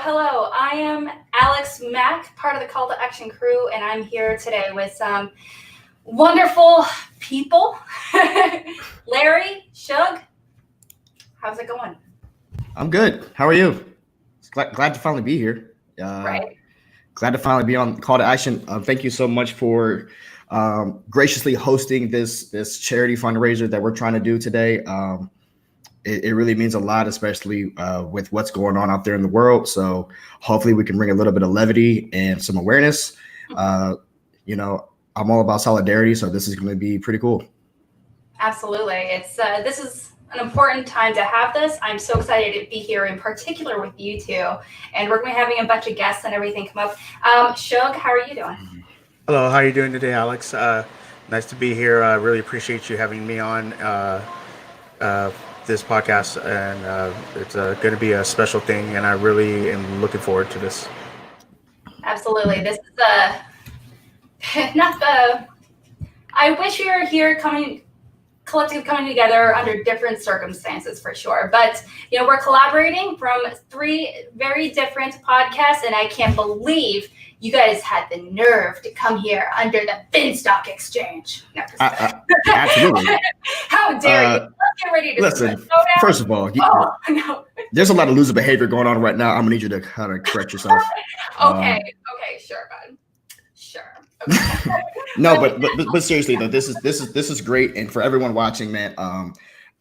Hello. I am Alex Mack, part of the Call to Action crew, and I'm here today with some wonderful people. Larry, Shug, how's it going? I'm good. How are you? Glad to finally be here. Right. Glad to finally be on Call to Action. Thank you so much for graciously hosting this charity fundraiser that we're trying to do today. It really means a lot, especially with what's going on out there in the world. So hopefully we can bring a little bit of levity and some awareness. I'm all about solidarity, so this is going to be pretty cool. Absolutely. This is an important time to have this. I'm so excited to be here, in particular with you two. And we're going to be having a bunch of guests and everything come up. Shug, how are you doing? Hello, how are you doing today, Alex? Nice to be here. I really appreciate you having me on this podcast, and it's going to be a special thing, and I really am looking forward to this. Absolutely. This is I wish we were here collectively coming together under different circumstances for sure. But, we're collaborating from 3 very different podcasts, and I can't believe you guys had the nerve to come here under the Finstock Exchange. No, absolutely. How dare you? Let's get ready to listen. First of all, there's a lot of loser behavior going on right now. I'm gonna need you to kind of correct yourself. Okay, sure, bud. Sure. Okay. No, but seriously though, this is great, and for everyone watching, man,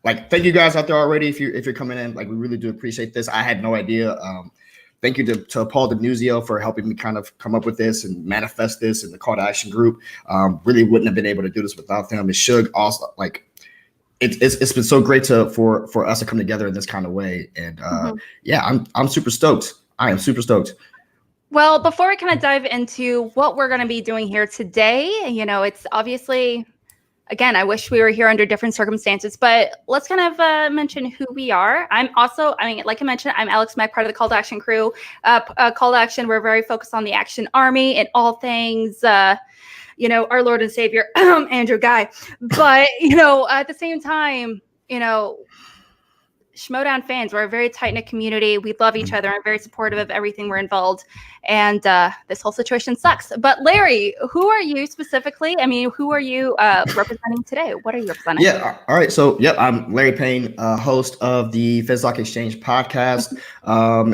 thank you guys out there already. If you're coming in, we really do appreciate this. I had no idea. Thank you to Paul Denuzio for helping me kind of come up with this and manifest this in the Call to Action group. Really wouldn't have been able to do this without them. It should also it's been so great for us to come together in this kind of way. And I'm super stoked. I am super stoked. Well, before we kind of dive into what we're going to be doing here today, it's obviously, again, I wish we were here under different circumstances, but let's kind of mention who we are. Like I mentioned, I'm Alex Mack, part of the Call to Action crew. Call to Action, we're very focused on the Action Army and all things, our Lord and Savior, Andrew Guy. But, at the same time, Schmoedown fans, we're a very tight-knit community. We love each other. I'm very supportive of everything we're involved. And this whole situation sucks. But Larry, who are you specifically? Who are you representing today? What are you representing? Yeah. All right. So, I'm Larry Payne, host of the Finstock Exchange podcast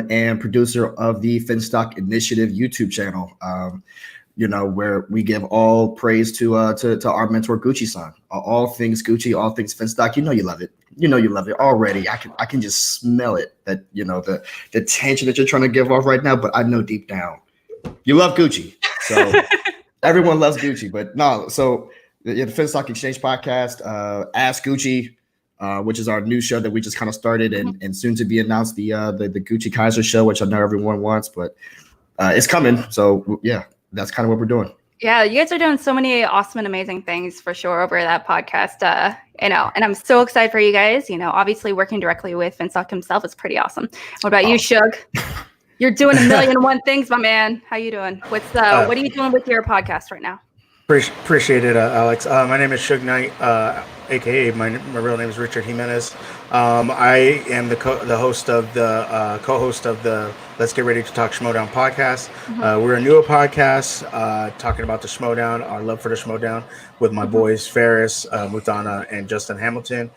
and producer of the Finstock Initiative YouTube channel. Where we give all praise to our mentor Gucci-san. All things Gucci, all things Finstock. You love it. You love it already. I can just smell it. That the tension that you're trying to give off right now. But I know deep down, you love Gucci. So everyone loves Gucci. But no. So the Finstock Exchange podcast, Ask Gucci, which is our new show that we just kind of started, and soon to be announced the Gucci Kaiser show, which I know everyone wants, but it's coming. So that's kind of what we're doing. Yeah, you guys are doing so many awesome and amazing things for sure over that podcast. And I'm so excited for you guys. Obviously working directly with Finstock himself is pretty awesome. What about you, Shug? You're doing 1,000,001 things, my man. How you doing? What are you doing with your podcast right now? Appreciate it, Alex. My name is Shug Knight, aka my real name is Richard Jimenez. I am the host of the co-host of the Let's Get Ready to Talk Schmoedown podcast. We're a newer podcast talking about the Schmoedown, our love for the Schmoedown, with my boys Ferris, Mutana, and Justin Hamilton.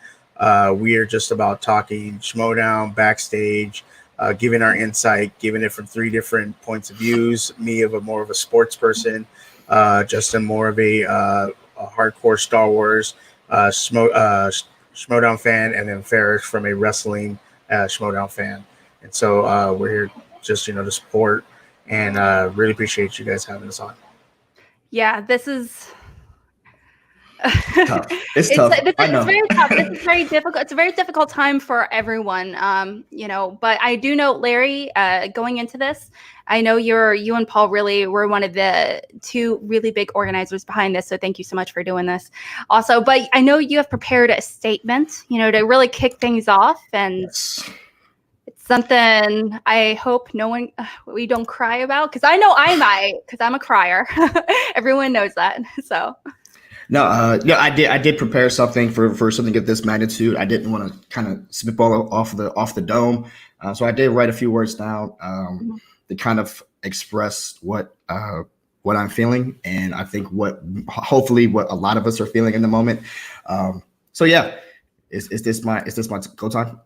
We are just about talking Schmoedown backstage, giving our insight, giving it from 3 different points of views. Me more of a sports person. Justin more of a hardcore Star Wars Schmoedown fan, and then Ferris from a wrestling Schmoedown fan. And so we're here just to support, and really appreciate you guys having us on. Yeah, this is tough. It's tough. It's very tough. This is very difficult. It's a very difficult time for everyone. But I do know, Larry, going into this, I know you and Paul really were one of the 2 really big organizers behind this. So thank you so much for doing this. Also, but I know you have prepared a statement, to really kick things off, and it's something I hope we don't cry about, because I know I might, because I'm a crier. Everyone knows that. So. No, yeah, I did prepare something for something of this magnitude. I didn't want to kind of spitball off the dome, so I did write a few words down Mhm. to kind of express what I'm feeling, and I think hopefully what a lot of us are feeling in the moment. So yeah, is this my go time?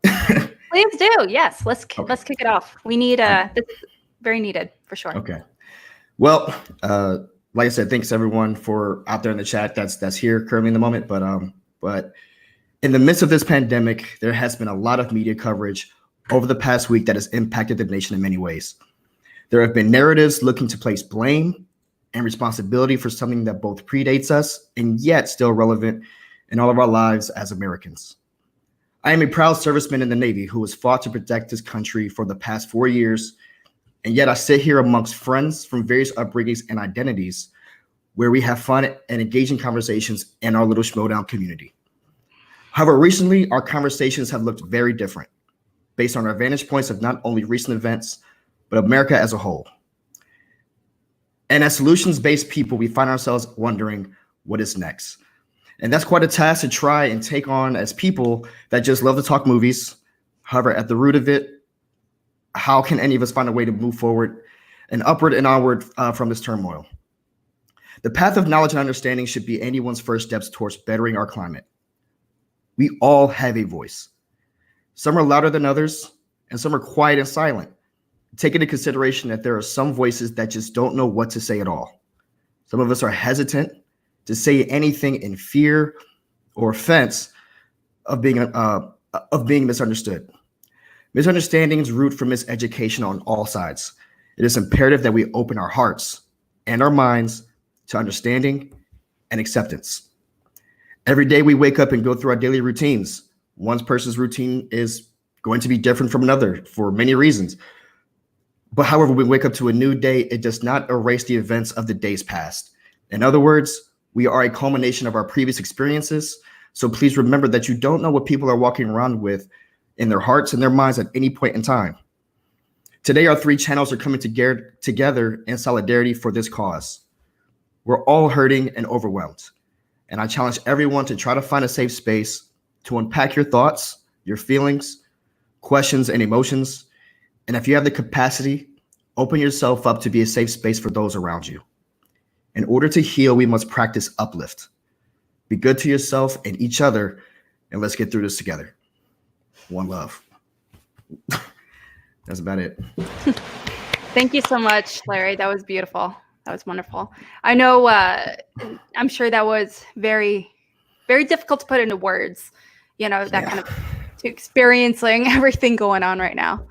Please do. Yes, let's Okay. let's kick it off. We need this is very needed for sure. Okay. Well, like I said, thanks everyone for out there in the chat that's here currently in the moment. But in the midst of this pandemic, there has been a lot of media coverage over the past week that has impacted the nation in many ways. There have been narratives looking to place blame and responsibility for something that both predates us and yet still relevant in all of our lives as Americans. I am a proud serviceman in the Navy who has fought to protect this country for the past 4 years. And yet I sit here amongst friends from various upbringings and identities where we have fun and engaging conversations in our little Schmoedown community. However, recently our conversations have looked very different based on our vantage points of not only recent events, but America as a whole. And as solutions-based people, we find ourselves wondering what is next. And that's quite a task to try and take on as people that just love to talk movies. However, at the root of it, how can any of us find a way to move forward and upward and onward from this turmoil? The path of knowledge and understanding should be anyone's first steps towards bettering our climate. We all have a voice. Some are louder than others, and some are quiet and silent. Take into consideration that there are some voices that just don't know what to say at all. Some of us are hesitant to say anything in fear or offense of being misunderstood. Misunderstandings root from miseducation on all sides. It is imperative that we open our hearts and our minds to understanding and acceptance. Every day we wake up and go through our daily routines. One person's routine is going to be different from another for many reasons. But however, we wake up to a new day, it does not erase the events of the days past. In other words, we are a culmination of our previous experiences. So please remember that you don't know what people are walking around with in their hearts and their minds at any point in time. Today, our three channels are coming together in solidarity for this cause. We're all hurting and overwhelmed. And I challenge everyone to try to find a safe space to unpack your thoughts, your feelings, questions, and emotions. And if you have the capacity, open yourself up to be a safe space for those around you. In order to heal, we must practice uplift. Be good to yourself and each other, and let's get through this together. One love. That's about it. Thank you so much, Larry. That was beautiful. That was wonderful. I know, I'm sure that was very, very difficult to put into words, that kind of to experiencing everything going on right now.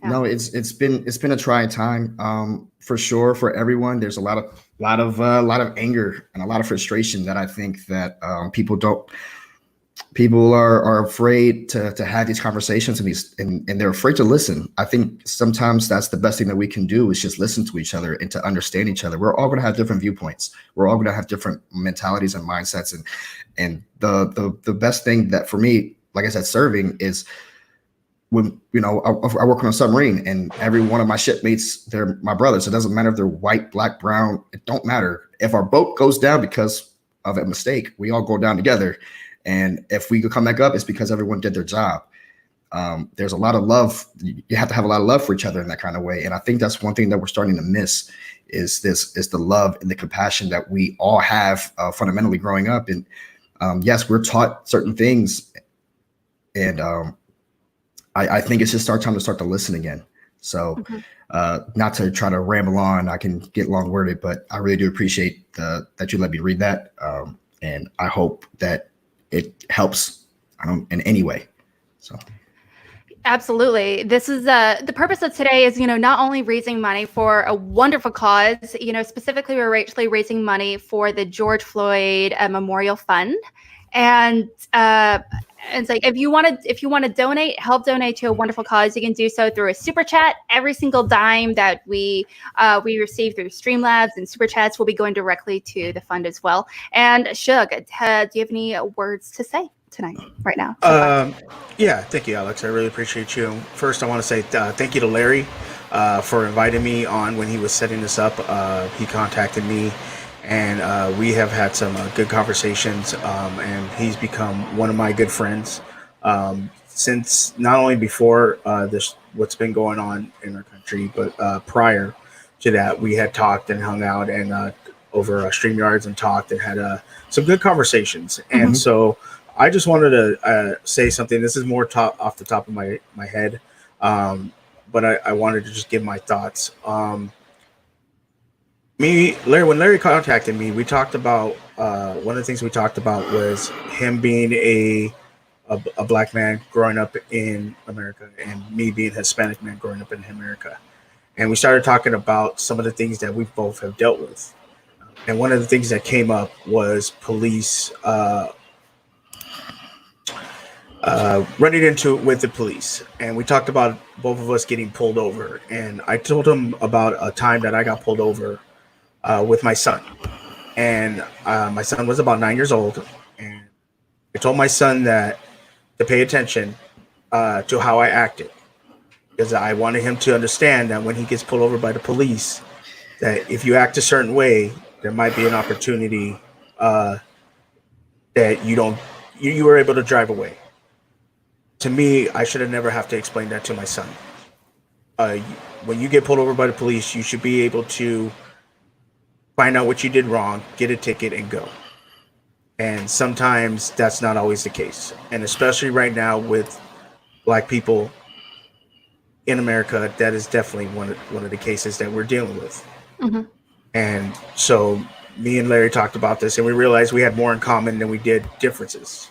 Yeah. No, it's been a trying time for sure for everyone. There's a lot of anger and a lot of frustration that I think that people are afraid to have these conversations and they're afraid to listen. I think sometimes that's the best thing that we can do is just listen to each other and to understand each other. We're all going to have different viewpoints. We're all going to have different mentalities and mindsets. And the best thing that for me, like I said, serving is when, I work on a submarine and every one of my shipmates, they're my brothers. It doesn't matter if they're white, black, brown. It don't matter. If our boat goes down because of a mistake, we all go down together. And if we could come back up, it's because everyone did their job. There's a lot of love. You have to have a lot of love for each other in that kind of way. And I think that's one thing that we're starting to miss is the love and the compassion that we all have fundamentally growing up. And yes, we're taught certain things. And I think it's just our time to start to listen again. So not to try to ramble on, I can get long worded, but I really do appreciate that you let me read that. And I hope that it helps in any way. So. Absolutely. This is the purpose of today is, not only raising money for a wonderful cause, specifically we're actually raising money for the George Floyd Memorial Fund. And it's like, if you want to donate, help donate to a wonderful cause, you can do so through a super chat. Every single dime that we receive through Streamlabs and super chats will be going directly to the fund as well. And Shug, do you have any words to say tonight, right now? Yeah, thank you, Alex. I really appreciate you. First, I want to say thank you to Larry for inviting me on when he was setting this up. He contacted me and we have had some good conversations, and he's become one of my good friends since not only before this what's been going on in our country, but prior to that, we had talked and hung out and over StreamYards and talked and had some good conversations. And so I just wanted to say something. This is more off the top of my head, but I wanted to just give my thoughts. When Larry contacted me, we talked about one of the things we talked about was him being a black man growing up in America, and me being a Hispanic man growing up in America. And we started talking about some of the things that we both have dealt with. And one of the things that came up was police running into with the police. And we talked about both of us getting pulled over. And I told him about a time that I got pulled over with my son. And my son was about 9 years old. And I told my son that to pay attention to how I acted, because I wanted him to understand that when he gets pulled over by the police, that if you act a certain way, there might be an opportunity that you were able to drive away. To me, I should have never have to explain that to my son. When you get pulled over by the police, you should be able to find out what you did wrong, get a ticket, and go. And sometimes that's not always the case. And especially right now with black people in America, that is definitely one of the cases that we're dealing with. And so me and Larry talked about this, and we realized we had more in common than we did differences,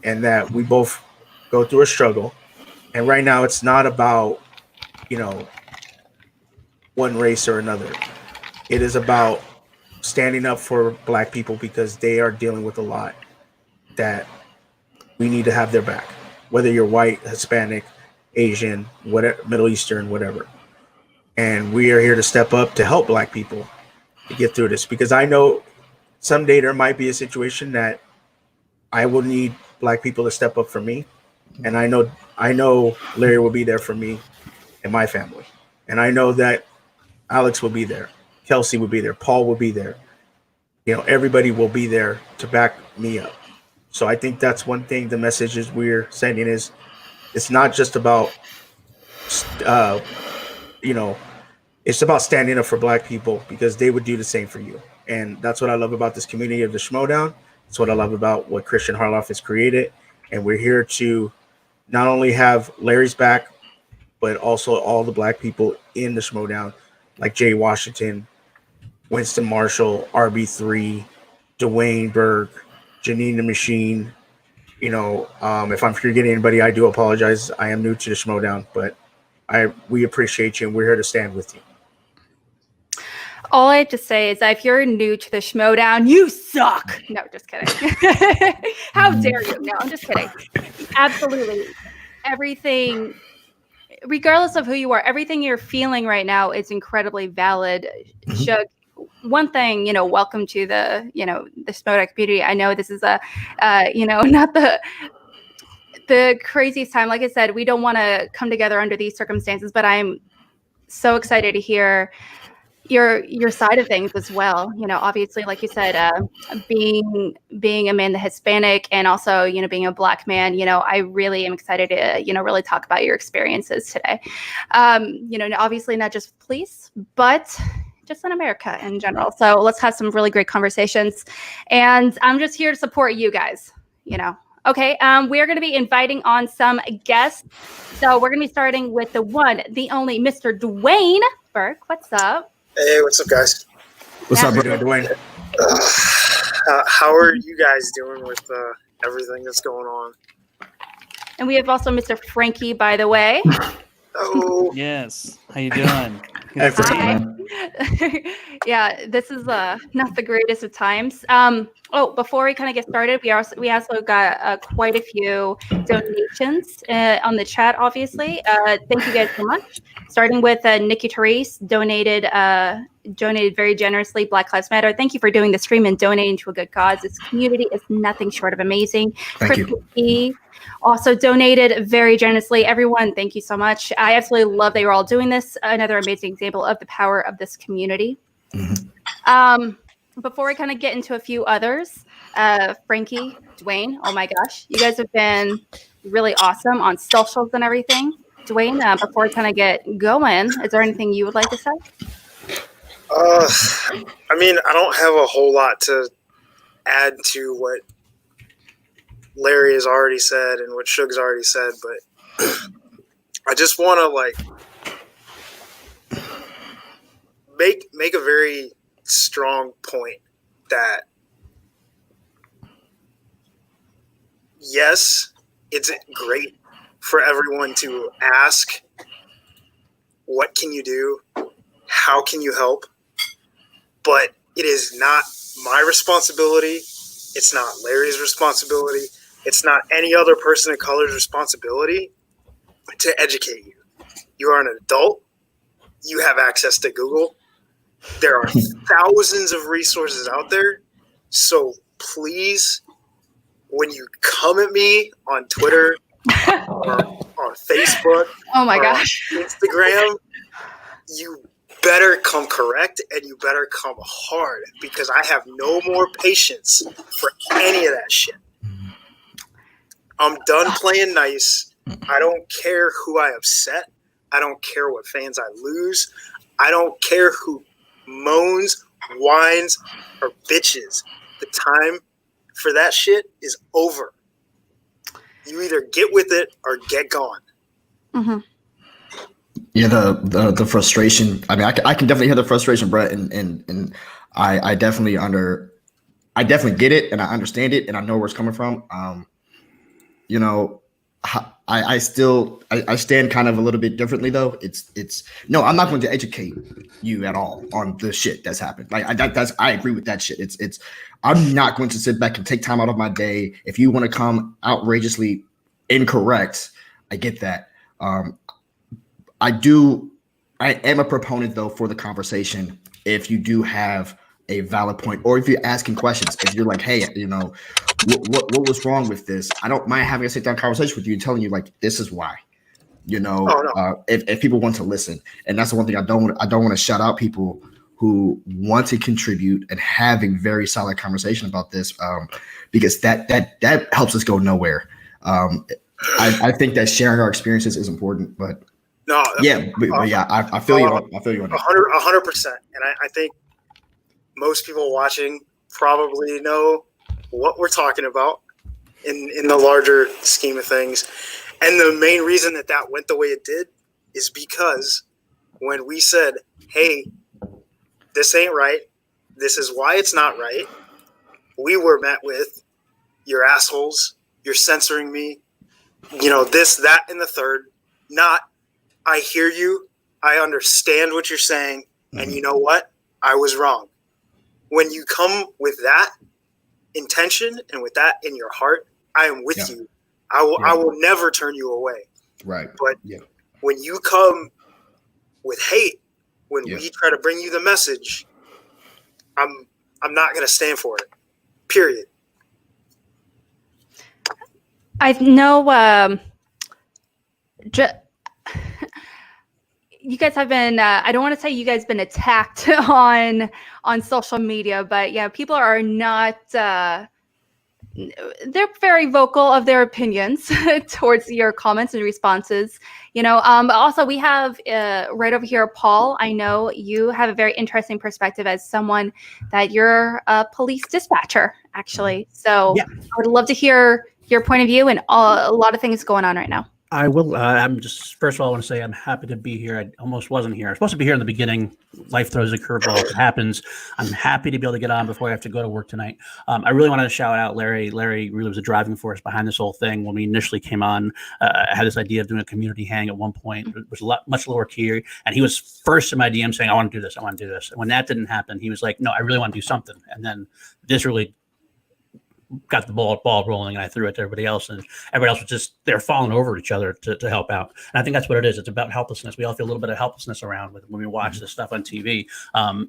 and that we both go through a struggle. And right now it's not about, one race or another. It is about standing up for black people, because they are dealing with a lot that we need to have their back, whether you're white, Hispanic, Asian, whatever, Middle Eastern, whatever. And we are here to step up to help black people to get through this, because I know someday there might be a situation that I will need black people to step up for me. And I know Larry will be there for me and my family. And I know that Alex will be there. Kelsey will be there. Paul will be there. Everybody will be there to back me up. So I think that's one thing, the messages we're sending is, it's not just about, it's about standing up for black people, because they would do the same for you. And that's what I love about this community of the Schmoedown. It's what I love about what Christian Harloff has created. And we're here to not only have Larry's back, but also all the black people in the Schmoedown, like Jay Washington, Winston Marshall, RB3, Dwayne Berg, Janine the Machine. If I'm forgetting anybody, I do apologize. I am new to the Schmoedown, but we appreciate you, and we're here to stand with you. All I have to say is that if you're new to the Schmoedown, you suck. No, just kidding. How dare you? No, I'm just kidding. Absolutely. Everything, regardless of who you are, everything you're feeling right now is incredibly valid. Shug, one thing, welcome to the Schmoedown community. I know this is not the craziest time. Like I said, we don't want to come together under these circumstances, but I'm so excited to hear your side of things as well. Obviously, like you said, being a man, the Hispanic, and also, being a black man, I really am excited to, really talk about your experiences today. Obviously not just police, but just in America in general. So let's have some really great conversations. And I'm just here to support you guys, Okay, we're going to be inviting on some guests. So we're going to be starting with the one, the only Mr. Dwayne Burke. What's up? Hey, what's up, guys? What's up, bro? Dwayne? How are you guys doing with everything that's going on? And we have also Mr. Frankie, by the way. Oh, Yes. How you doing? Hey, Hi. Yeah, this is not the greatest of times. Before we kind of get started, we also got quite a few donations on the chat. Obviously, thank you guys so much. Starting with Nikki Therese, donated very generously. Black Lives Matter. Thank you for doing the stream and donating to a good cause. This community is nothing short of amazing. Thank you. E also donated very generously. Everyone, thank you so much. I absolutely love that you're all doing this. Another amazing example of the power of this community. before we kind of get into a few others, Frankie, Dwayne, oh my gosh, you guys have been really awesome on socials and everything. Dwayne, before we kind of get going, is there anything you would like to say? I mean, I don't have a whole lot to add to what Larry has already said and what Shug's already said, but I just want to make a very strong point that yes, it's great for everyone to ask, what can you do? How can you help? But it is not my responsibility. It's not Larry's responsibility. It's not any other person of color's responsibility to educate you. You are an adult. You have access to Google. There are thousands of resources out there. So please, when you come at me on Twitter or on Facebook, Oh my or gosh. on Instagram, you better come correct and you better come hard, because I have no more patience for any of that shit. I'm done playing nice. I don't care who I upset. I don't care what fans I lose. I don't care who moans, whines, or bitches. The time for that shit is over. You either get with it or get gone. Mm-hmm. Yeah, the frustration. I mean, I can definitely hear the frustration, Brett, and I definitely get it, and I understand it, and I know where it's coming from. You know, I stand kind of a little bit differently though. It's no, I'm not going to educate you at all on the shit that's happened. Like I agree with that shit. It's I'm not going to sit back and take time out of my day. If you want to come outrageously incorrect, I get that. I am a proponent though for the conversation. If you do have a valid point, or if you're asking questions, if you're like, hey, you know, what was wrong with this? I don't mind having a sit down conversation with you and telling you like, this is why, you know, if people want to listen. And that's the one thing I don't want to shout out people who want to contribute and having very solid conversation about this, because that helps us go nowhere. I think that sharing our experiences is important, but no, yeah, but yeah, I feel you. I feel you on that. 100%. And I think most people watching probably know what we're talking about in the larger scheme of things. And the main reason that went the way it did is because when we said, hey, this ain't right, this is why it's not right, we were met with, you're assholes, you're censoring me, you know, this, that, and the third. Not, I hear you, I understand what you're saying, and you know what? I was wrong. When you come with that intention and with that in your heart, I am with you. I will never turn you away. Right. But when you come with hate, when we try to bring you the message, I'm not going to stand for it. Period. I know you guys have been I don't want to say you guys been attacked on social media, but yeah, people are not they're very vocal of their opinions towards your comments and responses, you know. Also we have right over here, Paul. I know you have a very interesting perspective as someone that you're a police dispatcher, actually. So I would love to hear your point of view and a lot of things going on right now. I will. I'm just, first of all, I want to say I'm happy to be here. I almost wasn't here. I was supposed to be here in the beginning. Life throws a curveball. It happens. I'm happy to be able to get on before I have to go to work tonight. I really wanted to shout out Larry. Larry really was a driving force behind this whole thing. When we initially came on, I had this idea of doing a community hang at one point. It was much lower key. And he was first in my DM saying, I want to do this. I want to do this. And when that didn't happen, he was like, no, I really want to do something. And then this really got the ball rolling, and I threw it to everybody else, and everybody else was just, they're falling over each other to help out. And I think that's what it is. It's about helplessness. We all feel a little bit of helplessness around when we watch this stuff on TV.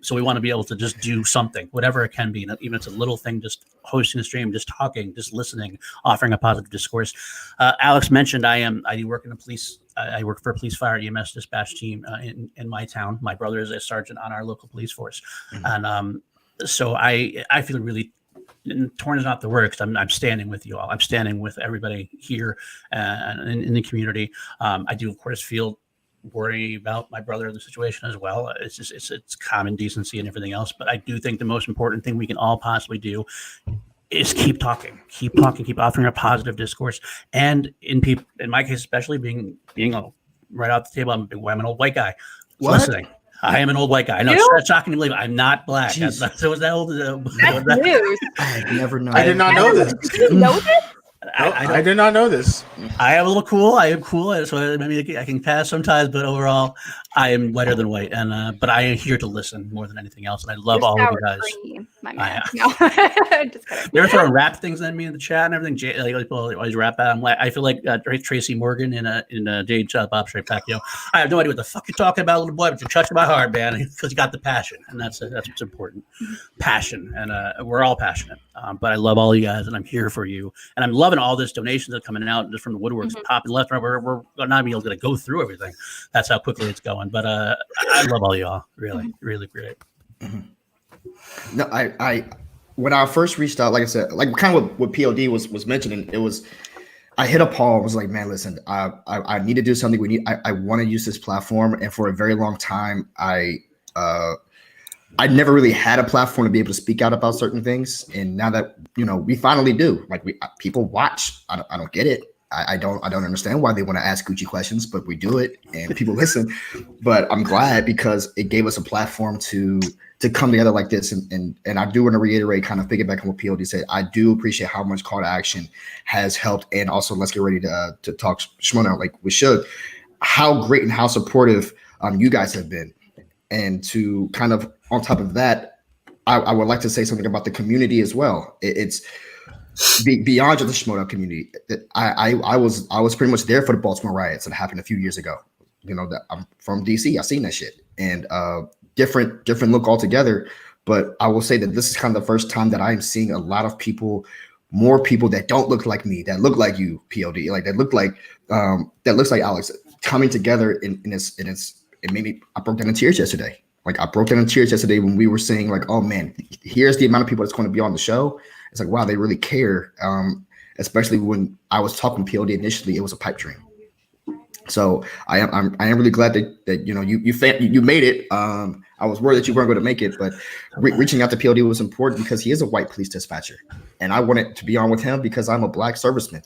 So we want to be able to just do something, whatever it can be, even if it's a little thing, just hosting a stream, just talking, just listening, offering a positive discourse. Alex mentioned I work in the police. I work for a police fire EMS dispatch team in my town. My brother is a sergeant on our local police force. And So I feel really, torn is not the word, because I'm standing with you all. I'm standing with everybody here and in the community. I do, of course, feel worry about my brother in the situation as well. It's just it's common decency and everything else. But I do think the most important thing we can all possibly do is keep talking, keep offering a positive discourse. And in my case, especially being right out the table, I'm an old white guy. What? Listening. I am an old white guy. I know it's shocking to believe I'm not black. So was that old? That's news. I've never known. I did not know this. Did you know this? I did not know this. I am a little cool. I am cool. So maybe I can pass sometimes, but overall, I am whiter than white. And but I am here to listen more than anything else. And I love all of you guys. Cream, my man. No. Just kidding. They're throwing rap things at me in the chat and everything. Like people always rap at. I feel like Tracy Morgan in Jade Bob Straight Pacquiao. I have no idea what the fuck you're talking about, little boy, but you're touching my heart, man, because you got the passion, and that's what's important. Passion, and we're all passionate. But I love all you guys, and I'm here for you, and I'm loving all this donations that are coming out just from the woodworks, popping left and right. We're not even able to go through everything. That's how quickly it's going. But I love all y'all. Really, really great. No, I when I first reached out, like I said, like kind of what POD was mentioning, it was I hit a Paul. I was like, man, listen, I need to do something. I want to use this platform, and for a very long time, I never really had a platform to be able to speak out about certain things, and now that we finally do. Like people watch. I don't get it. I don't understand why they want to ask Gucci questions, but we do it and people listen. But I'm glad because it gave us a platform to come together like this. And I do want to reiterate, kind of piggyback on what POD said. I do appreciate how much call to action has helped. And also, let's get ready to talk Schmoedown like we should. How great and how supportive you guys have been. And to kind of on top of that, I would like to say something about the community as well. It's beyond just the Schmoedown community. I was pretty much there for the Baltimore riots that happened a few years ago. That I'm from DC. I've seen that shit, and different look altogether. But I will say that this is kind of the first time that I'm seeing a lot of people, more people that don't look like me, that look like you, POD, like that looks like Alex, coming together in this. It made me. I broke down in tears yesterday. Like I broke down in tears yesterday when we were saying like, oh man, here's the amount of people that's going to be on the show. It's like, wow, they really care. Especially when I was talking to POD initially, it was a pipe dream. So I am really glad that you made it. I was worried that you weren't going to make it, but reaching out to POD was important because he is a white police dispatcher, and I wanted to be on with him because I'm a black serviceman,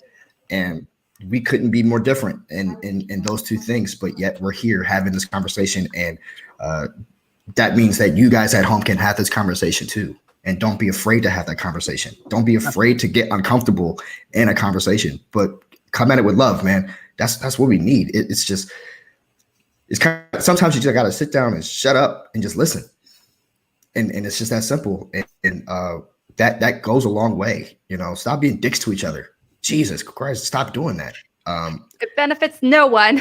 and we couldn't be more different in those two things. But yet we're here having this conversation, and that means that you guys at home can have this conversation too. And don't be afraid to have that conversation. Don't be afraid to get uncomfortable in a conversation, but come at it with love, man. That's what we need. It's kind of, sometimes you just got to sit down and shut up and just listen. And it's just that simple. And that goes a long way. Stop being dicks to each other. Jesus Christ, stop doing that. It benefits no one.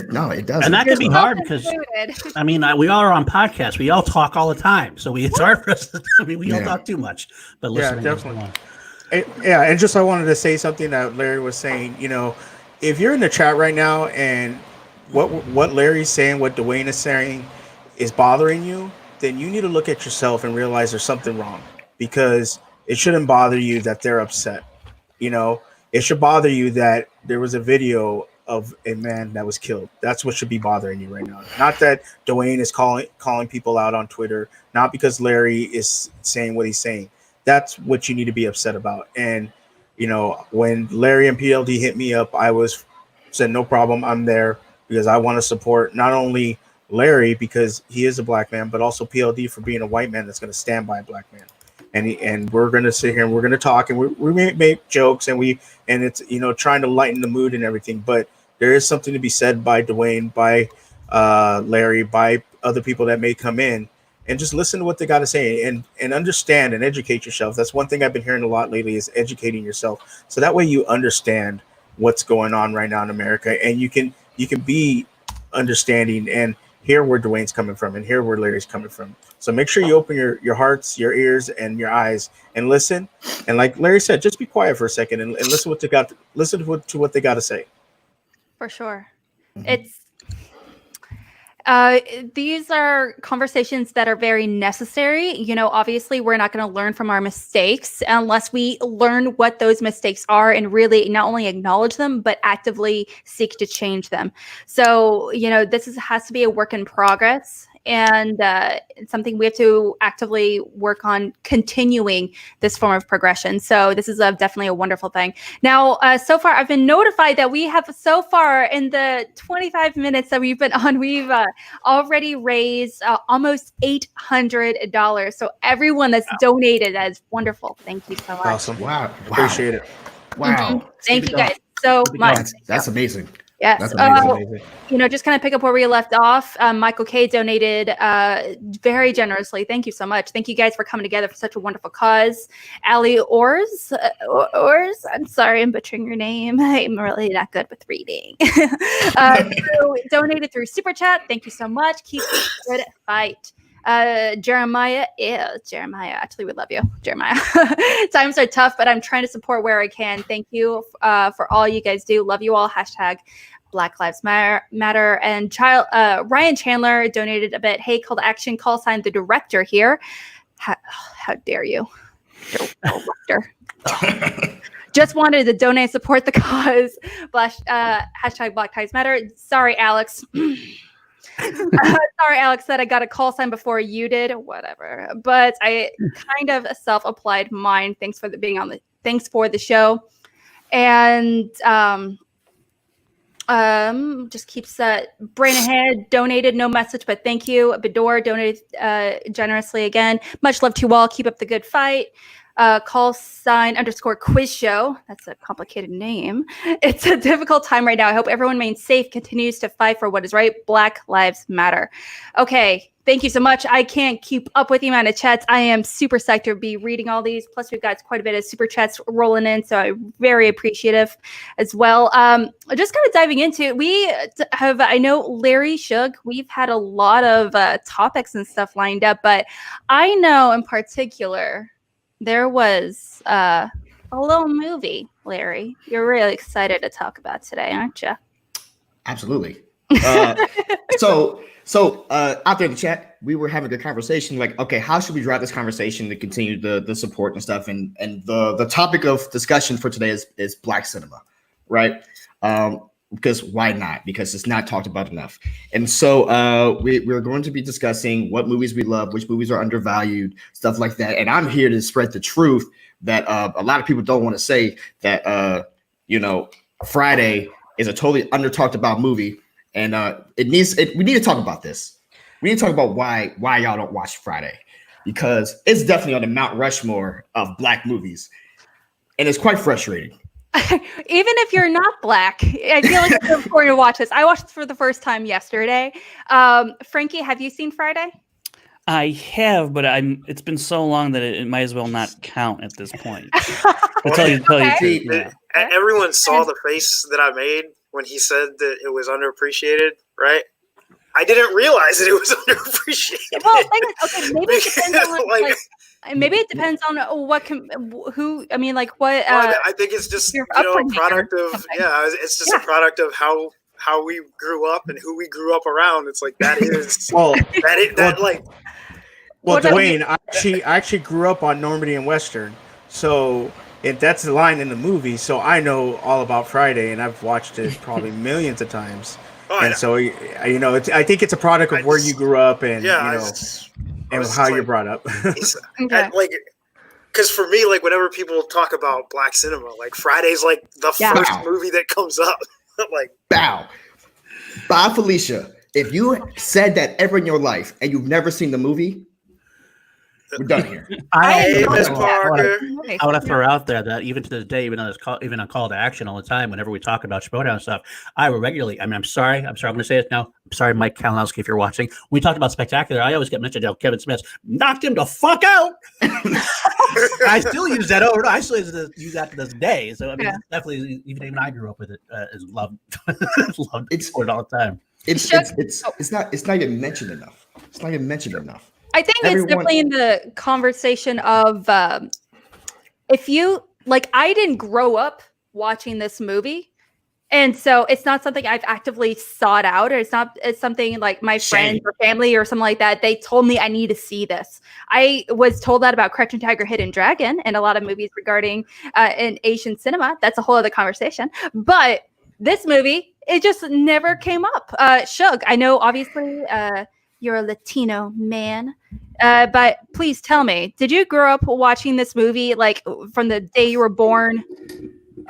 No, it doesn't. And that can be hard because, we all are on podcasts. We all talk all the time. So it's hard for us. We don't talk too much. But listening is the one. And just I wanted to say something that Larry was saying. If you're in the chat right now and what Larry's saying, what Dwayne is saying is bothering you, then you need to look at yourself and realize there's something wrong, because it shouldn't bother you that they're upset. It should bother you that there was a video of a man that was killed. That's what should be bothering you right now. Not that Dwayne is calling people out on Twitter, not because Larry is saying what he's saying. That's what you need to be upset about. And, when Larry and PLD hit me up, I said, no problem. I'm there because I want to support not only Larry because he is a black man, but also PLD for being a white man that's going to stand by a black man. And we're going to sit here and we're going to talk and we may make jokes and it's, trying to lighten the mood and everything. But there is something to be said by Dwayne, by Larry, by other people that may come in, and just listen to what they got to say and understand and educate yourself. That's one thing I've been hearing a lot lately is educating yourself. So that way you understand what's going on right now in America, and you can be understanding and hear where Dwayne's coming from and hear where Larry's coming from. So make sure you open your hearts, your ears, and your eyes and listen. And like Larry said, just be quiet for a second and listen to what they got to say. For sure. Mm-hmm. These are conversations that are very necessary. You know, obviously, we're not going to learn from our mistakes unless we learn what those mistakes are and really not only acknowledge them, but actively seek to change them. So, you know, has to be a work in progress. And it's something we have to actively work on continuing this form of progression. So this is definitely a wonderful thing. Now, so far, I've been notified that we have so far in the 25 minutes that we've been on, we've already raised almost $800. So everyone that's donated, that is wonderful. Thank you so much. Awesome. Wow. Appreciate it. Wow. Thank you guys so much. That's amazing. Yes. That's amazing. You know, just kind of pick up where we left off. Michael K donated very generously. Thank you so much. Thank you guys for coming together for such a wonderful cause. Ali Ors, I'm sorry, I'm butchering your name. I'm really not good with reading. So donated through Super Chat. Thank you so much. Keep the good fight. Jeremiah, actually we love you, Jeremiah. Times are tough, but I'm trying to support where I can. Thank you for all you guys do. Love you all. Hashtag Black Lives Matter. And Ryan Chandler donated a bit. Hey, call to action, call sign the director here. How dare you, director. Just wanted to donate, support the cause. Hashtag Black Lives Matter. Sorry, Alex. Sorry, Alex, that I got a call sign before you did. Whatever. But I kind of self-applied mine. Thanks for the show. And just keeps brain ahead, donated, no message, but thank you. Bedore donated generously again. Much love to you all. Keep up the good fight. Call sign _ quiz show. That's a complicated name. It's a difficult time right now. I hope everyone remains safe, continues to fight for what is right. Black Lives Matter. Okay. Thank you so much. I can't keep up with the amount of chats. I am super psyched to be reading all these. Plus, we've got quite a bit of super chats rolling in, so I'm very appreciative as well. Just kind of diving into, I know Larry, Shug, we've had a lot of topics and stuff lined up, but I know in particular, there was a little movie, Larry, you're really excited to talk about today, aren't you? Absolutely. So out there in the chat, we were having a good conversation. Like, okay, how should we drive this conversation to continue the support and stuff? And the topic of discussion for today is Black cinema, right? Because why not? Because it's not talked about enough. And so we're going to be discussing what movies we love, which movies are undervalued, stuff like that. And I'm here to spread the truth that a lot of people don't want to say that, Friday is a totally under talked about movie. And we need to talk about this. We need to talk about why y'all don't watch Friday, because it's definitely on the Mount Rushmore of Black movies. And it's quite frustrating. Even if you're not Black, I feel like it's important to watch this. I watched this for the first time yesterday. Frankie, have you seen Friday? I have, but it's been so long that it might as well not count at this point. Everyone saw the face that I made when he said that it was underappreciated, right? I didn't realize that it was underappreciated. Well, maybe it depends on maybe it depends on what. I think it's just a product of it's just a product of how we grew up and who we grew up around. It's like that is Dwayne, I actually grew up on Normandy and Western, so. That's the line in the movie, so I know all about Friday, and I've watched it probably millions of times. So I think it's a product of where you grew up and and how you're brought up. Because for me, like whenever people talk about Black cinema, like Friday's like the first movie that comes up. Bow, Felicia. If you said that ever in your life and you've never seen the movie, we're done here. I want to throw out there that even to this day, even on call to action all the time, whenever we talk about Schmoedown stuff, I will regularly. I'm sorry, I'm going to say it now. I'm sorry, Mike Kalinowski, if you're watching. When we talked about Spectacular, I always get mentioned how Kevin Smith knocked him the fuck out. I still use that over. I still use that to this day. So I mean, definitely, even I grew up with it. Is loved. It's all the time. It's not even mentioned enough. It's not even mentioned enough. I think it's definitely in the conversation of if you I didn't grow up watching this movie, And so it's not something I've actively sought out, or it's something like my friends or family or something like that. They told me I need to see this. I was told that about Crouching Tiger, Hidden Dragon, and a lot of movies regarding in Asian cinema. That's a whole other conversation. But this movie, it just never came up. Shug, I know obviously you're a Latino man, but please tell me, did you grow up watching this movie like from the day you were born?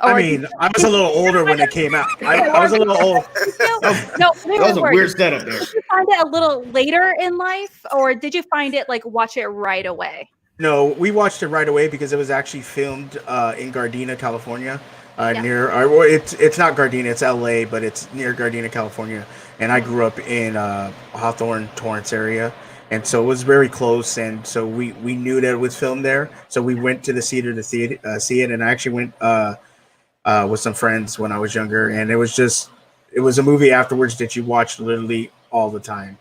I mean, I was a little older when it came out. I was a little old. No, That was a weird setup there. Did you find it a little later in life, or did you find it like watch it right away? No, we watched it right away because it was actually filmed in Gardena, California. Near, it's not Gardena, it's LA, but it's near Gardena, California. And I grew up in Hawthorne, Torrance area. And so it was very close. And so we knew that it was filmed there. So we went to the theater to see it. And I actually went with some friends when I was younger. And it was a movie afterwards that you watched literally all the time,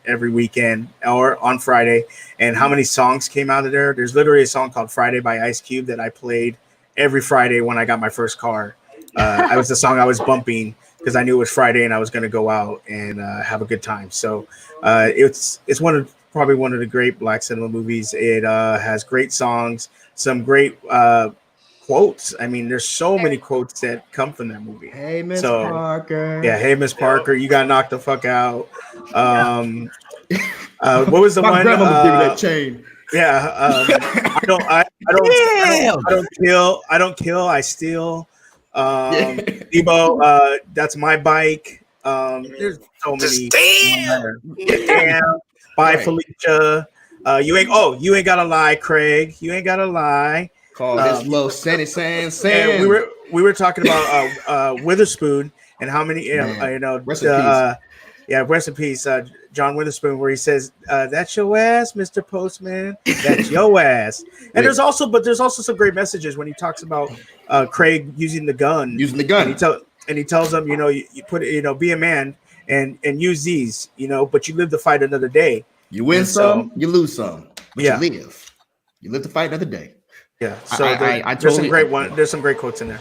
every weekend or on Friday. And how many songs came out of there? There's literally a song called Friday by Ice Cube that I played every Friday when I got my first car. I was the song I was bumping because I knew it was Friday and I was going to go out and have a good time. So it's probably one of the great Black cinema movies. It has great songs, some great quotes. I mean, there's so many quotes that come from that movie. Hey, Miss Parker. Yeah, hey, Miss Parker, you got knocked the fuck out. What was the My one? grandma was giving that chain. Yeah, I don't kill, I steal. Debo, that's my bike. There's so many. Damn. Bye, right. Felicia. You ain't gotta lie, Craig. You ain't gotta lie. Call this little Sandy San. We were talking about Witherspoon and how many rest in peace, John Witherspoon, where he says, "That's your ass, Mr. Postman. That's your ass." And there's also some great messages when he talks about Craig using the gun. And he tells them, you put it, be a man and use these, but you live to fight another day. You win some, you lose some, but you live. You live to fight another day. Yeah. So there's some great quotes in there.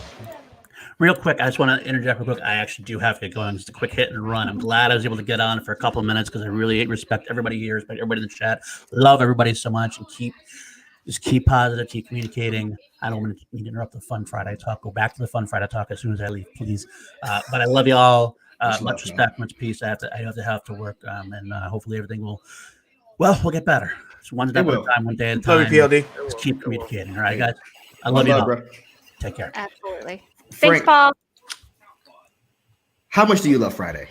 Real quick, I just want to interject real quick. I actually do have to go on just a quick hit and run. I'm glad I was able to get on for a couple of minutes because I really respect everybody here, respect everybody in the chat. Love everybody so much, and keep positive, keep communicating. I don't want to interrupt the Fun Friday talk. Go back to the Fun Friday talk as soon as I leave, please. But I love you all. Much respect, much peace. I have to work, and hopefully everything we'll get better. It's one step at a time, one day at a time. Love you, PLD. Just keep communicating. All right, guys. I love you all. Bro. Take care. Absolutely. Frank, thanks, Paul. How much do you love Friday?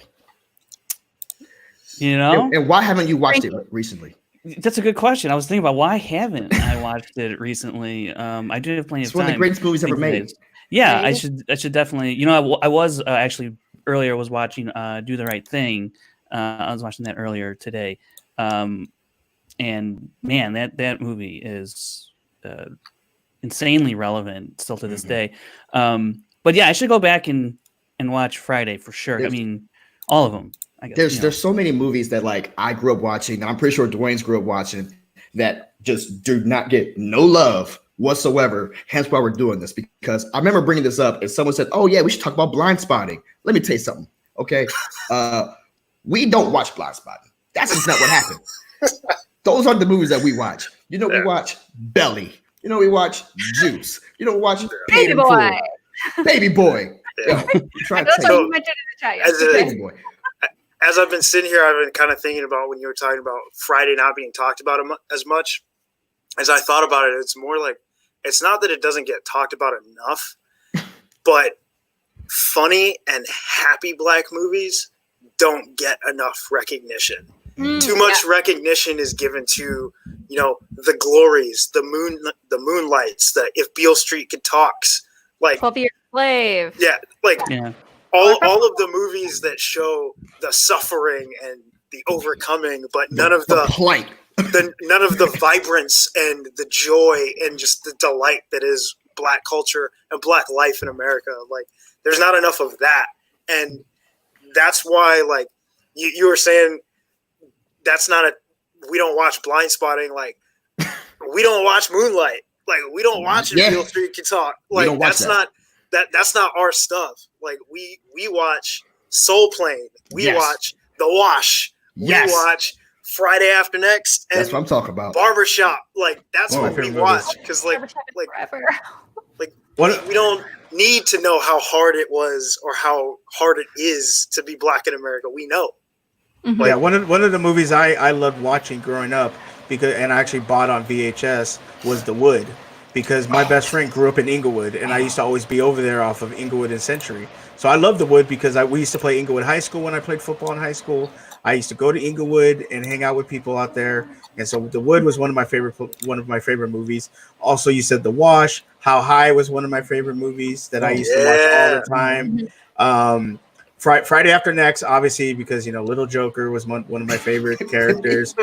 And why haven't you watched it recently? That's a good question. I was thinking about why haven't I watched it recently. I do have plenty of time. It's one of the greatest movies ever made. Yeah, I should definitely. I was actually earlier was watching Do the Right Thing. I was watching that earlier today, and man, that movie is insanely relevant still to this day. But yeah, I should go back and watch Friday for sure. I mean, all of them. I guess, there's so many movies that like I grew up watching, and I'm pretty sure Dwayne's grew up watching, that just do not get no love whatsoever. Hence why we're doing this, because I remember bringing this up and someone said, "Oh yeah, we should talk about Blind Spotting." Let me tell you something, okay? We don't watch Blind Spotting. That's just not what happens. Those aren't the movies that we watch. We watch Belly. We watch Juice. We watch Baby Boy. Baby Boy. Yeah. That's what you mentioned in the chat. Baby Boy. As I've been sitting here, I've been kind of thinking about when you were talking about Friday not being talked about as much. As I thought about it, it's more like, it's not that it doesn't get talked about enough, but funny and happy Black movies don't get enough recognition. Too much recognition is given to, the glories, the moonlights, the If Beale Street Could Talks, like 12 Years a Slave. Yeah, all of the movies that show the suffering and the overcoming, but none of the plight, none of the vibrance and the joy and just the delight that is Black culture and Black life in America. Like, there's not enough of that, and that's why, like you were saying, that's not we don't watch Blind Spotting. Like, we don't watch Moonlight. Like, we don't watch If Beale Street Could Talk. Like, that's that's not our stuff. Like we watch Soul Plane, we watch The Wash, we watch Friday After Next, and That's what I'm talking about. Barbershop. Like that's what we favorite watch because Forever. we don't need to know how hard it was or how hard it is to be black in America. We know. Mhm. Yeah, one of the movies I loved watching growing up and I actually bought on VHS was The Wood, because my best friend grew up in Inglewood and I used to always be over there off of Inglewood and Century. So I love The Wood because we used to play Inglewood High School when I played football in high school. I used to go to Inglewood and hang out with people out there, and so The Wood was one of my favorite movies. Also, you said The Wash. How High was one of my favorite movies that I used to watch all the time. Friday After Next, obviously, because Little Joker was one of my favorite characters.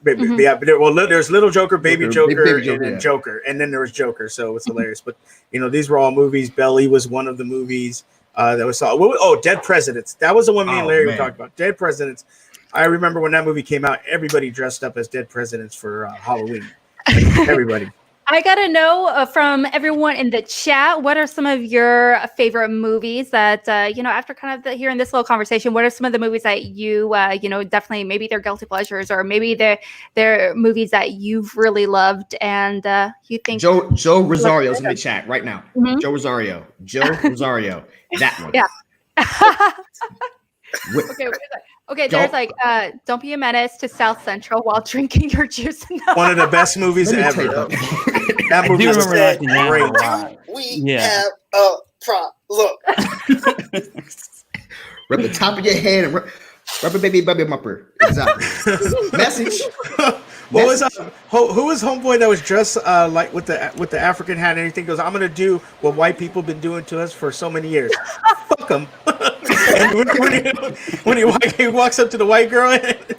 Yeah, but there's Little Joker, Baby Joker, and then Joker, and then there was Joker, so it's hilarious. But these were all movies. Belly was one of the movies that was saw. Oh, Dead Presidents. That was the one me and Larry were talking about. Dead Presidents. I remember when that movie came out, everybody dressed up as dead presidents for Halloween. Everybody. I got to know from everyone in the chat, what are some of your favorite movies that, after kind of hearing this little conversation, what are some of the movies that you, definitely maybe they're guilty pleasures or maybe they're movies that you've really loved and you think. Joe Rosario's in the chat right now. Mm-hmm. Joe Rosario, that one. Yeah. Okay, Okay, there's Don't Be a Menace to South Central while drinking your juice. One of the best movies ever. That movie was great. We have a problem. Rub the top of your head and rub a baby mupper. Exactly. Message. What was who was homeboy that was dressed like with the African hat and everything? Goes, I'm gonna do what white people been doing to us for so many years. Fuck them. And when he walks up to the white girl, it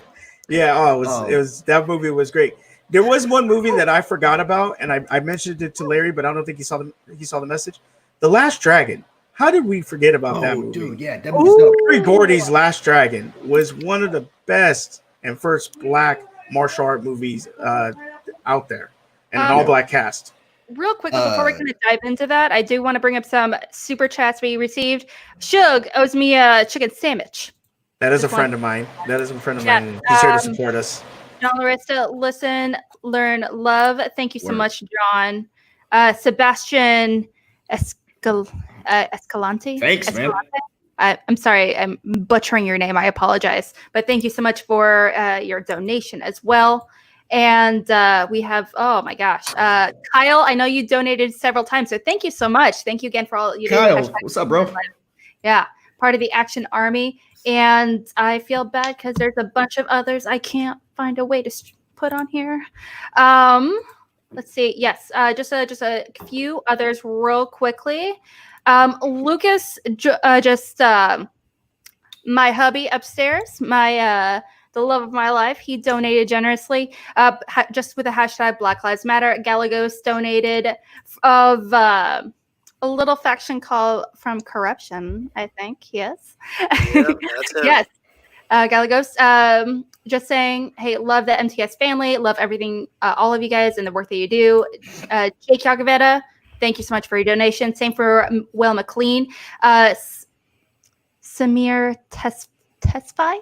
was that movie was great. There was one movie that I forgot about, and I mentioned it to Larry, but I don't think he saw the message. The Last Dragon. How did we forget about that movie? Dude, yeah, that movie's dope. Terry Gordy's Last Dragon was one of the best and first black martial art movies out there, and an all-black cast. Real quickly, before we kind of dive into that, I do want to bring up some super chats we received. Shug owes me a chicken sandwich. That is a friend of mine. He's here to support us. John Larissa, listen, learn, love. Thank you so much, John. Sebastian Escalante. Thanks, man. I'm sorry, I'm butchering your name. I apologize. But thank you so much for your donation as well. And we have, oh my gosh, Kyle, I know you donated several times. So thank you so much. Thank you again for all you do. Kyle, what's up, bro? Yeah, part of the Action Army. And I feel bad because there's a bunch of others I can't find a way to put on here. Let's see. Yes, just a few others real quickly. Lucas, my hubby upstairs, the love of my life, he donated generously, just with the hashtag Black Lives Matter. Galagos donated of a little faction call from corruption, I think. Yes. Yeah, that's it. Yes. Galagos, just saying, hey, love the MTS family, love everything, all of you guys and the work that you do. Jake Yagaveta, thank you so much for your donation. Same for Will McLean. Samir Tesfai?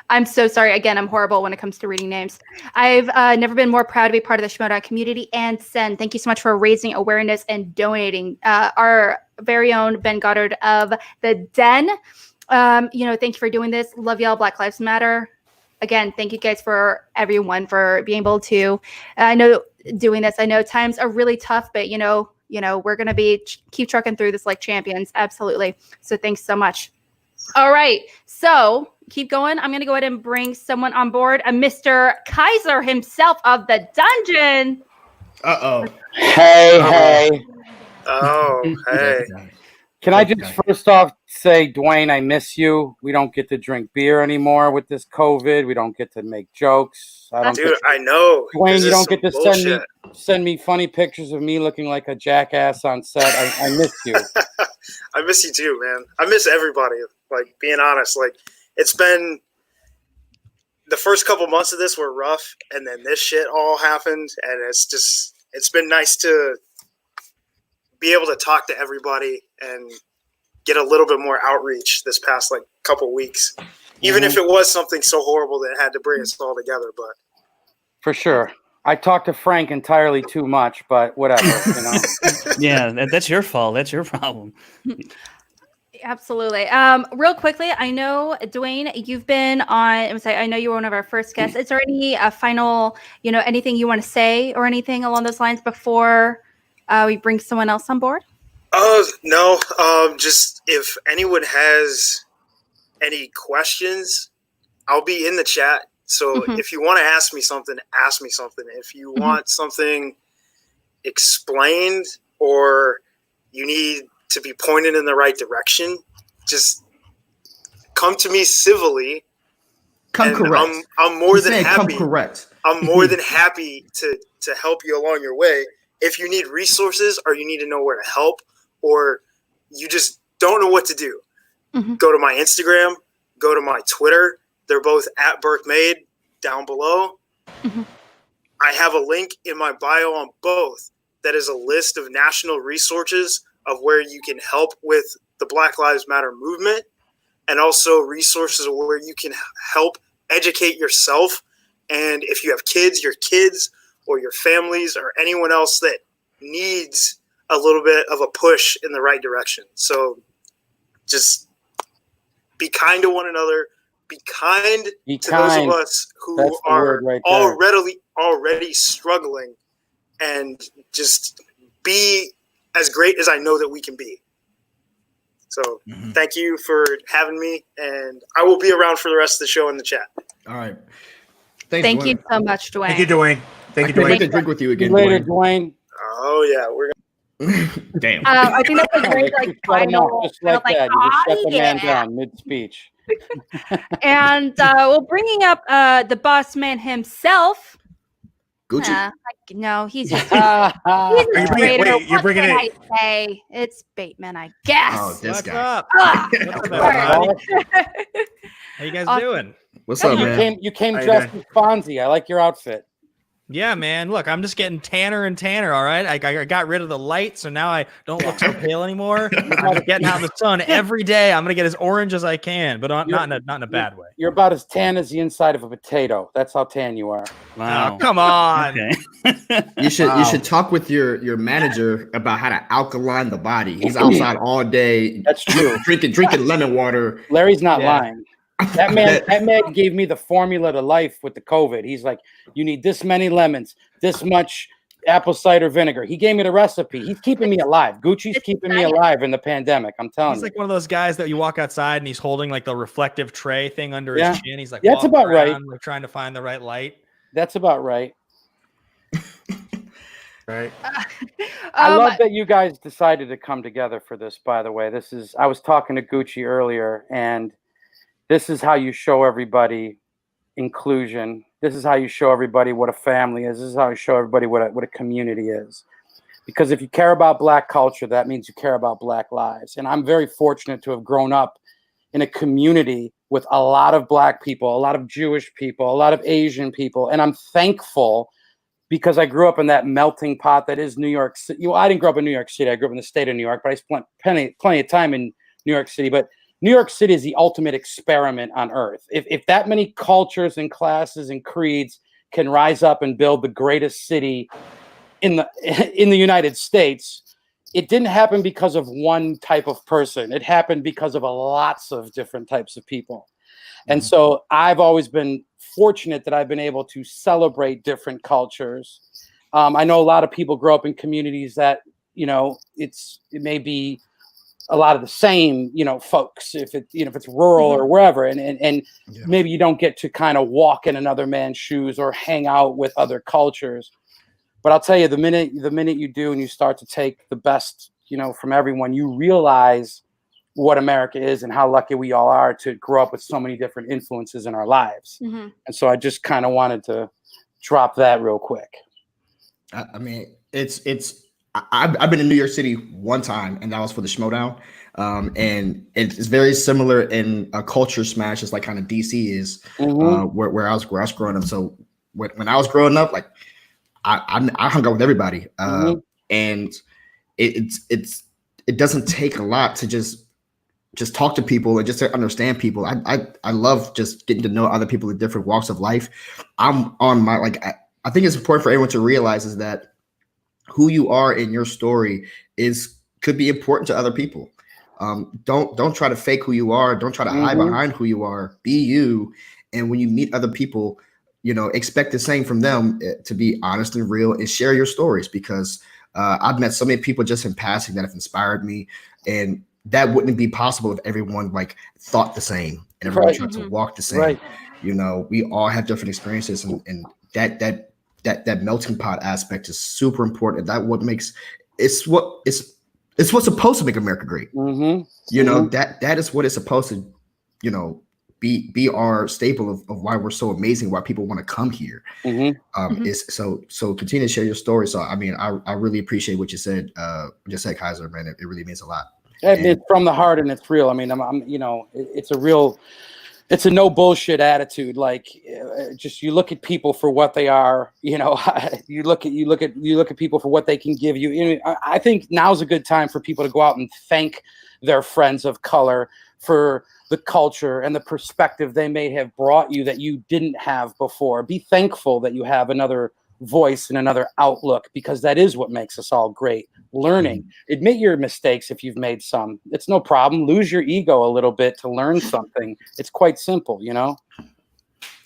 I'm so sorry. Again, I'm horrible when it comes to reading names. I've never been more proud to be part of the Schmoedown community. And Sen, thank you so much for raising awareness and donating. Our very own Ben Goddard of the Den. Thank you for doing this. Love y'all. Black Lives Matter. Again, thank you guys for everyone for being able to. I know doing this. I know times are really tough, but we're gonna keep trucking through this like champions. Absolutely. So thanks so much. All right, so keep going. I'm going to go ahead and bring someone on board, a Mr. Kaiser himself of the dungeon. Uh-oh. Hey. Oh, hey. Can I just first off say, Dwayne, I miss you. We don't get to drink beer anymore with this COVID. We don't get to make jokes. I know. Dwayne, you don't get to send me funny pictures of me looking like a jackass on set. I miss you. I miss you too, man. I miss everybody. Like, being honest, like, it's been the first couple months of this were rough, and then this shit all happened, and it's been nice to be able to talk to everybody and get a little bit more outreach this past like couple weeks, even if it was something so horrible that had to bring us all together. But For sure. I talked to Frank entirely too much, but whatever, you know. Yeah, that's your fault. That's your problem. Absolutely. Real quickly, I know Dwayne, you've been on. I know you were one of our first guests. Is there any final, anything you want to say or anything along those lines before we bring someone else on board? No. Just if anyone has any questions, I'll be in the chat. So if you want to ask me something, ask me something. If you want something explained or you need to be pointed in the right direction, just come to me civilly. Come correct. I'm more than happy. Come correct. I'm more than happy to help you along your way. If you need resources or you need to know where to help or you just don't know what to do, go to my Instagram, go to my Twitter. They're both at BurkeMade down below. I have a link in my bio on both that is a list of national resources of where you can help with the Black Lives Matter movement, and also resources where you can help educate yourself. And if you have kids, your kids or your families or anyone else that needs a little bit of a push in the right direction. So just be kind to one another. Be kind to those of us who are already struggling, and just be as great as I know that we can be. So thank you for having me, and I will be around for the rest of the show in the chat. All right. Thank you so much, Dwayne. Thank you, Dwayne. Thank you, Dwayne. Dwayne. I can drink with you again, Later, Dwayne. Oh yeah, we're Damn. I think that's a great final. Just like that. You just shut the man down mid-speech. And well, bringing up the boss man himself. Gucci. No, he's just You're bringing it. I say it's Bateman, I guess. Oh, this What's guy. up? What's Up, How you guys doing? What's up, man? You came dressed as Fonzie. I like your outfit. Yeah, man. Look, I'm just getting tanner and tanner. All right, I got rid of the light, so now I don't look so pale anymore. I'm just getting out in the sun every day. I'm gonna get as orange as I can, but not in a bad way. You're about as tan as the inside of a potato. That's how tan you are. Wow. Oh, come on. Okay. You should talk with your manager about how to alkaline the body. He's outside all day. That's true. drinking lemon water. Larry's not lying. That man gave me the formula to life with the COVID. He's like, you need this many lemons, this much apple cider vinegar. He gave me the recipe. He's keeping me alive. Gucci's keeping me alive in the pandemic. I'm telling you. He's like one of those guys that you walk outside and he's holding like the reflective tray thing under his chin. He's like, that's about right. Like, trying to find the right light. That's about right. Right. I love that you guys decided to come together for this, by the way. I was talking to Gucci earlier, and this is how you show everybody inclusion. This is how you show everybody what a family is. This is how you show everybody what a community is. Because if you care about Black culture, that means you care about Black lives. And I'm very fortunate to have grown up in a community with a lot of Black people, a lot of Jewish people, a lot of Asian people. And I'm thankful because I grew up in that melting pot that is New York City. I didn't grow up in New York City. I grew up in the state of New York, but I spent plenty of time in New York City. But New York City is the ultimate experiment on earth. If that many cultures and classes and creeds can rise up and build the greatest city in the United States, it didn't happen because of one type of person. It happened because of lots of different types of people. And so I've always been fortunate that I've been able to celebrate different cultures. I know a lot of people grow up in communities that, it may be a lot of the same, folks, if it's rural or wherever, and maybe you don't get to kind of walk in another man's shoes or hang out with other cultures. But I'll tell you, the minute you do and you start to take the best, from everyone, you realize what America is and how lucky we all are to grow up with so many different influences in our lives. And so I just kind of wanted to drop that real quick. I mean, I've been in New York City one time, and that was for the Schmoedown. And it's very similar in a culture smash, just like kind of DC is, where I was growing up. So when I was growing up, like I hung out with everybody, and it doesn't take a lot to just talk to people and just to understand people. I love just getting to know other people in different walks of life. I'm on my I think it's important for everyone to realize is that who you are in your story could be important to other people. Don't try to fake who you are. Don't try to hide behind who you are. Be you. And when you meet other people, expect the same from them, to be honest and real and share your stories, because I've met so many people just in passing that have inspired me, and that wouldn't be possible if everyone thought the same and everyone tried to walk the same. Right. We all have different experiences, and that melting pot aspect is super important. That what makes it's what's supposed to make America great. That is what it's supposed to, be our staple of why we're so amazing, why people want to come here. Is so continue to share your story. So I mean, I really appreciate what you said. Kaiser, man, it really means a lot. It's from the heart and it's real. I mean, it's a no bullshit attitude. Just you look at people for what they are. You look at people for what they can give you. I think now's a good time for people to go out and thank their friends of color for the culture and the perspective they may have brought you that you didn't have before. Be thankful that you have another voice and another outlook, because that is what makes us all great. Learning. Admit your mistakes if you've made some. It's no problem. Lose your ego a little bit to learn something. It's quite simple,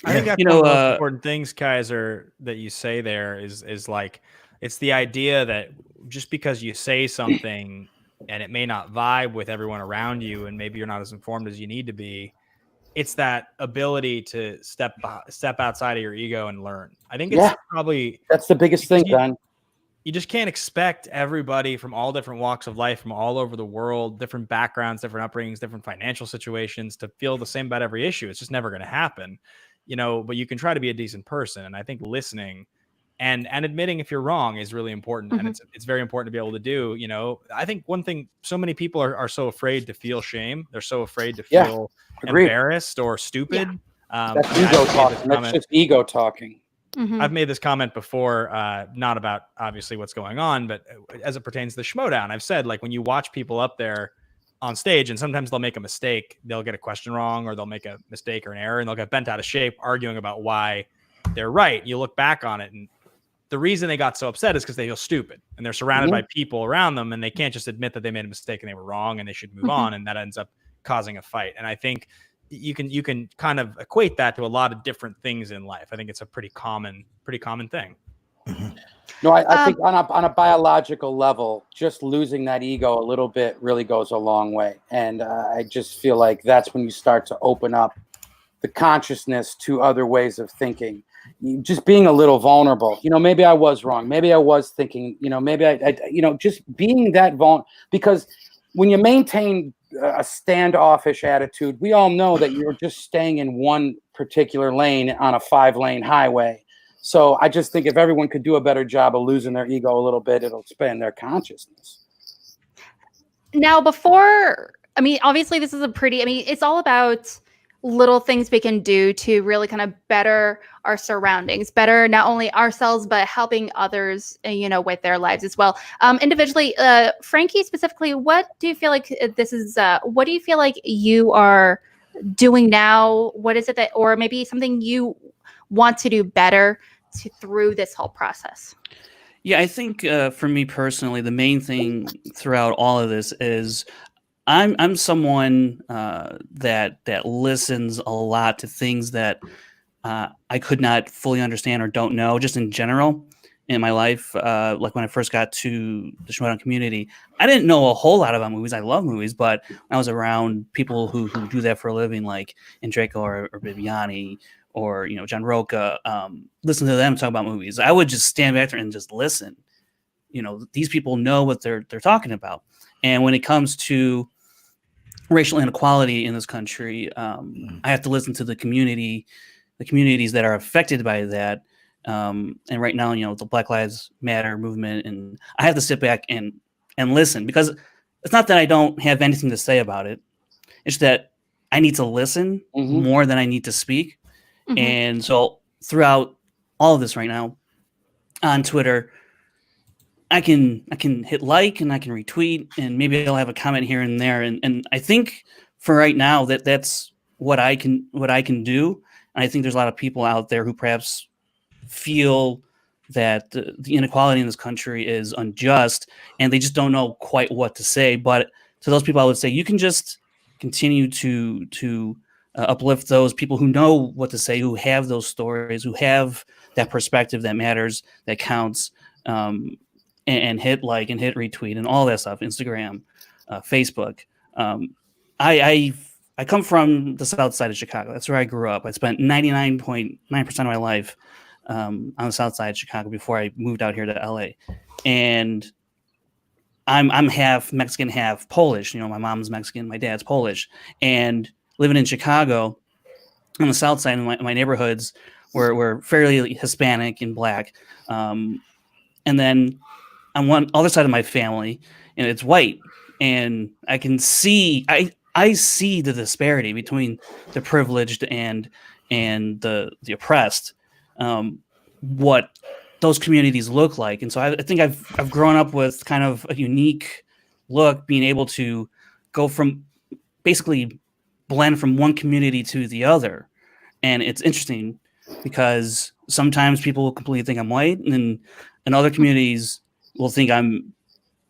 I think that's one of the most important things, Kaiser, that you say there is it's the idea that just because you say something and it may not vibe with everyone around you, and maybe you're not as informed as you need to be, it's that ability to step outside of your ego and learn. I think it's that's the biggest thing, Don. You just can't expect everybody from all different walks of life, from all over the world, different backgrounds, different upbringings, different financial situations, to feel the same about every issue. It's just never going to happen, but you can try to be a decent person. And I think listening and admitting if you're wrong is really important. And it's very important to be able to do. I think one thing, so many people are so afraid to feel shame. They're so afraid to feel embarrassed or stupid. That's ego talking. That's just ego talking. I've made this comment before, not about obviously what's going on, but as it pertains to the Schmoedown. I've said, when you watch people up there on stage, and sometimes they'll make a mistake, they'll get a question wrong, or they'll make a mistake or an error, and they'll get bent out of shape arguing about why they're right. You look back on it, and the reason they got so upset is because they feel stupid, and they're surrounded by people around them, and they can't just admit that they made a mistake and they were wrong and they should move on, and that ends up causing a fight. And I think you can kind of equate that to a lot of different things in life. I think it's a pretty common thing. No, I think on a biological level, just losing that ego a little bit really goes a long way. And I just feel like that's when you start to open up the consciousness to other ways of thinking. Just being a little vulnerable. Maybe I was wrong. Maybe I was thinking, maybe I just being that vulnerable, because when you maintain a standoffish attitude, we all know that you're just staying in one particular lane on a 5-lane highway. So I just think if everyone could do a better job of losing their ego a little bit, it'll expand their consciousness. Now, obviously this is it's all about little things we can do to really kind of better our surroundings, better not only ourselves, but helping others, with their lives as well. Individually, Frankie specifically, what do you feel like what do you feel like you are doing now? What is it or maybe something you want to do better through this whole process? Yeah, I think for me personally, the main thing throughout all of this is I'm someone that listens a lot to things that I could not fully understand or don't know, just in general in my life. Like when I first got to the Schmoedown community, I didn't know a whole lot about movies. I love movies, but when I was around people who do that for a living, like Enrico or Bibiani or John Roca, listen to them talk about movies, I would just stand back there and just listen. These people know what they're talking about. And when it comes to racial inequality in this country, I have to listen to the communities that are affected by that. And right now, the Black Lives Matter movement, and I have to sit back and listen, because it's not that I don't have anything to say about it. It's that I need to listen more than I need to speak. And so throughout all of this right now on Twitter, I can hit like and I can retweet and maybe I'll have a comment here and there. And I think for right now that's what I can do. And I think there's a lot of people out there who perhaps feel that the inequality in this country is unjust and they just don't know quite what to say. But to those people, I would say you can just continue to uplift those people who know what to say, who have those stories, who have that perspective that matters, that counts, and hit like and hit retweet and all that stuff, Instagram, Facebook. I come from the south side of Chicago. That's where I grew up. I spent 99.9% of my life on the south side of Chicago before I moved out here to LA. And I'm half Mexican, half Polish. My mom's Mexican, my dad's Polish. And living in Chicago on the south side, my neighborhoods were fairly Hispanic and Black. And then on one other side of my family, and it's white. And I can see, I see the disparity between the privileged and the oppressed, what those communities look like. And so I think I've grown up with kind of a unique look, being able to go from basically blend from one community to the other. And it's interesting because sometimes people will completely think I'm white, and in other communities will think I'm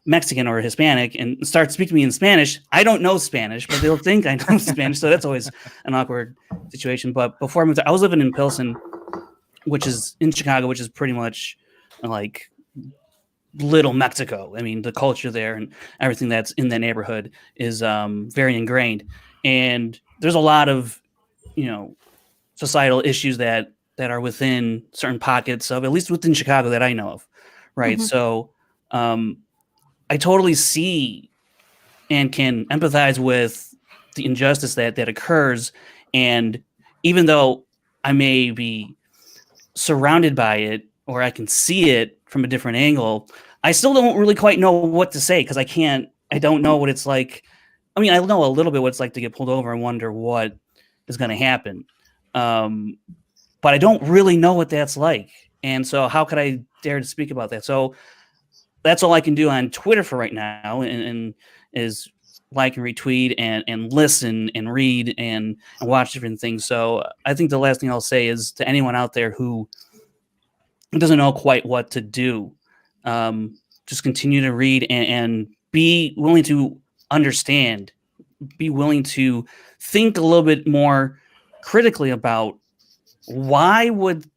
Mexican or Hispanic and start speaking to me in Spanish. I don't know Spanish, but they'll think I know Spanish. So that's always an awkward situation. But before I moved, I was living in Pilsen, which is in Chicago, which is pretty much like little Mexico. I mean, the culture there and everything that's in that neighborhood is very ingrained. And there's a lot of, societal issues that are within certain pockets of, at least within Chicago, that I know of. Right. Mm-hmm. So I totally see and can empathize with the injustice that occurs. And even though I may be surrounded by it, or I can see it from a different angle, I still don't really quite know what to say because I don't know what it's like. I mean, I know a little bit what it's like to get pulled over and wonder what is going to happen. But I don't really know what that's like. And so how could I dare to speak about that? So that's all I can do on Twitter for right now, and is like and retweet and listen and read and watch different things. So I think the last thing I'll say is to anyone out there who doesn't know quite what to do, just continue to read and be willing to understand, be willing to think a little bit more critically about why would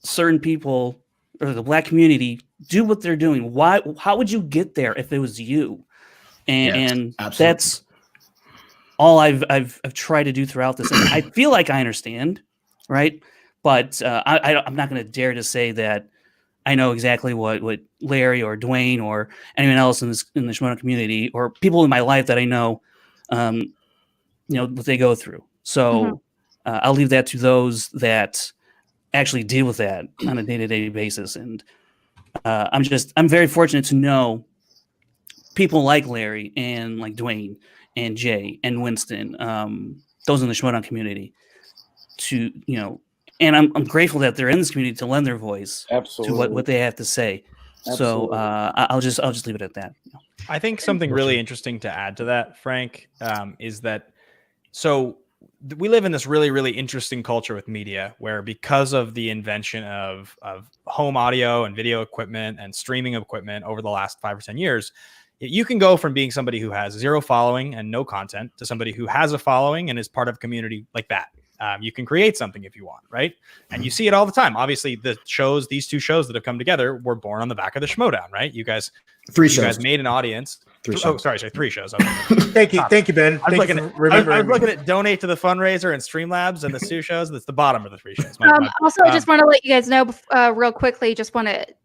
certain people or the Black community do what they're doing. How would you get there if it was you? And that's all I've tried to do throughout this. And I feel like I understand, right? But I'm not going to dare to say that I know exactly what Larry or Dwayne or anyone else in the Schmoedown community or people in my life that I know, what they go through. So I'll leave that to those that actually deal with that on a day-to-day basis. And I'm very fortunate to know people like Larry and like Dwayne and Jay and Winston, those in the Schmoedown community, and I'm grateful that they're in this community to lend their voice to what they have to say. Absolutely. So I'll just leave it at that. I think something really interesting to add to that, Frank, is that we live in this really, really interesting culture with media where, because of the invention of home audio and video equipment and streaming equipment over the last 5 or 10 years, you can go from being somebody who has 0 following and no content to somebody who has a following and is part of a community like that. You can create something if you want, right? And you see it all the time. Obviously, these 2 shows that have come together were born on the back of the Schmoedown, right? You guys made an audience. 3 shows. 3 shows. Thank you, Ben. I was looking at donate to the fundraiser and Streamlabs and the 2 shows. That's the bottom of the 3 shows. Also, I just want to let you guys know real quickly.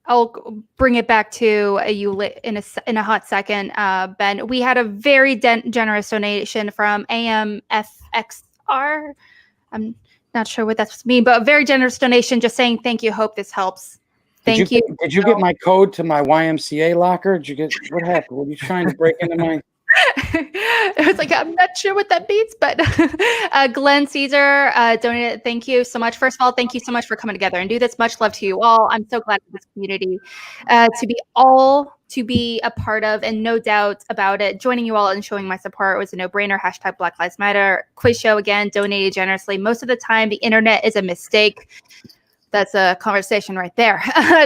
I'll bring it back to you in a hot second, Ben. We had a very generous donation from AMFXR. I'm not sure what that means, but a very generous donation. Just saying thank you. Hope this helps. Thank you. Did you get my code to my YMCA locker? Did you get what happened? Were you trying to break into my? It was like, I'm not sure what that means, but Glenn Caesar donated. Thank you so much. First of all, thank you so much for coming together and do this. Much love to you all. I'm so glad for this community to be a part of, and no doubt about it. Joining you all and showing my support was a no-brainer. # Black Lives Matter. Quiz show again, donated generously. Most of the time, the internet is a mistake. That's a conversation right there.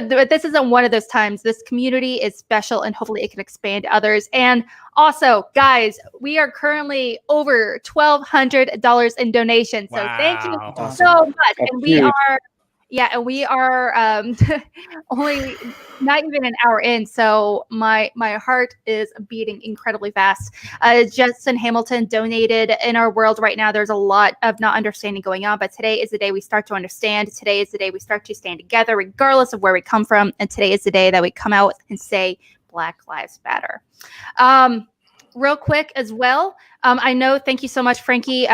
But this isn't one of those times. This community is special, and hopefully it can expand to others. And also, guys, we are currently over $1,200 in donations. So thank you so much. That's and we huge. are only not even an hour in. So my heart is beating incredibly fast. Justin Hamilton donated. In our world right now, there's a lot of not understanding going on, but today is the day we start to understand. Today is the day we start to stand together, regardless of where we come from. And today is the day that we come out and say Black Lives Matter. Real quick as well, I know, thank you so much, Frankie,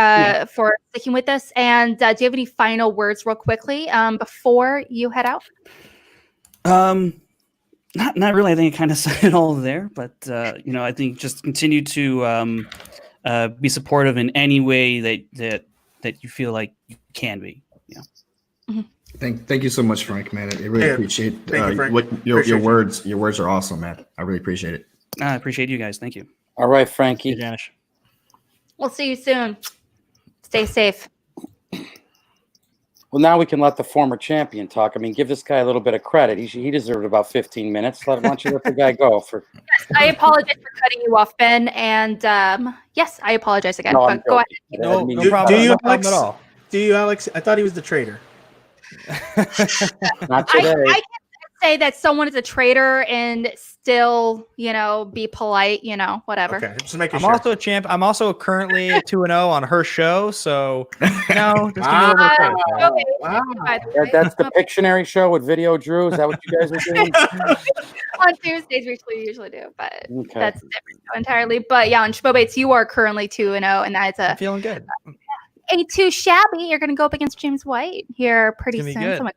for sticking with us. And do you have any final words real quickly before you head out? Not really. I think I kind of said it all there, but I think just continue to be supportive in any way that you feel like you can be. Yeah. Mm-hmm. Thank you so much, Frank, man. I really appreciate Frank. what your words. Your words are awesome, man. I really appreciate it. I appreciate you guys. Thank you. All right, Frankie. Hey, Janish. We'll see you soon. Stay safe. Well, now we can let the former champion talk. I mean, give this guy a little bit of credit. He deserved about 15 minutes. Why don't you let the guy go? Yes, I apologize for cutting you off, Ben. And yes, I apologize again. No, but go ahead. No Do problem. you, No problem Alex? at all. Do you, Alex? I thought he was the traitor. Not today. I can say that someone is a traitor and still, be polite, whatever. Okay, just making I'm sure. also a champ. I'm also currently 2-0 on her show, so just give me a little bit of credit. Okay. Wow. By the way, That's the Pictionary show with Video Drew. Is that what you guys are doing? on Tuesdays, which we usually do, but Okay. that's different entirely. But yeah, on Schmoedown, you are currently 2-0, and that's I'm feeling good. a too shabby. You're going to go up against James White here pretty It's soon. gonna be good. So much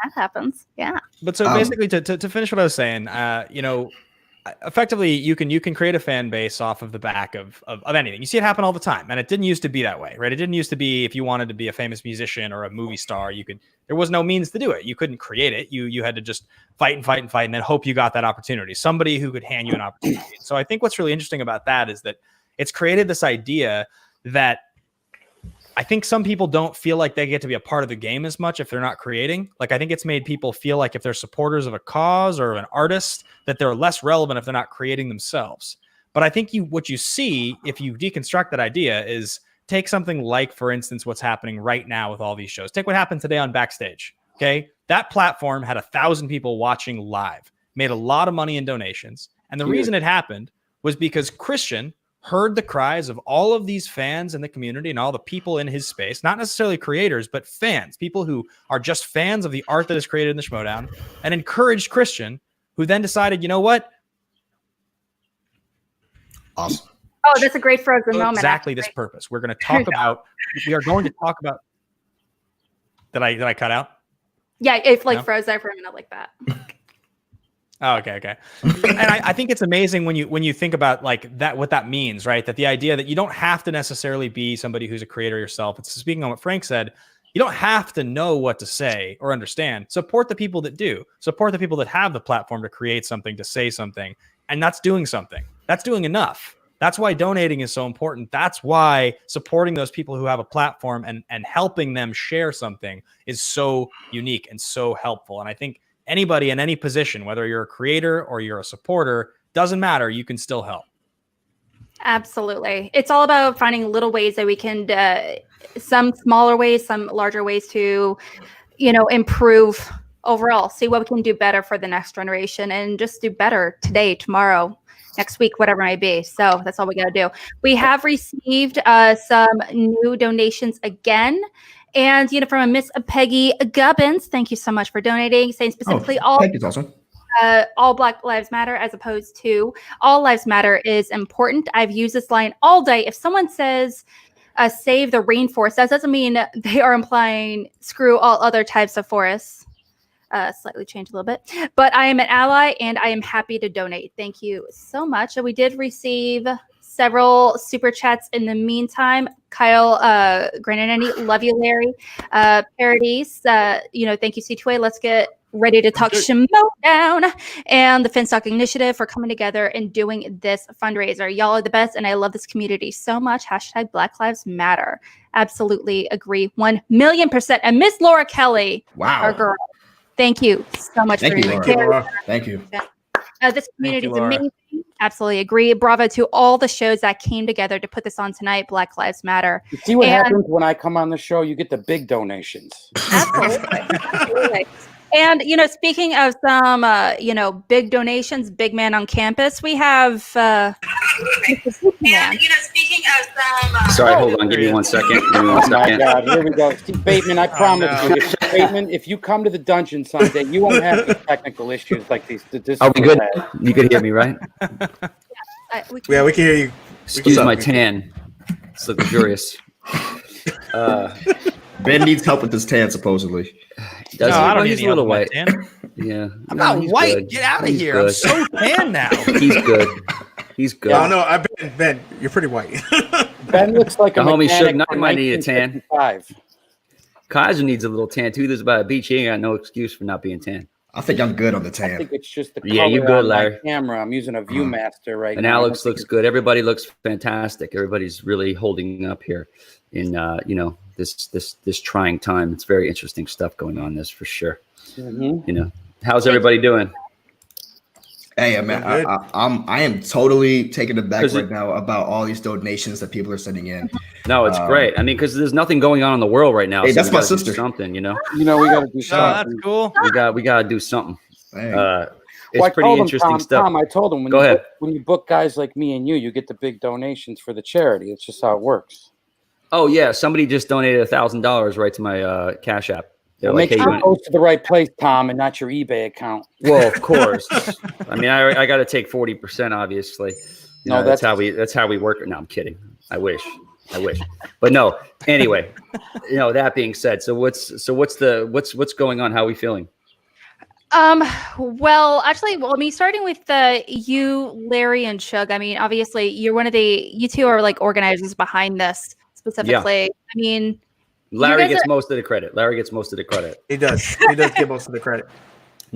that happens. Yeah. But so basically, to finish what I was saying, effectively, you can create a fan base off of the back of anything. You see it happen all the time, and it didn't used to be that way, right? It didn't used to be if you wanted to be a famous musician or a movie star, there was no means to do it. You couldn't create it. You had to just fight, and then hope you got that opportunity. Somebody who could hand you an opportunity. So I think what's really interesting about that is that it's created this idea that I think some people don't feel like they get to be a part of the game as much if they're not creating. Like, I think it's made people feel like if they're supporters of a cause or an artist, that they're less relevant if they're not creating themselves. But I think what you see, if you deconstruct that idea, is take something like, for instance, what's happening right now with all these shows. Take what happened today on Backstage. Okay. That platform had 1,000 people watching live, made a lot of money in donations. And the reason it happened was because Christian heard the cries of all of these fans in the community and all the people in his space, not necessarily creators, but fans, people who are just fans of the art that is created in the Schmoedown, and encouraged Christian, who then decided, you know what? Awesome. Oh, that's a great frozen moment. Exactly this purpose. We are going to talk about. Did I cut out? Yeah, it No? froze there for a minute like that. Oh, okay. And I think it's amazing when you think about like that, what that means, right? That the idea that you don't have to necessarily be somebody who's a creator yourself. It's speaking on what Frank said. You don't have to know what to say or understand. Support the people that do. Support the people that have the platform to create something, to say something. And that's doing something. That's doing enough. That's why donating is so important. That's why supporting those people who have a platform and helping them share something is so unique and so helpful. And I think anybody in any position, whether you're a creator or you're a supporter, doesn't matter. You can still help. Absolutely. It's all about finding little ways that we can, some smaller ways, some larger ways to, improve overall, see what we can do better for the next generation and just do better today, tomorrow, next week, whatever it might be. So that's all we got to do. We have received some new donations again. And, from a Miss Peggy Gubbins, thank you so much for donating, saying specifically thank you, awesome. All Black Lives Matter as opposed to all lives matter is important. I've used this line all day. If someone says save the rainforest, that doesn't mean they are implying screw all other types of forests. Slightly changed a little bit, but I am an ally and I am happy to donate. Thank you so much. We did receive several super chats in the meantime. Kyle Grananini, love you, Larry. Parodies, thank you, C2A. Let's get ready to talk Schmoedown, and the Finstock Initiative for coming together and doing this fundraiser. Y'all are the best, and I love this community so much. # Black Lives Matter. Absolutely agree, 1,000,000%. And Miss Laura Kelly, our girl, thank you so much for your Laura. Thank you. This community is amazing. Absolutely agree. Bravo to all the shows that came together to put this on tonight. Black Lives Matter. You see what happens when I come on the show? You get the big donations. Absolutely. And, speaking of some, big donations, big man on campus, we have Sorry, hold on. Give me 1 second. Oh, my God. Here we go. Steve Bateman, I promise you. Bateman, if you come to the dungeon someday, you won't have these technical issues like these. Are we good? You could hear me, right? We can hear you. Excuse my tan. It's luxurious. Ben needs help with this tan, supposedly. I don't need he's a little white. Yeah, I'm not white. Good. Get out of here! I'm so tan now. He's good. He's good. Oh no, Ben, you're pretty white. Ben looks like the a homie mechanic Suge Knight from might need a tan. 1955. Kaiser needs a little tan too. There's about a beach. He ain't got no excuse for not being tan. I think I'm good on the tan. I think it's just the color Yeah, you good, on my Larry. camera. I'm using a ViewMaster right And now. Alex looks good. Everybody looks fantastic. Everybody's really holding up here in this trying time. It's very interesting stuff going on. This for sure. Mm-hmm. How's everybody doing? Hey, man, I am totally taken aback right now about all these donations that people are sending in. No, it's great. I mean, because there's nothing going on in the world right now. Hey, so that's we my gotta do sister. something, we got to do something. That's cool. We got to do something. Hey. It's pretty interesting stuff. Tom, I told him when you book guys like me and you get the big donations for the charity. It's just how it works. Oh yeah, somebody just donated $1,000 right to my Cash App. They're Make sure it goes to the right place, Tom, and not your eBay account. Well, of course. I mean, I got to take 40%, obviously. That's how we work. No, I'm kidding. I wish. But no. Anyway, that being said, so what's going on? How are we feeling? Starting with you, Larry, and Shug. I mean, obviously, you two are like organizers behind this specifically. Yeah. I mean, Larry gets most of the credit. He does. He does get most of the credit.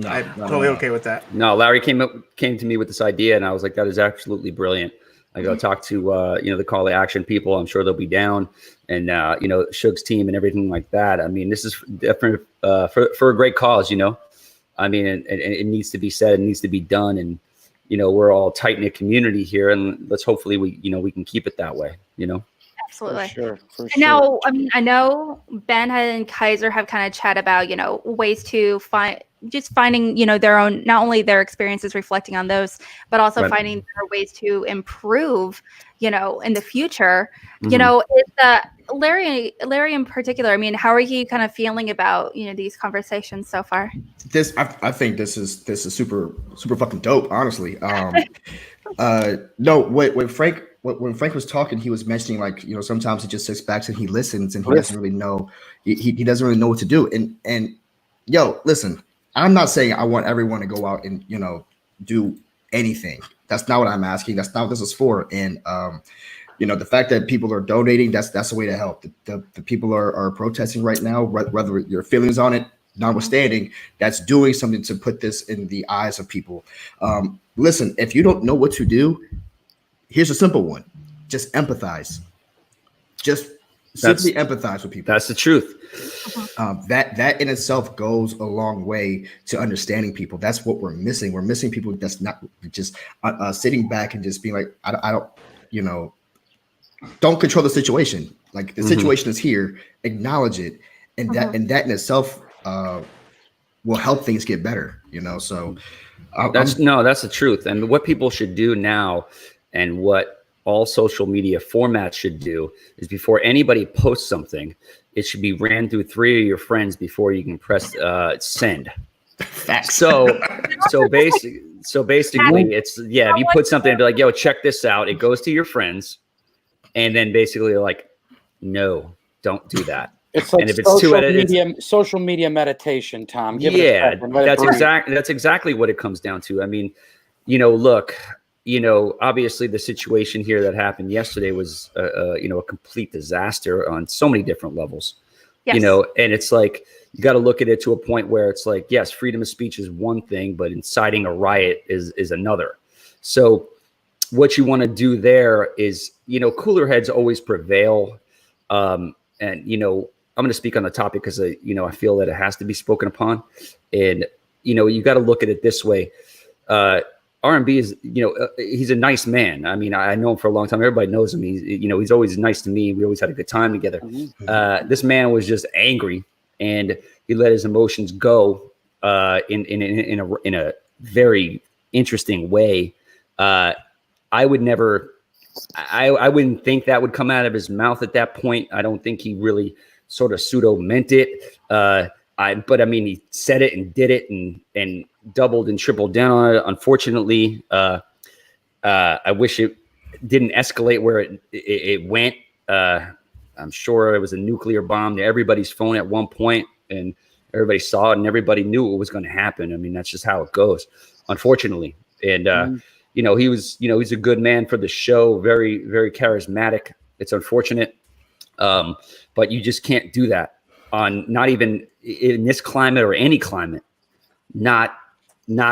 I'm totally okay with that. No, Larry came to me with this idea, and I was like, that is absolutely brilliant. I go talk to the call to action people. I'm sure they'll be down, and Shug's team and everything like that. I mean, this is definitely for a great cause. I mean, it needs to be said. It needs to be done, and we're all tight knit community here, and let's hopefully we can keep it that way. Absolutely. For sure. Now, I mean, I know Ben and Kaiser have kind of chat about, ways to finding, their own, not only their experiences reflecting on those, but also finding better ways to improve, in the future. Mm-hmm. Larry in particular, I mean, how are you kind of feeling about, these conversations so far? I think this is super, super fucking dope, honestly. No, when Frank was talking, he was mentioning sometimes he just sits back and he listens and he doesn't really know he doesn't really know what to do. And listen, I'm not saying I want everyone to go out and do anything. That's not what I'm asking. That's not what this is for. And the fact that people are donating, that's the way to help. The people are protesting right now, whether your feelings on it notwithstanding, that's doing something to put this in the eyes of people. Listen, if you don't know what to do, here's a simple one. Just empathize. Just simply empathize with people. That's the truth. That in itself goes a long way to understanding people. That's what we're missing. We're missing people that's not just sitting back and just being like, I don't, don't control the situation. Like the situation is here, acknowledge it. And that in itself will help things get better, So that's the truth. And what people should do now, and what all social media formats should do, is before anybody posts something, it should be ran through 3 of your friends before you can press send. Facts. So basically, it's if you put something and be like, yo, check this out, it goes to your friends, and then basically like, no, don't do that. It's like, and if it's social media meditation, Tom. Give it a second, that's exactly what it comes down to. I mean, look, you know, obviously the situation here that happened yesterday was, you know, a complete disaster on so many different levels, you know, and it's like, you got to look at it to a point where it's like, yes, freedom of speech is one thing, but inciting a riot is another. So what you want to do there is, you know, cooler heads always prevail. And, you know, I'm going to speak on the topic because, you know, I feel that it has to be spoken upon. And, you know, you got to look at it this way. R&B is, you know, he's a nice man. I mean, I know him for a long time. Everybody knows him. He's, you know, he's always nice to me. We always had a good time together. This man was just angry, and he let his emotions go in a very interesting way. I wouldn't think that would come out of his mouth at that point. I don't think he really sort of pseudo meant it. But I mean, he said it and did it and doubled and tripled down on it. Unfortunately, I wish it didn't escalate where it went. I'm sure it was a nuclear bomb to everybody's phone at one point, and everybody saw it and everybody knew what was going to happen. I mean, that's just how it goes, unfortunately. And, you know, he's a good man for the show. Very, very charismatic. It's unfortunate. But you just can't do that on, not even in this climate or any climate. Not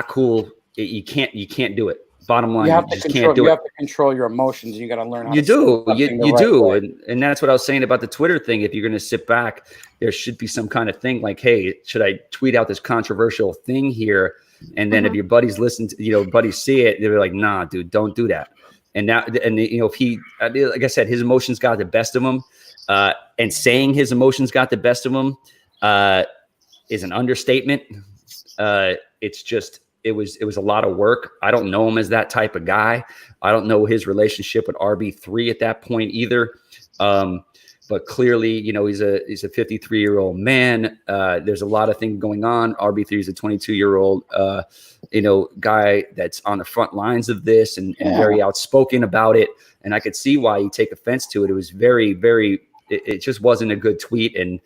cool. You can't do it. Bottom line, you just can't do it. You have to control your emotions. You got to learn how you to do. You do. Way. And that's what I was saying about the Twitter thing. If you're going to sit back, there should be some kind of thing like, hey, should I tweet out this controversial thing here? And then if your buddies listen to, you know, buddies see it, they're like, nah, dude, don't do that. And now, and you know, if he, like I said, his emotions got the best of him, and saying his emotions got the best of him is an understatement. It's just, it was a lot of work. I don't know him as that type of guy. I don't know his relationship with RB3 at that point either. But clearly, you know, he's a 53-year-old man. There's a lot of things going on. RB3 is a 22-year-old, you know, guy that's on the front lines of this and very outspoken about it. And I could see why you take offense to it. It was very, very. It just wasn't a good tweet. And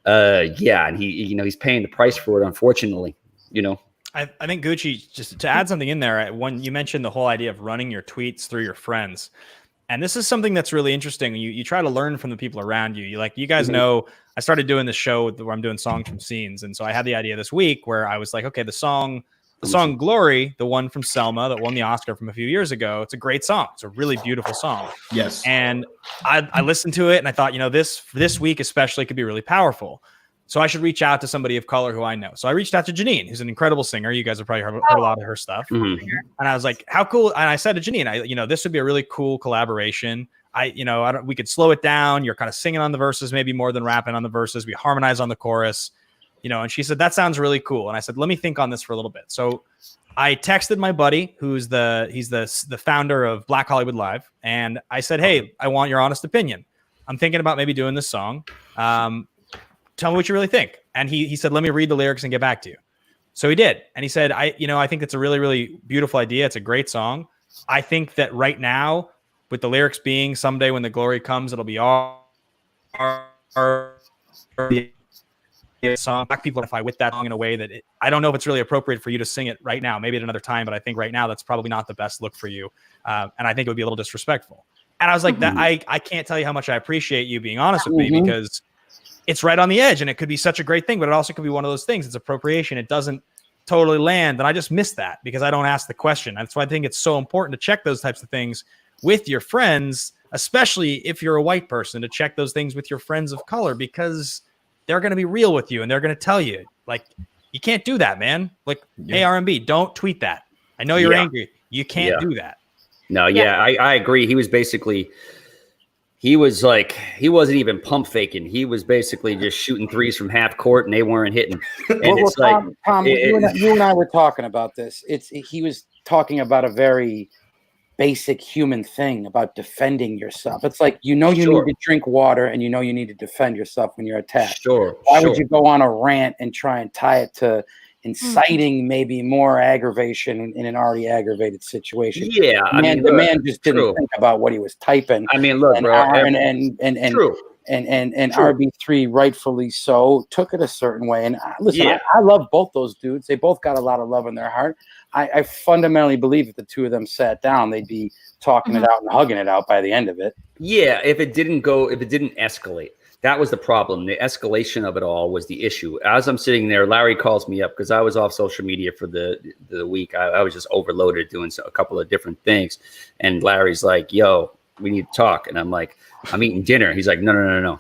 and he, you know, he's paying the price for it, unfortunately. You know. I think Gucci, just to add something in there, when you mentioned the whole idea of running your tweets through your friends, and this is something that's really interesting. You try to learn from the people around you. You guys know, I started doing this show where I'm doing songs from scenes, and so I had the idea this week where I was like, okay, the song Glory, the one from Selma that won the Oscar from a few years ago, it's a great song. It's a really beautiful song. Yes. And I listened to it and I thought, you know, this week especially could be really powerful. So I should reach out to somebody of color who I know. So I reached out to Janine, who's an incredible singer. You guys have probably heard a lot of her stuff. And I was like, how cool. And I said to Janine, you know, this would be a really cool collaboration. We could slow it down. You're kind of singing on the verses, maybe more than rapping on the verses. We harmonize on the chorus, you know, and she said, that sounds really cool. And I said, let me think on this for a little bit. So I texted my buddy, he's the founder of Black Hollywood Live. And I said, hey, I want your honest opinion. I'm thinking about maybe doing this song. Tell me what you really think. And he said, let me read the lyrics and get back to you. So he did. And he said, I think it's a really, really beautiful idea. It's a great song. I think that right now, with the lyrics being someday when the glory comes, it'll be our song. Black people identify with that song in a way that I don't know if it's really appropriate for you to sing it right now, maybe at another time, but I think right now that's probably not the best look for you. And I think it would be a little disrespectful. And I was like, that I can't tell you how much I appreciate you being honest with me, because it's right on the edge and it could be such a great thing, but it also could be one of those things. It's appropriation. It doesn't totally land. And I just missed that because I don't ask the question. That's why I think it's so important to check those types of things with your friends, especially if you're a white person, to check those things with your friends of color, because they're going to be real with you and they're going to tell you, like, you can't do that, man. Like, hey, R&B, don't tweet that. I know you're angry. You can't do that. No, I agree. He was basically... He wasn't even pump faking. He was basically just shooting threes from half court, and they weren't hitting. And it's Tom, you and I were talking about this. He was talking about a very basic human thing about defending yourself. It's like, you need to drink water, and you need to defend yourself when you're attacked. Why would you go on a rant and try and tie it to inciting maybe more aggravation in an already aggravated situation? Yeah, the man just didn't think about what he was typing. I mean, look, bro, and and Sure. RB3 rightfully so took it a certain way. And listen, Yeah. I love both those dudes. They both got a lot of love in their heart. I fundamentally believe if the two of them sat down, they'd be talking it out and hugging it out by the end of it. Yeah, if it didn't escalate, that was the problem. The escalation of it all was the issue. As I'm sitting there, Larry calls me up because I was off social media for the week. I was just overloaded doing a couple of different things. And Larry's like, yo, we need to talk. And I'm like, I'm eating dinner. He's like, no.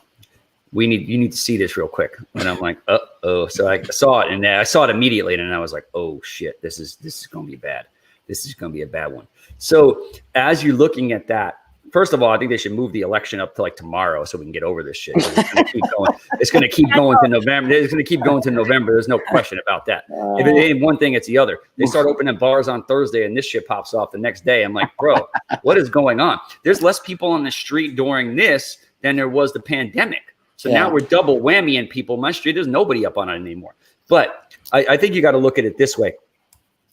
You need to see this real quick. And I'm like, uh-oh. So I saw it, and I saw it immediately. And I was like, oh shit, this is going to be bad. This is going to be a bad one. So as you're looking at that, first of all, I think they should move the election up to like tomorrow so we can get over this shit. It's going to keep going to November. It's going to keep going to November. There's no question about that. If it ain't one thing, it's the other. They start opening bars on Thursday and this shit pops off the next day. I'm like, bro, what is going on? There's less people on the street during this than there was the pandemic. So now we're double whammying people. My street, there's nobody up on it anymore. But I think you got to look at it this way.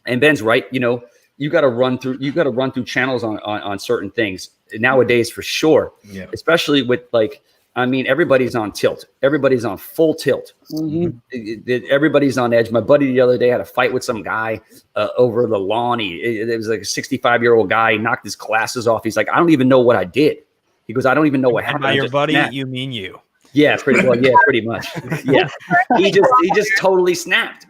And Ben's right. You got to run through channels on certain things nowadays for sure. Yeah. Especially with everybody's on tilt. Everybody's on full tilt. Mm-hmm. Everybody's on edge. My buddy the other day had a fight with some guy over the lawn. It was like a 65-year-old guy. He knocked his glasses off. He's like, I don't even know what I did. He goes, I don't even know what happened. By your buddy, you mean you? Yeah, pretty well. Yeah, pretty much. Yeah, he just totally snapped.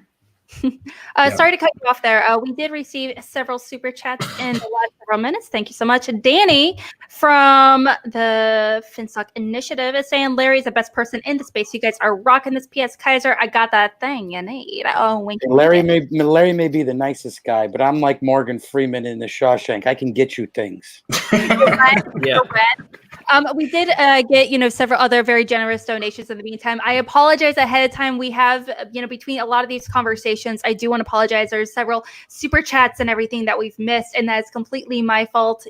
Sorry to cut you off there. We did receive several super chats in the last several minutes. Thank you so much. Danny from the Finstock Initiative is saying Larry's the best person in the space. You guys are rocking this. PS Kaiser, I got that thing you need. Oh, wink. Larry may be the nicest guy, but I'm like Morgan Freeman in The Shawshank. I can get you things. Yeah. We did get, several other very generous donations in the meantime. I apologize ahead of time. We have, between a lot of these conversations, I do want to apologize. There's several super chats and everything that we've missed, and that's completely my fault.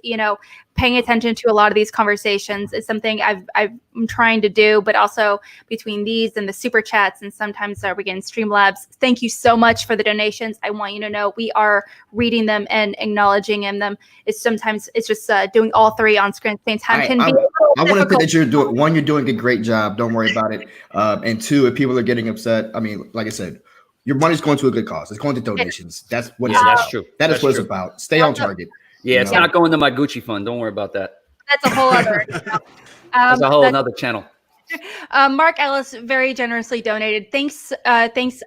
Paying attention to a lot of these conversations is something I'm trying to do, but also between these and the super chats, and sometimes we get in Streamlabs. Thank you so much for the donations. I want you to know we are reading them and acknowledging in them. It's just doing all three on screen at the same time can be. I want to think that you're doing a great job. Don't worry about it. And two, if people are getting upset, like I said, your money's going to a good cause. It's going to donations. That's what that's true. That's what it's about. Stay on target. Yeah, it's not going to my Gucci fund. Don't worry about that. That's a whole other. That's a whole another channel. Mark Ellis very generously donated. Thanks.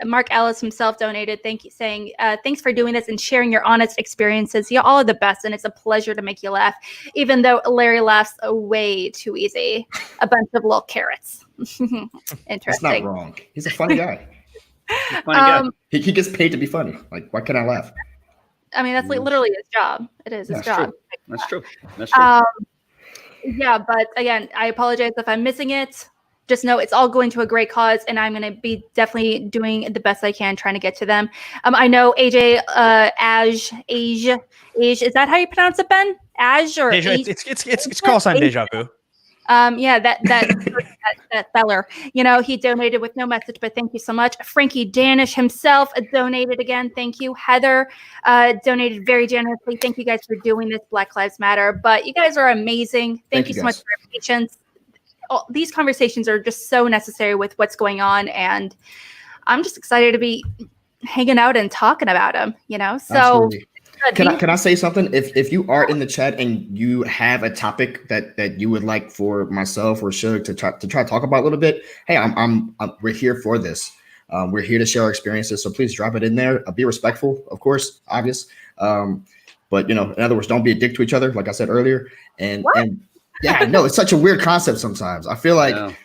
Mark Ellis himself donated. Thank you, saying thanks for doing this and sharing your honest experiences. You all are the best, and it's a pleasure to make you laugh. Even though Larry laughs way too easy, a bunch of little carrots. Interesting. That's not wrong. He's a funny guy. He gets paid to be funny. Like, why can't I laugh? I mean, that's literally his job. It is his job. That's true. Yeah, but again, I apologize if I'm missing it. Just know it's all going to a great cause, and I'm going to be definitely doing the best I can trying to get to them. I know AJ, Aj, is that how you pronounce it, Ben? Aj or it's call sign deja vu. Yeah, that feller, he donated with no message, but thank you so much. Frankie Danish himself donated again. Thank you. Heather donated very generously. Thank you guys for doing this. Black Lives Matter, but you guys are amazing. Thank you so much for your patience. These conversations are just so necessary with what's going on, and I'm just excited to be hanging out and talking about them, so Absolutely. Can I say something? If you are in the chat and you have a topic that you would like for myself or Shug to try to talk about a little bit, hey, we're here for this. We're here to share our experiences, so please drop it in there. Be respectful, of course, obvious. But in other words, don't be a dick to each other, like I said earlier. And yeah, I know it's such a weird concept sometimes. I feel like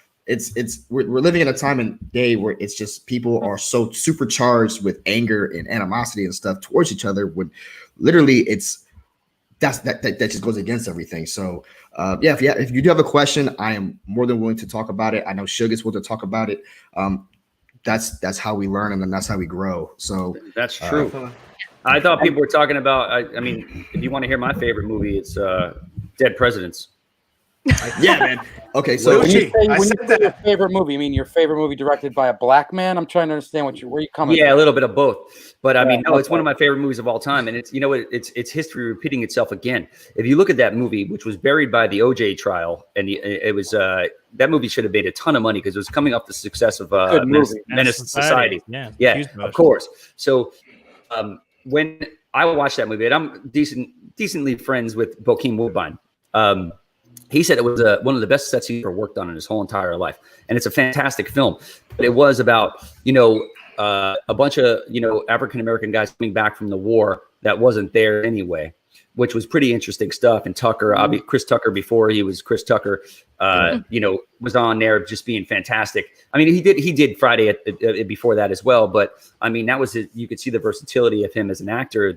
we're living in a time and day where it's just people are so supercharged with anger and animosity and stuff towards each other when literally that just goes against everything. So if you do have a question, I am more than willing to talk about it. I know Shug is willing to talk about it. That's how we learn, and then that's how we grow. So that's true. I thought people were talking about. I mean, if you want to hear my favorite movie, it's Dead Presidents. Yeah, man. Okay, so when you I say said your that. favorite movie, you mean your favorite movie directed by a black man? I'm trying to understand where you coming Yeah, a from. little bit of both. But I mean, no, it's one of okay. my favorite movies of all time, and it's it's history repeating itself again. If you look at that movie, which was buried by the OJ trial, and it was that movie should have made a ton of money because it was coming off the success of Good movie. Menace to Society. Yeah, Yeah, huge of motion. course. So when I watched that movie, and I'm decently friends with Bokeem Woodbine. He said it was one of the best sets he ever worked on in his whole entire life, and it's a fantastic film. But it was about a bunch of African American guys coming back from the war that wasn't there anyway, which was pretty interesting stuff. And Tucker, Chris Tucker, before he was Chris Tucker, was on there just being fantastic. I mean, he did Friday before that as well, but I mean, that was you could see the versatility of him as an actor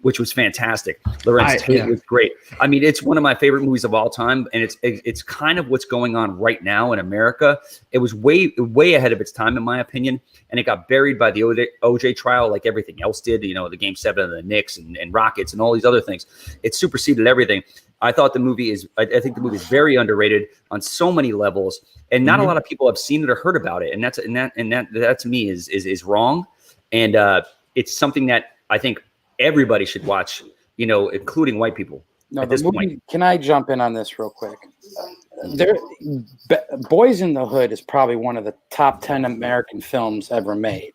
which was fantastic. Lorenz Tate was great. I mean, it's one of my favorite movies of all time, and it's kind of what's going on right now in America. It was way ahead of its time, in my opinion, and it got buried by the OJ trial, like everything else did. The Game 7 of the Knicks and Rockets and all these other things. It superseded everything. I thought the movie is. I think the movie is very underrated on so many levels, and not a lot of people have seen it or heard about it. And that to me is wrong. And it's something that I think everybody should watch. Including white people. No, at the this movie. point. Can I jump in on this real quick? Boys in the Hood is probably one of the top 10 American films ever made.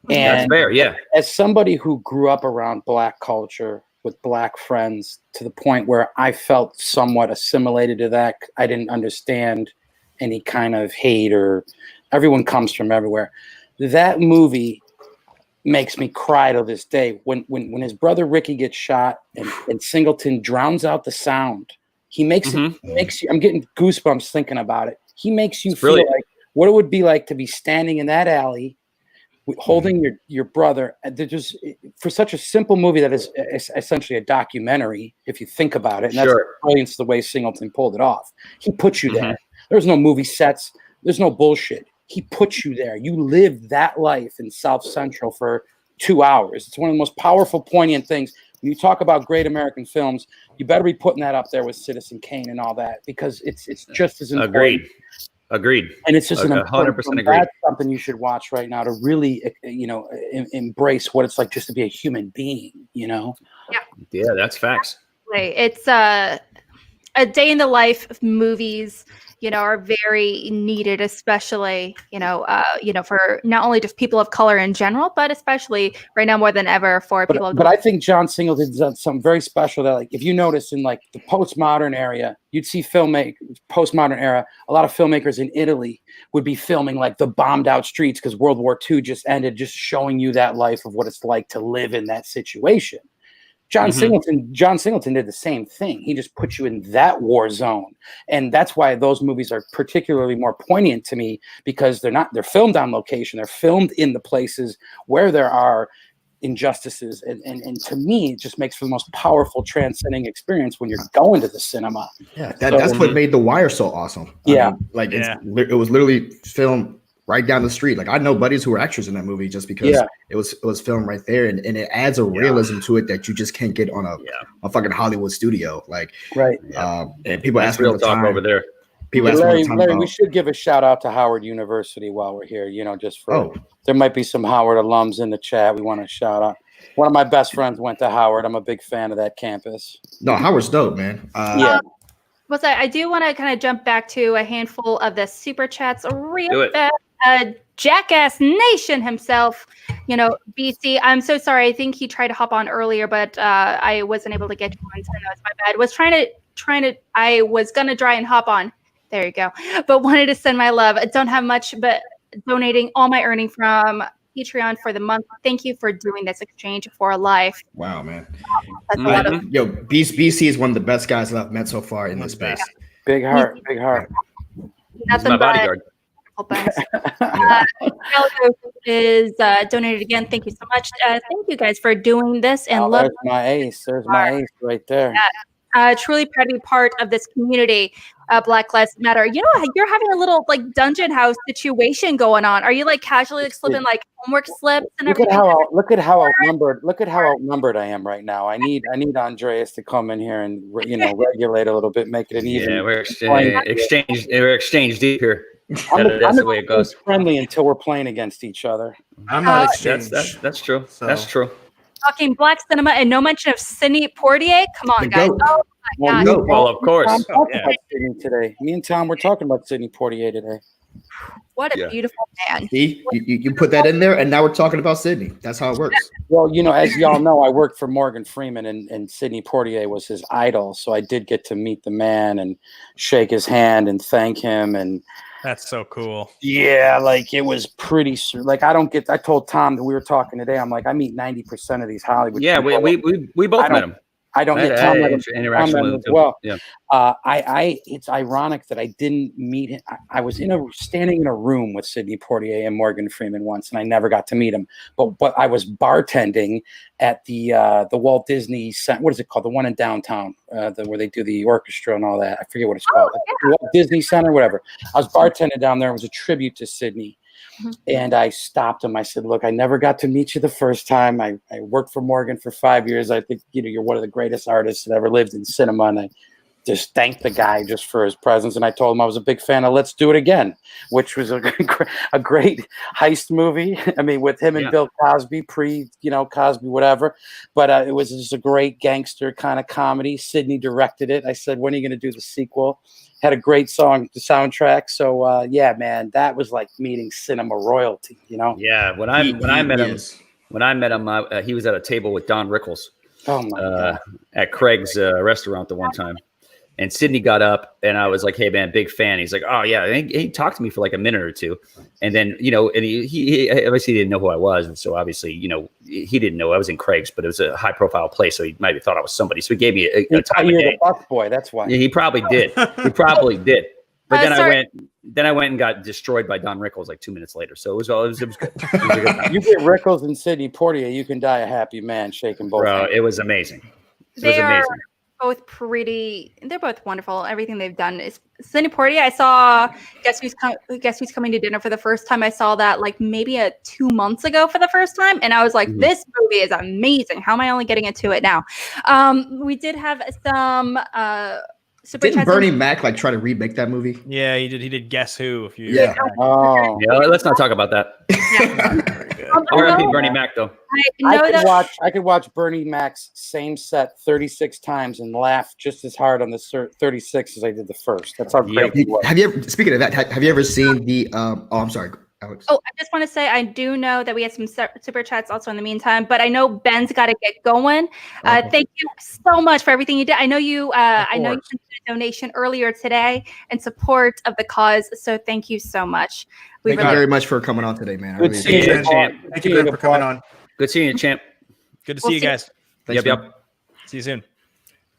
And that's fair. Yeah. As somebody who grew up around black culture with black friends to the point where I felt somewhat assimilated to that, I didn't understand any kind of hate or everyone comes from everywhere. That movie makes me cry to this day. When his brother Ricky gets shot and Singleton drowns out the sound, he makes it makes you. I'm getting goosebumps thinking about it. He makes you feel like what it would be like to be standing in that alley, holding your brother. Just for such a simple movie that is essentially a documentary, if you think about it, and that's the brilliance of the way Singleton pulled it off. He put you there. There's no movie sets. There's no bullshit. He puts you there. You live that life in South Central for 2 hours. It's one of the most powerful, poignant things. When you talk about great American films, you better be putting that up there with Citizen Kane and all that, because it's just as important. Agreed. And it's just an 100% agreed. That's something you should watch right now to really, embrace what it's like just to be a human being. Yeah, that's facts. Right. It's a day in the life of movies. Are very needed, especially, for not only just people of color in general, but especially right now more than ever for people of But I think John Singleton's done something very special that, like, if you notice in like the postmodern area, you'd see postmodern era, a lot of filmmakers in Italy would be filming like the bombed out streets because World War II just ended, just showing you that life of what it's like to live in that situation. John Singleton did the same thing. He just put you in that war zone. And that's why those movies are particularly more poignant to me, because they're filmed on location. They're filmed in the places where there are injustices. And to me, it just makes for the most powerful transcending experience when you're going to the cinema. Yeah, that's what made The Wire so awesome. Yeah. It was literally filmed right down the street. Like, I know buddies who were extras in that movie just because it was filmed right there, and it adds a realism to it that you just can't get on a fucking Hollywood studio. Like, and people ask me all the time over there. People ask me all the time Larry, about, we should give a shout out to Howard University while we're here. Just for there might be some Howard alums in the chat. We want to shout out. One of my best friends went to Howard. I'm a big fan of that campus. No, Howard's dope, man. I do want to kind of jump back to a handful of the super chats real fast. Jackass Nation himself, BC. I'm so sorry. I think he tried to hop on earlier, but I wasn't able to get you on. So that's my bad. I was gonna try and hop on. There you go. But wanted to send my love. I don't have much, but donating all my earning from Patreon for the month. Thank you for doing this exchange for life. Wow, man. That's a lot of BC is one of the best guys that I've met so far in this space. Big heart. Nothing my but bodyguard. is donated again. Thank you so much. Thank you guys for doing this and love. There's my ace. There's my ace right there. Truly proud to be part of this community. Black Lives Matter. You know, you're having a little like dungeon house situation going on. Are you like casually like, slipping like homework slips and everything? Look at how outnumbered I am right now. I need Andreas to come in here and regulate a little bit, make it an even. Yeah, we're exchange deep here. That's the way it goes. Friendly until we're playing against each other. I'm not exchange. That's true. So. That's true. Talking Black cinema and no mention of Sidney Poitier. Come on, guys. Oh my God. Well, of course. About Sidney today. Me and Tom were talking about Sidney Poitier today. What a beautiful man. See, you put that in there, and now we're talking about Sidney. That's how it works. Well, as y'all know, I worked for Morgan Freeman, and Sidney Poitier was his idol. So I did get to meet the man and shake his hand and thank him. And that's so cool. Yeah, like it was pretty. Like I told Tom that we were talking today. I'm like, I meet 90% of these Hollywood. Yeah, people. we both met him. I don't get Tom interaction with him as well. Yeah. It's ironic that I didn't meet him. I was standing in a room with Sidney Poitier and Morgan Freeman once, and I never got to meet him. But I was bartending at the Walt Disney Center. What is it called? The one in downtown, where they do the orchestra and all that. I forget what it's called. Yeah. Walt Disney Center, whatever. I was bartending down there. It was a tribute to Sidney. And I stopped him. I said, look, I never got to meet you the first time. I worked for Morgan for 5 years. I think, you're one of the greatest artists that ever lived in cinema. And I just thanked the guy just for his presence. And I told him I was a big fan of Let's Do It Again, which was a great heist movie. I mean, with him and Bill Cosby, Cosby, whatever. But it was just a great gangster kind of comedy. Sidney directed it. I said, when are you going to do the sequel? Had a great song, the soundtrack. So yeah, man, that was like meeting cinema royalty, Yeah, when I met him, he was at a table with Don Rickles. Oh my God. At Craig's restaurant the one time. And Sidney got up and I was like, hey man, big fan. He's like, oh yeah. And he talked to me for like a minute or two. And then, and he obviously didn't know who I was. And so obviously, he didn't know I was in Craig's, but it was a high profile place. So he might have thought I was somebody. So he gave me a time of day. The buff boy, that's why. Yeah, he probably did. But then I went and got destroyed by Don Rickles like 2 minutes later. So it was good. It was a good time. You get Rickles and Sidney Poitier, you can die a happy man shaking both. Bro, it was amazing. They're both wonderful. Everything they've done is Sidney Poitier. I saw Guess Who's Coming to Dinner for the first time. I saw that like maybe 2 months ago for the first time, and I was like, this movie is amazing. How am I only getting into it now? We did have some super Didn't Bernie Mac like try to remake that movie? Yeah, he did. He did Guess Who? Yeah. Oh. Yeah. Let's not talk about that. R.I.P. Bernie Mac though. I could watch Bernie Mac's same set 36 times and laugh just as hard on the 36 as I did the first. That's how great he was. Have you ever? Speaking of that, have you ever seen the? I'm sorry, Alex. Oh, I just want to say I do know that we had some super chats also in the meantime, but I know Ben's got to get going. Thank you so much for everything you did. I know you. I know you sent a donation earlier today in support of the cause. So thank you so much. Thank you very much for coming on today, man. Good seeing you, champ. Thank you for coming on. Good seeing you, champ. Good to see you guys. Thanks, yep. See you soon.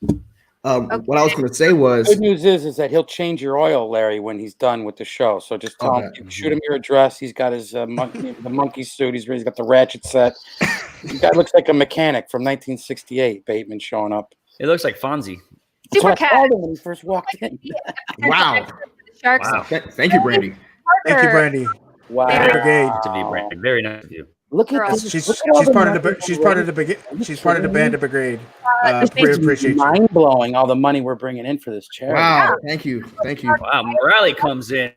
What I was going to say was, good news is that he'll change your oil, Larry, when he's done with the show. So just tell him, shoot him your address. He's got his the monkey suit. He's got the ratchet set. The guy looks like a mechanic from 1968. Bateman showing up. It looks like Fonzie. Super cat. I called him when he first walked in. Wow. Sharks. Wow. Thank you, Brandy. Thank you, Brandy. Wow. Brigade. To be Brandy. Very nice of you. Look at this. She's part of the band of Brigade. Appreciate you. Mind blowing all the money we're bringing in for this charity. Wow, thank you. Wow, Morale comes in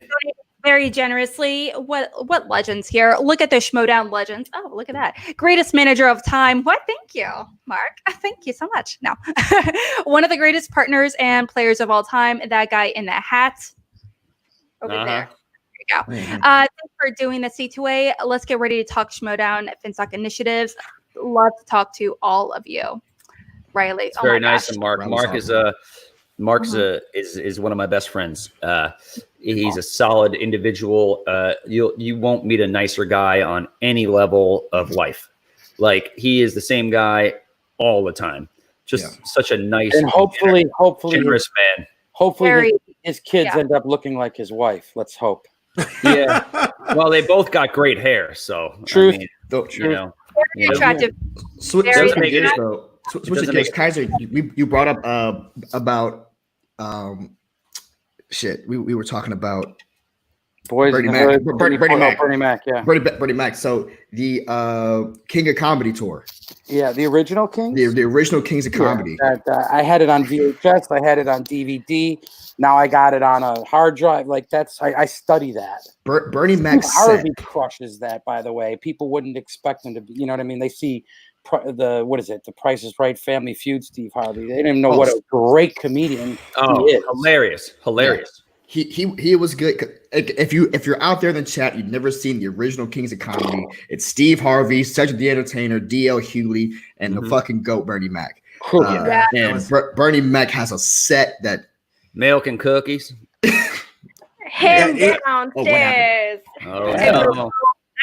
very generously. What legends here? Look at the Schmoedown legends. Oh, look at that. Greatest manager of time. What? Thank you, Mark. Thank you so much. No. One of the greatest partners and players of all time. That guy in the hat over there. Go. Thanks for doing the C2A. Let's get ready to talk Schmoedown at Finstock Initiative. Love to talk to all of you. Riley. It's very nice. And Mark is is one of my best friends. He's a solid individual. You won't meet a nicer guy on any level of life. Like he is the same guy all the time. Just such a nice and hopefully generous man. Hopefully his kids end up looking like his wife. Let's hope. Yeah. Well, they both got great hair, so truth. I mean, very attractive. Switching gears, Kaiser, you brought up about shit. We were talking about Boys Bernie in the Mac. Hood. Bernie Mac. Bernie Mac, yeah. Bernie Mac. So the King of Comedy tour. Yeah, the original Kings? The original Kings of Comedy. Yeah, I had it on VHS. I had it on DVD. Now I got it on a hard drive. Like I study that. Bernie Mac Harvey crushes that, by the way. People wouldn't expect him to be, you know what I mean? They see The Price is Right, Family Feud, Steve Harvey. They didn't know what a great comedian he is. Hilarious. Yeah. He was good. If you're out there in the chat, you've never seen the original Kings of Comedy. It's Steve Harvey, Cedric the Entertainer, D.L. Hughley, and the fucking GOAT Bernie Mac. Bernie Mac has a set that milk and cookies. Him downstairs.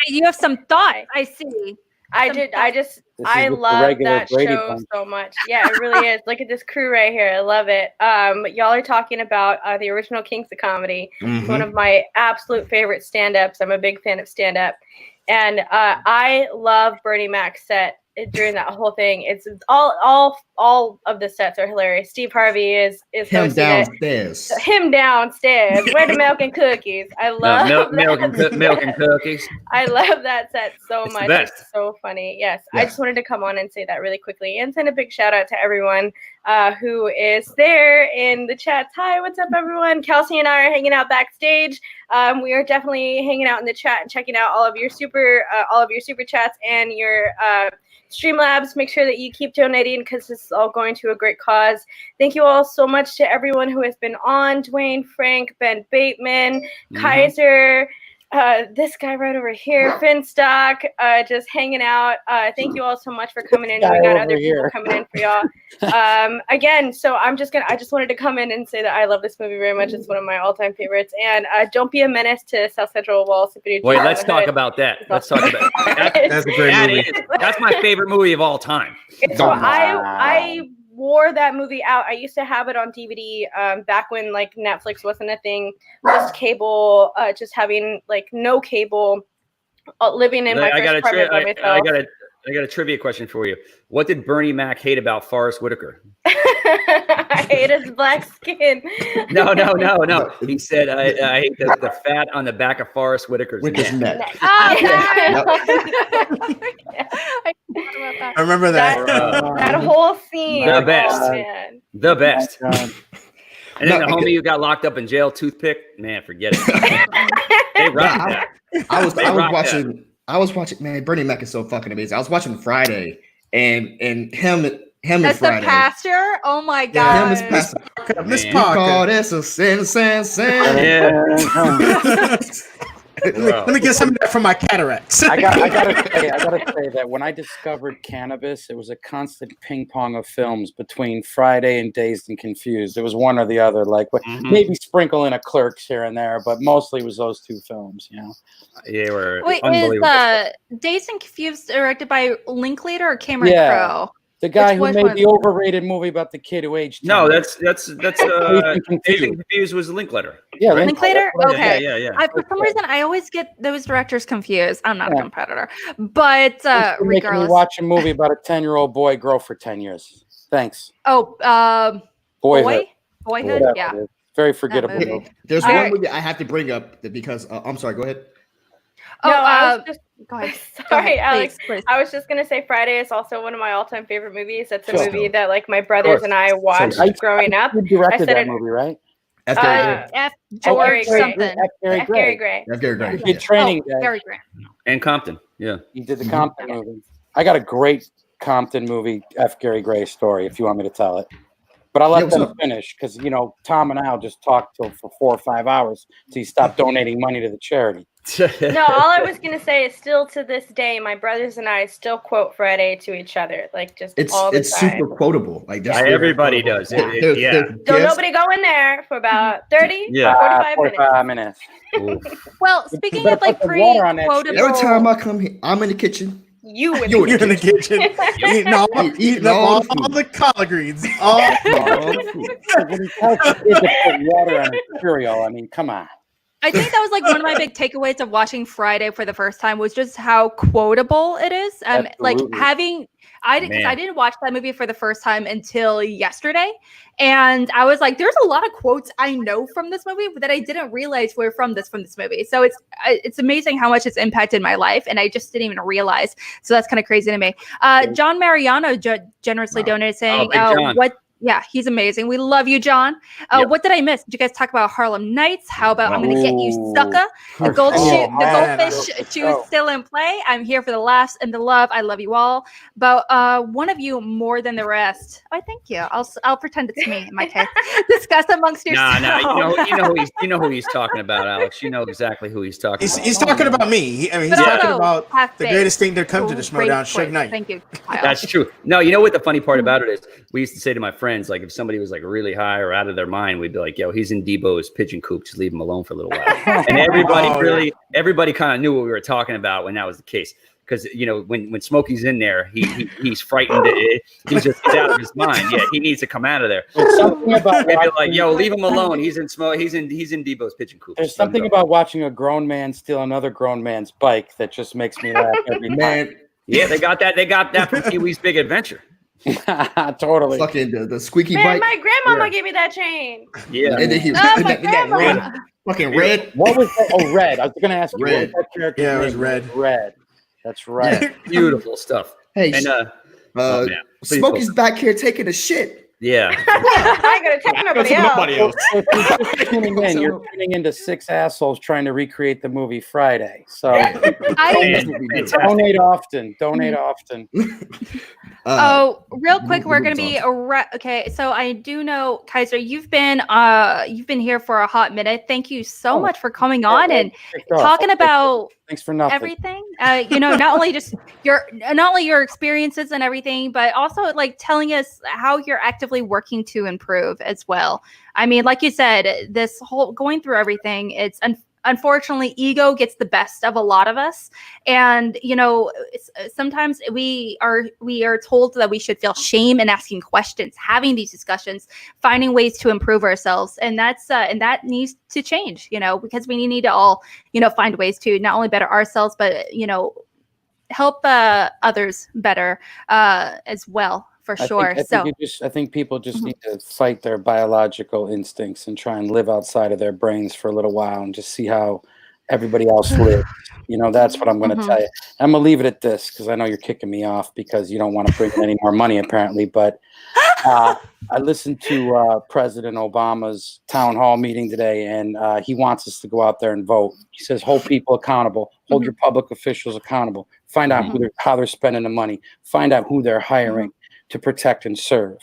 You have some thought. I see. I love that show so much. Yeah, it really is. Look at this crew right here. I love it. Y'all are talking about the original Kings of Comedy. It's one of my absolute favorite stand-ups. I'm a big fan of stand-up. And I love Bernie Mac's set during that whole thing. It's all of the sets are hilarious. Steve Harvey is him downstairs. Him downstairs. Where the milk and cookies? I love milk and cookies. I love that set so much. Best. It's so funny. Yes, yeah. I just wanted to come on and say that really quickly and send a big shout out to everyone who is there in the chats. Hi, what's up, everyone? Kelsey and I are hanging out backstage. We are definitely hanging out in the chat and checking out all of your super chats and your Streamlabs. Make sure that you keep donating because this is all going to a great cause. Thank you all so much to everyone who has been on. Dwayne, Frank, Ben Bateman, Kaiser, this guy right over here, Finstock, just hanging out. Thank you all so much for coming in. We got other people coming in for y'all. Again, so I just wanted to come in and say that I love this movie very much. It's one of my all-time favorites. And don't be a menace to South Central Wall. Wait, let's talk about that. Let's talk about that. That's a great movie. That's my favorite movie of all time. So I wore that movie out. I used to have it on DVD back when like Netflix wasn't a thing, just cable, just having like no cable, living in my first apartment by myself. I got a trivia question for you. What did Bernie Mac hate about Forrest Whitaker? I hate his black skin. No. He said, I hate the fat on the back of Forrest Whitaker's neck. Oh, I remember that. That whole scene. The best. Oh, man. The best. And then the homie who got locked up in jail, Toothpick, man, forget it. They rocked that. I was watching, man, Bernie Mac is so fucking amazing. I was watching Friday and him That's and Friday. The pastor? Oh my god. Him as pastor. This call this a sin. Yeah. Let me get some of that for my cataracts. I gotta say that when I discovered cannabis, it was a constant ping pong of films between Friday and Dazed and Confused. It was one or the other, like maybe sprinkle in a Clerks here and there, but mostly it was those two films. You know. Yeah, we're Wait, unbelievable. is Dazed and Confused directed by Linklater or Cameron Crowe? The guy who made the overrated movie about the kid who aged. No, that's Dazed and Confused was Linklater. Yeah, right? Linklater. Okay. Yeah. For some reason, I always get those directors confused. I'm not a competitor, but making regardless, me watch a movie about a 10-year-old boy grow for 10 years. Thanks. Oh, Boyhood. Whatever. Yeah. Very forgettable. There's one movie I have to bring up because I'm sorry. Go ahead. Go ahead. Sorry, Alex. Please. I was just gonna say Friday is also one of my all-time favorite movies. That's a movie that like my brothers and I watched growing up. You directed that movie, right? F. Gary something. F. Gary Gray. F. Gary Gray. He did Training Day. Gary Grant. And Compton. Yeah. He did the Compton movie. I got a great Compton movie, F. Gary Gray story, if you want me to tell it. But I'll let them finish because, Tom and Al just talked for 4 or 5 hours till he stopped donating money to the charity. No, all I was going to say is still to this day, my brothers and I still quote Friday to each other. Like just all the time. It's super quotable. Like everybody does. Don't nobody go in there for about 30, 45 minutes. Well, speaking of like pre-quotable. Every time I come here, I'm in the kitchen. You're in the kitchen. Eating all the collard greens. All the food. When he tells the kid to put water on his cereal, I mean, come on. I think that was like one of my big takeaways of watching Friday for the first time was just how quotable it is. Like Absolutely. because I didn't watch that movie for the first time until yesterday, and I was like, there's a lot of quotes I know from this movie that I didn't realize were from this movie. So it's amazing how much it's impacted my life, and I just didn't even realize. So that's kind of crazy to me. John Mariano generously donated saying, Big John. "What? Yeah, he's amazing. We love you, John. Yep. What did I miss? Did you guys talk about Harlem Nights? How about I'm going to get you, Ooh. sucker? The goldfish shoe Oh. is still in play. I'm here for the laughs and the love. I love you all. But one of you more than the rest. Oh, thank you. I'll pretend it's me in my case. Discuss amongst yourselves. You know who he's talking about, Alex. You know exactly who he's talking about. He's talking about me. He's But talking also, about have the faith. greatest thing to come to the Schmoedown, Suge Knight. Thank you, Kyle. That's true. No, you know what the funny part about it is? We used to say to my friends, like if somebody was like really high or out of their mind, we'd be like, "Yo, he's in Debo's pigeon coop. Just leave him alone for a little while." And everybody kind of knew what we were talking about when that was the case. Because when Smokey's in there, he's frightened. He's out of his mind. Yeah, he needs to come out of there. There's something about They'd be like, "Yo, leave him alone. He's in Debo's pigeon coop." There's something about watching a grown man steal another grown man's bike that just makes me laugh every time. Yeah, they got that from Pee-wee's Big Adventure. Totally. Fucking the squeaky Man, bike. my grandmama gave me that chain. Yeah. And then he my that grandma. fucking red. What was that? Oh, Red. I was going to ask you. Red. What was that character's Yeah, it was name? Red. Red. That's right. Yeah, beautiful stuff. Hey, And oh, man. Please Smokey's focus. back here taking a shit. Yeah. I ain't gonna take nobody else. So if you're just tuning in, you're tuning into six assholes trying to recreate the movie Friday. So donate often. Donate often. Real quick, we're going to be okay. So I do know, Kaiser, you've been here for a hot minute. Thank you so much for coming on and talking about Thanks for nothing. everything. Not only your experiences and everything, but also like telling us how you're actively working to improve as well. I mean, like you said, this whole going through everything, it's unfortunately ego gets the best of a lot of us, and sometimes we are told that we should feel shame in asking questions, having these discussions, finding ways to improve ourselves, and that needs to change, because we need to all find ways to not only better ourselves but help others better as well, for sure. I think people just need to fight their biological instincts and try and live outside of their brains for a little while and just see how everybody else lives. That's what I'm going to tell you. I'm going to leave it at this because I know you're kicking me off because you don't want to bring in any more money apparently. But I listened to President Obama's town hall meeting today, and he wants us to go out there and vote. He says, hold people accountable, hold your public officials accountable, find out how they're spending the money, find out who they're hiring to protect and serve.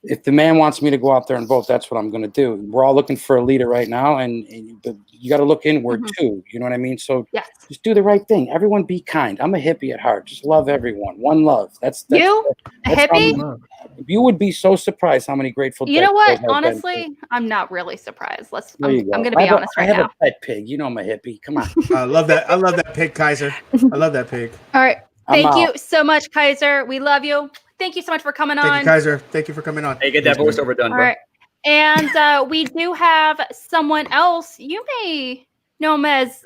If the man wants me to go out there and vote, that's what I'm going to do. We're all looking for a leader right now, and you got to look inward too. You know what I mean? So just do the right thing. Everyone be kind. I'm a hippie at heart. Just love everyone. One love. That's a hippie? You would be so surprised how many Grateful Dead. You know what? Honestly, I'm not really surprised. I'm going to be honest right now. I have a pet pig. I'm a hippie. Come on. I love that pig, Kaiser. I love that pig. All right. Thank you so much, Kaiser. We love you. Thank you so much for coming on. Thank you, Kaiser. Thank you for coming on. Hey, get that voiceover done, bro. All right. And we do have someone else. You may know him as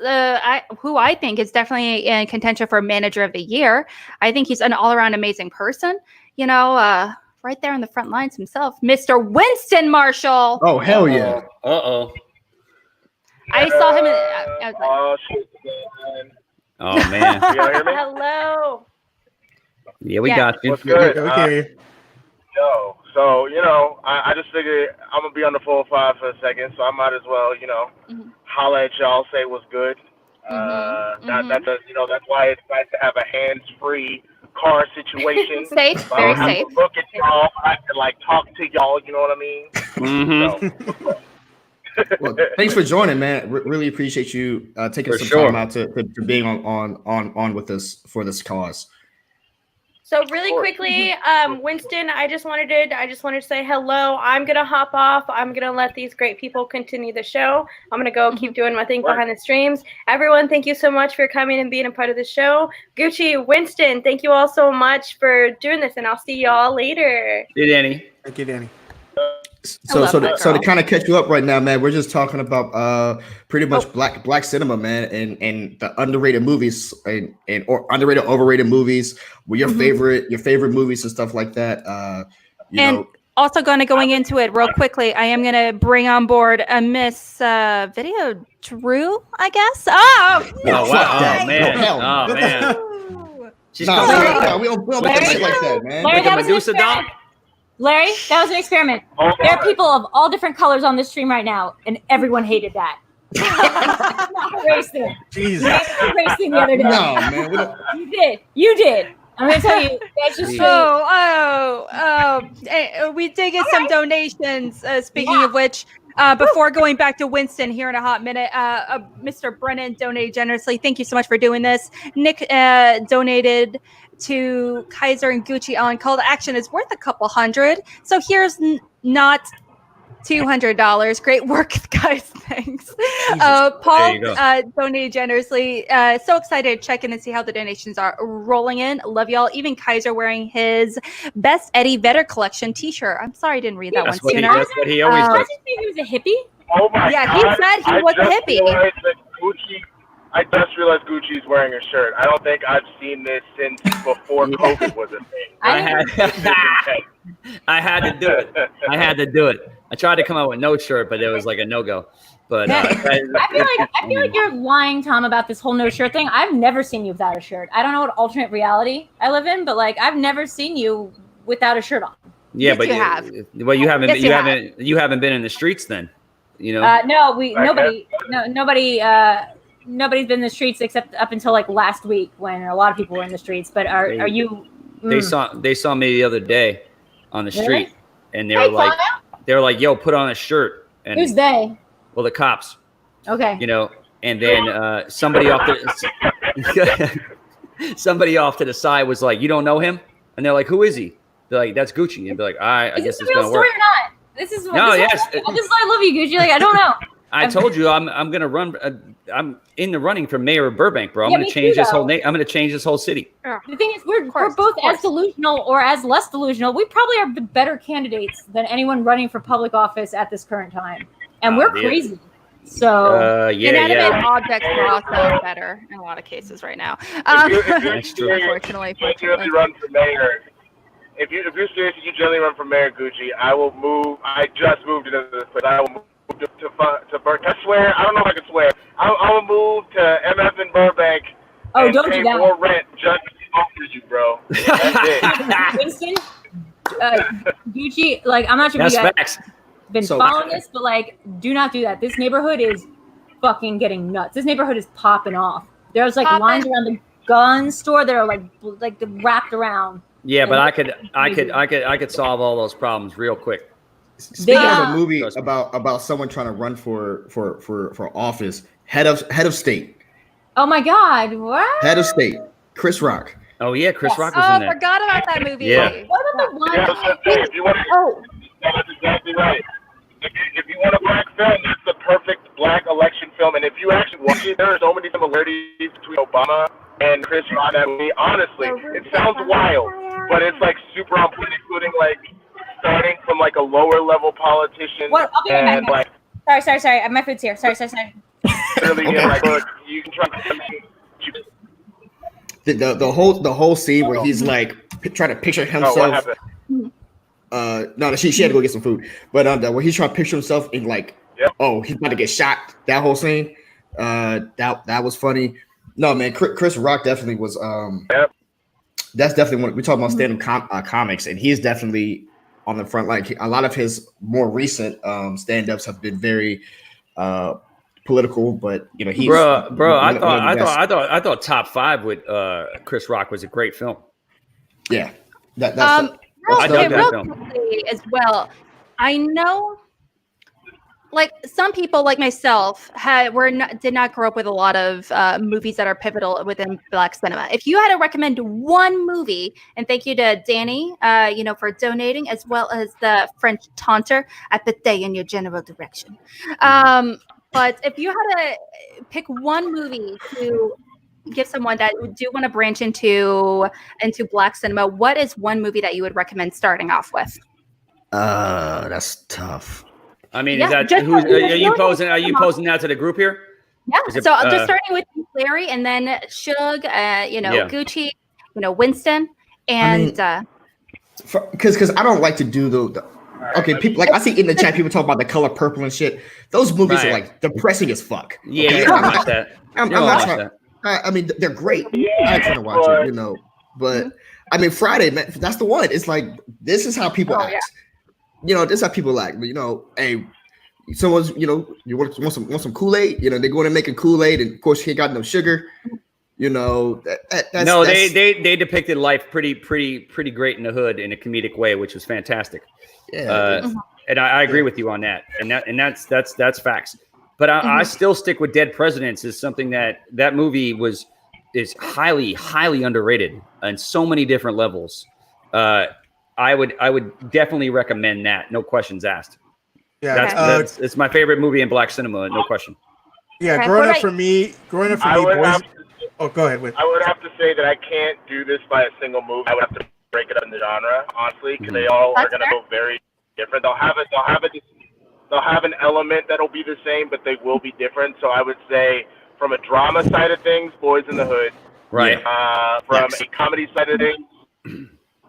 who I think is definitely in contention for Manager of the Year. I think he's an all-around amazing person. Right there on the front lines himself, Mr. Winston Marshall. Oh, hell yeah. Uh-oh. I saw him in... Oh, shit. Oh, man. Hello. Yeah, we got you. What's good? We can hear you. Yo, so, I just figured I'm going to be on the 405 for a second, so I might as well, holler at y'all, say what's good. That's why it's nice to have a hands-free car situation. Safe, very safe. Look at y'all, I can, talk to y'all, you know what I mean? Mm-hmm. Well, thanks for joining, man. Really appreciate you taking some time out to being on with us for this cause. So really quickly, Winston, I just wanted to say hello. I'm gonna hop off. I'm gonna let these great people continue the show. I'm gonna go keep doing my thing behind the streams. Everyone, thank you so much for coming and being a part of the show. Gucci, Winston, thank you all so much for doing this, and I'll see y'all later. Hey, Danny. Thank you, Danny. So to kind of catch you up right now, man, we're just talking about pretty much black cinema, man, and the underrated movies and or underrated overrated movies. What your favorite movies and stuff like that. You know. Also, going into it real quickly, I am going to bring on board a Miss Video Drew, I guess. Oh wow! Oh man! She's we don't do shit like that, man. Larry, like a Medusa doll. Larry, that was an experiment. There are people of all different colors on this stream right now, and everyone hated that. Erase them. Jesus. Erase them the other day. No, man. You did. I'm gonna tell you. That's just we did get some donations. Speaking of which, before going back to Winston here in a hot minute, Mr. Brennan donated generously. Thank you so much for doing this. Nick donated to Kaiser and Gucci on call to action is worth a couple hundred. So here's not $200. Great work, guys. Thanks. Paul donated generously. So excited to check in and see how the donations are rolling in. Love y'all. Even Kaiser wearing his Best Eddie Vedder collection t-shirt. I'm sorry I didn't read that one sooner. That's what he always does. He was a hippie? Oh my God. He said he was a hippie. I just realized Gucci's wearing a shirt. I don't think I've seen this since before COVID was a thing. I had to do it. I tried to come out with no shirt, but it was like a no-go. But I feel like you're lying, Tom, about this whole no shirt thing. I've never seen you without a shirt. I don't know what alternate reality I live in, but like I've never seen you without a shirt on. Yeah, Yes, but you have. Well, you haven't. Yes, you haven't been in the streets then. You know. Nobody's been in the streets except up until like last week when a lot of people were in the streets. But are you? They saw me the other day on the street, Really? and they were like, "Yo, put on a shirt." And Who's they? well, the cops. Okay. You know, and then somebody off to the side was like, "You don't know him?" And they're like, "Who is he?" They're like, "That's Gucci." And they're like, "I guess it's gonna work." Or not? This is No, yes. I love you, Gucci. Like I don't know. I told you I'm gonna run. I'm in the running for mayor of Burbank, bro. I'm Yeah, gonna me change too, this whole. though. I'm gonna change this whole city. The thing is, we're both as delusional or as less delusional. We probably are the better candidates than anyone running for public office at this current time, and we're crazy. So inanimate objects are also better in a lot of cases right now. Unfortunately, run for mayor. If you're serious, you generally run for mayor, Gucci. I will move. I just moved into this place. I will move to Burbank. I swear, I don't know if I can swear. I will move to MF in Burbank. Oh, and don't pay do that. more rent just for you, bro. That's it. Winston, Gucci, like I'm not sure if you guys been following this, but like, do not do that. This neighborhood is fucking getting nuts. This neighborhood is popping off. There's like lines around the gun store that are like wrapped around. Yeah, but I could solve all those problems real quick. Speaking of a movie about someone trying to run for office, head of state. Oh my God! What? Head of state, Chris Rock. Oh yeah, Chris Rock was in there. I forgot about that movie. Yeah. What about the one? That's exactly right. If you want a black film, that's the perfect black election film. And if you actually watch it, there are so many similarities between Obama and Chris Rock. That movie, honestly, it sounds wild, but it's like super on point, including like starting from like a lower level politician. What? I'll be right back. Like, Sorry. My food's here. Sorry. really, Okay. like, look, you can try. The whole scene where he's like trying to picture himself. what happened? No, she had to go get some food, but where he's trying to picture himself in like, oh, he's about to get shot. That whole scene, that was funny. No, man, Chris Rock definitely was. That's definitely when we talk about stand-up comics, and he's definitely on the front. Like a lot of his more recent stand-ups have been very political, but you know, he's bro. I thought Top 5 with Chris Rock was a great film. Yeah, real quickly as well. I know, like some people, like myself, did not grow up with a lot of movies that are pivotal within Black cinema. If you had to recommend one movie, and thank you to Danny, for donating, as well as the French taunter, I put they in your general direction. But if you had to pick one movie to give someone that do want to branch into Black cinema, what is one movie that you would recommend starting off with? That's tough. I mean, Yeah, is that just- who's, are you posing? Are you posing that to the group here? Yeah. Is it, So just starting with Larry, and then Shug, Gucci, Winston, and Because I don't like to do the okay, people like I see in the chat people talk about The Color Purple and shit. Those movies are like depressing as fuck. Yeah, okay? you don't watch that. I'm not trying. I mean, they're great. I'm trying to watch it, But I mean, Friday, man, that's the one. It's like this is how people act. This is how people act. Hey, someone's, you want some Kool-Aid? They're going to make a Kool-Aid, and of course, he ain't got no sugar. They depicted life pretty great in the hood in a comedic way, which was fantastic. Yeah, and I agree with you on that, and that's facts. But I still stick with Dead Presidents as something that movie is highly underrated on so many different levels. I would definitely recommend that. No questions asked. Yeah, it's my favorite movie in Black cinema. No question. Yeah, growing up for me, boys. Oh, go ahead. I would have to say that I can't do this by a single movie. I would have to break it up into genre, honestly, because they all are going to go very different. They'll have an element that'll be the same, but they will be different. So I would say, from a drama side of things, Boys in the Hood. Right. From a comedy side of things,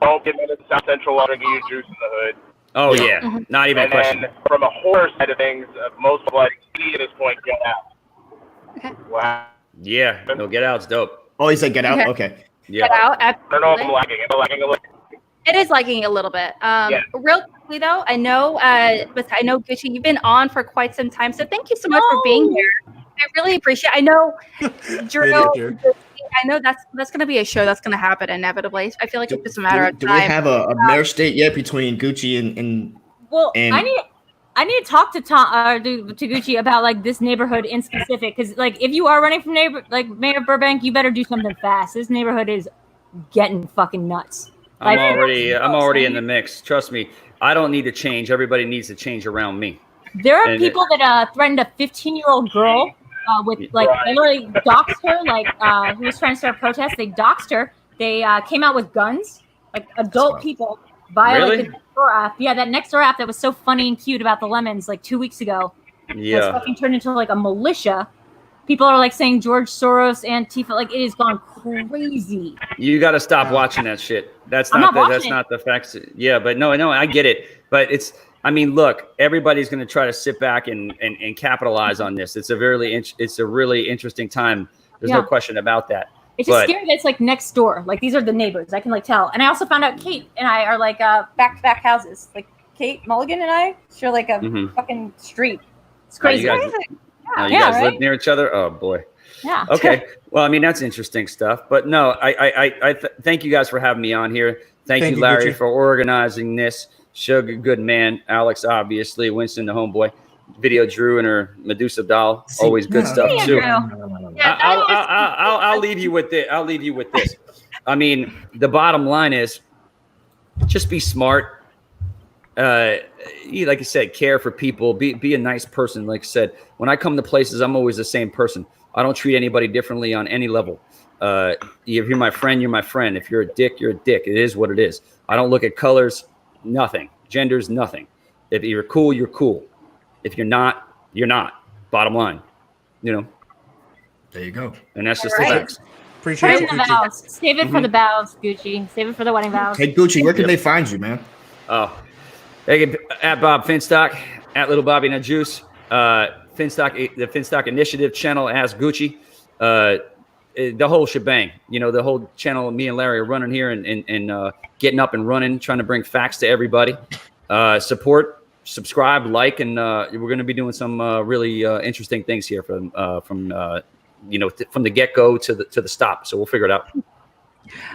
don't get into South Central while drinking your juice in the hood. Oh yeah, not even a question. And then from a horror side of things, most people at this point Get Out. Okay. Wow. Yeah, no, Get Out's dope. Oh, you said Get Out? Okay. Yeah. Get Out. I don't know if I'm lagging. Am I lagging a little? It is lagging a little bit. Real quickly though, I know Gucci, you've been on for quite some time, so thank you so much for being here. I really appreciate it. I know, Drew. I know that's going to be a show that's going to happen inevitably. I feel like it's just a matter of time. Do we have a marriage date yet between Gucci and? Well, I need to talk to Gucci about like this neighborhood in specific, because like if you are running from Mayor Burbank, you better do something fast. This neighborhood is getting fucking nuts. I'm already in the mix. Trust me, I don't need to change. Everybody needs to change around me. There are people that threatened a 15-year-old girl with they literally doxed her, who was trying to start a protest. They doxed her. They came out with guns, like adult people violated the Nextdoor app. Yeah, that Nextdoor app that was so funny and cute about the lemons like 2 weeks ago. Yeah, it's fucking turned into like a militia. People are like saying George Soros, Antifa, like it has gone crazy. You got to stop watching that shit. That's not the facts. Yeah, but no, I get it. But look, everybody's going to try to sit back and capitalize on this. It's a really interesting time. There's no question about that. It's just scary that it's like next door. Like these are the neighbors. I can like tell. And I also found out Kate and I are like back-to-back houses. Like Kate Mulligan and I share like a fucking street. It's crazy. You guys live near each other? Oh boy. Yeah. Okay. Well, that's interesting stuff. But no, I thank you guys for having me on here. Thank you, Larry, for organizing this. Shug, good man. Alex, obviously. Winston, the homeboy. Video Drew and her Medusa doll. Always good stuff too. I'll leave you with it. I'll leave you with this. The bottom line is, just be smart. Like I said, care for people. Be a nice person. Like I said, when I come to places, I'm always the same person. I don't treat anybody differently on any level. If you're my friend, you're my friend. If you're a dick, you're a dick. It is what it is. I don't look at colors. Nothing. Gender's nothing. If you're cool, you're cool. If you're not, you're not. Bottom line. There you go. And that's just the facts. Appreciate it. Vows. Save it for the vows, Gucci. Save it for the wedding vows. Hey, Gucci, where can they find you, man? Oh, they can at Bob Finstock, at Little Bobby and the Juice, the Finstock Initiative channel. Ask Gucci. The whole shebang, the whole channel. Me and Larry are running here and getting up and running, trying to bring facts to everybody. Support, subscribe, like, and we're going to be doing some really interesting things here from the get-go to the stop. So we'll figure it out.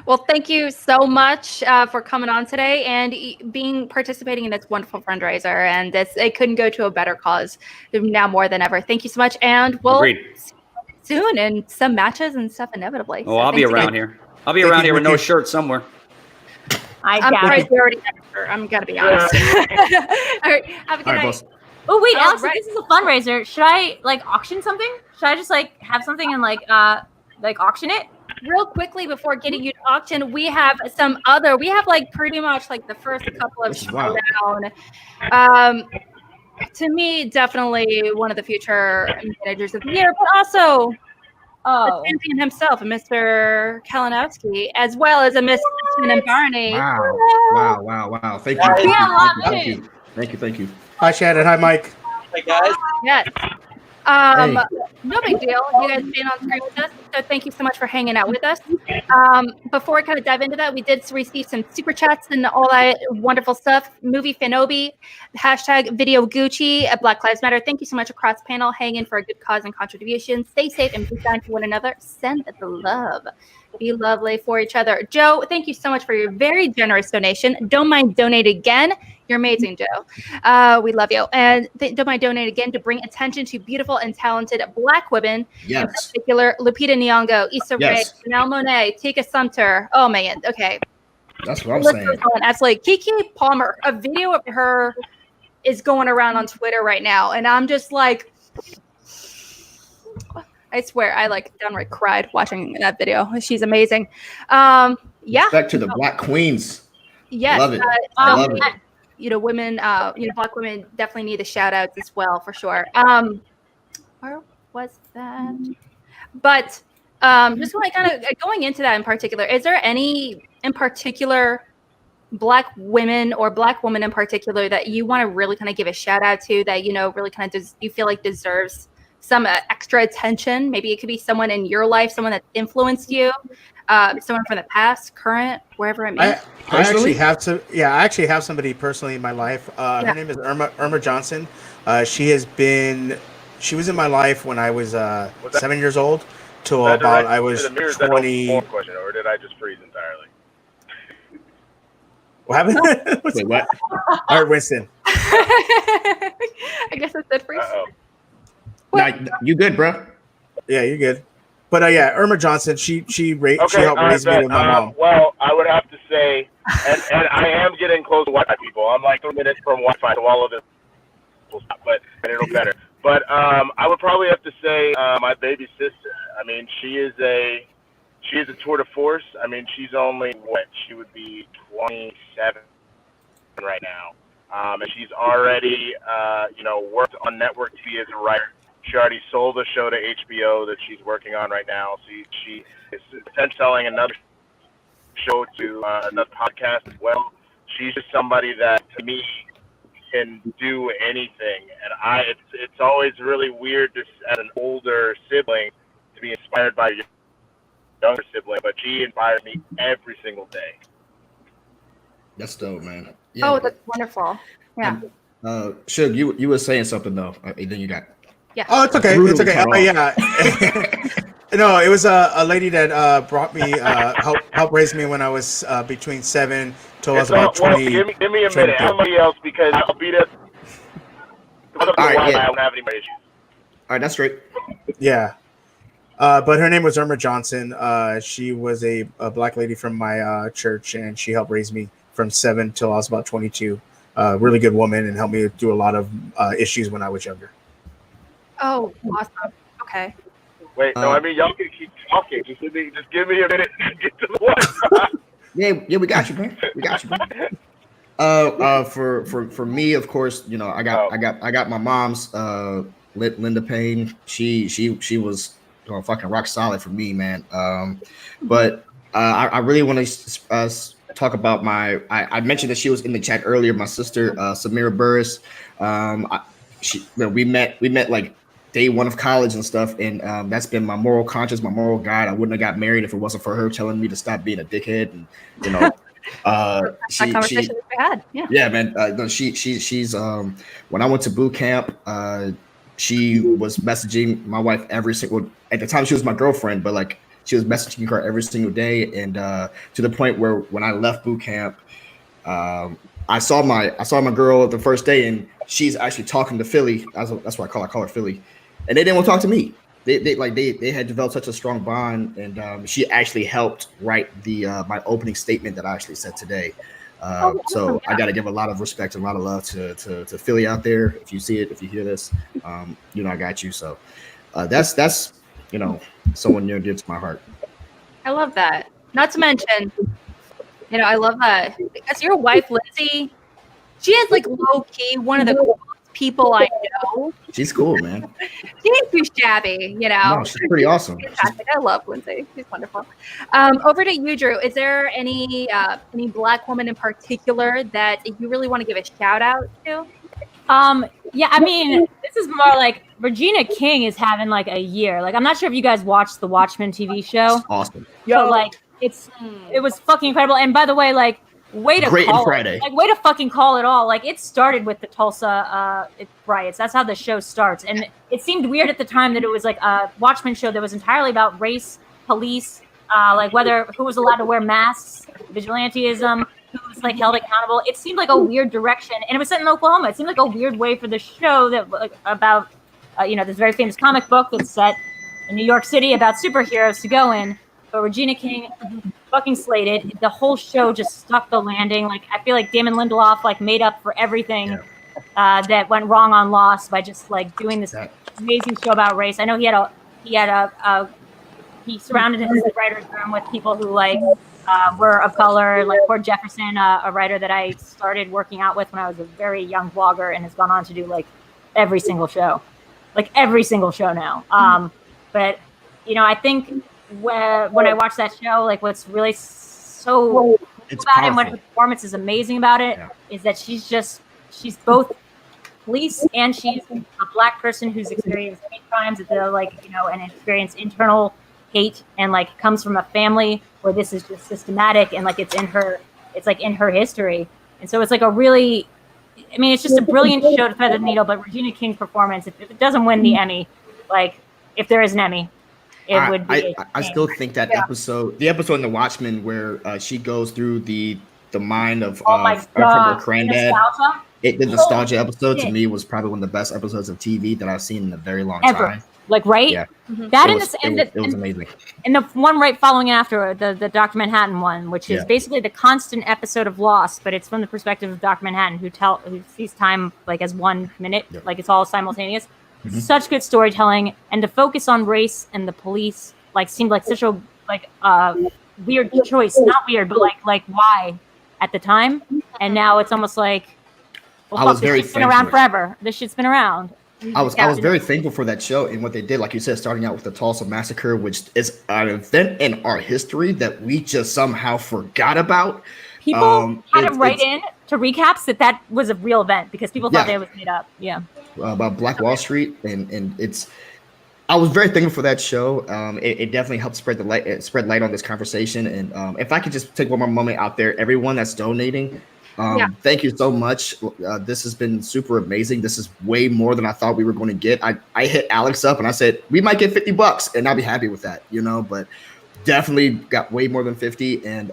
Well, thank you so much for coming on today and participating in this wonderful fundraiser. And it couldn't go to a better cause now more than ever. Thank you so much, and we'll. Agreed. Soon and some matches and stuff inevitably. Oh, I'll be around here. I'll be around here with no shirt somewhere. I'm surprised we already have a shirt. I'm gonna be honest. All right, have a good night. Oh wait, Alex, this is a fundraiser. Should I like auction something? Should I just like have something and like auction it? real quickly before getting you to auction, we have like pretty much like the first couple of Schmoedown. To me, definitely one of the future managers of the year, but also the champion himself, Mr. Kalinowski, as well as a Miss and Barney. Wow. Thank you. Thank you. Hi, Shannon. Hi, Mike. Hey, guys. Yes. Hey. No big deal. You guys being on screen with us. So thank you so much for hanging out with us. Before we kind of dive into that, we did receive some super chats and all that wonderful stuff. Movie Finobi, hashtag Video Gucci at Black Lives Matter. Thank you so much across panel. Hang in for a good cause and contribution. Stay safe and be kind to one another. Send the love. Be lovely for each other. Joe, thank you so much for your very generous donation. Don't mind donating again. You're amazing, Joe. We love you. And don't mind donating again to bring attention to beautiful and talented Black women. Yes. In particular, Lupita Nyong'o, Issa Rae, Janelle Monáe, Tika Sumpter. Oh, man. Okay. That's what I'm saying. Absolutely. Kiki Palmer, a video of her is going around on Twitter right now. And I'm just like, I swear, I like downright cried watching that video. She's amazing. Yeah. Respect to the Black queens. Yes. Love it. Love it. You know, women, Black women definitely need the shout outs as well, for sure. Where was that? But just like kind of going into that in particular, is there any in particular Black women or Black woman in particular that you want to really kind of give a shout out to that, you know, really kind of you feel like deserves some extra attention? Maybe it could be someone in your life, someone that influenced you, someone from the past, current, wherever it may be. I actually have somebody personally in my life. Her name is Irma Johnson. She was in my life when I was 7 years old till about I was 20. Question, or did I just freeze entirely? What happened? Wait, what? I heard Winston. I guess I said freeze. Nah, you good, bro? Yeah, you're good. But Irma Johnson, she helped raise me with my mom. Well, I would have to say, and I am getting close to Wi-Fi people. I'm like 3 minutes from Wi-Fi, so all of this will stop, but it'll better. But I would probably have to say my baby sister. I mean, she is a tour de force. I mean, she's only she would be 27 right now, and she's already worked on network TV as a writer. She already sold a show to HBO that she's working on right now. So she is selling another show to another podcast as well. She's just somebody that, to me, can do anything. And it's always really weird as an older sibling to be inspired by your younger sibling, but she inspires me every single day. That's dope, man. Yeah. Oh, that's wonderful. Yeah. Shug, you were saying something though. Then you got. Yeah. Oh, it's okay. It's okay. No, it was a lady that brought me helped raise me when I was between 7 till I was about 20. Give me a minute. Somebody else, because I'll be there. All right, I don't have any more issues. All right, that's straight. Yeah. But her name was Irma Johnson. She was a Black lady from my church, and she helped raise me from 7 till I was about 22. Really good woman, and helped me through a lot of issues when I was younger. Oh, awesome. Okay. Wait, no, I mean, y'all can keep talking. Just give me a minute to get to the Wi-Fi. Yeah, we got you, man. We got you, man. For me, of course, you know, I got my mom's Linda Payne. She was fucking rock solid for me, man. But I really want to talk about I mentioned that she was in the chat earlier. My sister, Samira Burris. We met like day one of college and stuff, and that's been my moral conscience, my moral guide. I wouldn't have got married if it wasn't for her telling me to stop being a dickhead, and you know, that conversation we had. Yeah, man. No, she's when I went to boot camp, she was messaging my wife every single. At the time, she was my girlfriend, but like she was messaging her every single day, and to the point where when I left boot camp, I saw my girl the first day, and she's actually talking to Philly. That's why I call her Philly. And they didn't want to talk to me. They had developed such a strong bond, and she actually helped write the my opening statement that I actually said today. So I got to give a lot of respect and a lot of love to Philly out there. If you see it, if you hear this, you know I got you. So that's someone near and dear to my heart. I love that. Not to mention, I love that because your wife, Lindsay, she is like low key one of the coolest people I know. She's cool, man. She ain't too shabby, No, she's pretty awesome. Fantastic. I love Lindsay. She's wonderful. Over to you, Drew. Is there any Black woman in particular that you really want to give a shout out to? Yeah, I mean, this is more like Regina King is having like a year. Like, I'm not sure if you guys watched the Watchmen TV show. Awesome. But like, it was fucking incredible. And by the way, like, way to Great call Friday. it. Like, way to fucking call it all. Like, it started with the Tulsa riots. That's how the show starts. And it seemed weird at the time that it was like a Watchmen show that was entirely about race, police, like who was allowed to wear masks, vigilantism, who was like held accountable. It seemed like a weird direction, and it was set in Oklahoma. It seemed like a weird way for the show that about this very famous comic book that's set in New York City about superheroes to go in. But Regina King fucking slayed it. The whole show just stuck the landing. Like, I feel like Damon Lindelof like made up for everything that went wrong on Lost by just like doing this amazing show about race. I know he surrounded his writer's room with people who like were of color, like Cord Jefferson, a writer that I started working out with when I was a very young blogger and has gone on to do like every single show now. But I think when I watch that show, like what's really so cool about it and what her performance is amazing about it is that she's both police and she's a Black person who's experienced hate crimes and experienced internal hate and like comes from a family where this is just systematic and like it's in her history. And so it's like it's just a brilliant show to thread the needle. But Regina King's performance, if it doesn't win the Emmy, like if there is an Emmy, it would be. I still think that the episode in The Watchmen where she goes through the mind of her granddad. The nostalgia episode to me was probably one of the best episodes of TV that I've seen in a very long time. Like, right? Yeah. That it was amazing. And the one right following after the Dr. Manhattan one, which is basically the constant episode of Lost, but it's from the perspective of Dr. Manhattan, who sees time like as 1 minute, like it's all simultaneous. Mm-hmm. Such good storytelling, and to focus on race and the police like seemed like such a weird choice. Not weird, but like why at the time, and now it's almost like this shit's been around forever. This shit's been around. I was very thankful for that show and what they did, like you said, starting out with the Tulsa Massacre, which is an event in our history that we just somehow forgot about. People had to write in to recaps that was a real event because people thought it was made up. Yeah. About Black Wall Street, and I was very thankful for that show. It definitely helped spread light on this conversation. And if I could just take one more moment out there, everyone that's donating, thank you so much. This has been super amazing. This is way more than I thought we were going to get. I hit Alex up and I said we might get $50, and I'll be happy with that, but definitely got way more than 50. And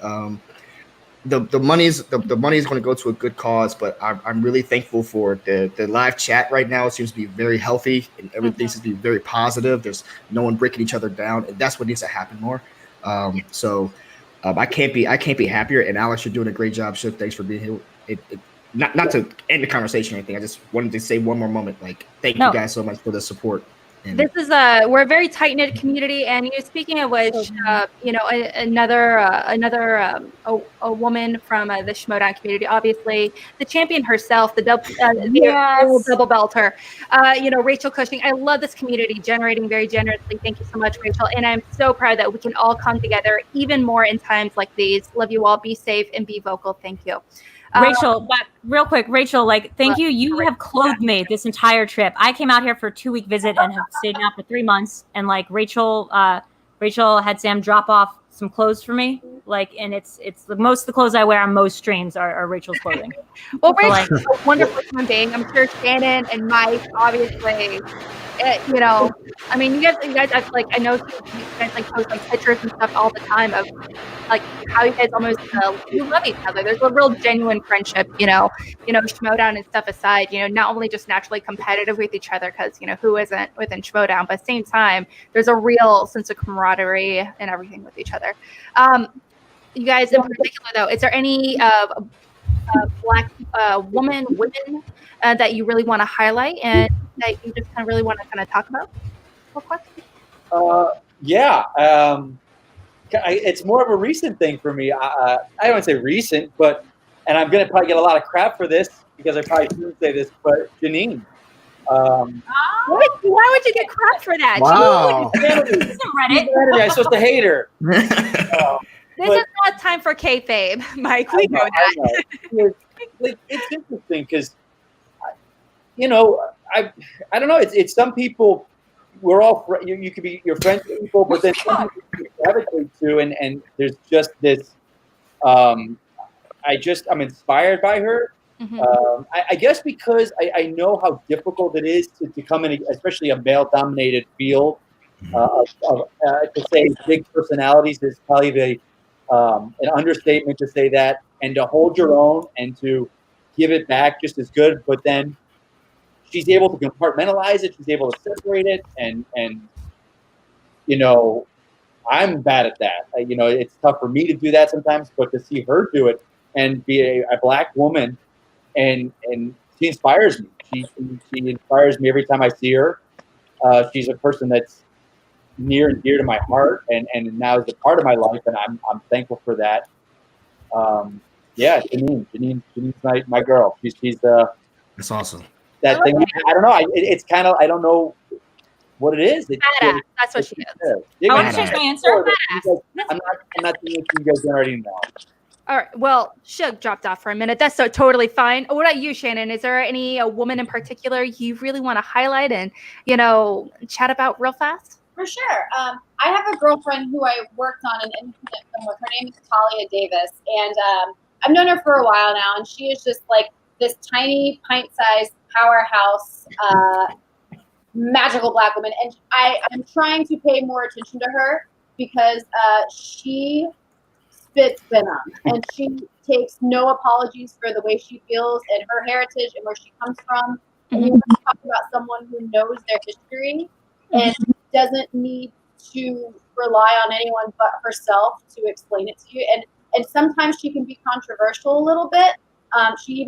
the money's going to go to a good cause, but I'm really thankful for the live chat right now. It seems to be very healthy and everything seems to be very positive. There's no one breaking each other down, and that's what needs to happen more. I can't be happier. And Alex, you're doing a great job. Shook, thanks for being here. Not to end the conversation or anything. I just wanted to say one more moment. Like, thank you guys so much for the support. And this is we're a very tight knit community, and speaking of which, another woman from the Schmoedown community, obviously the champion herself, the double belter, Rachel Cushing. I love this community, generating very generously. Thank you so much, Rachel, and I'm so proud that we can all come together even more in times like these. Love you all. Be safe and be vocal. Thank you. Rachel, but real quick, Rachel, thank you. You have clothed me this entire trip. I came out here for a 2-week visit and have stayed now for 3 months. And Rachel had Sam drop off some clothes for me. And it's most of the clothes I wear on most streams are Rachel's clothing. Well, Rachel's a wonderful human being. I'm sure Shannon and Mike, obviously, I mean, you guys, I know you guys post pictures and stuff all the time of how you guys almost you love each other. There's a real genuine friendship, Schmoedown and stuff aside, not only just naturally competitive with each other because who isn't within Schmoedown, but at the same time, there's a real sense of camaraderie and everything with each other. You guys in particular, though, is there any Black women that you really want to highlight and that you just really want to talk about real quick? it's more of a recent thing for me. I don't want to say recent, and I'm going to probably get a lot of crap for this because I probably shouldn't say this, but Janine. Why would you get crap for that? Wow. Reddit. I'm supposed to hate her. This is not time for kayfabe, Mike. We know that. It's interesting because, I don't know. It's some people. We're all you could be your friends with people, but then some people you gravitate to, and there's just this. I'm inspired by her. Mm-hmm. I guess because I know how difficult it is to come in, especially a male-dominated field. To say big personalities is probably an understatement to say that, and to hold your own and to give it back just as good. But then she's able to compartmentalize it. She's able to separate it, and I'm bad at that. It's tough for me to do that sometimes, but to see her do it and be a Black woman, and she inspires me. She inspires me every time I see her. She's a person that's near and dear to my heart, and now is a part of my life, and I'm thankful for that. Janine's my girl. She's That's awesome. That thing. I don't know. It's kind of, I don't know what it is. That's what she is. I want to change my answer. I'm not doing what you guys already know. All right. Well, Shug dropped off for a minute. That's so totally fine. What about you, Shannon? Is there any woman in particular you really want to highlight and chat about real fast? For sure. I have a girlfriend who I worked on an independent film with. Her name is Talia Davis, and I've known her for a while now, and she is just like this tiny, pint-sized powerhouse, magical Black woman. And I'm trying to pay more attention to her because she spits venom, and she takes no apologies for the way she feels and her heritage and where she comes from. And you want to talk about someone who knows their history and doesn't need to rely on anyone but herself to explain it to you. And sometimes she can be controversial a little bit. She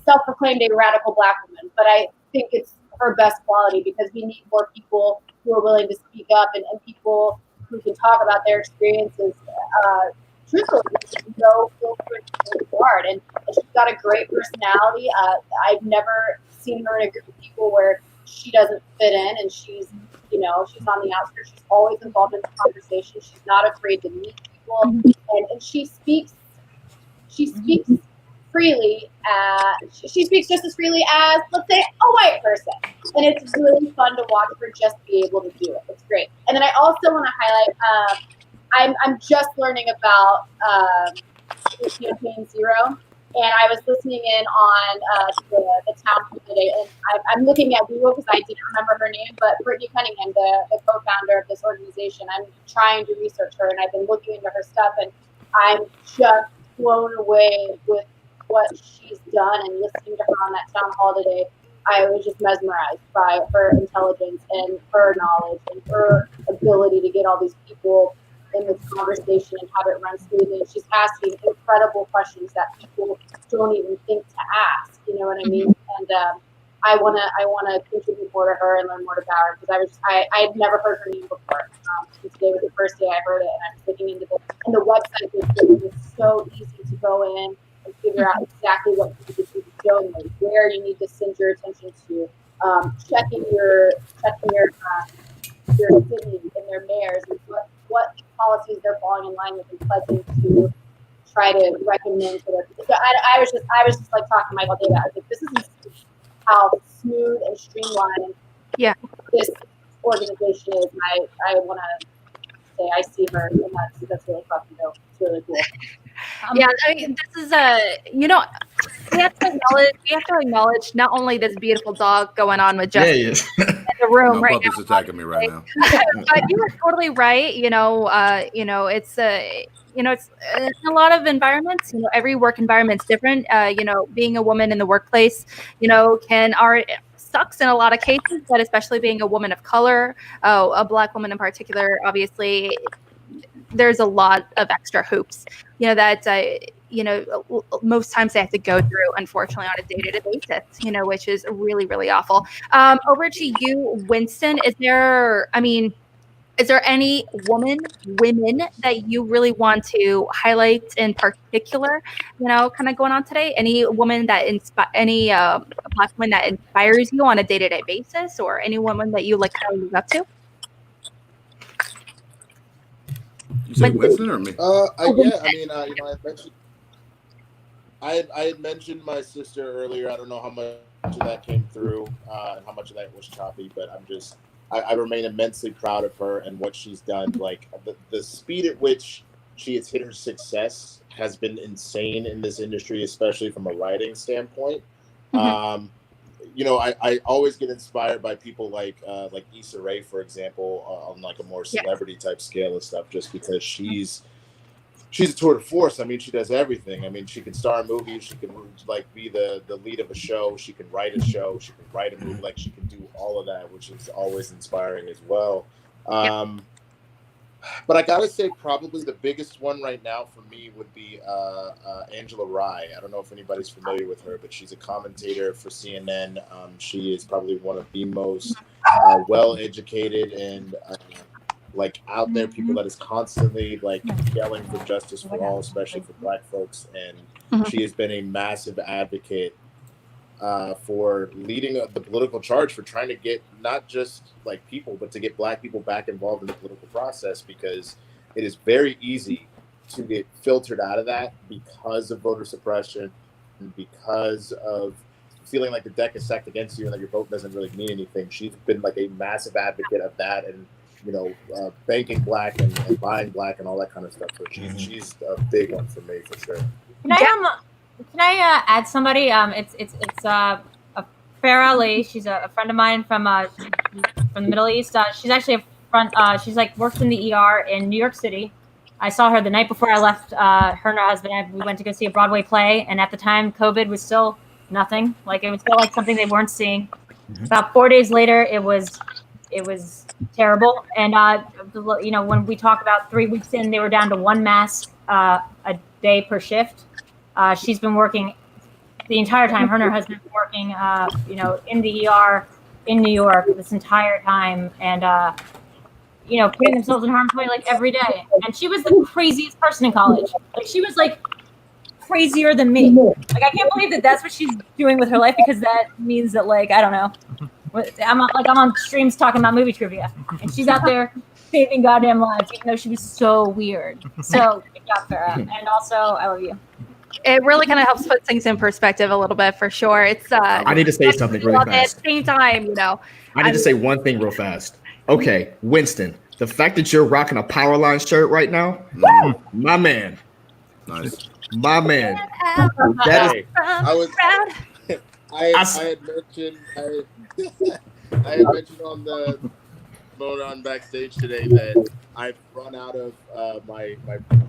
self-proclaimed a radical Black woman, but I think it's her best quality because we need more people who are willing to speak up and people who can talk about their experiences truthfully. Feel free to go hard. And she's got a great personality. I've never seen her in a group of people where she doesn't fit in, and she's on the outskirts. She's always involved in the conversation. She's not afraid to meet people, and she speaks freely. She speaks just as freely as, let's say, a white person, and it's really fun to watch her just be able to do it. It's great. And then I also want to highlight. I'm just learning about Campaign Zero. And I was listening in on the town hall today, and I'm looking at Google because I didn't remember her name, but Brittany Cunningham, the co-founder of this organization, I'm trying to research her, and I've been looking into her stuff, and I'm just blown away with what she's done. And listening to her on that town hall today, I was just mesmerized by her intelligence and her knowledge and her ability to get all these people in this conversation and have it run smoothly. And she's asking incredible questions that people don't even think to ask. You know what I mean? And I wanna contribute more to her and learn more about her because I'd never heard her name before. And today was the first day I heard it, and I was looking into this. And the website is so easy to go in and figure out exactly what you need to do, showing you where you need to send your attention to, checking your city and their mayors and what policies they're falling in line with and pledging to try to recommend to their people. So I was just like talking to Michael David. I was like, this is how smooth and streamlined this organization is. And I want to say I see her, and that's really fucking dope. It's really cool. I mean, this is we have to acknowledge not only this beautiful dog going on with Justin in the room right now. Puppy's attacking me right now. But you are totally right. It's in a lot of environments. Every work environment's different. Being a woman in the workplace, sucks in a lot of cases, but especially being a woman of color, a Black woman in particular, obviously, there's a lot of extra hoops, that most times they have to go through, unfortunately, on a day-to-day basis, which is really, really awful. Over to you, Winston. is there any women that you really want to highlight in particular, kind of going on today? Any woman that Black woman that inspires you on a day-to-day basis, or any woman that you like kind of look up to? You say Winston or me? I had mentioned my sister earlier. I don't know how much of that came through and how much of that was choppy, but I remain immensely proud of her and what she's done. Like the speed at which she has hit her success has been insane in this industry, especially from a writing standpoint. I always get inspired by people like Issa Rae, for example, on like a more celebrity type scale and stuff, just because she's a tour de force. I mean, she does everything. I mean, she can star in movies. She can be the lead of a show. She can write a show. She can write a movie. Like, she can do all of that, which is always inspiring as well. But I gotta say, probably the biggest one right now for me would be Angela Rye. I don't know if anybody's familiar with her, but she's a commentator for CNN. She is probably one of the most well-educated and out there people that is constantly yelling for justice for all, especially for Black folks. And she has been a massive advocate for leading the political charge, for trying to get not just people, but to get Black people back involved in the political process, because it is very easy to get filtered out of that because of voter suppression and because of feeling like the deck is stacked against you and that your vote doesn't really mean anything. She's been a massive advocate of that, and banking Black and buying Black and all that kind of stuff. So she's a big one for me for sure. Can I add somebody? It's Farah Ali. She's a friend of mine from the Middle East. She's actually a front. She's works in the ER in New York City. I saw her the night before I left. Her and her husband. We went to go see a Broadway play, and at the time, COVID was still nothing. It was still something they weren't seeing. About 4 days later, it was terrible. And when we talk about 3 weeks in, they were down to one mask a day per shift. She's been working the entire time. Her and her husband have been working, in the ER in New York this entire time, and putting themselves in harm's way every day. And she was the craziest person in college. She was crazier than me. I can't believe that that's what she's doing with her life, because that means that I don't know. I'm on streams talking about movie trivia, and she's out there saving goddamn lives, even though she was so weird. So good job, Farah, and also I love you. It really kind of helps put things in perspective a little bit, for sure. It's I need to say something really fast. At the same time, I need to say one thing real fast. Okay, Winston, the fact that you're rocking a Powerline shirt right now, my man. Nice. My man. That is, I had mentioned I had mentioned on the Schmoedown backstage today that I've run out of my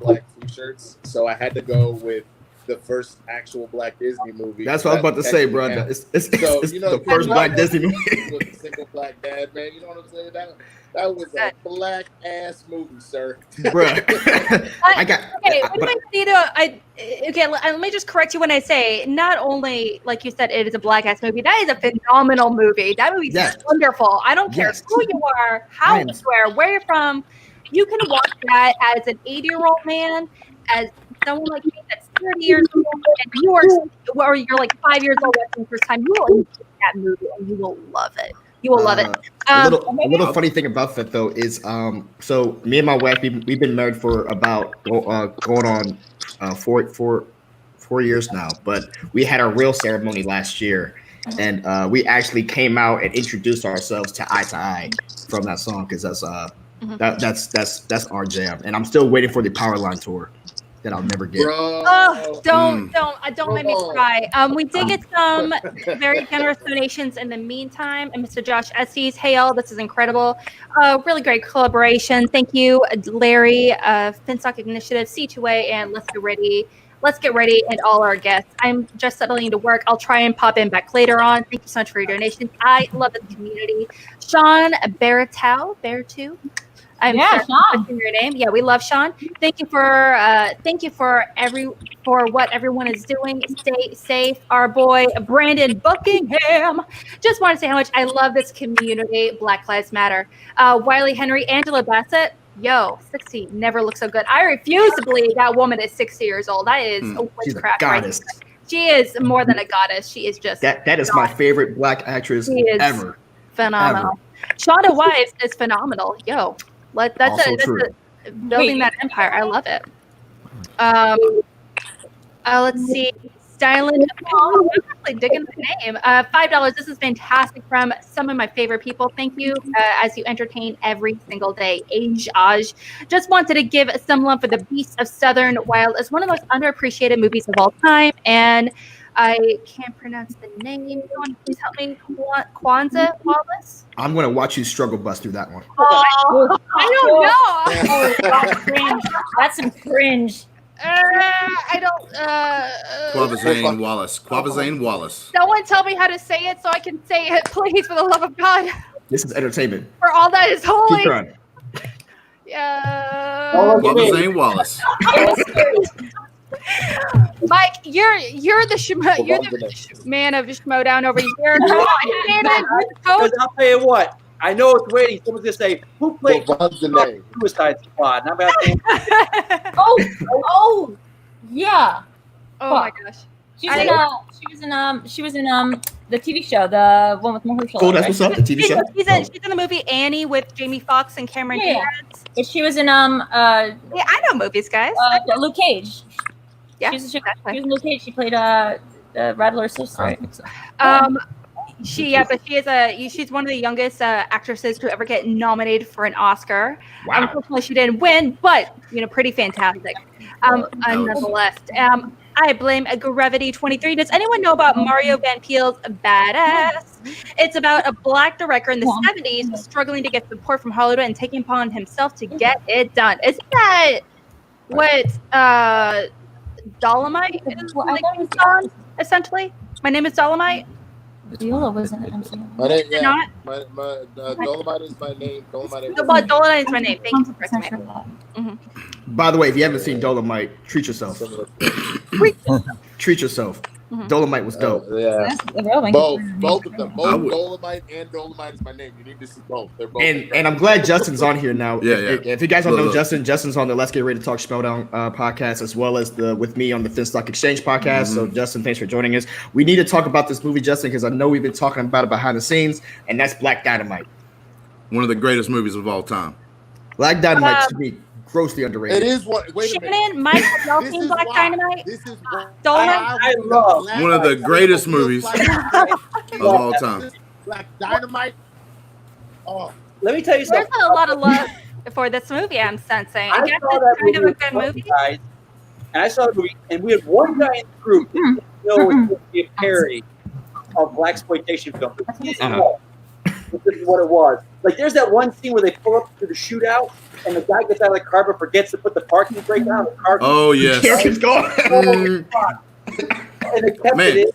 Black t-shirts, so I had to go with the first actual Black Disney movie. That's what I was about to say, bro. It's the first Black Disney movie. With a single Black dad, man. You know what I'm saying? That was a Black ass movie, sir. Bro. Let me just correct you when I say, not only, like you said, it is a Black ass movie. That is a phenomenal movie. That movie is wonderful. I don't care who you are, how you swear, where you're from. You can watch that as an 80-year-old man, as someone like me that's 30 years old, and you're 5 years old watching the first time. You will enjoy that movie, and you will love it. You will love it. A little funny thing about that though is, so me and my wife, we've been married for about going on 4 years now, but we had our real ceremony last year, and we actually came out and introduced ourselves to Eye from that song, because that's our jam, and I'm still waiting for the Powerline tour that I'll never get. Don't make me cry. We did get some very generous donations in the meantime. And Mr. Josh Estes, hey y'all, this is incredible. Really great collaboration. Thank you, Larry, Finstock Initiative, C2A, and Let's Get Ready, and all our guests. I'm just settling into work. I'll try and pop in back later on. Thank you so much for your donations. I love the community. Sean Baratow, I'm Yeah, Sean. your name. Yeah, we love Sean. Thank you for what everyone is doing. Stay safe. Our boy Brandon Buckingham. Just want to say how much I love this community. Black Lives Matter. Wiley Henry, Angela Bassett. Yo, 60 never looks so good. I refuse to believe that woman is 60 years old. That is She's a witchcraft. goddess. Right? She is more than a goddess. She is just That is my favorite black actress She is ever. phenomenal. Shonda Rhimes is phenomenal. Yo, that's building that empire. I love it. Let's see. Styling. I'm actually digging the name. $5. This is fantastic from some of my favorite people. Thank you as you entertain every single day. Aj. Just wanted to give some love for The Beast of Southern Wild. It's one of the most underappreciated movies of all time. And I can't pronounce the name. Someone please help me. Kwanzaa Wallace? I'm going to watch you struggle bust through that one. Oh, I don't know. That's cringe. That's some cringe. I don't. Quavazane Wallace. Quavazane Wallace. Someone tell me how to say it so I can say it, please, for the love of God. This is entertainment. For all that is holy. Keep trying. Quavazane Wallace. Mike, you're the man of Schmoedown over here. Because I'll tell you what, I know it's waiting. Someone's gonna say, "Who played the Suicide Squad?" And I'm about to Oh, yeah. Oh my gosh. She was in the TV show, the one with Mahershala. Oh, that's what's up. The TV show. She's in the movie Annie with Jamie Foxx and Cameron Diaz. But she was in yeah, I know movies, guys. Luke Cage. Yeah, she was in Luke Cage. She played Rattler's sister. Right? She's one of the youngest actresses to ever get nominated for an Oscar. Wow. Unfortunately, she didn't win, but pretty fantastic. Nonetheless, I blame Gravity 23. Does anyone know about Mario Van Peel's Badass? It's about a black director in the 70s struggling to get support from Hollywood and taking upon himself to get it done. Isn't that what Dolomite is based on, essentially? My name is Dolomite. Viola wasn't it? I'm sorry. My name, Not? my Dolomite is my name. Dolomite is my name. Thank you for correcting me. Mm-hmm. By the way, if you haven't seen Dolomite, treat yourself. Treat yourself. Mm-hmm. Dolomite was dope. Yeah. Both of them. Both Dolomite and Dolomite is my name. You need to see both. They're both. And I'm glad Justin's on here now. Yeah. If you guys don't know Justin's on the Let's Get Ready to Talk Schmoedown podcast, as well as with me on the Finstock Exchange podcast. Mm-hmm. So Justin, thanks for joining us. We need to talk about this movie, Justin, because I know we've been talking about it behind the scenes, and that's Black Dynamite. One of the greatest movies of all time. Black Dynamite to me grossly underrated. It is one. Wait a minute. Shannon, Mike, have y'all seen Black Dynamite? This is I love one of the greatest movies of all time. Black Dynamite. Oh, let me tell you There's something. a lot of love for this movie, I'm sensing. I guess saw it's that kind of a with good one movie. guy, and I saw the movie, and we had one guy in the group that didn't know it was going to be a parody of blaxploitation film. This is what it was. Like, there's that one scene where they pull up to the shootout, and the guy gets out of the car but forgets to put the parking brake on the car. Oh, yes. Keeps going. And they kept it in.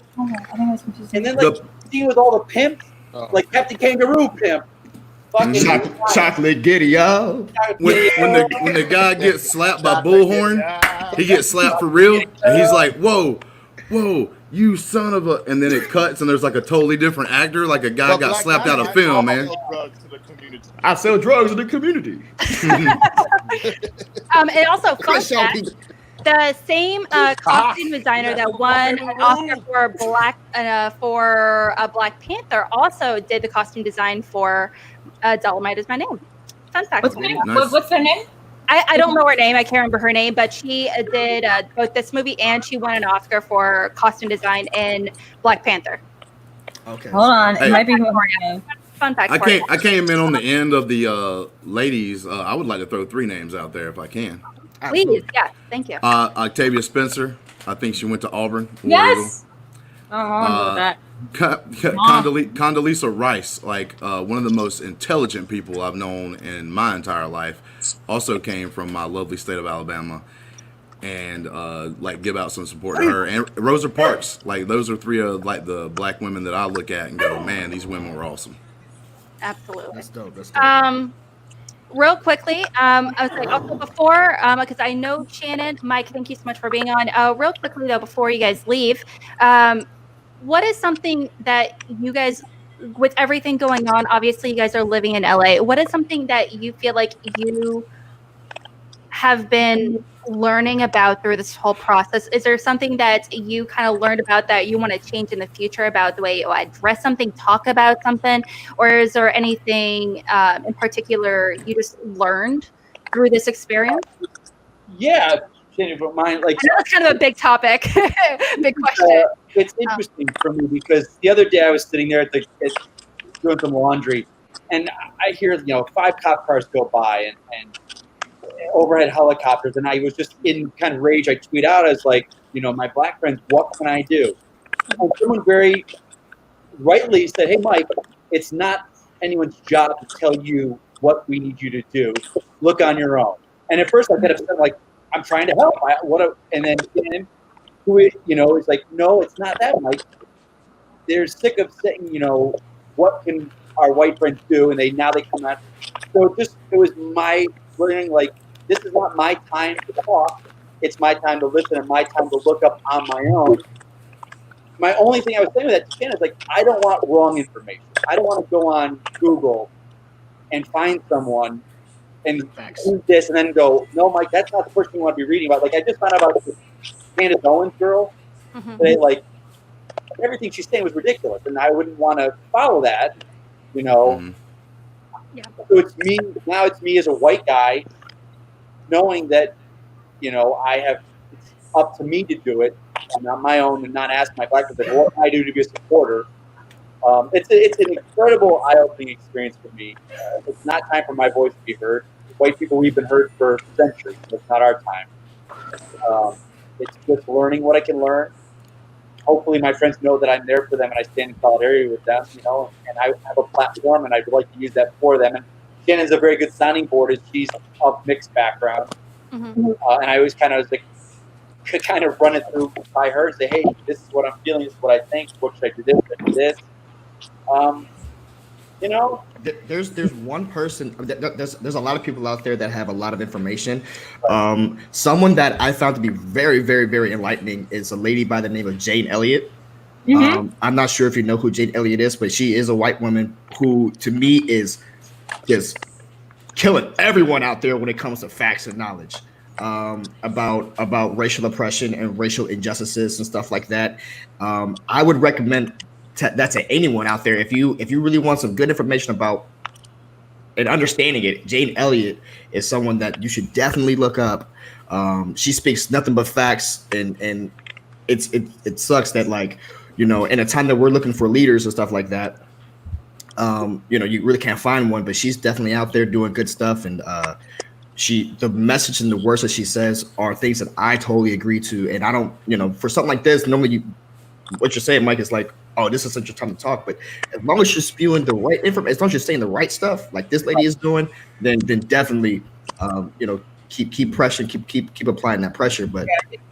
And then, like, the scene with all the pimps, like Captain Kangaroo pimp. Chocolate giddy, yo. When the guy gets slapped by Bullhorn, he gets slapped for real, and he's like, whoa, you son of a, and then it cuts, and there's like a totally different actor, like a guy got slapped out of film, man. I sell drugs in the community. And also, fun fact, the same costume designer that won an Oscar for Black Panther also did the costume design for Dolomite is My Name. Fun fact. What's her name? Nice. What's her name? I don't know her name. I can't remember her name, but she did both this movie and she won an Oscar for costume design in Black Panther. Okay. Hold on. Hey. It might be her name. Fun fact. I came in on the end of the ladies. I would like to throw 3 names out there if I can. Please, yeah, thank you. Octavia Spencer. I think she went to Auburn. Yes. Oh, that. Condoleezza Rice, like one of the most intelligent people I've known in my entire life, also came from my lovely state of Alabama, and like give out some support to her. And Rosa Parks, like those are 3 of like the black women that I look at and go, man, these women were awesome. Absolutely. That's dope. real quickly, I was like, also before, because I know Shannon, Mike, thank you so much for being on. Real quickly though, before you guys leave, what is something that you guys, with everything going on, obviously you guys are living in LA, what is something that you feel like you have been learning about through this whole process? Is there something that you kind of learned about that you want to change in the future about the way you address something, talk about something, or is there anything in particular you just learned through this experience? Yeah, can you don't mind? Like, I know it's kind of a big topic, big question. It's interesting for me because the other day I was sitting there doing some laundry, and I hear 5 cop cars go by and overhead helicopters, and I was just in kind of rage. I tweet out, I was like, my black friends, what can I do? And someone very rightly said, hey, Mike, it's not anyone's job to tell you what we need you to do. Look on your own. And at first I got upset, like, I'm trying to help. And then Shannon, who is like, no, it's not that, Mike. They're sick of saying, what can our white friends do? And now they come out. So it was my learning, like, this is not my time to talk. It's my time to listen and my time to look up on my own. My only thing I was saying with that to Shannon is, like, I don't want wrong information. I don't want to go on Google and find someone and do this and then go, no, Mike, that's not the person you want to be reading about. Like, I just found out about this Candace Owens girl today, like, everything she's saying was ridiculous, and I wouldn't want to follow that, So it's me now. It's me as a white guy, knowing that, it's up to me to do it, and on my own, and not ask my black friends, like, what can I do to be a supporter? It's an incredible eye-opening experience for me. It's not time for my voice to be heard. White people, we've been heard for centuries. It's not our time. It's just learning what I can learn. Hopefully my friends know that I'm there for them and I stand in solidarity with them, and I have a platform and I'd like to use that for them. And Shannon's a very good sounding board as she's of mixed background. And I always kind of run it through by her and say, hey, this is what I'm feeling, this is what I think, what should I do, this, should I do this? There's one person. There's a lot of people out there that have a lot of information. Someone that I found to be very, very, very enlightening is a lady by the name of Jane Elliott. I'm not sure if you know who Jane Elliott is, but she is a white woman who, to me, is just killing everyone out there when it comes to facts and knowledge about racial oppression and racial injustices and stuff like that. I would recommend that to anyone out there. If you really want some good information about and understanding it, Jane Elliott is someone that you should definitely look up. She speaks nothing but facts, and it sucks that, like, in a time that we're looking for leaders and stuff like that, you really can't find one, but she's definitely out there doing good stuff. And the message and the words that she says are things that I totally agree to. And I don't, for something like this, normally what you're saying, Mike, is like, oh, this is such a time to talk. But as long as you're spewing the right information, as long as you're saying the right stuff, like this lady is doing, then definitely, keep pressure, keep applying that pressure. But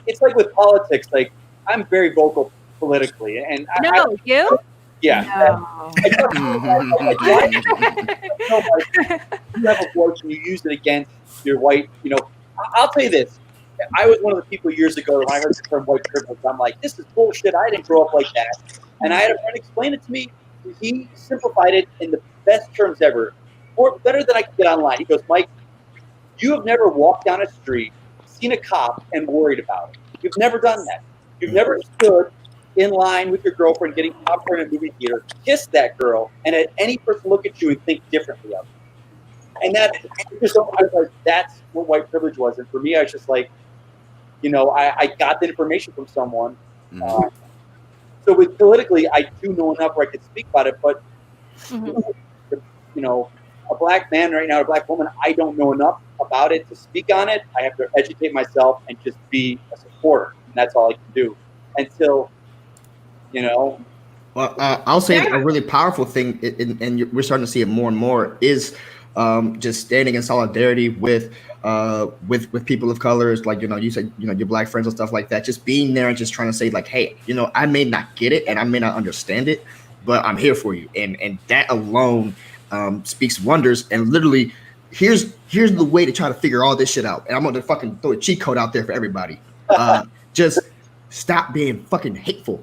it's like with politics. Like, I'm very vocal politically, and you. Yeah. No. You have a voice and you use it against your white. I'll tell you this. I was one of the people years ago when I heard the term white privilege. I'm like, this is bullshit. I didn't grow up like that. And I had a friend explain it to me. He simplified it in the best terms ever, or better than I could get online. He goes, Mike, you have never walked down a street, seen a cop, and worried about it. You've never done that. You've never stood in line with your girlfriend getting popcorn in a movie theater, kissed that girl, and had any person look at you and think differently of it. And that's what white privilege was. And for me, I was just like, I got the information from someone. So with politically, I do know enough where I could speak about it, but a black man right now, a black woman, I don't know enough about it to speak on it. I have to educate myself and just be a supporter, and that's all I can do until, Well, I'll say a really powerful thing, and we're starting to see it more and more, is just standing in solidarity with people of colors, like, you said, your black friends and stuff like that, just being there and just trying to say, like, hey, I may not get it and I may not understand it, but I'm here for you. And that alone speaks wonders. And literally here's the way to try to figure all this shit out. And I'm gonna fucking throw a cheat code out there for everybody. Just stop being fucking hateful.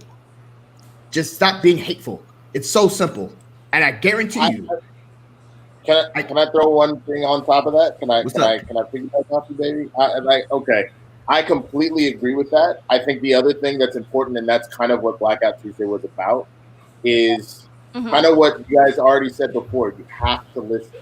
Just stop being hateful. It's so simple. And I guarantee you. Can I throw one thing on top of that? Can I piggyback off you, baby? Okay. I completely agree with that. I think the other thing that's important, and that's kind of what Blackout Tuesday was about, is kind of what you guys already said before. You have to listen.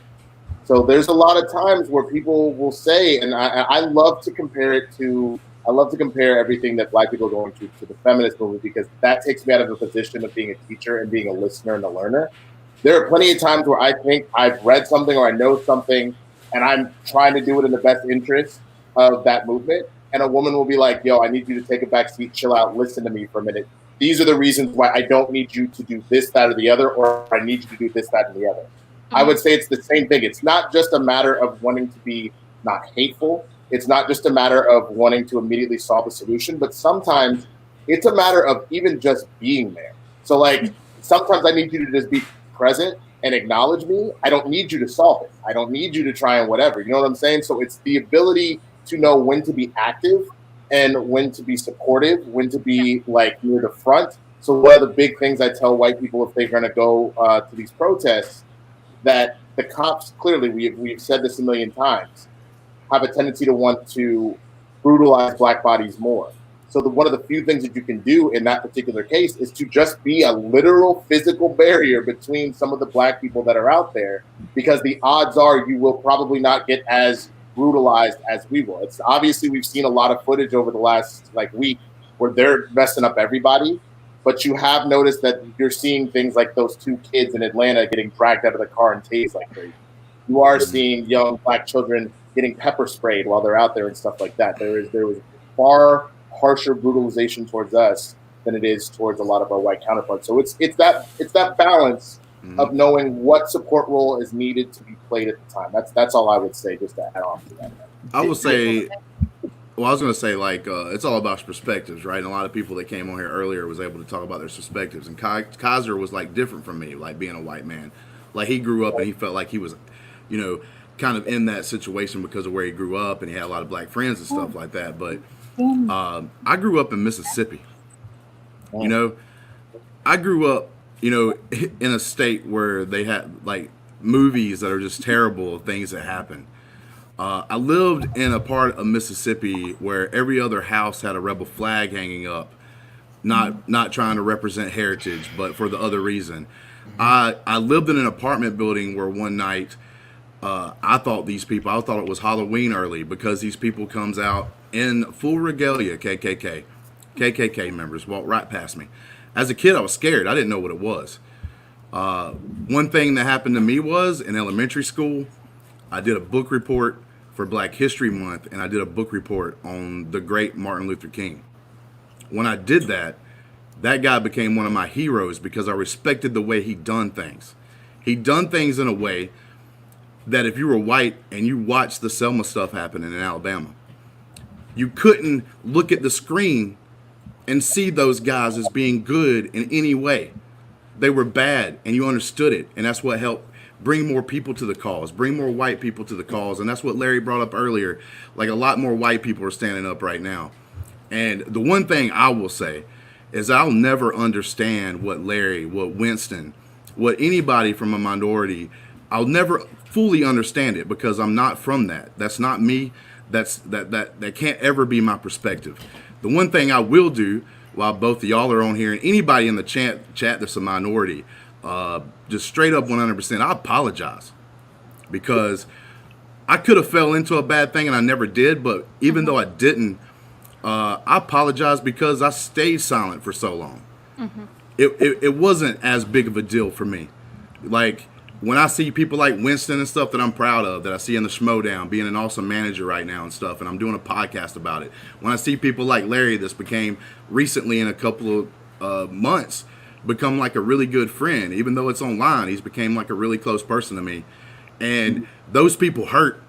So there's a lot of times where people will say, and I love to compare it to, I love to compare everything that Black people are going through to the feminist movement, because that takes me out of the position of being a teacher and being a listener and a learner. There are plenty of times where I think I've read something or I know something and I'm trying to do it in the best interest of that movement. And a woman will be like, yo, I need you to take a back seat, chill out, listen to me for a minute. These are the reasons why I don't need you to do this, that, or the other, or I need you to do this, that, and the other. I would say it's the same thing. It's not just a matter of wanting to be not hateful. It's not just a matter of wanting to immediately solve a solution, but sometimes it's a matter of even just being there. So like, sometimes I need you to just be present and acknowledge me. I don't need you to solve it. I don't need you to try and whatever. You know what I'm saying? So it's the ability to know when to be active and when to be supportive, when to be like near the front. So one of the big things I tell white people if they're going to go to these protests, that the cops, clearly, we've said this a million times, have a tendency to want to brutalize Black bodies more. So one of the few things that you can do in that particular case is to just be a literal physical barrier between some of the Black people that are out there, because the odds are you will probably not get as brutalized as we will. It's obviously, we've seen a lot of footage over the last week where they're messing up everybody, but you have noticed that you're seeing things like those two kids in Atlanta getting dragged out of the car and tased like crazy. You are seeing young Black children getting pepper sprayed while they're out there and stuff like that. There was far harsher brutalization towards us than it is towards a lot of our white counterparts. So it's that balance of knowing what support role is needed to be played at the time. That's all I would say, just to add on to that. I would say, well, I was going to say, it's all about perspectives, right? And a lot of people that came on here earlier was able to talk about their perspectives. And Kaiser was different from me, being a white man. He grew up and he felt like he was, kind of in that situation because of where he grew up, and he had a lot of Black friends and stuff like that. But I grew up in Mississippi. I grew up, in a state where they had movies that are just terrible of things that happen. I lived in a part of Mississippi where every other house had a rebel flag hanging up, not trying to represent heritage, but for the other reason. I lived in an apartment building where one night I thought it was Halloween early, because these people comes out in full regalia, KKK members walked right past me. As a kid, I was scared. I didn't know what it was. One thing that happened to me was in elementary school, I did a book report for Black History Month, and I did a book report on the great Martin Luther King. When I did that guy became one of my heroes because I respected the way he done things. He done things in a way that if you were white and you watched the Selma stuff happening in Alabama, you couldn't look at the screen and see those guys as being good in any way. They were bad, and you understood it, and that's what helped bring more people to the cause, bring more white people to the cause, and that's what Larry brought up earlier. A lot more white people are standing up right now. And the one thing I will say is I'll never understand what Larry, what Winston, what anybody from a minority, I'll never fully understand it because I'm not from that. That's not me. That can't ever be my perspective. The one thing I will do while both of y'all are on here, and anybody in the chat that's a minority, just straight up 100%, I apologize, because I could have fell into a bad thing and I never did. But even though I didn't, I apologize because I stayed silent for so long. It wasn't as big of a deal for me. When I see people like Winston and stuff that I'm proud of, that I see in the Schmoedown, being an awesome manager right now and stuff, and I'm doing a podcast about it. When I see people like Larry, that's became recently in a couple of months, become a really good friend, even though it's online, he's became a really close person to me. And those people hurt,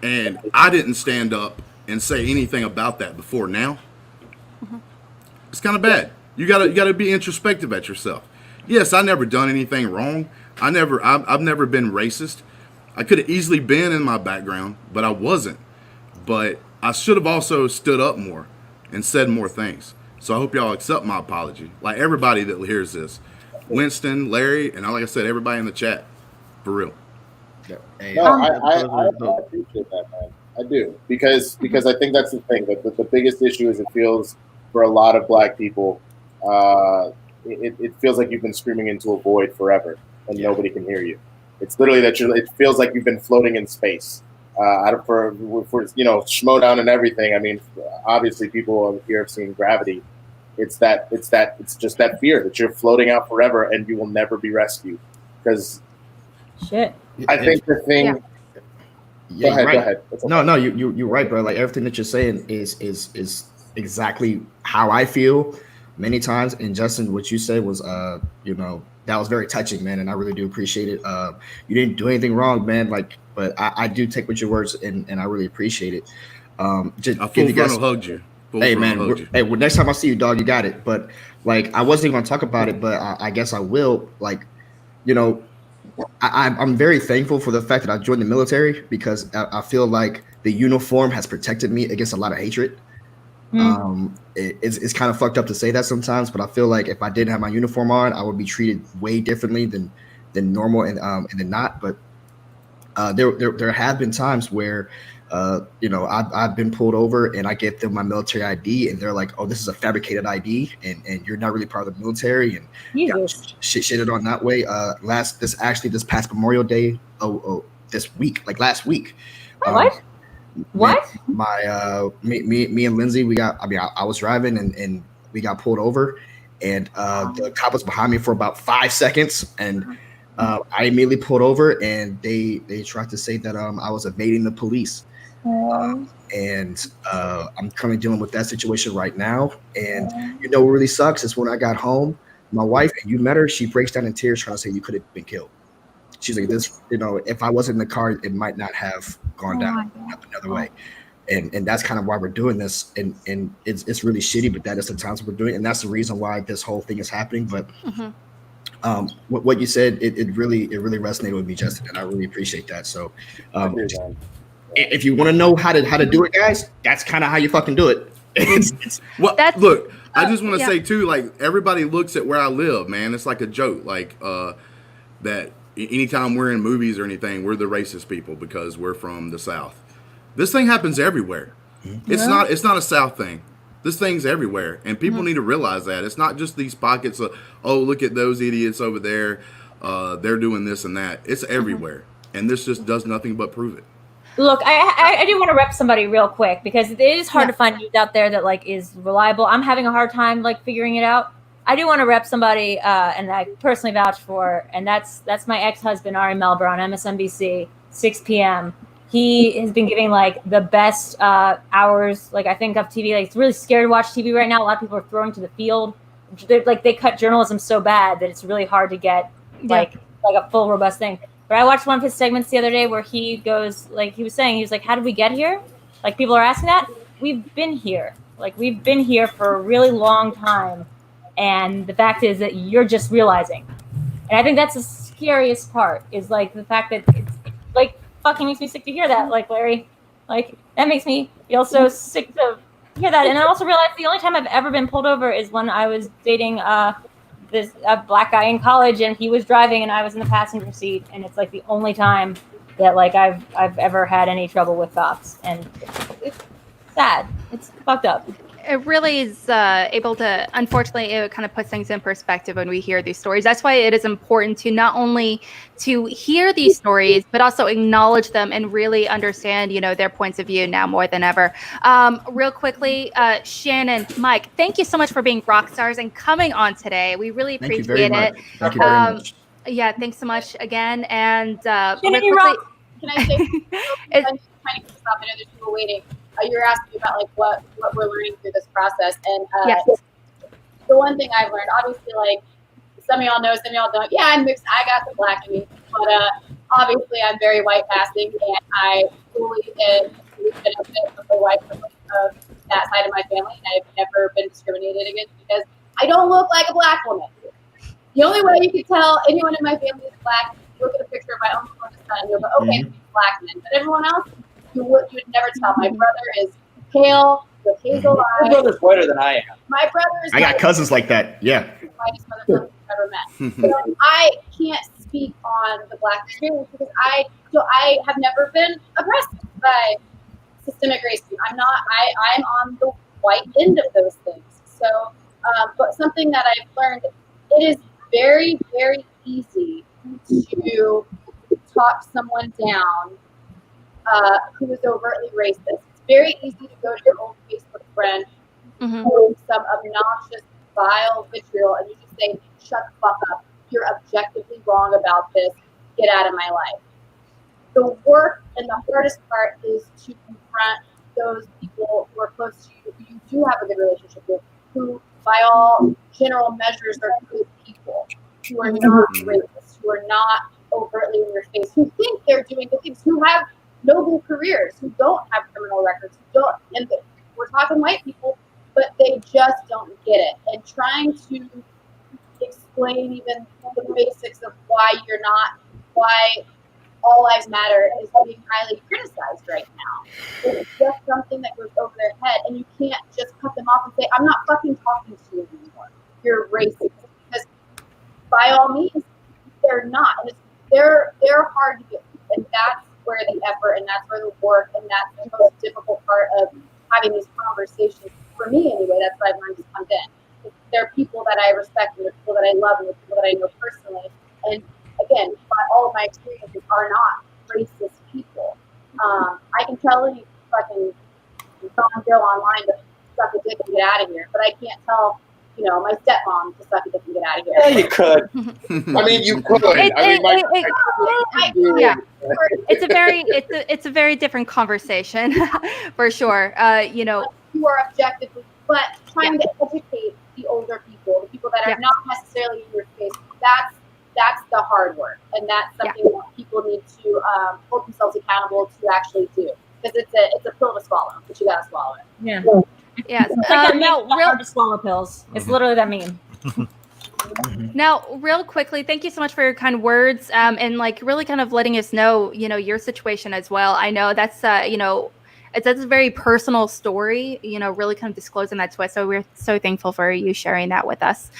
and I didn't stand up and say anything about that before now. It's kind of bad. You gotta be introspective at yourself. Yes, I never done anything wrong. I've never been racist. I could have easily been in my background, but I wasn't. But I should have also stood up more and said more things. So I hope y'all accept my apology. Like everybody that hears this, Winston, Larry, and like I said, everybody in the chat, for real. No, I appreciate that, man. I do, because I think that's the thing. That the biggest issue is it feels for a lot of Black people, it feels like you've been screaming into a void forever and nobody can hear you. It's literally that it feels like you've been floating in space. For Schmoedown and everything. I mean, obviously people here have seen Gravity. It's just that fear that you're floating out forever and you will never be rescued. Because shit. I think the thing. Yeah, go ahead. Okay. No, you're right, bro. Like everything that you're saying is exactly how I feel many times. And Justin, what you said was, that was very touching, man, and I really do appreciate it. You didn't do anything wrong, man. But I do take with your words, and I really appreciate it. Just I full frontal hugged you. Hey, man. Hey, well, next time I see you, dog, you got it. But I wasn't even gonna talk about it, but I guess I will. I'm very thankful for the fact that I joined the military because I feel like the uniform has protected me against a lot of hatred. It's kind of fucked up to say that sometimes, but I feel like if I didn't have my uniform on, I would be treated way differently than normal and than not. But there have been times where I've been pulled over and I get them my military ID and they're like, oh, this is a fabricated ID and you're not really part of the military and shitted on that way. This past Memorial Day, this week, like last week. What? Me and Lindsay, I was driving and we got pulled over and the cop was behind me for about 5 seconds and I immediately pulled over and they tried to say that I was evading the police. And I'm currently dealing with that situation right now. And what really sucks is when I got home, my wife, and you met her, she breaks down in tears trying to say you could have been killed. She's like, if I wasn't in the car, it might not have gone down another way. And that's kind of why we're doing this. And it's really shitty, but that is the times we're doing it. And that's the reason why this whole thing is happening. But what you said, it really resonated with me, Justin, and I really appreciate that. So if you want to know how to do it, guys, that's kind of how you fucking do it. Look, I just want to say too, like everybody looks at where I live, man. It's like a joke, like that anytime we're in movies or anything, we're the racist people because we're from the South. This thing happens everywhere. It's not a South thing. This thing's everywhere, and people need to realize that it's not just these pockets of, oh, look at those idiots over there, they're doing this and that. It's everywhere, and this just does nothing but prove it. Look, I do want to rep somebody real quick because it is hard to find news out there that is reliable. I'm having a hard time figuring it out. I do want to rep somebody, and I personally vouch for, and that's my ex-husband Ari Melber on MSNBC, 6 p.m. He has been giving the best hours, I think, of TV. It's really scary to watch TV right now. A lot of people are throwing to the field. They cut journalism so bad that it's really hard to get a full robust thing. But I watched one of his segments the other day where he goes, he was like, how did we get here? People are asking that. We've been here. We've been here for a really long time. And the fact is that you're just realizing. And I think that's the scariest part is the fact that it's fucking makes me sick to hear that, Larry. That makes me feel so sick to hear that. And I also realized the only time I've ever been pulled over is when I was dating a black guy in college and he was driving and I was in the passenger seat. And it's the only time that I've ever had any trouble with cops. And it's sad. It's fucked up. It really is able to, unfortunately, it kind of puts things in perspective when we hear these stories. That's why it is important to not only to hear these stories, but also acknowledge them and really understand, their points of view now more than ever. Real quickly, Shannon, Mike, thank you so much for being rock stars and coming on today. We really appreciate it. Thank you very much. Yeah, thanks so much again. And Shannon, you rock. Can I say something? I'm trying to keep up. I know there's people waiting. You were asking about what we're learning through this process, and the one thing I've learned, obviously, some of y'all know, some of y'all don't. Yeah, I'm mixed. I got the black in me, but obviously, I'm very white passing, and I fully benefit of the white privilege of that side of my family, and I've never been discriminated against because I don't look like a black woman. The only way you could tell anyone in my family is black look at a picture of my own closest son and you'll go, okay, he's black man. But everyone else, you would never tell. My brother is pale with hazel eyes. Your brother's whiter than I am. My brother is. I got cousins like that. Yeah. Whitest motherfucker I've ever met. So I can't speak on the black experience because I have never been oppressed by systemic racism. I'm on the white end of those things. So, but something that I've learned, it is very, very easy to talk someone down who is overtly racist. It's very easy to go to your old Facebook friend with some obnoxious, vile vitriol and you just say, shut the fuck up. You're objectively wrong about this. Get out of my life. The work and the hardest part is to confront those people who are close to you, who you do have a good relationship with, who by all general measures are good people, who are not racist, who are not overtly in your face, who think they're doing good things, who have noble careers, who don't have criminal records, who don't, and we're talking white people, but they just don't get it. And trying to explain even the basics of why all lives matter is being highly criticized right now. It's just something that goes over their head, and you can't just cut them off and say, I'm not fucking talking to you anymore. You're racist. Because by all means, they're not. And they're hard to get, and that's where the effort and that's where the work and that's the most difficult part of having these conversations. For me anyway, that's what I've learned to come in. There are people that I respect and there are people that I love and there are people that I know personally. And again, all of my experiences are not racist people. I can tell any fucking John Joe online to suck a dick and get out of here, but I can't tell, my stepmom to suck a dick and get out of here. Yeah, you could. I mean, you could. It's a very different conversation for sure. Who are objectively, but trying to educate the older people, the people that are not necessarily in your face. That's the hard work, and that's something that people need to hold themselves accountable to actually do, because it's a pill to swallow, but you gotta swallow it. Yeah. Yeah. It's like hard to swallow pills. It's literally that meme. Now, real quickly, thank you so much for your kind words, and really kind of letting us know, your situation as well. I know that's that's a very personal story, really kind of disclosing that to us. So we're so thankful for you sharing that with us.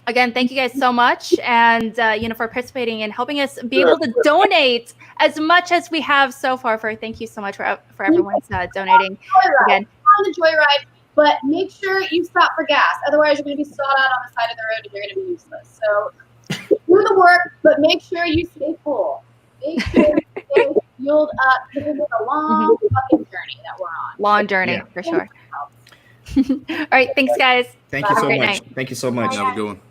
Again, thank you guys so much, and for participating and helping us be able to donate as much as we have so far. Thank you so much for everyone's donating. Again, on the joyride, but make sure you stop for gas. Otherwise, you're going to be stalled out on the side of the road and you're going to be useless. So do the work, but make sure you stay full. Make sure you stay fueled up. This is a long fucking journey that we're on. Long journey, for sure. All right, thanks, guys. Thank you so much. Thank you so much. Have a good one.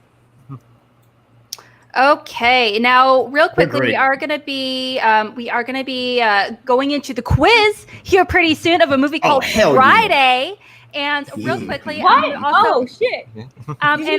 Okay, now real quickly, we are going to be going into the quiz here pretty soon of a movie called Friday. And real quickly, and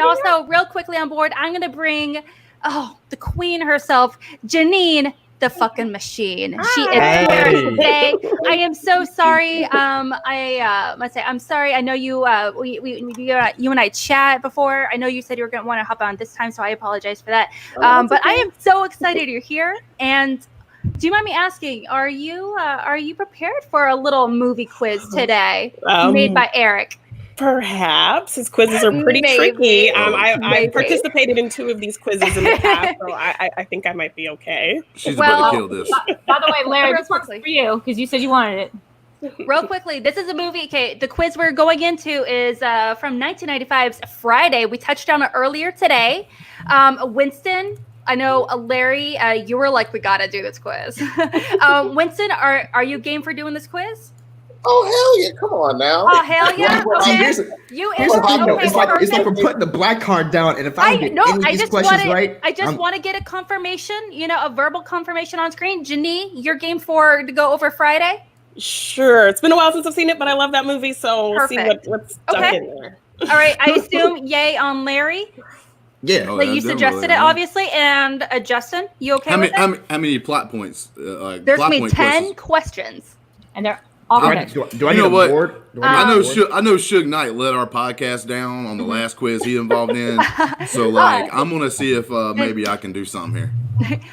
also real quickly on board, I'm going to bring the queen herself, Janine, the fucking machine. She is here today. I am so sorry. I must say I'm sorry. I know you you and I chat before. I know you said you were going to want to hop on this time, so I apologize for that. But I am so excited you're here. And do you mind me asking, are you prepared for a little movie quiz today made by Eric? Perhaps his quizzes are pretty tricky. I participated in 2 of these quizzes in the past, so I think I might be okay. She's about to kill this. By the way, Larry, this one's for you because you said you wanted it. Real quickly, this is a movie. Okay, the quiz we're going into is from 1995's Friday. We touched on it earlier today. Winston, I know, Larry, you were like, we gotta do this quiz. Winston, are you game for doing this quiz? Oh hell yeah! Come on now. Oh hell yeah! Okay. Here's the thing, it's like we're putting the black card down, and if I don't get any of these questions right, I just want to get a confirmation, a verbal confirmation on screen. Janine, you're game to go over Friday? Sure. It's been a while since I've seen it, but I love that movie, so we'll see what's stuck in there. All right. I assume yay on Larry. Yeah, you suggested it, obviously, and Justin, you okay with it? How many plot points? There's going to be 10 questions. And they're Do I need a board? I know Suge Knight let our podcast down on the last quiz he involved in. So like I'm gonna see if maybe I can do something here.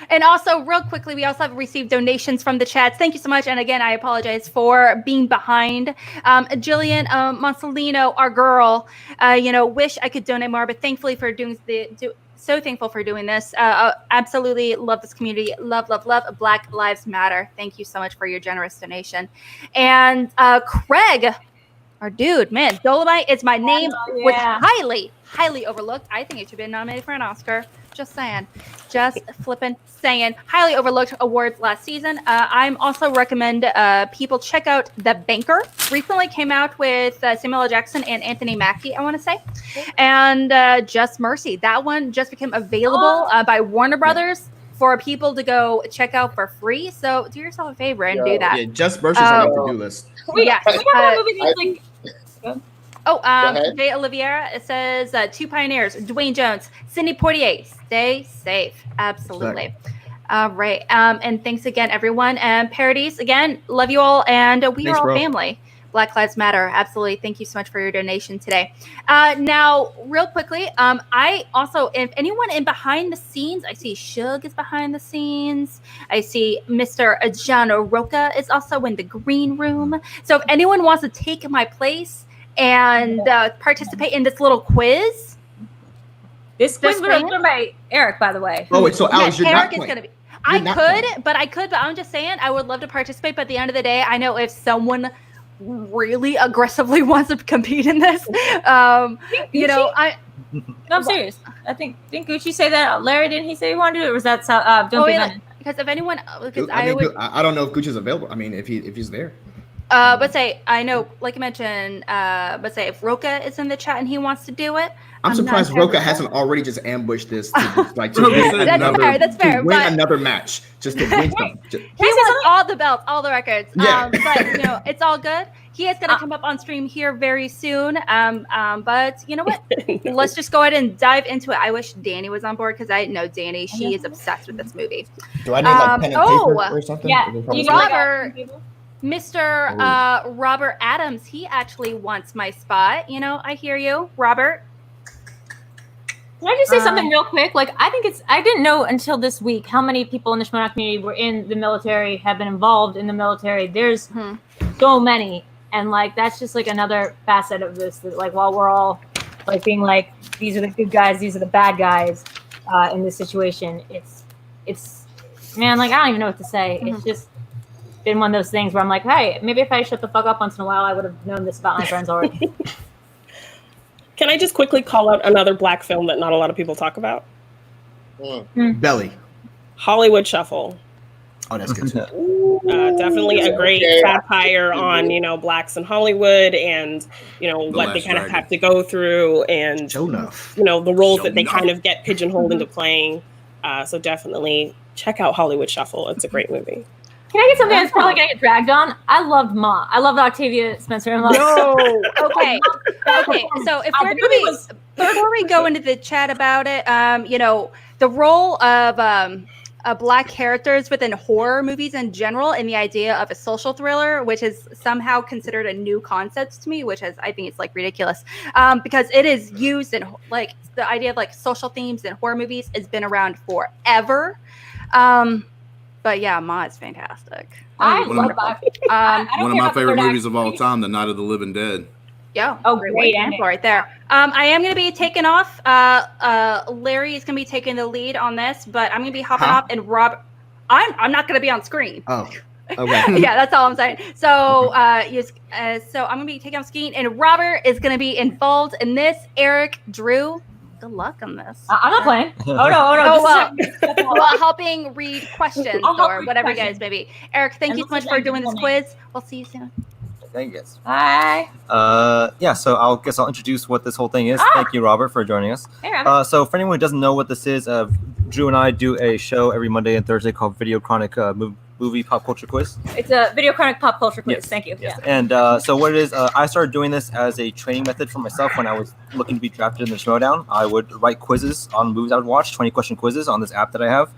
And also, real quickly, we also have received donations from the chats. Thank you so much. And again, I apologize for being behind. Jillian Monsalino, our girl, wish I could donate more, but thankfully for doing so thankful for doing this. Absolutely love this community. Love. Black Lives Matter. Thank you so much for your generous donation. And Craig, our dude, man, Dolomite is my name, which highly overlooked. I think it should have been nominated for an Oscar. Just saying. Just flipping saying. Highly overlooked awards last season. I'm also recommend people check out The Banker. Recently came out with Samuel L. Jackson and Anthony Mackie, I want to say. And Just Mercy. That one just became available by Warner Brothers for people to go check out for free. So do yourself a favor and do that. Yeah, Just Mercy's on my to-do list. Yes. ahead. Jay Oliveira, it says two pioneers, Dwayne Jones, Sidney Poitier, stay safe. Absolutely. All right. And thanks again, everyone. And Parodies, again, love you all. And we are all family. Black Lives Matter. Absolutely. Thank you so much for your donation today. Now, real quickly, I also, if anyone in behind the scenes, I see Shug is behind the scenes. I see Mr. John Roca is also in the green room. So if anyone wants to take my place and participate in this little quiz. This quiz was done by Eric, by the way. Oh, wait, so Alex, you're Eric not is going to be. You're I could, but I'm just saying I would love to participate. But at the end of the day, I know if someone really aggressively wants to compete in this, I'm serious. Didn't Gucci say that? Larry, didn't he say he wanted to do it? Or was that because if anyone, I don't know if Gucci's available. I mean, if he's there. But say I know, like I mentioned. But say if Roca is in the chat and he wants to do it, I'm surprised Roca hasn't already just ambushed this to win that's fair. To win another match, just to win something. He wants all the belts, all the records. Yeah. But it's all good. He is going to come up on stream here very soon. But you know what? Let's just go ahead and dive into it. I wish Danny was on board because I know Danny. She is obsessed with this movie. Do I need pen and paper or something? Yeah, Robert. Mr. Robert Adams, he actually wants my spot. I hear you, Robert. Can I just say something real quick? I didn't know until this week how many people in the Schmoedown community were in the military, have been involved in the military. There's so many. And that's just another facet of this, that while we're all being these are the good guys, these are the bad guys in this situation, it's man, I don't even know what to say. It's just been one of those things where I'm like, hey, maybe if I shut the fuck up once in a while, I would have known this about my friends already. Can I just quickly call out another Black film that not a lot of people talk about? Belly. Hollywood Shuffle. Oh, that's good. Definitely a great satire on, Blacks in Hollywood and, what they kind of have to go through and, the roles that they kind of get pigeonholed into playing. So definitely check out Hollywood Shuffle. It's a great movie. Can I get something that's probably going to get dragged on? I loved Ma. I loved Octavia Spencer. No. Okay. So if before we go into the chat about it, the role of Black characters within horror movies in general, and the idea of a social thriller, which is somehow considered a new concept to me, which is I think it's ridiculous, because it is used in the idea of social themes in horror movies has been around forever. But yeah, Ma is fantastic. I love that. One of my favorite movies of all time, The Night of the Living Dead. Yeah. Oh, great example right there. I am going to be taking off. Larry is going to be taking the lead on this, but I'm going to be hopping off, and Rob, I'm not going to be on screen. Oh, okay. Yeah, that's all I'm saying. So, so I'm going to be taking off screen, and Robert is going to be involved in this. Eric, Drew. Good luck on this. I'm not playing. Oh no. Well, helping read questions or whatever you guys maybe. Eric, thank you so much for doing this quiz. We'll see you soon. Thank you. Bye. So I'll introduce what this whole thing is. Thank you, Robert, for joining us. Hey, Robert. So for anyone who doesn't know what this is, Drew and I do a show every Monday and Thursday called Video Chronic Movie Pop Culture Quiz. It's a Video Chronic Pop Culture Quiz. Yes. Thank you. Yes. And so what it is, I started doing this as a training method for myself when I was looking to be drafted in the Schmoedown. I would write quizzes on movies I would watch, 20-question quizzes on this app that I have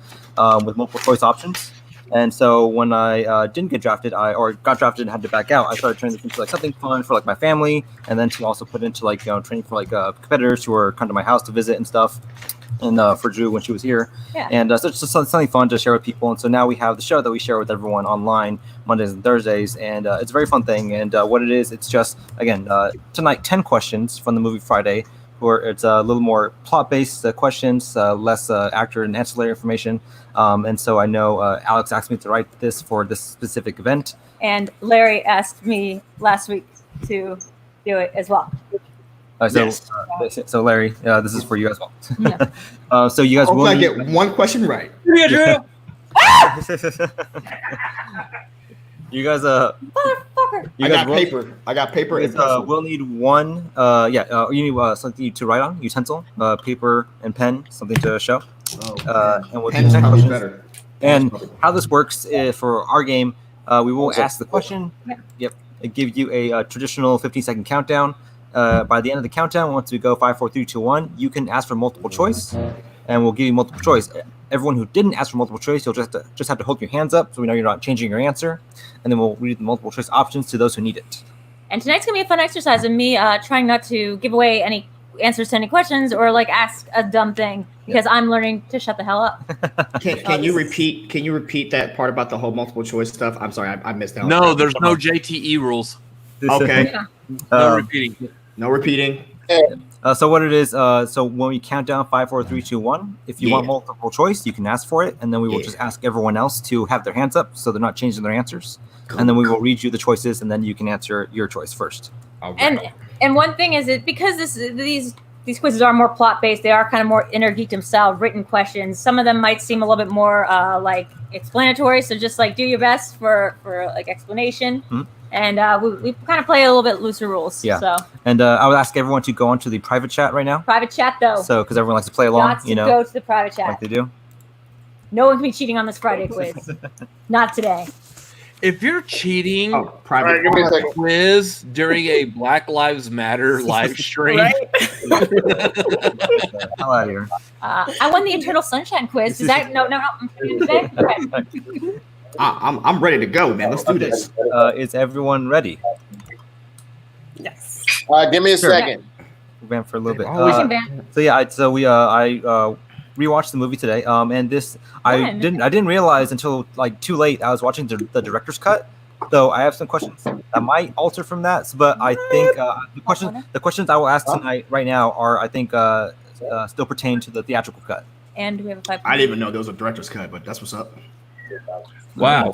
with multiple choice options. And so when I didn't get drafted, or got drafted and had to back out, I started turning this into like something fun for like my family, and then to also put into like training for like competitors who were come to my house to visit and stuff. And for Drew when she was here, and so it's just something fun to share with people. And so now we have the show that we share with everyone online Mondays and Thursdays, and it's a very fun thing. And what it is, it's just again tonight 10 questions from the movie Friday, where it's a little more plot-based questions, less actor and ancillary information. And so I know Alex asked me to write this for this specific event, and Larry asked me last week to do it as well. So Larry, this is for you as well. Yeah. So you guys will get one question right. Yeah, Drew. You guys, motherfucker. I got paper. I got paper and pencil. We'll need one. You need something to write on, utensil, paper and pen, something to show. And we'll do 10 questions. Better. And how this works for our game, we will ask the question. Yep. It gives you a traditional 15-second countdown. By the end of the countdown, once we go 5, 4, 3, 2, 1, you can ask for multiple choice, and we'll give you multiple choice. Everyone who didn't ask for multiple choice, you'll just have to hold your hands up so we know you're not changing your answer, and then we'll read the multiple choice options to those who need it. And tonight's gonna be a fun exercise of me trying not to give away any answers to any questions or like ask a dumb thing because I'm learning to shut the hell up. Can you repeat that part about the whole multiple choice stuff? I'm sorry, I missed that. No, there's no JTE rules. Okay. No repeating. No repeating. So what it is, so when we count down 5, 4, 3, 2, 1, if you want multiple choice, you can ask for it, and then we will just ask everyone else to have their hands up so they're not changing their answers. And then we will read you the choices, and then you can answer your choice first. And one thing is that because these quizzes are more plot based, they are kind of more inner geekdom style written questions. Some of them might seem a little bit more like explanatory, so just like do your best for like explanation. Mm-hmm. And we kind of play a little bit looser rules. Yeah. So. And I would ask everyone to go onto the private chat right now. Private chat, though. So, because everyone likes to play along, Lots to go to the private chat. Like they do. No one can be cheating on this Friday quiz. Not today. If you're cheating private quiz during a Black Lives Matter live stream, Right? Hell out of here. I won the Eternal Sunshine quiz. Is that no? I'm today. Okay. I'm ready to go, man. Let's do this. Is everyone ready? Yes. Give me a second. We ran for a little bit. So we rewatched the movie today. And this I didn't realize until like too late. I was watching the director's cut. So I have some questions that might alter from that. But I think the questions I will ask tonight right now are I think still pertain to the theatrical cut. And we have a 5. I didn't even know there was a director's cut, but that's what's up. Wow.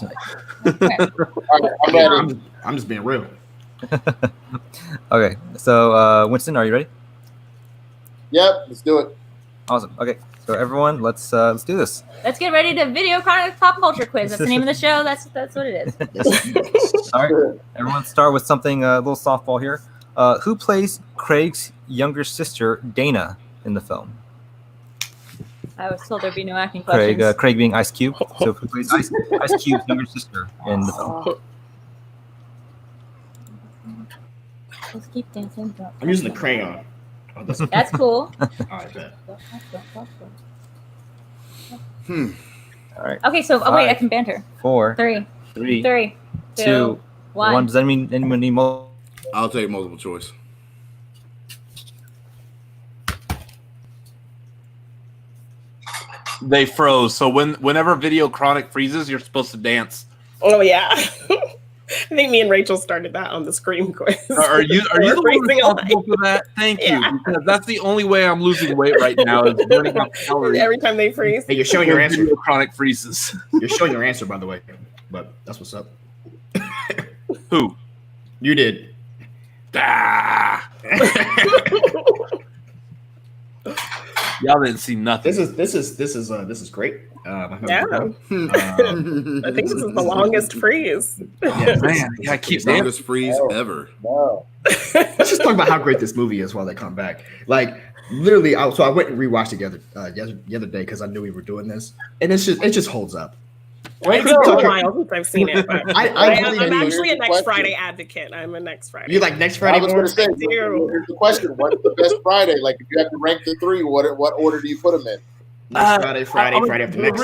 I'm just being real. Okay, so Winston, are you ready? Yep, let's do it. Awesome. Okay, so everyone, let's do this. Let's get ready to video chronic pop culture quiz. That's the name of the show. That's what it is. All right, everyone, start with something a little softball here. Who plays Craig's younger sister, Dana, in the film? I was told there'd be no acting questions. Craig being Ice Cube. So who plays Ice Cube's younger sister in the film? Let's keep dancing. I'm using the crayon. Oh, that's cool. All right, bet. All right. Okay, so wait, I can banter. 4, 3, 2, 1. Does anyone need more? I'll take multiple choice. they froze. So whenever Video Chronic freezes, you're supposed to dance. Oh yeah. I think me and Rachel started that on the Scream quiz. Are you the one responsible for that? Thank you, because that's the only way I'm losing weight right now is burning up calories. Every time they freeze. Hey, you're showing your answer. Video Chronic freezes. You're showing your answer, by the way. But that's what's up. Who? You did. Ah. Y'all didn't see nothing. This is great. Yeah. I think this is the longest freeze. Yeah, man, yeah, keep the longest freeze ever. No. Let's just talk about how great this movie is while they come back. Like literally, so I went and rewatched it the other day because I knew we were doing this, and it just holds up. It's been a while since I've seen it. But I'm actually a next question. Friday advocate. I'm a next Friday. You like next Friday? I was going to say, here's the question: what's the best Friday? Like, if you have to rank the three, what order do you put them in? Next Friday after next.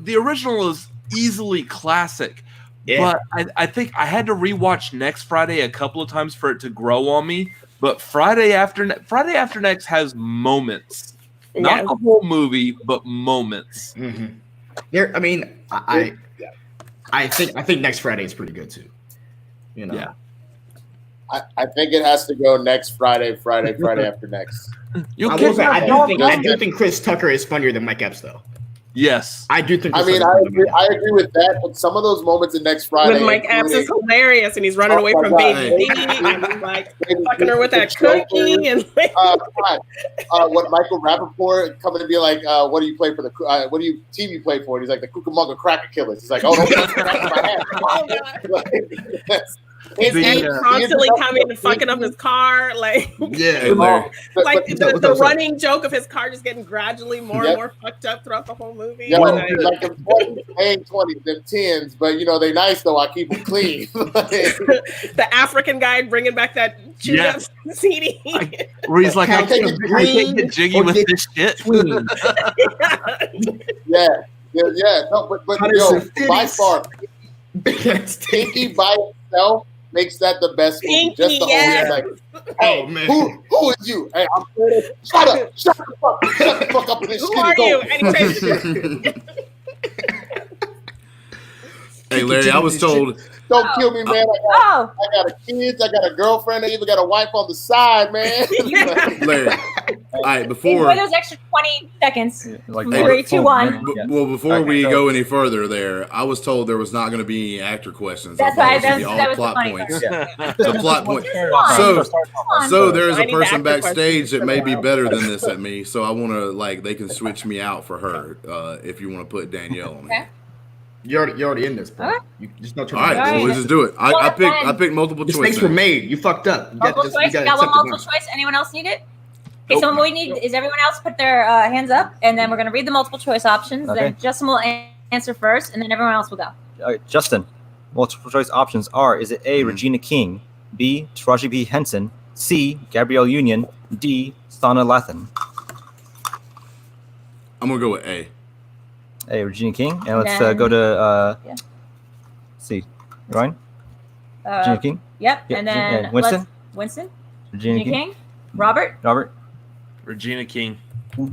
The original is easily classic. Yeah. But I think I had to rewatch Next Friday a couple of times for it to grow on me. But Friday After Next has moments, not the whole movie, but moments. Mm-hmm. I mean, I think Next Friday is pretty good too. You know. Yeah. I think it has to go next Friday after next. I do think Chris Tucker is funnier than Mike Epps, though. Yes, I do think. I agree with that. But some of those moments in Next Friday, With Mike Epps is hilarious, and he's running away from Baby and like fucking her with that cookie, and what Michael Rappaport coming to be like, what do you play for what team you play for? And he's like the Cucamonga Cracker Killers. He's like, oh, don't touch my hand. Oh god. His head constantly coming and fucking up his car, like the running joke of his car just getting gradually more and more fucked up throughout the whole movie. Yeah, like the 20s, paying 20s, them 10s, but they nice though. I keep them clean. The African guy bringing back that chewed up CD, where he's like, I can't get jiggy with this shit. No, but by far, Pinky by itself makes that the best movie. Just the whole like, hey, man, who is you? Hey, I'm shut the fuck up in this shit. Who are you? And Hey, Larry, I was told. Don't kill me, man. I got a kids. I got a girlfriend. I even got a wife on the side, man. Larry, all right, before Enjoy those extra 20 seconds. Like 3, 2, 1. Well, before we go any further there, I was told there was not going to be any actor questions. That's right. That was plot the funny points. part. The plot point. So there's a person backstage that may be better than this at me. So I want to they can switch me out for her if you want to put Danielle on me. You're already in this, bro. You just no all right, well, we'll just do it. I picked multiple choices. Mistakes were made. You fucked up. Multiple choice. You got one multiple choice. Anyone else need it? Okay, so what we need is everyone else put their hands up, and then we're going to read the multiple choice options. Okay. Then Justin will answer first, and then everyone else will go. All right, Justin, multiple choice options are: is it A, Regina King, B, Taraji P. Henson, C, Gabrielle Union, D, Sana Lathan? I'm gonna go with A. A, Regina King, and let's go to C. Ryan? Regina King. Yep, and then Winston. Winston. Regina King. Robert. Regina King.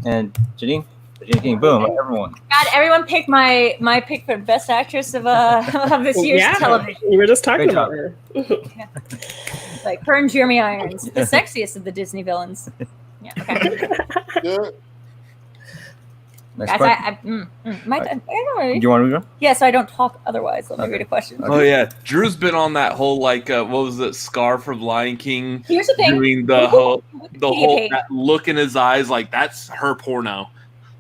And Janine. Regina King. Boom! Everyone. God, everyone picked my pick for best actress of this year's television. You were just talking about her. Like her and Jeremy Irons, the sexiest of the Disney villains. Yeah. Okay. Next Guys, question. you want to go? Yeah, so I don't talk otherwise. Let me read a question. Oh yeah, Drew's been on that whole what was it, Scar from Lion King? Here's the thing. Doing the whole that look in his eyes, like that's her porno.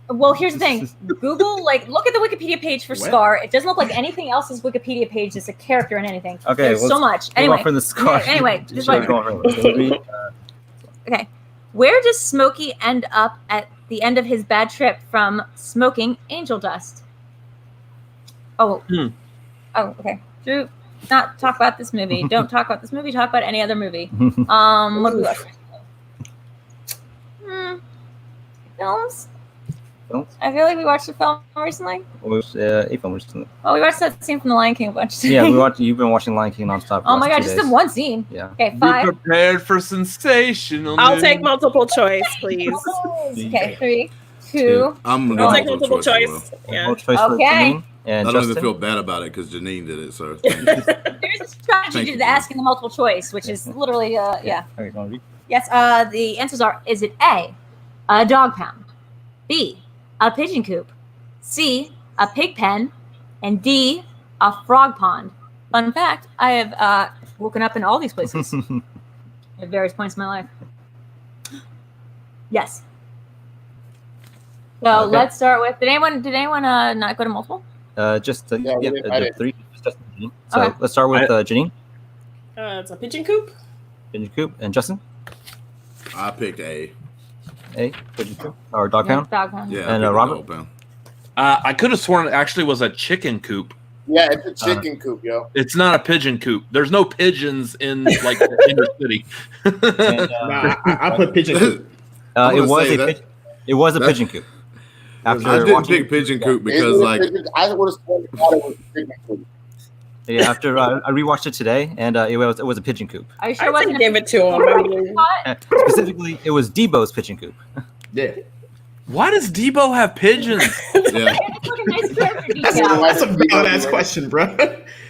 Well, here's the thing. Google, look at the Wikipedia page for Scar. It doesn't look like anything else's Wikipedia page is a character in anything. Okay, there's so much. Anyway, for the Scar. Anyway, just okay. Where does Smokey end up at the end of his bad trip from smoking angel dust? Oh, okay. Drew, not talk about this movie. Don't talk about this movie. Talk about any other movie. What do we watch? Films. I feel like we watched a film recently. We watched a film recently. Oh, we watched that scene from The Lion King a bunch. Today. Yeah, you've been watching Lion King nonstop. Oh my god, just the one scene. Yeah. Okay, 5. Be prepared for sensational. I'll take multiple choice, please. Okay, 3, 2. I'll take multiple choice. Yeah. Multiple choice for Janine and I don't Justin. even feel bad about it because Janine did it. So There's a strategy to the asking the multiple choice, which is literally yeah. All right, read? Yes. The answers are: is it A, a dog pound, B, a pigeon coop, C, a pig pen, and D, a frog pond? Fun fact: I have woken up in all these places at various points in my life. Yes. So let's start with. Did anyone not go to multiple? Just the 3. Just Janine. So let's start with Janine. It's a pigeon coop. Pigeon coop and Justin. I picked A. Pigeon coop or dog pound. Dog pound. Yeah. And Robert. I could have sworn it actually was a chicken coop. Yeah, it's a chicken coop, yo. It's not a pigeon coop. There's no pigeons in the inner city. I put pigeon coop. It was a pigeon coop. I didn't pick pigeon coop because I would have thought it was chicken coop. Yeah, after I rewatched it today, and it was a pigeon coop. Are you sure I it wasn't? give it to him. I mean, Specifically, it was Debo's pigeon coop. Yeah. Why does Debo have pigeons? Yeah. It's like a nice character detail. That's a valid ass question, bro.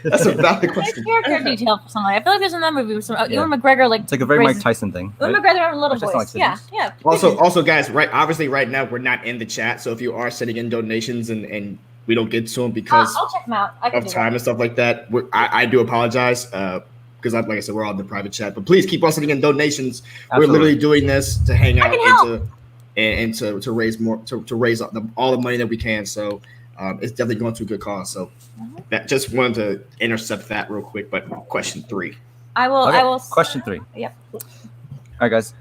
That's a valid Nice question. character detail for somebody. I feel like there's another movie with some Yeah. Ewan McGregor like. It's like a very raises- Mike Tyson thing. Ewan Right? McGregor and little Which I voice. like Yeah, pigeons. yeah. Also, guys, obviously, right now we're not in the chat, so if you are sending in donations and we don't get to them because I'll check them out. I can of do time that. and stuff like that, I do apologize because, like I said, we're all in the private chat. But please keep on sending in donations. Absolutely. We're literally doing this to hang out I can and to raise more to raise all the money that we can. So it's definitely going to a good cause. So that just wanted to intercept that real quick. But question 3. I will. Okay, I will. question 3. Yep. All right, guys.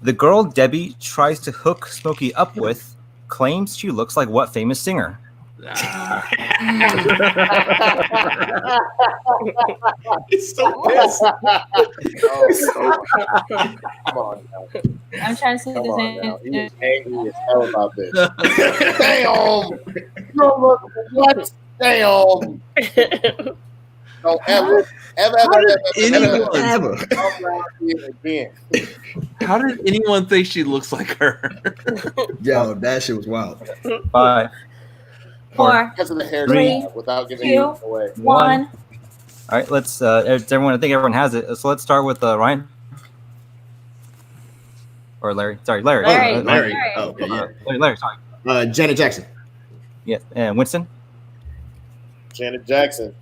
The girl Debbie tries to hook Smokey up with claims she looks like what famous singer? He's so pissed. Come on now. I'm trying to see if Come there's on now. any. He was angry as hell about this. Damn! You don't look what? Damn! Don't ever anyone- come around here again. How did anyone think she looks like her? Yo, that shit was wild. 5, 4, Because of the hair 3, without giving 2, it away. 1. All right, let's everyone. I think everyone has it. So let's start with Ryan or Larry. Sorry, Larry. Larry. Larry. Larry. Oh, okay, yeah. Larry. Sorry. Janet Jackson. Yeah, and Winston Janet Jackson.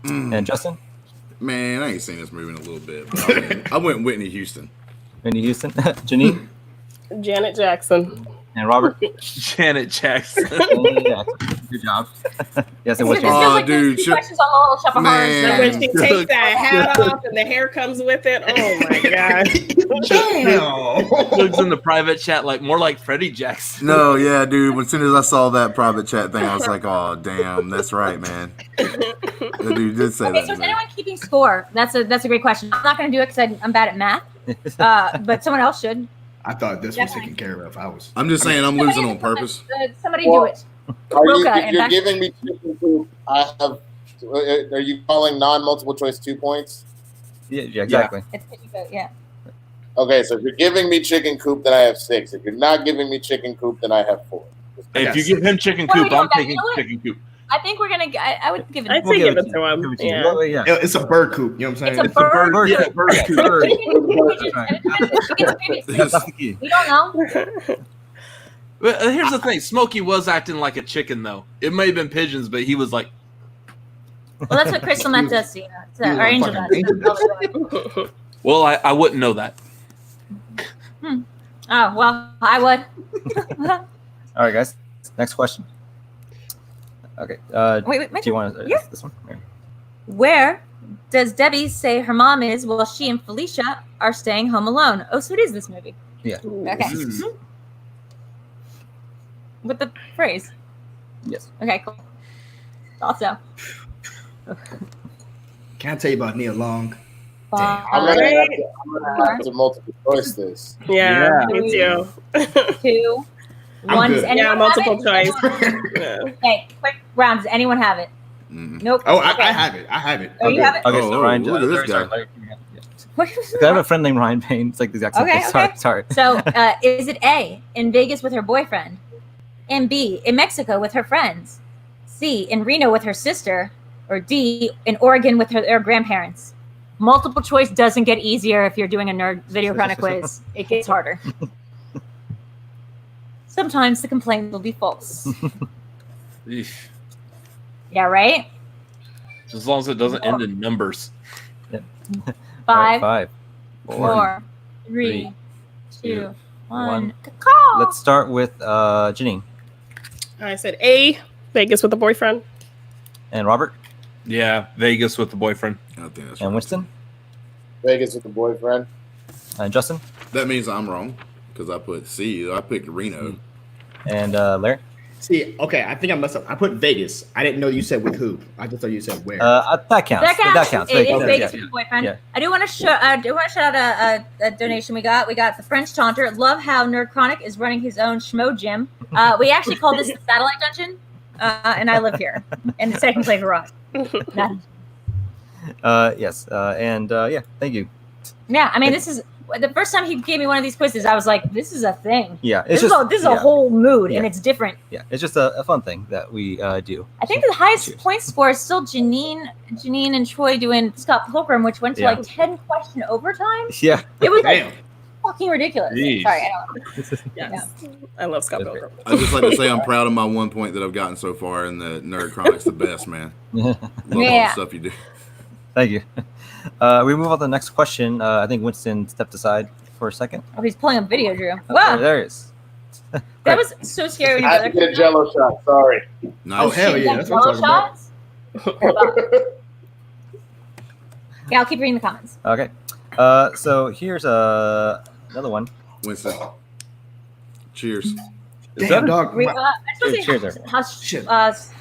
and Justin. Man, I ain't seen this movie in a little bit. But I went Whitney Houston. Whitney Houston, Janine, Janet Jackson. and Robert. Janet Jackson. Good job. Yes, it was. This feels like dude, there's 2 questions on the Little Shop of Horrors. Man. When she takes that hat off and the hair comes with it. Oh my god. Damn. Looks in the private chat like more like Freddie Jackson. No, yeah, dude. As soon as I saw that private chat thing, I was like, "Oh, damn, that's right, man." The dude did say Okay, that. so to is me. anyone keeping score? That's a great question. I'm not going to do it because I'm bad at math, but someone else should. I thought this was taken care of. I'm just saying, I'm losing on purpose. Somebody do it. Are you, Roca and you're back- giving me chicken coop. I have. Are you calling non-multiple choice 2 points? Yeah, exactly. It's yeah. Okay, so if you're giving me chicken coop, then I have 6. If you're not giving me chicken coop, then I have 4. If you give him chicken What are we coop, doing I'm back? taking You know what? chicken coop. I think we're gonna. I would give it. I'd We'll say give give it it to to you. him. Give it to you. Yeah. Well, yeah. It's a bird coop. You know what I'm saying? It's a bird. Yeah, bird coop. That's the key. We don't know. But here's the thing: Smokey was acting like a chicken, though. It may have been pigeons, but he was like, Well, that's what Crystal Met does. You know, or Angel does. "Well, I wouldn't know that." Oh well, I would. All right, guys. Next question. Okay. Wait, do you want to yeah. this one? Here. Where does Debbie say her mom is while she and Felicia are staying home alone? Oh, so it is this movie. Yeah. Okay. With the phrase. Yes. Okay, cool. Also. Can't tell you about Nia Long. I'm gonna have to multiple choice this. Yeah, me too. 2, I'm 1. good. Does anyone Yeah, multiple have it? choice. Okay, quick round. Does anyone have it? Nope. Oh, Okay. I have it. I have it. Oh, you have it? Okay, so Ryan. look at this Larry, guy. sorry, Larry, I have a friend named Ryan Payne. It's like the exact same Okay, thing. okay. Sorry. So, is it A, in Vegas with her boyfriend? And B, in Mexico with her friends? C, in Reno with her sister? Or D, in Oregon with her grandparents? Multiple choice doesn't get easier if you're doing a nerd video chronic quiz. It gets harder. Sometimes the complaint will be false. Eesh. Yeah, right? As long as it doesn't end in numbers. Five, 5, 4, 3, 3, 2, 1. 1. Call. Let's start with Janine I said A, Vegas with a boyfriend. and Robert Yeah, Vegas with the boyfriend. I think that's and Winston Vegas with the boyfriend. and Justin That means I'm wrong because I put C. I picked Reno. and Larry. See, okay, I think I messed up. I put Vegas. I didn't know you said with who. I just thought you said where. That counts. That counts. It is Vegas. Vegas Yeah. with the boyfriend. Yeah. I do want to shout out a donation we got. We got the French Taunter. Love how Nerd Chronic is running his own Schmo gym. We actually called this the Satellite Dungeon. and I live here in the second place garage. Yes. Yeah, thank you. Yeah, I mean, this is the first time he gave me one of these quizzes. I was like, "This is a thing." Yeah, this is a whole mood, and it's different. Yeah, it's just a fun thing that we do. I think the highest point score is still Janine and Troy doing Scott Pilgrim, which went to like 10-question overtime. Yeah, it was like fucking ridiculous. Jeez. Sorry, I don't. Yes. I love Scott Pilgrim. I just like to say I'm proud of my 1 point that I've gotten so far in the Nerd Chronic's the best, man. Love all the stuff you do. Thank you. We move on to the next question. I think Winston stepped aside for a second. Oh, he's pulling up video, Drew. Okay, Wow, there he is. that was so scary. When I had to get a Jello shot. Sorry. Nice. Oh, hell yeah. That's what I'm talking about. Yeah, I'll keep reading the comments. Okay. So here's another one. Winston. Cheers. Damn, dog. Cheers,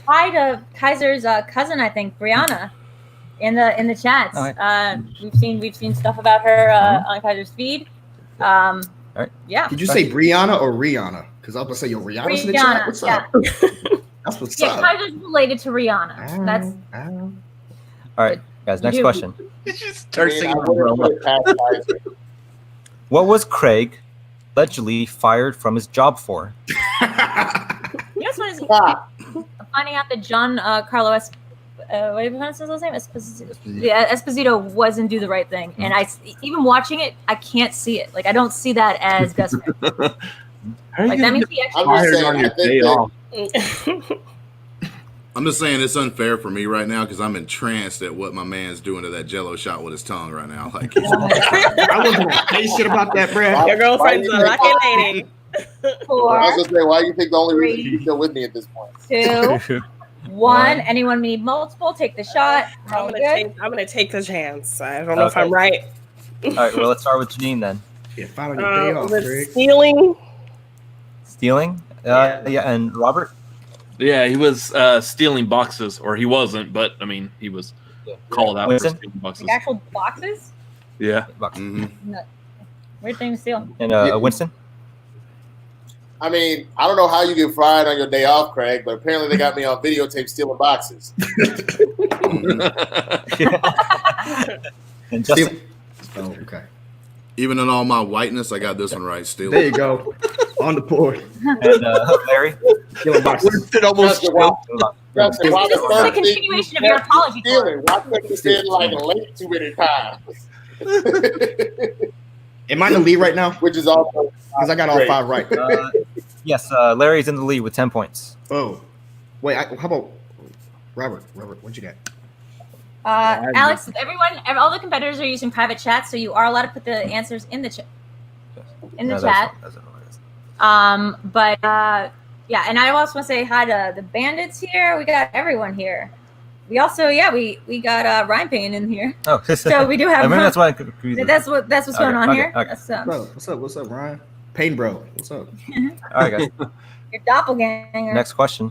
Hi to Kaiser's cousin, I think, Brianna, in the chats. We've seen stuff about her on Kaiser's feed. All right. Yeah. Did you say Brianna or Rihanna? Because I was gonna say, yo, Rihanna's in the chat. What's up? That's what's up. Kaiser's related to Rihanna. That's All right, guys. Next question. Start singing Umbrella. What was Craig allegedly fired from his job for? You know what's finding out that John Carlo what do you pronounce his last name? Esposito wasn't do the right thing, and even watching it, I can't see it. Like I don't see that as Gus. Like that means he actually fired on your day off. I'm just saying it's unfair for me right now because I'm entranced at what my man's doing to that Jello shot with his tongue right now. Like, I wasn't gonna say shit about that, Brad. Your girlfriend's a lucky lady. I was gonna say, why do you think the only reason you're still with me at this point? 2, 1. Anyone need multiple? Take the shot. I'm gonna take the chance. I don't know if I'm right. All right. Well, let's start with Janine then. Yeah, finally your day off, Greg. Stealing. Stealing. Yeah, and Robert. Yeah, he was stealing boxes, or he wasn't, but I mean, he was called out for stealing boxes. Like actual boxes? Yeah. No. Weird thing to steal. And Winston. I mean, I don't know how you get fired on your day off, Craig, but apparently they got me on videotape stealing boxes. And Justin. Oh, okay. even in all my whiteness, I got this one right still. There you go. On the board. And Larry. It almost This is a continuation of your apology. Why couldn't you say it like late too many times? Am I in the lead right now? Which is also because I got all 5 right. Yes, Larry's in the lead with 10 points. Oh, wait. How about Robert? Robert, what'd you get? Alex, all the competitors are using private chat, so you are allowed to put the answers in the chat. Yeah, and I also want to say hi to the bandits here. We got everyone here. We also, we got Ryan Payne in here. Oh, so we do have. I mean, that's why. That's what's going on here. Okay. What's up, Ryan? Payne, bro. What's up? All right, guys. Your doppelganger. Next question.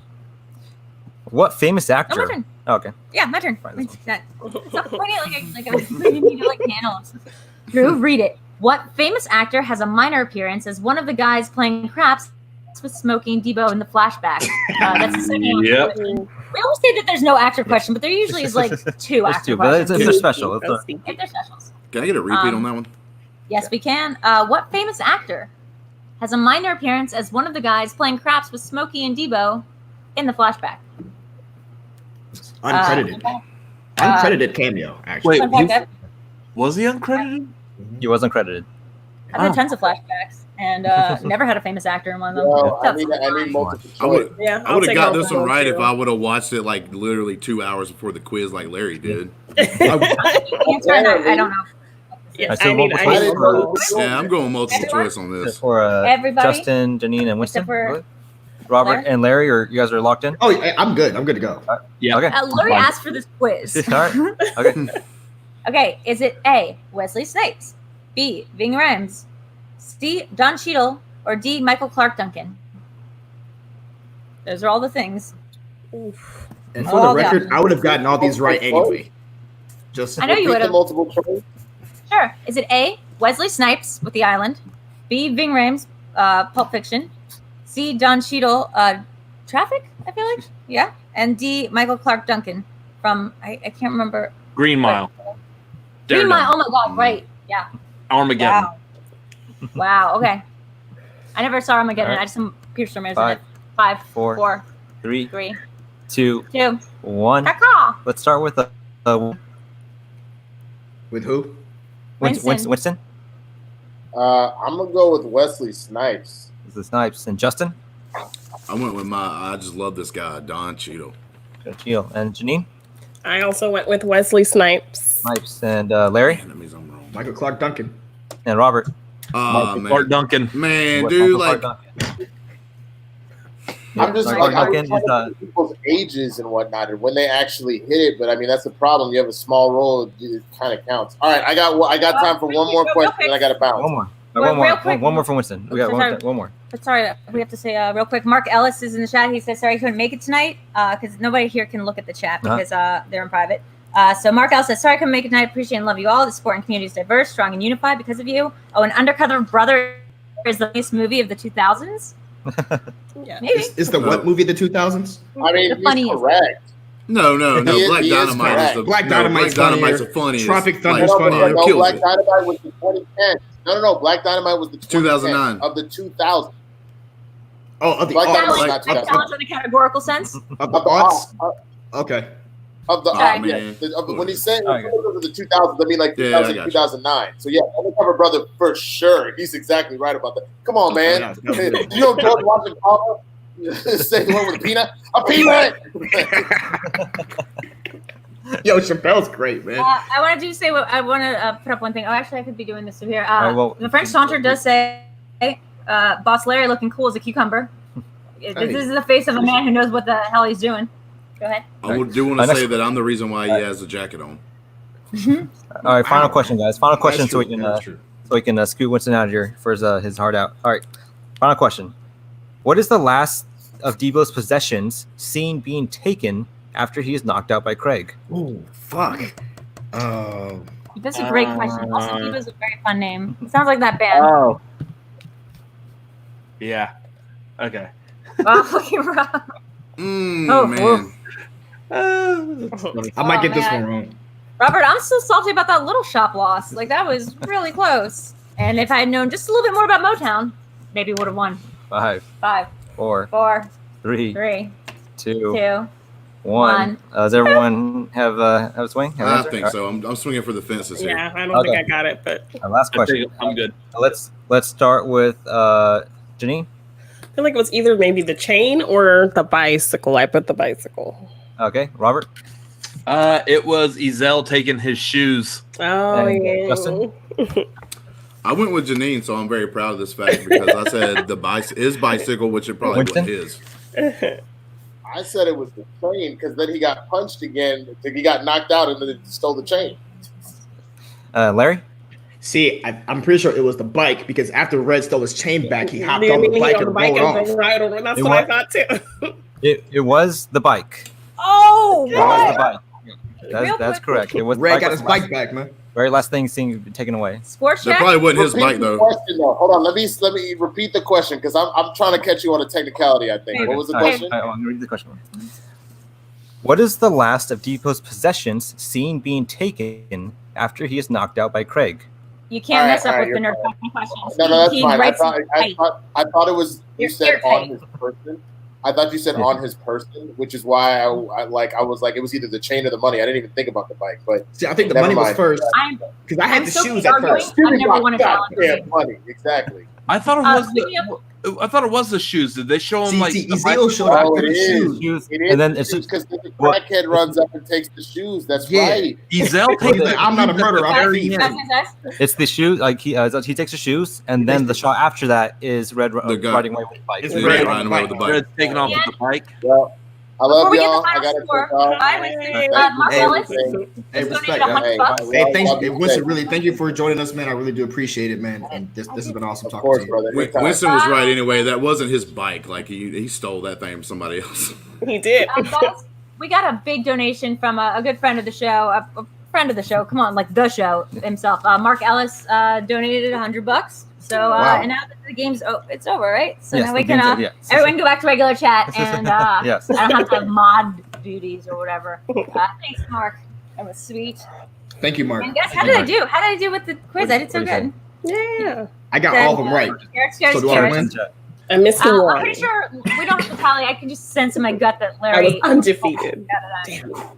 What famous actor? Oh, my turn. Oh, okay. Yeah, my turn. Stop pointing like you need to handle. Drew, read it. What famous actor has a minor appearance as one of the guys playing craps with Smoking Debo in the flashback? That's the second one. Yep. We always say that there's no actor question, but there usually is like 2 actor but questions. if they're special. If they're specials. Can I get a repeat on that one? Yes, we can. What famous actor has a minor appearance as one of the guys playing craps with Smokey and Debo in the flashback? Uncredited. Uncredited cameo, actually. Wait, was he uncredited? He was uncredited. I've had tons of flashbacks and never had a famous actor in one of them. Well, I need multiple choice. I would have got this one right if I would have watched it like literally 2 hours before the quiz, like Larry did. I don't know. Yes, I'm going multiple choice on this. For everybody, Justin, Janine, and Winston. For Robert Larry? and Larry, or you guys are locked in? Oh, I'm good. I'm good to go. Yeah. Okay. Larry asked for this quiz. All right. Okay. Okay. Is it A, Wesley Snipes, B, Ving Rhames, C, Don Cheadle, or D, Michael Clark Duncan? Those are all the things. Oof. And for the record, I would have gotten all these right anyway. Just I know you would have. Multiple choice. Sure. Is it A, Wesley Snipes with The Island, B, Ving Rhames, Pulp Fiction, C, Don Cheadle, Traffic? I feel like. Yeah. And D, Michael Clark Duncan from, I can't remember. Green Mile. Green Mile. Oh my God. Right. Yeah. Armageddon. Wow. Okay. I never saw Armageddon. All right. I just saw Pierce Ramirez in 5, it. 5, 4, 4, 3, 3, 2, 2, 1. Caw-caw. Let's start with with who? Winston. I'm gonna go with Wesley Snipes. This is Snipes and Justin. I went with I just love this guy, Don Cheadle. Cheadle and Janine. I also went with Wesley Snipes. Snipes and Larry. That means I'm wrong. Michael Clark Duncan. And Robert. Man. Clark Duncan. Man, What, dude, Michael like Clark Duncan? I'm just Clark like I'm Duncan trying is, to think of people's ages and whatnot, and when they actually hit it. But I mean, that's the problem. You have a small role; it kind of counts. All right, I got time for one more question, and I got to bounce. One more. Real quick. One more for Winston. We got one more. But sorry, we have to say real quick. Mark Ellis is in the chat. He says sorry he couldn't make it tonight because nobody here can look at the chat because they're in private. So Mark Ellis says sorry I couldn't make it tonight. Appreciate and love you all. The sport and community is diverse, strong, and unified because of you. Oh, and Undercover Brother is the biggest movie of the 2000s. Yeah. Maybe. Is the what movie of the 2000s? I mean, The funniest. he's correct. No. Black He is Dynamite correct. is the Black no, Dynamite's Black Dynamite's the funnier. funniest. Tropic Thunder's like, funnier. No, kills Black it. Dynamite was the 2010. No. Black Dynamite was the 2009 of the 2000s. Oh, of the Black aughts. Dynamite's Like, not Like challenge in a categorical sense. of the aughts? Okay. Of the Okay. when he said Okay. of the 2000s, I mean like Yeah, I 2000, got you. 2009. So yeah, Undercover Brother for sure. He's exactly right about that. Come on, man. Yeah, that was good. You know George Washington say the one with a peanut? A peanut. Yo, Chappelle's great, man. I want to I want to put up one thing. Oh, actually, I could be doing this here. right, well- The French Saunter does say, "Boss Larry looking cool as a cucumber." This is the face of a man who knows what the hell he's doing. Go ahead. I do want to Next- say that I'm the reason why he has a jacket on. All right, final question, guys. Final question, That's so we true. can That's true. scoot Winston out of here for his heart out. All right, final question. What is the last of Debo's possessions seen being taken after he is knocked out by Craig? Oh, fuck. That's a great question. Also, Devo's a very fun name. It sounds like that band. Oh. Yeah. Okay. Oh, okay, Rob. Man. I might get this one wrong. Robert, I'm still salty about that Little Shop loss. Like, that was really close. And if I had known just a little bit more about Motown, maybe would have won. 5, 5, 4, 4, 3, 3, 2, 2. 1. Does everyone have a swing? Have an I answer? think so. I'm swinging for the fences here. Yeah, I don't think I got it, but Last question. I'm good. Let's start with Janine. I feel like it was either maybe the chain or the bicycle. I put the bicycle. Okay, Robert. It was Ezel taking his shoes. Oh, And yeah. Justin? I went with Janine, so I'm very proud of this fact because I said his bicycle, which it probably Winston? wasn't his. I said it was the chain because then he got punched again. He got knocked out and then stole the chain. Larry. See, I'm pretty sure it was the bike because after Red stole his chain back, he hopped Yeah, on the he bike on and the bike rolled and off. ride over. That's It what I wa- thought too. It was the bike. Oh, It was the bike. Real That's quick. correct. It was. Red bike got was his the last- bike back, man. Very last thing seen taken away. Sports That check? probably wasn't his Repeat bike the though. question, though. Hold on. Let me repeat the question because I'm trying to catch you on a technicality. I think. What was the All right, question? all right, I'm gonna read the question. What is the last of Depot's possessions seen being taken after he is knocked out by Craig? You can't All right, mess up all right, with the you're nerd question questions. No, that's He fine. writes it I thought it was you You're said on tight. his person. I thought you said on his person, which is why I was like it was either the chain or the money. I didn't even think about the bike, but See, I think the never money was mind. first I'm because I had I'm the so shoes keep at arguing. first. I've never won a challenge. Goddamn money, exactly. I thought it was speaking of- I thought it was the shoes. Did they show him See, like see, the Ezekiel bike- showed up Oh, with it the is. shoes. It is. And then it's just- because the Well- crackhead runs up and takes the shoes. That's Yeah. right. Ezel He's takes like, I'm not a murderer, I'm a thief. Yes, yes, yes. It's the shoes. Like he takes the shoes, and then the shot after that is Red The guy. riding away with the bike. It's Yeah, Red riding away with the bike. Red's taking off with the bike. Well, I Before love we get the y'all. I final got to score, take off. bye, Winston. Thank Mark you. Ellis. Hey, Donated respect. $100. Hey, thanks, Love hey, you. Winston. Really, thank you for joining us, man. I really do appreciate it, man. And this has been awesome Of talking course, to you. brother. Anytime. Winston was right anyway. That wasn't his bike. Like he stole that thing from somebody else. He did. Guys, we got a big donation from a good friend of the show, a friend of the show. Come on, like the show himself. Mark Ellis donated $100. So Wow. and now that the game's it's over, right? So Yes, now the we can game's over, yes. everyone go back to regular chat and Yes. I don't have to have mod duties or whatever. Thanks, Mark. That was sweet. Thank you, Mark. And guys, how did I do? How did I do with the quiz? I did so good. Yeah. I got all of them right. So do I win? I missed I'm one. pretty sure we don't have to tally. I can just sense in my gut that I was Larry undefeated.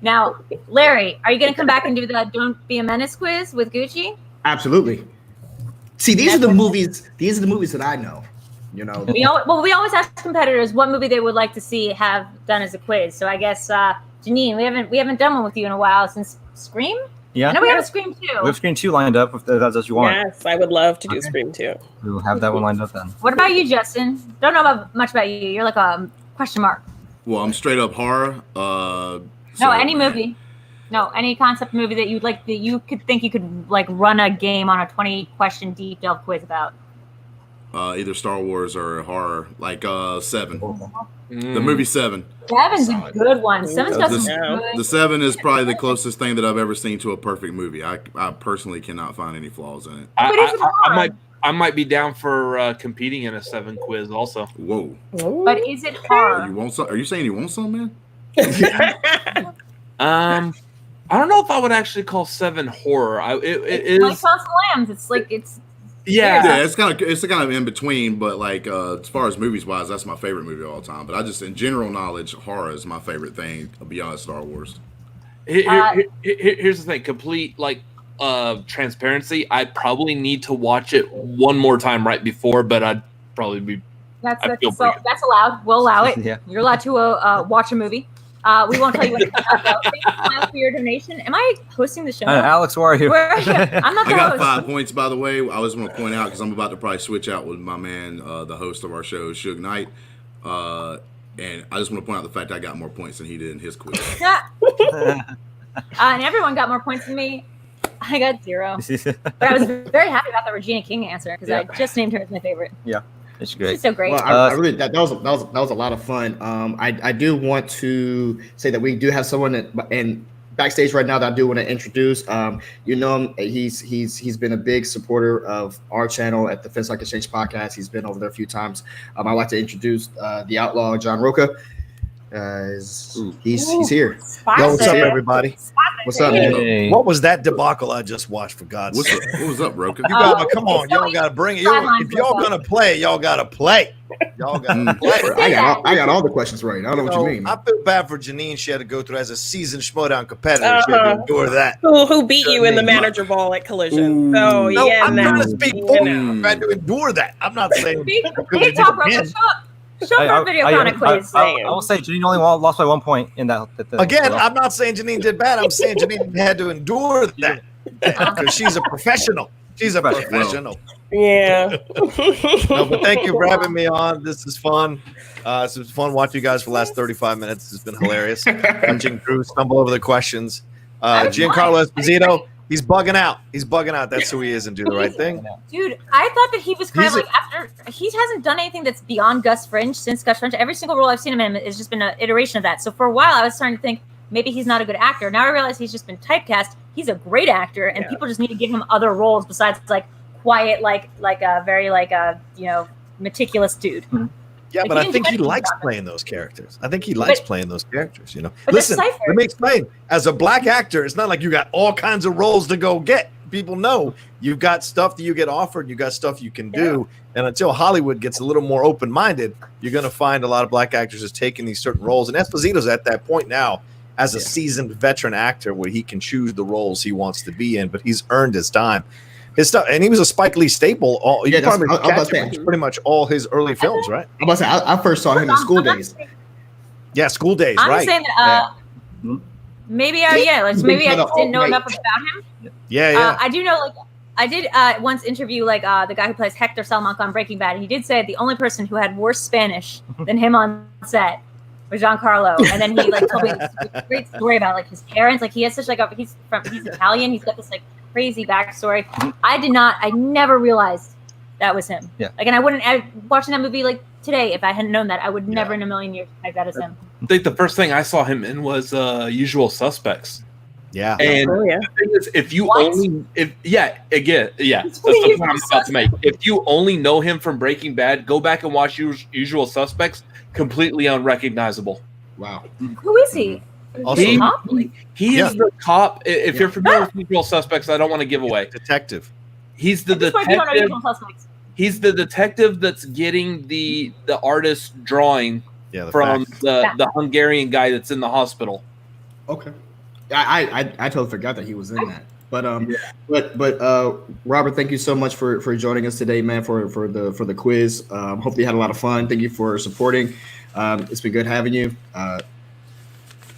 Now, Larry, are you going to come back and do the "Don't Be a Menace" quiz with Gucci? Absolutely. See, these are the movies. These are the movies that I know. You know. We always ask competitors what movie they would like to see have done as a quiz. So I guess Janine, we haven't done one with you in a while since Scream. Yeah. I know we have a Scream 2. We have Scream 2 lined up if that's what you want. Yes, I would love to do Scream 2. We'll have that one lined up then. What about you, Justin? Don't know much about you. You're like a question mark. Well, I'm straight up horror. No, any movie. No, any concept movie that you'd like that you could think you could like run a game on a 20-question deep delve quiz about. Either Star Wars or horror, like Seven. The movie Seven. Seven's a good one. Seven's got some good. The Seven is probably the closest thing that I've ever seen to a perfect movie. I personally cannot find any flaws in it. I might be down for competing in a 7 quiz also. Whoa. But is it hard? You want some? Are you saying you want some, man? I don't know if I would actually call 7 horror. It is like Silence of the Lambs. It's like it's. Yeah, it's kind of in between, but like as far as movies wise, that's my favorite movie of all time. But I just, in general knowledge, horror is my favorite thing beyond Star Wars. Here's the thing: complete transparency. I probably need to watch it one more time right before, but I'd probably be. That's allowed. We'll allow it. Yeah. You're allowed to watch a movie. We won't tell you when it's about. Thank you so much for your donation. Am I hosting the show? Alex, where are you? I'm not the I got host. 5 points, by the way. I was going to point out because I'm about to probably switch out with my man, the host of our show, Suge Knight. And I just want to point out the fact that I got more points than he did in his quiz. And everyone got more points than me. I got 0. But I was very happy about the Regina King answer because I just named her as my favorite. Yeah. It's great. She's so great. Well, I really that was a lot of fun. I do want to say that we do have someone in backstage right now that I do want to introduce. You know him. He's been a big supporter of our channel at the Finstock Exchange podcast. He's been over there a few times. I'd like to introduce the outlaw John Roca. He's here. Yo, what's up, everybody? What's up, man? What was that debacle I just watched? For God's sake, what was up, Roca? You gotta come on, y'all gotta bring it. If y'all gonna play, y'all gotta play. Y'all gotta play. I got all the questions right. I don't know what you mean. I feel bad for Janine. She had to go through as a seasoned Schmoedown competitor. She had to endure that. Who beat you in the manager ball at Collision? So No, yeah, I'm trying to speak for you. I had to endure that. I'm not saying. Hey, Top Roper, show up video on a quiz. I will say Janine only lost by 1 point in that. Again, I'm not saying Janine did bad. I'm saying Janine had to endure that because she's a professional. She's a professional. Yeah. No, but thank you for having me on. This is fun. It's been fun watching you guys for the last 35 minutes. It's been hilarious. Watching Drew stumble over the questions. Giancarlo Esposito, he's bugging out. He's bugging out. That's who he is and do the right thing. Dude, I thought that he was kind of like he hasn't done anything that's beyond Gus Fringe since Gus Fringe. Every single role I've seen him in has just been an iteration of that. So for a while, I was starting to think maybe he's not a good actor. Now I realize he's just been typecast. He's a great actor, and people just need to give him other roles besides like quiet, like a very meticulous dude. Yeah, but I think he likes playing those characters. I think he likes playing those characters, you know. Listen, let me explain. As a black actor, it's not like you got all kinds of roles to go get. People know you've got stuff that you get offered, you got stuff you can do. And until Hollywood gets a little more open-minded, you're going to find a lot of black actors just taking these certain roles. And Esposito's at that point now as a seasoned veteran actor where he can choose the roles he wants to be in, but he's earned his time. His stuff, and he was a Spike Lee staple. Pretty much all his early films, right? I'm about to say, I first saw him in School Days. Yeah, School Days, I'm right? saying that maybe I just didn't know enough about him. Yeah. I do know, I did once interview the guy who plays Hector Salamanca on Breaking Bad, and he did say the only person who had worse Spanish than him on set was Giancarlo. And then he told me this great story about his parents. He has such he's Italian. He's got this crazy backstory. I never realized that was him. Yeah. And I wouldn't watching that movie today if I hadn't known that. I would never in a million years think that is him. I think the first thing I saw him in was Usual Suspects. Yeah. And the thing is, if you that's the point I'm about to make. If you only know him from Breaking Bad, go back and watch Usual Suspects. Completely unrecognizable. Wow. Who is he? Also, he is the cop. If you're familiar with Usual Suspects, I don't want to give away. Detective. He's the detective. He's the detective that's getting the artist drawing from the Hungarian guy that's in the hospital. Okay. I totally forgot that he was in that. But Robert, thank you so much for joining us today, man, for the quiz. Hopefully you had a lot of fun. Thank you for supporting. It's been good having you.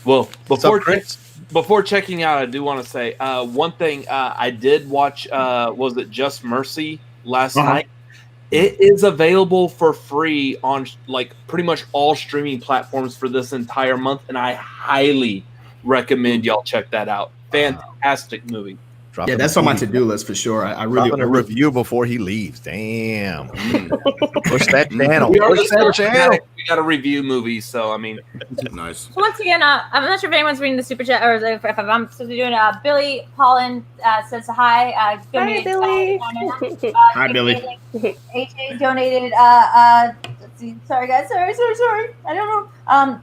Well, before checking out, I do want to say one thing. I did watch. Was it Just Mercy last night? It is available for free on like pretty much all streaming platforms for this entire month, and I highly recommend y'all check that out. Fantastic movie. That's on my to-do list for sure. I really want a review before he leaves. Damn. Push that channel. We got to review movies, so I mean, nice. So once again, I'm not sure if anyone's reading the super chat or if I'm supposed to be doing. Billy Paulin says hi. Hi, Billy. Hi, Billy. AJ donated. Let's see. Sorry, guys. Sorry. I don't know.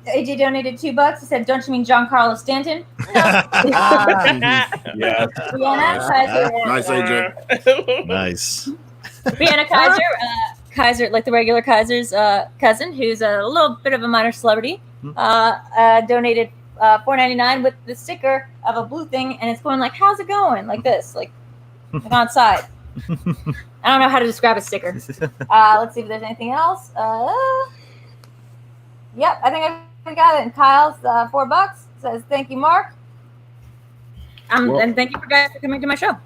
AJ donated $2. He said, "Don't you mean John Carlos Stanton?" Yeah. Brianna Kaiser. Nice, AJ. Nice. Brianna Kaiser. Kaiser, like the regular Kaiser's cousin, who's a little bit of a minor celebrity, donated $4.99 with the sticker of a blue thing, and it's going like, "How's it going?" Like this, like outside. I don't know how to describe a sticker. Let's see if there's anything else. Yep, I think I got it. And Kyle's $4 says, "Thank you, Mark." And thank you guys for coming to my show.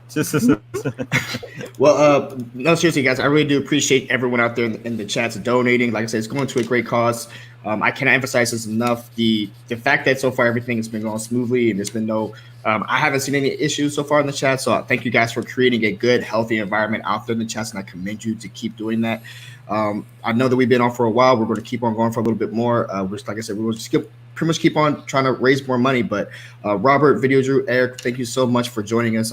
Well, no, seriously, guys, I really do appreciate everyone out there in the chats donating. Like I said, it's going to a great cause. I cannot emphasize this enough. The fact that so far everything has been going smoothly and there's been no, I haven't seen any issues so far in the chat. So thank you guys for creating a good, healthy environment out there in the chats, and I commend you to keep doing that. I know that we've been on for a while. We're going to keep on going for a little bit more. Which, like I said, we will just pretty much keep on trying to raise more money. But Robert, Video Drew, Eric, thank you so much for joining us.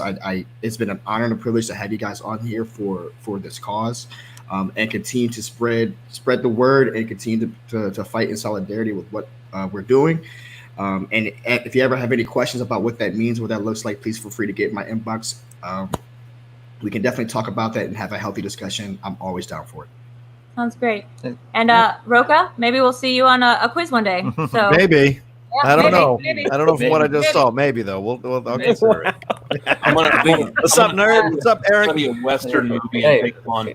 It's been an honor and a privilege to have you guys on here for this cause, and continue to spread the word and continue to fight in solidarity with what we're doing. And if you ever have any questions about what that means, what that looks like, please feel free to get in my inbox. We can definitely talk about that and have a healthy discussion. I'm always down for it. Sounds great. And Roka, maybe we'll see you on a quiz one day. So maybe. Yeah, I don't know. maybe. I don't know from what I just saw. Maybe though. I'll consider it. What's up, nerd? What's up, Eric? A Western movie. Hey. Big fun.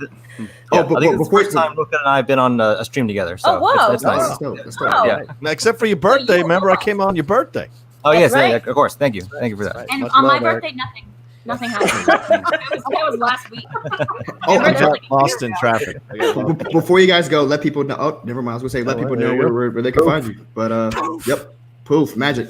I think it's the first time Luca and I have been on a stream together. So it's nice. Yeah. Except for your birthday. Remember, I came on your birthday. Oh yes, right. yeah, of course. Thank you for that. And on my birthday, nothing happened. that was last week. I got lost in traffic. Before you guys go, let people know. Oh, never mind. I was gonna say let people know where they can find you. But yep. Poof, magic.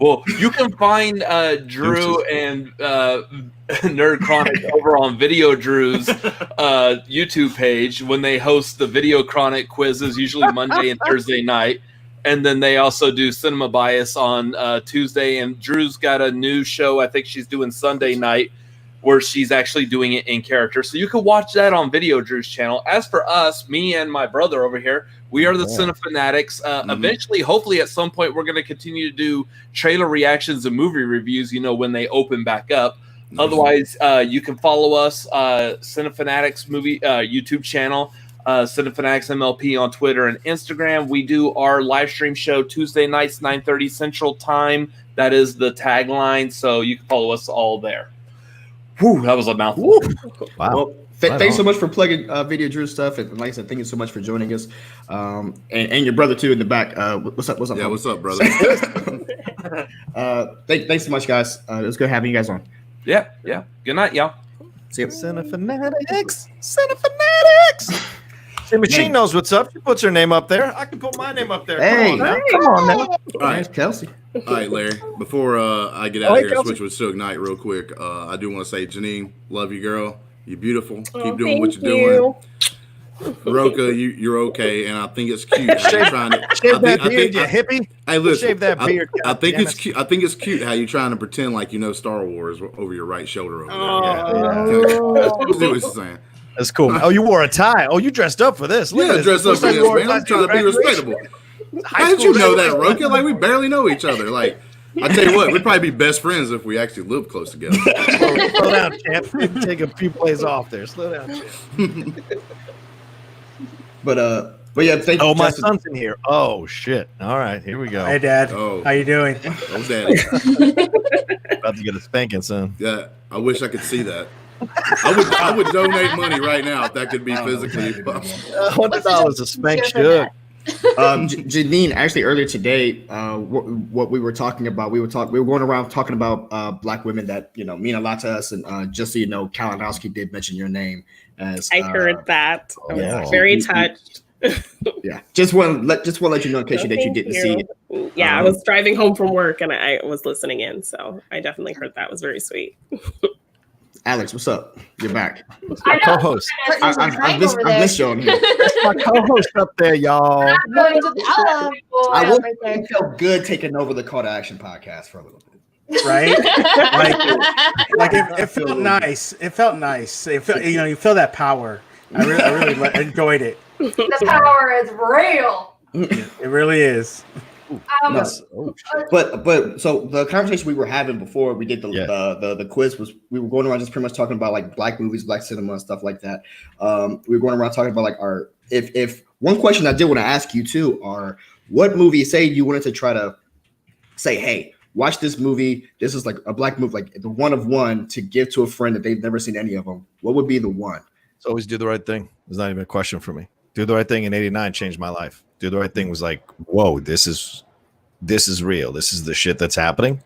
Well, you can find Drew and Nerd Chronic over on Video Drew's YouTube page when they host the Video Chronic quizzes, usually Monday and Thursday night. And then they also do Cinema Bias on Tuesday. And Drew's got a new show I think she's doing Sunday night where she's actually doing it in character. So you can watch that on Video Drew's channel. As for us, me and my brother over here, we are the Cinefanatics. Eventually, hopefully at some point, we're going to continue to do trailer reactions and movie reviews, when they open back up. Otherwise, you can follow us, Cinefanatics movie YouTube channel, Cinefanatics MLP on Twitter and Instagram. We do our live stream show Tuesday nights, 9:30 Central Time. That is the tagline. So you can follow us all there. Whew, that was a mouthful. Wow. Well, thanks so much for plugging Video Drew stuff, and like I said, thank you so much for joining us, and your brother too in the back. What's up? Yeah, what's up, brother? Thanks so much, guys. It was good having you guys on. Yeah. Good night, y'all. See you. Cinefanatics. See, Machine knows what's up. She puts her name up there. I can put my name up there. Hey, come on now. All right, Kelsey. All right, Larry. Before I get out of here and switch with Suge Knight real quick, I do want to say, Janine, love you, girl. You're beautiful. Keep doing what you're doing. Roka, you're okay, and I think it's cute. How you're trying to shave that beard, you hippie. Hey, listen, shave that beard. I think it's cute. I think it's cute how you're trying to pretend like you know Star Wars over your right shoulder over there. That's what you're saying. That's cool. Oh, you wore a tie. Oh, you dressed up for this. Look at this. Dressed up for this, man. I'm trying to be respectable. How did you know that, Roka? Like, we barely know each other. Like, I tell you what, we'd probably be best friends if we actually lived close together. Slow down, champ. Take a few plays off there. Slow down, champ. But yeah, thank you. Oh, my son's in here. Oh shit. All right, here we go. Hey, Dad. Oh. How you doing? Oh, Daddy. About to get a spanking, son. Yeah, I wish I could see that. I would donate money right now if that could be physically possible. $100 a spank Shug. Janine, actually earlier today, what we were talking about, we were going around talking about Black women that mean a lot to us, and just so you know, Kalinowski did mention your name as. I heard that. I was yeah, very touched. Yeah, just want to let you know in case that you didn't see it. Yeah, I was driving home from work and I was listening in, so I definitely heard that. It was very sweet. Alex, what's up? You're back. My co-host. I missed you on here. That's my co-host up there, y'all. I felt good taking over the Call to Action podcast for a little bit. Right? like it felt nice. It felt nice. It felt, you feel that power. I really enjoyed it. The power is real. It really is. But so the conversation we were having before we did the quiz was we were going around just pretty much talking about like Black movies, Black cinema, and stuff like that. We were going around talking about like our if one question I did want to ask you too are what movie, say you wanted to try to say, hey, watch this movie. This is like a Black movie, like the one of one to give to a friend that they've never seen any of them. What would be the one? It's always Do the Right Thing. It's not even a question for me. Do the Right Thing in '89 changed my life. Do the Right Thing was like, whoa, this is real. This is the shit that's happening.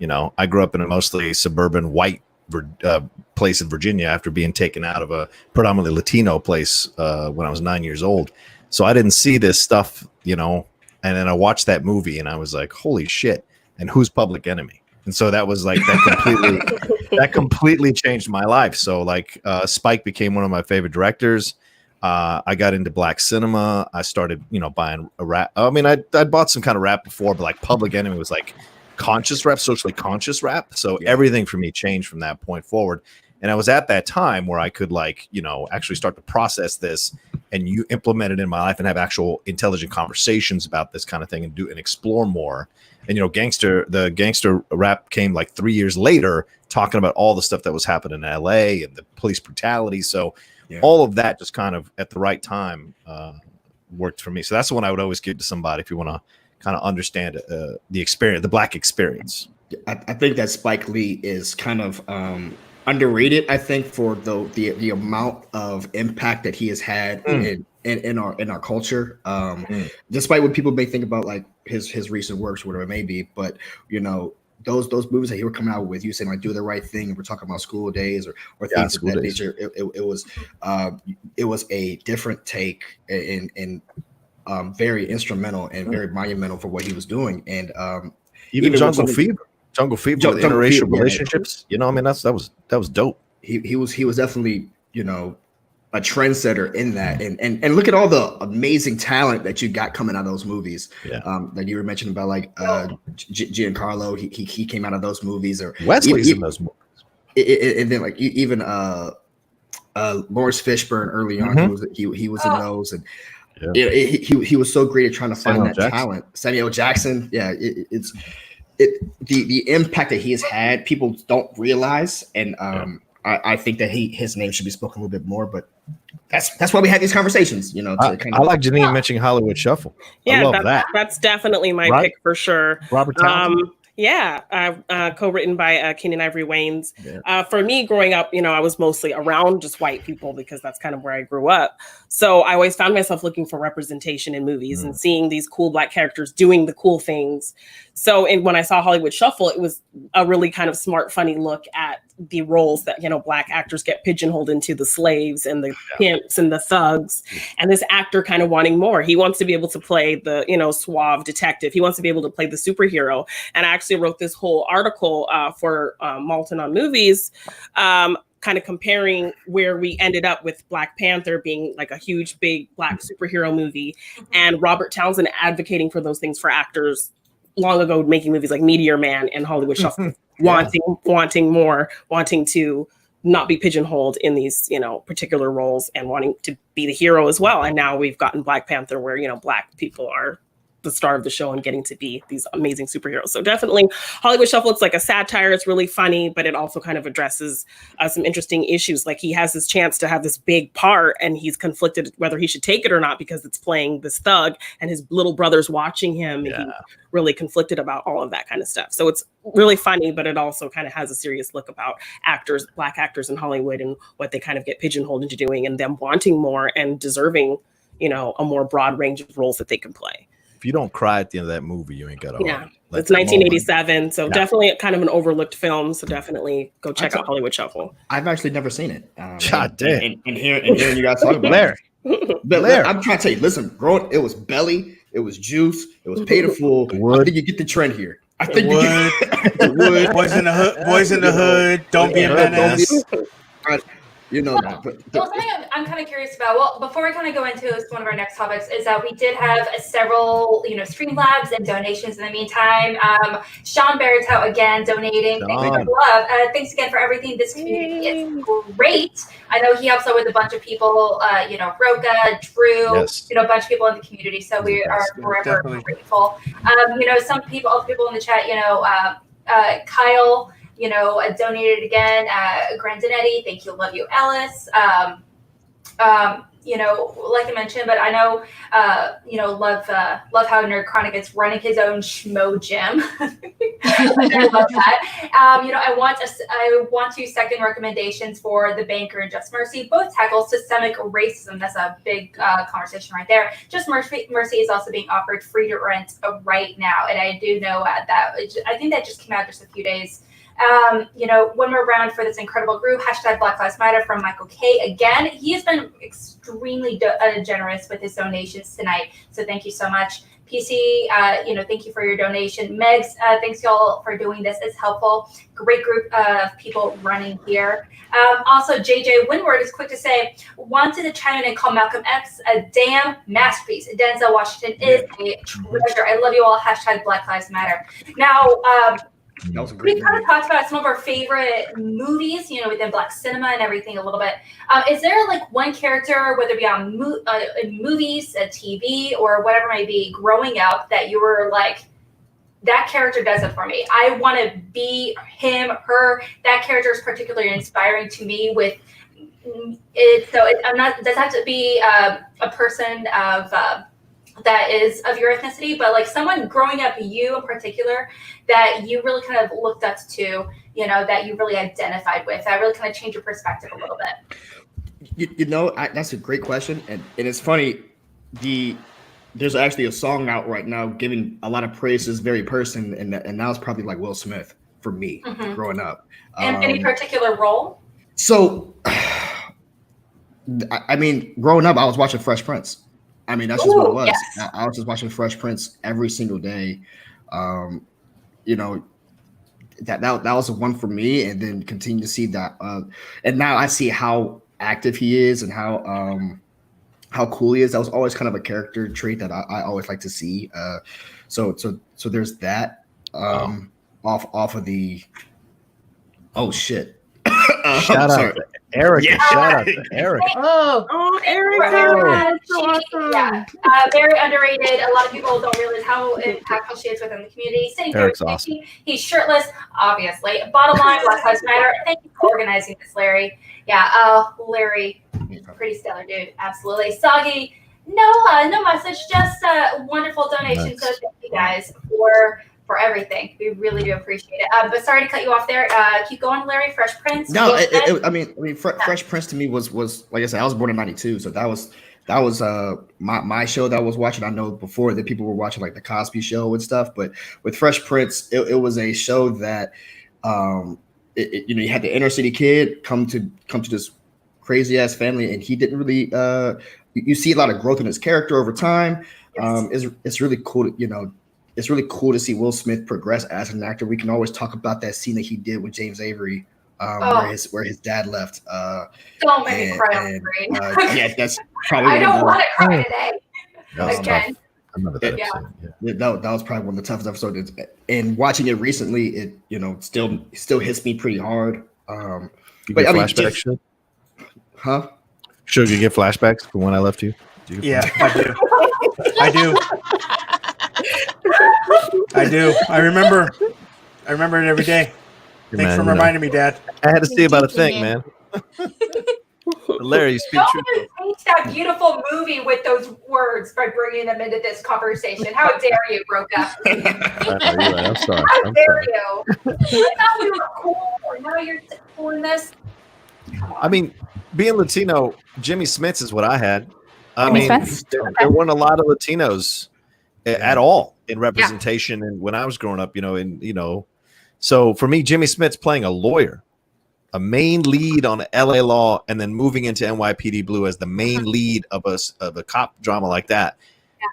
I grew up in a mostly suburban white place in Virginia after being taken out of a predominantly Latino place when I was 9 years old. So I didn't see this stuff, and then I watched that movie and I was like, holy shit. And who's Public Enemy? And so that was like that completely changed my life. So like Spike became one of my favorite directors. I got into Black cinema. I started, buying a rap. I mean, I bought some kind of rap before, but like Public Enemy was like conscious rap, socially conscious rap. So everything for me changed from that point forward. And I was at that time where I could actually start to process this and you implement it in my life and have actual intelligent conversations about this kind of thing and explore more. And, the gangster rap came like 3 years later, talking about all the stuff that was happening in LA and the police brutality. So all of that just kind of at the right time worked for me. So that's the one I would always give to somebody if you want to kind of understand the experience, the Black experience. I think that Spike Lee is kind of underrated. I think for the amount of impact that he has had in our culture. Despite what people may think about like his recent works, whatever it may be, but those movies that he were coming out with, you saying like Do the Right Thing, and we're talking about School Days or things of that nature. It was a different take and very instrumental and very monumental for what he was doing. And even Jungle Fever, with interracial relationships. That was dope. He was definitely a trendsetter in that, and look at all the amazing talent that you got coming out of those movies. That you were mentioning about like Giancarlo, he came out of those movies, or Wesley's in those movies, and then like even Lawrence Fishburne early on, he was in those, and he was so great at trying to find that talent. Samuel Jackson, it's the impact that he has had, people don't realize, and I think that his name should be spoken a little bit more, but that's why we had these conversations, I like Janine mentioning Hollywood Shuffle. Yeah, I love that. That's definitely my pick for sure. Robert Townsend. Co-written by Keenan Ivory Wayans. For me, growing up, I was mostly around just white people because that's kind of where I grew up. So I always found myself looking for representation in movies and seeing these cool Black characters doing the cool things. So when I saw Hollywood Shuffle, it was a really kind of smart, funny look at the roles that, Black actors get pigeonholed into, the slaves and the pimps and the thugs. And this actor kind of wanting more. He wants to be able to play the, suave detective. He wants to be able to play the superhero. And I actually wrote this whole article for Malton on Movies kind of comparing where we ended up with Black Panther being like a huge, big Black superhero movie, and Robert Townsend advocating for those things for actors long ago, making movies like Meteor Man and Hollywood Shuffle, wanting more, wanting to not be pigeonholed in these, particular roles and wanting to be the hero as well. And now we've gotten Black Panther where, Black people are the star of the show and getting to be these amazing superheroes. So definitely Hollywood Shuffle, it's like a satire. It's really funny, but it also kind of addresses some interesting issues. Like he has this chance to have this big part and he's conflicted whether he should take it or not because it's playing this thug and his little brother's watching him. And he's really conflicted about all of that kind of stuff. So it's really funny, but it also kind of has a serious look about actors, Black actors in Hollywood and what they kind of get pigeonholed into doing and them wanting more and deserving, a more broad range of roles that they can play. If you don't cry at the end of that movie, you ain't got to. Yeah, it's 1987, so definitely kind of an overlooked film. So definitely go check out Hollywood Shuffle. I've actually never seen it. God damn! And hearing you guys talk about Larry. But I'm trying to tell you, listen, growing, it was Belly, it was Juice, it was Pay to Fool. I think you get the trend here. I think the wood, boys in the hood, don't be a menace. But Well, something I'm kind of curious about. Well, before we kind of go into one of our next topics, is that we did have several, Streamlabs and donations in the meantime. Sean Barreto again donating. Thanks for the love. Thanks again for everything. This community is great. I know he helps out with a bunch of people. Roka, Drew, a bunch of people in the community. So we are forever grateful. Some people, other people in the chat. Kyle. Donated again. Grandinetti, thank you, love you, Alice. Like I mentioned, but I know, love how Nerd Chronic is running his own schmo gym. I love that. I want to second recommendations for The Banker and Just Mercy. Both tackle systemic racism. That's a big conversation right there. Just Mercy is also being offered free to rent right now, and I do know that I think that just came out just a few days. When we're around for this incredible group, # Black Lives Matter from Michael K. Again, he has been extremely generous with his donations tonight. So thank you so much. PC, thank you for your donation. Megs, thanks y'all for doing this. It's helpful. Great group of people running here. Also, JJ Windward is quick to say, wanted to chime in and call Malcolm X a damn masterpiece. Denzel Washington is a treasure. I love you all. # Black Lives Matter. Now, we kind of talked about some of our favorite movies, within Black cinema and everything a little bit. Is there one character, whether it be on in movies, TV, or whatever it may be, growing up that you were like, that character does it for me. I want to be him, her. That character is particularly inspiring to me. With it, so it, I'm not. Does have to be a person of. That is of your ethnicity, but someone growing up, you in particular, that you really kind of looked up to, that you really identified with, that really kind of changed your perspective a little bit. That's a great question, and it's funny. There's actually a song out right now giving a lot of praise to this very person, and now it's probably like Will Smith for me growing up. And any particular role? So, growing up, I was watching Fresh Prince. That's just what it was. Yes. I was just watching Fresh Prince every single day. That was the one for me, and then continue to see that. And now I see how active he is and how cool he is. That was always kind of a character trait that I always like to see. So there's that. Off of the. Oh shit! Shout out to Eric. Yeah. Shout out to Eric. Oh, Eric. So awesome. Yeah. Very underrated. A lot of people don't realize how impactful she is within the community. Sitting Eric's here, awesome. He's shirtless, obviously. Bottom line, Black Lives Matter. Thank you for organizing this, Larry. Yeah, Larry, pretty stellar dude. Absolutely. Soggy, no message, just a wonderful donation. Nice. So thank you guys for everything. We really do appreciate it. But sorry to cut you off there. Keep going, Larry. Fresh Prince. No, Fresh Prince to me was like I said, I was born in '92, so that was my show that I was watching. I know before that people were watching like the Cosby Show and stuff, but with Fresh Prince, it was a show that you had the inner city kid come to this crazy ass family, and he didn't really you see a lot of growth in his character over time. Yes. It's really cool to, it's really cool to see Will Smith progress as an actor. We can always talk about that scene that he did with James Avery where his dad left. Don't make me cry on the screen. Yeah, that's probably. I don't want to cry today. That was Again. tough. I remember that Yeah. episode. Yeah. That was probably one of the toughest episodes. And watching it recently, it still hits me pretty hard. You But get I mean, flashbacks, Shug? huh? Shug, you get flashbacks from when I left you? Yeah, I do. I do. I remember it every day. Thanks for reminding me, Dad. I had to see about a thing, man. Larry, you speak Don't truth. even paint that beautiful movie with those words by bringing them into this conversation. How dare you, Roca? You're right. I'm sorry. How dare you? Now we were cool, or now you're doing this. I mean, being Latino, Jimmy Smits is what I had. I Jimmy mean, Smits? there weren't a lot of Latinos at all in representation. And when I was growing up, so for me, Jimmy Smits playing a lawyer, a main lead on LA Law, and then moving into NYPD Blue as the main lead of a cop drama like that.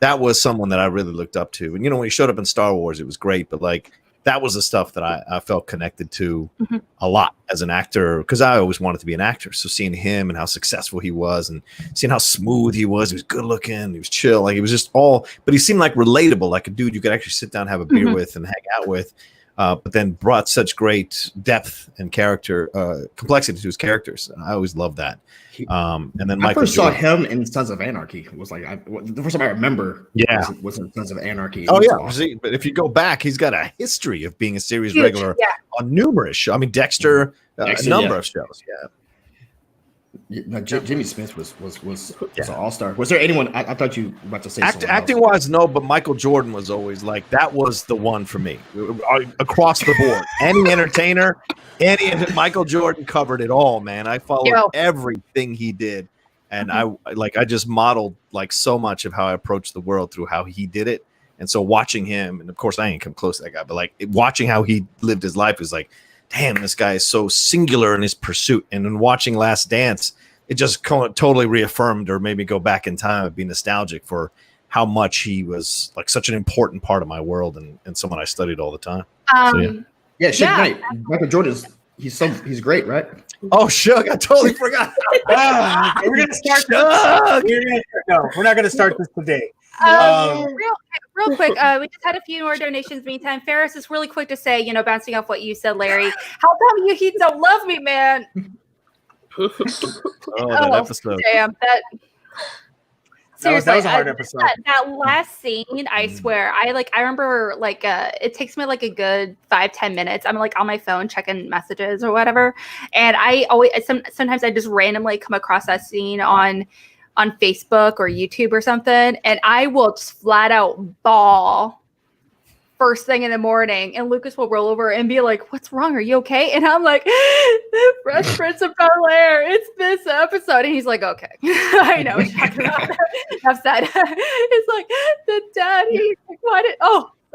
That was someone that I really looked up to. And when he showed up in Star Wars, it was great. But like that was the stuff that I felt connected to a lot as an actor, because I always wanted to be an actor. So seeing him and how successful he was, and seeing how smooth he was good looking, he was chill, like it was just all. But he seemed like relatable, like a dude you could actually sit down, have a beer with, and hang out with. But then brought such great depth and character complexity to his characters. I always loved that. And then I Michael first saw Jordan. him in Sons of Anarchy. It was like the first time I remember. Yeah. was in Sons of Anarchy. Oh It was yeah, awesome. See, but if you go back, he's got a history of being a series Huge, regular yeah. on numerous shows. I mean, Dexter, Dexter, a number yeah. of shows. Yeah. No, Jimmy Smith was an all-star. Was there anyone? I thought you were about to say someone Acting wise, no, but Michael Jordan was always like that was the one for me across the board. Any entertainer, Michael Jordan covered it all, man. I followed everything he did, and I just modeled like so much of how I approached the world through how he did it. And so watching him, and of course I ain't come close to that guy, but like watching how he lived his life is like, damn, this guy is so singular in his pursuit. And in watching Last Dance, it just totally reaffirmed or made me go back in time and be nostalgic for how much he was like such an important part of my world and someone I studied all the time. Knight. Michael Jordan's he's great, right? Oh, Shug, I totally forgot. We're gonna start. No, we're not gonna start this today. Real quick, we just had a few more donations. Meantime, Ferris is really quick to say, bouncing off what you said, Larry. How come you don't love me, man? That episode. Damn, seriously, that was a hard episode. That last scene, I swear, I remember it takes me like a good 5-10 minutes. I'm like on my phone checking messages or whatever, and I always sometimes I just randomly come across that scene on Facebook or YouTube or something, and I will just flat out bawl first thing in the morning, and Lucas will roll over and be like, "What's wrong? Are you okay?" And I'm like, "Fresh Prince of Bel-Air, it's this episode." And he's like, "Okay." I know what you're talking about. I've said it's like the daddy.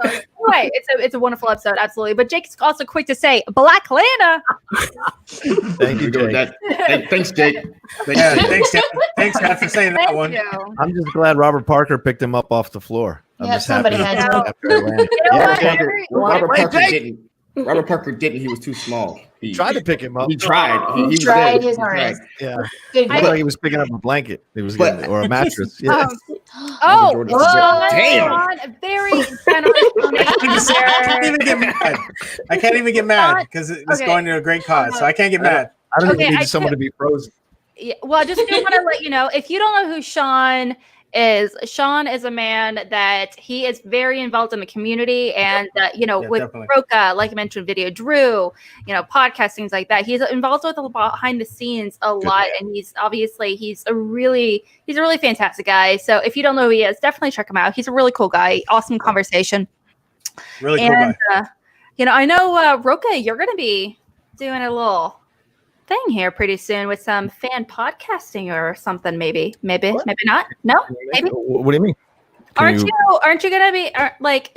Sorry. Anyway, it's a wonderful episode, absolutely. But Jake's also quick to say, Black Lana. Thank you, Jake. Thanks, Jake. Thanks, Dad, for saying that one. I'm just glad Robert Parker picked him up off the floor. I'm just happy. Robert Parker didn't. He was too small. He tried to pick him up. He tried. He tried his hardest. Yeah. Good Looked like he was picking up a blanket. It was or a mattress. Yeah. Damn. Very generous. I can't even get mad. I can't even get mad because it's going to a great cause. So I can't get mad. I don't even need someone to be frozen. Yeah, well, I just want to let you know, if you don't know who Sean is a man that he is very involved in the community, and with definitely. Roca, like I mentioned, Video Drew, podcasts, things like that. He's involved with behind the scenes a lot, and he's a really fantastic guy. So if you don't know who he is, definitely check him out. He's a really cool guy. Awesome conversation. Really cool guy. I know Roca, you're going to be doing a little thing here pretty soon with some fan podcasting or something. Maybe not. No, maybe. What do you mean? Aren't you gonna be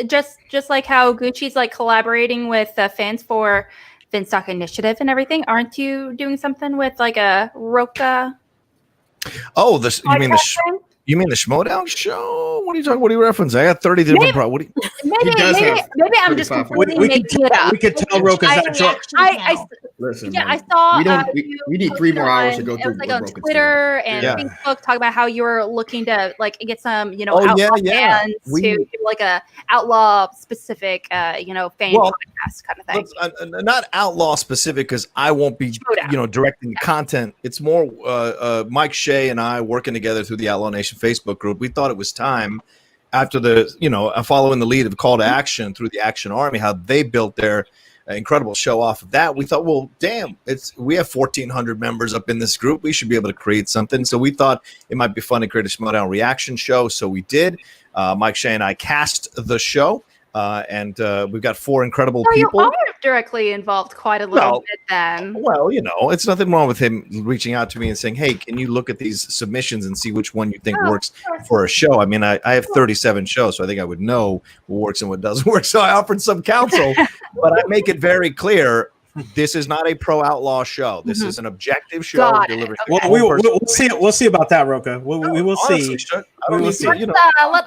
just like how Gucci's like collaborating with fans for Finstock Initiative and everything? Aren't you doing something with like a Roca? Oh, you mean the Schmoedown show? What are you talking? What are you referencing? I got 30 different. maybe I'm just completely making it up. We could tell Roka's not sure. Listen, yeah, man, I saw. we need 3 more hours to go It through. was like what on Roka's Twitter and Yeah. Facebook talking about how you were looking to like get some, Oh, yeah, outlaw yeah. fans to do like a outlaw specific, fan podcast kind of thing. Not outlaw specific because I won't be, directing the content. It's more Mike Shea and I working together through the Outlaw Nation Facebook group. We thought it was time after following the lead of Call to Action through the Action Army, how they built their incredible show off of that. We thought, well, damn, we have 1,400 members up in this group. We should be able to create something. So we thought it might be fun to create a Schmoedown reaction show. So we did. Mike Shea and I cast the show. And we've got 4 incredible people. You are directly involved quite a little bit then. Well, it's nothing wrong with him reaching out to me and saying, hey, can you look at these submissions and see which one you think works for a show? I mean, I have 37 shows, so I think I would know what works and what doesn't work. So I offered some counsel, but I make it very clear. This is not a pro outlaw show. This is an objective show. We'll see. We'll see about that, Roka. We will see. We will see. Let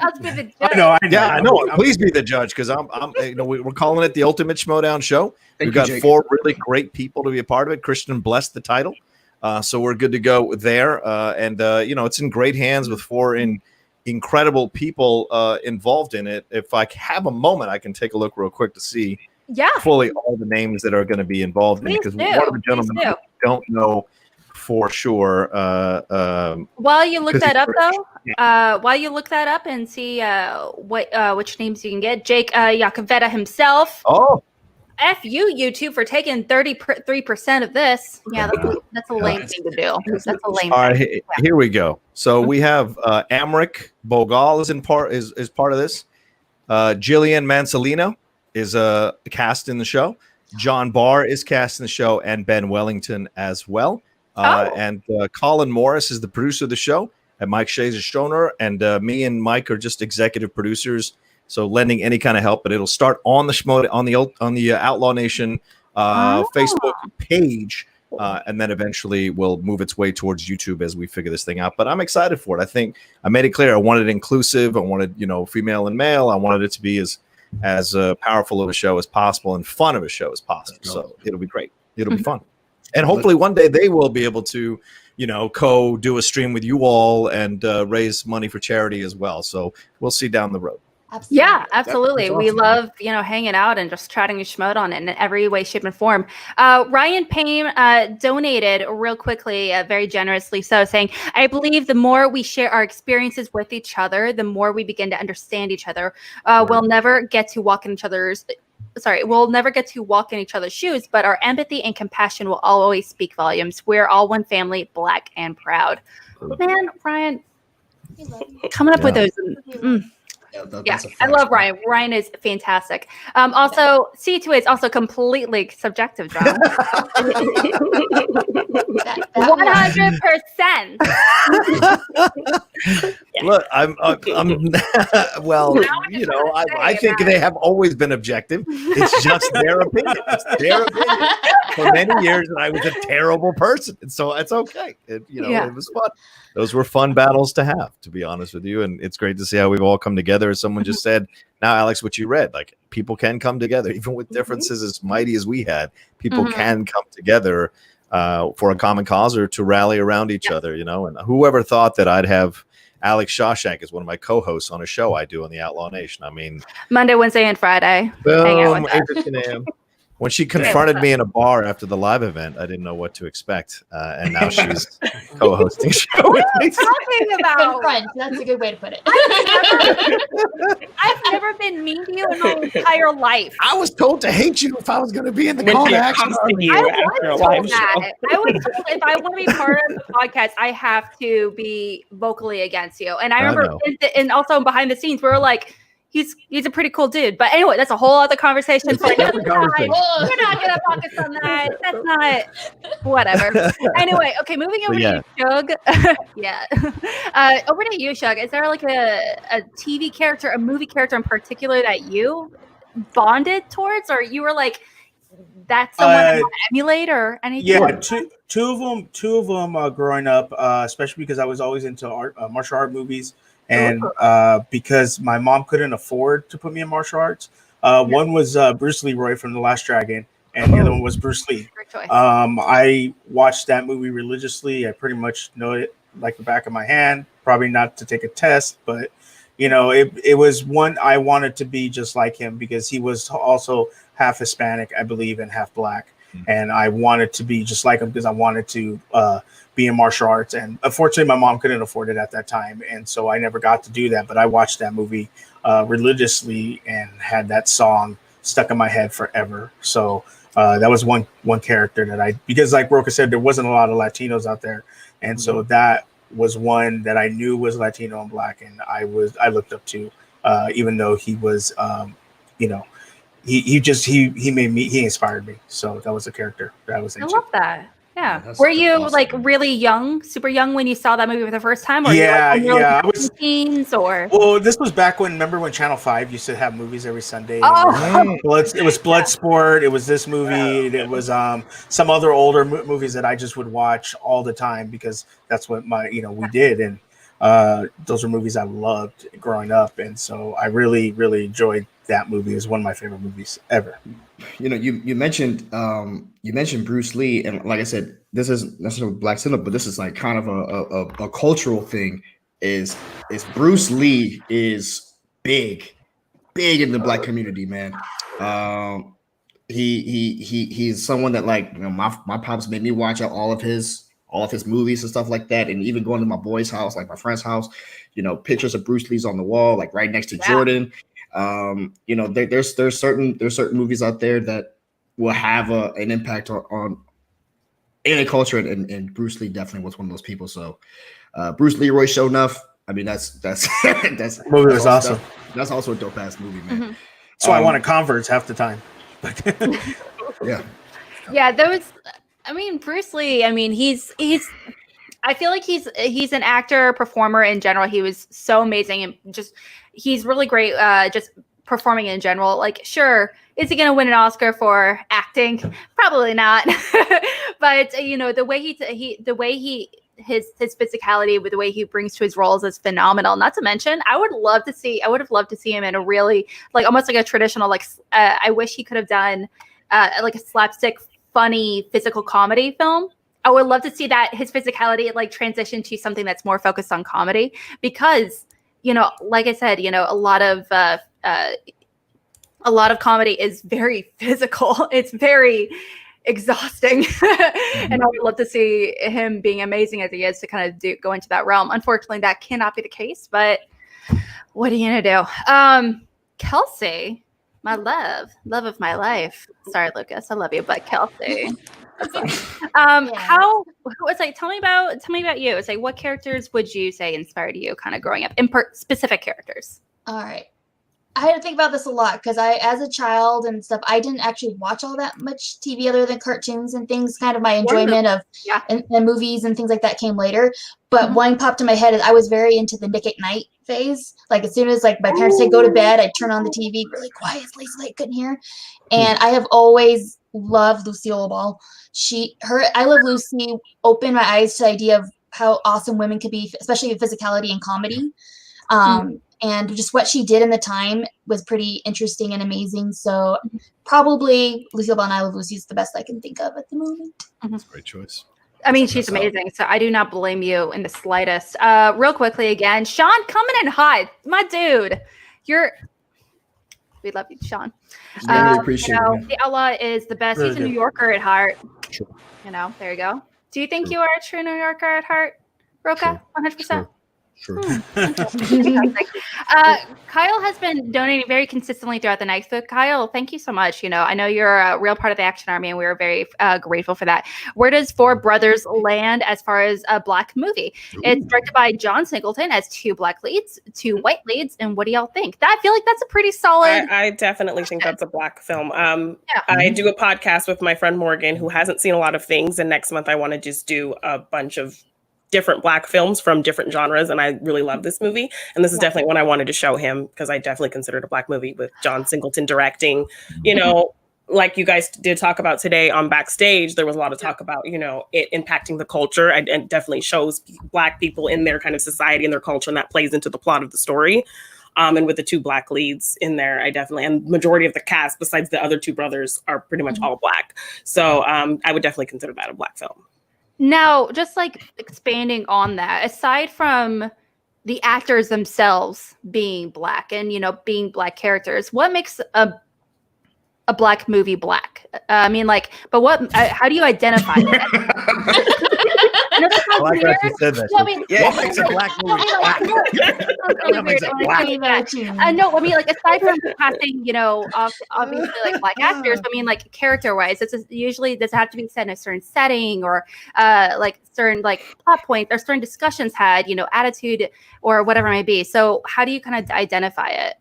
us be the judge. I know. Please be the judge because we're calling it the Ultimate Schmoedown Show. We've got 4 really great people to be a part of it. Christian blessed the title, so we're good to go there. And it's in great hands with 4 incredible people involved in it. If I have a moment, I can take a look real quick to see. Fully all the names that are going to be involved in it because one of the gentlemen I don't know for sure. While you look that up, while you look that up and see which names you can get, Jake Iacovetta himself. Oh, F you, YouTube, for taking 33% of this. Yeah, that's a lame thing to do. That's a lame. All right, here we go. So we have Amric Bogal is part of this. Jillian Mansolino is cast in the show. John Barr is cast in the show, and Ben Wellington as well. And Colin Morris is the producer of the show, and Mike Shea is a showrunner, and me and Mike are just executive producers, so lending any kind of help. But it'll start on the Outlaw Nation Facebook page, and then eventually will move its way towards YouTube as we figure this thing out. But I'm excited for it. I think I made it clear I wanted it inclusive. I wanted female and male. I wanted it to be as powerful of a show as possible and fun of a show as possible. So it'll be great. It'll be fun. And hopefully one day they will be able to, do a stream with you all and raise money for charity as well. So we'll see down the road. Absolutely. Yeah, absolutely. We love, hanging out and just chatting with Schmoedown in every way, shape, and form. Ryan Payne donated real quickly, very generously so, saying, I believe the more we share our experiences with each other, the more we begin to understand each other. We'll never get to walk in each other's shoes, but our empathy and compassion will always speak volumes. We're all one family, Black and proud. Man, Ryan, coming up with those. I love Ryan. Ryan is fantastic. Also, C2A is also completely subjective, John. 100%. Look, I'm well, I think they have always been objective. It's just their opinion. It's their opinion. For many years, and I was a terrible person, and so it's okay. It was fun. Those were fun battles to have, to be honest with you, and it's great to see how we've all come together. As someone just said, now, Alex, what you read, like people can come together, even with differences as mighty as we had. People can come together for a common cause or to rally around each other, And whoever thought that I'd have Alex Shawshank as one of my co-hosts on a show I do on the Outlaw Nation? I mean, Monday, Wednesday, and Friday. Hang out with us. 8 a.m. When she confronted me in a bar after the live event, I didn't know what to expect, and now she's co-hosting a show with me. Talking about confront. That's a good way to put it. I've never been mean to you in my entire life. I was told to hate you if I was going to be in the Call to Action. I was told if I want to be part of the podcast, I have to be vocally against you. And I remember, and also behind the scenes, we were like, he's a pretty cool dude. But anyway, that's a whole other conversation. We're not going to focus on that. That's not whatever. Anyway, okay, moving over to you, Shug. Over to you, Shug. Is there like a TV character, a movie character in particular that you bonded towards, or you were like, that's someone I want to emulate or anything? Yeah, two of them growing up, especially because I was always into martial art movies. and because my mom couldn't afford to put me in martial arts. One was Bruce Leroy from The Last Dragon, and the other one was Bruce Lee. Great choice. I watched that movie religiously. I pretty much know it like the back of my hand. Probably not to take a test, but it was one I wanted to be just like him, because he was also half Hispanic, I believe, and half Black. And I wanted to be just like him because I wanted to be in martial arts. And unfortunately, my mom couldn't afford it at that time, and so I never got to do that. But I watched that movie religiously and had that song stuck in my head forever. So that was one character that because like Roka said, there wasn't a lot of Latinos out there, and so that was one that I knew was Latino and Black, and I looked up to, even though he was, he inspired me. So that was a character that I was into. I love that. Yeah. Were you like really young, super young when you saw that movie for the first time? Or Yeah, you like, I was teens or. Well, this was back when, remember when Channel 5 used to have movies every Sunday? Oh. It was Bloodsport. It was this movie. It was some other older movies that I just would watch all the time because that's what we did, and those are movies I loved growing up, and so I really, really enjoyed that movie. It's one of my favorite movies ever. You mentioned Bruce Lee, and like I said, this isn't necessarily Black cinema, but this is like kind of a cultural thing. Is Bruce Lee is big in the Black community, man. He's someone that, like, my pops made me watch all of his movies and stuff like that, and even going to my boy's house, like my friend's house, pictures of Bruce Lee's on the wall, like right next to Jordan. There's certain movies out there that will have an impact on any culture, and Bruce Lee definitely was one of those people. So Bruce Leroy Show Enough. I mean, that's movie was awesome. That's also a dope ass movie, man. Mm-hmm. So I wanted Converse half the time. Yeah, those. I mean, Bruce Lee. I mean, he's. I feel like he's an actor, performer in general. He was so amazing, and he's really great. Just performing in general. Like, sure, is he going to win an Oscar for acting? Probably not. But the way his physicality, with the way he brings to his roles, is phenomenal. Not to mention, I would have loved to see him in a really, like, almost like a traditional, like, I wish he could have done like a slapstick, funny physical comedy film. I would love to see that his physicality like transition to something that's more focused on comedy, because like I said, a lot of comedy is very physical. It's very exhausting. And I would love to see him being amazing as he is to kind of go into that realm. Unfortunately, that cannot be the case, but what are you gonna do? Kelsey, my love of my life. Sorry, Lucas, I love you, but Kelsey. How it's like, tell me about you. It's like, what characters would you say inspired you kind of growing up, in specific characters? All right. I had to think about this a lot because as a child and stuff, I didn't actually watch all that much TV other than cartoons and things. Kind of my enjoyment of and movies and things like that came later. But one popped in my head is I was very into the Nick at Night phase. Like, as soon as like my parents said go to bed, I'd turn on the TV really quiet, late, couldn't hear. And I have always loved Lucille Ball. I Love Lucy opened my eyes to the idea of how awesome women could be, especially with physicality and comedy. And just what she did in the time was pretty interesting and amazing. So probably Lucille Ball and I Love Lucy is the best I can think of at the moment. That's a great choice. I mean, she's amazing. So I do not blame you in the slightest. Real quickly again, Sean coming in hot. My dude, we love you, Sean. Really appreciate it. The outlaw is the best. Really He's a good. New Yorker at heart. Sure. There you go. Do you think you are a true New Yorker at heart, Roka? 100%. Sure. Kyle has been donating very consistently throughout the night. So Kyle, thank you so much. I know you're a real part of the Action Army, and we are very grateful for that. Where does Four Brothers land as far as a Black movie? It's directed by John Singleton, has 2 Black leads, 2 white leads. And what do y'all think? I feel like that's a pretty solid. I definitely think that's a Black film. I do a podcast with my friend Morgan, who hasn't seen a lot of things. And next month I want to just do a bunch of different Black films from different genres, and I really love this movie, and this is definitely one I wanted to show him because I definitely consider it a Black movie with John Singleton directing. like you guys did talk about today on Backstage, there was a lot of talk about, you know, it impacting the culture, and definitely shows Black people in their kind of society and their culture, and that plays into the plot of the story. And with the 2 Black leads in there, and majority of the cast, besides the other 2 brothers, are pretty much all Black. So I would definitely consider that a Black film. Now, just like expanding on that, aside from the actors themselves being Black and, you know, being Black characters, what makes a Black movie Black? I mean, like, but what? How do you identify that? I like how she said that. No, I mean, What makes a Black movie Black? What makes it Black? I know. I mean, like, aside from casting, you know, obviously like Black actors, I mean, like character-wise, usually does it have to be set in a certain setting, or like certain like plot points, or certain discussions had, you know, attitude or whatever it may be. So, how do you kind of identify it?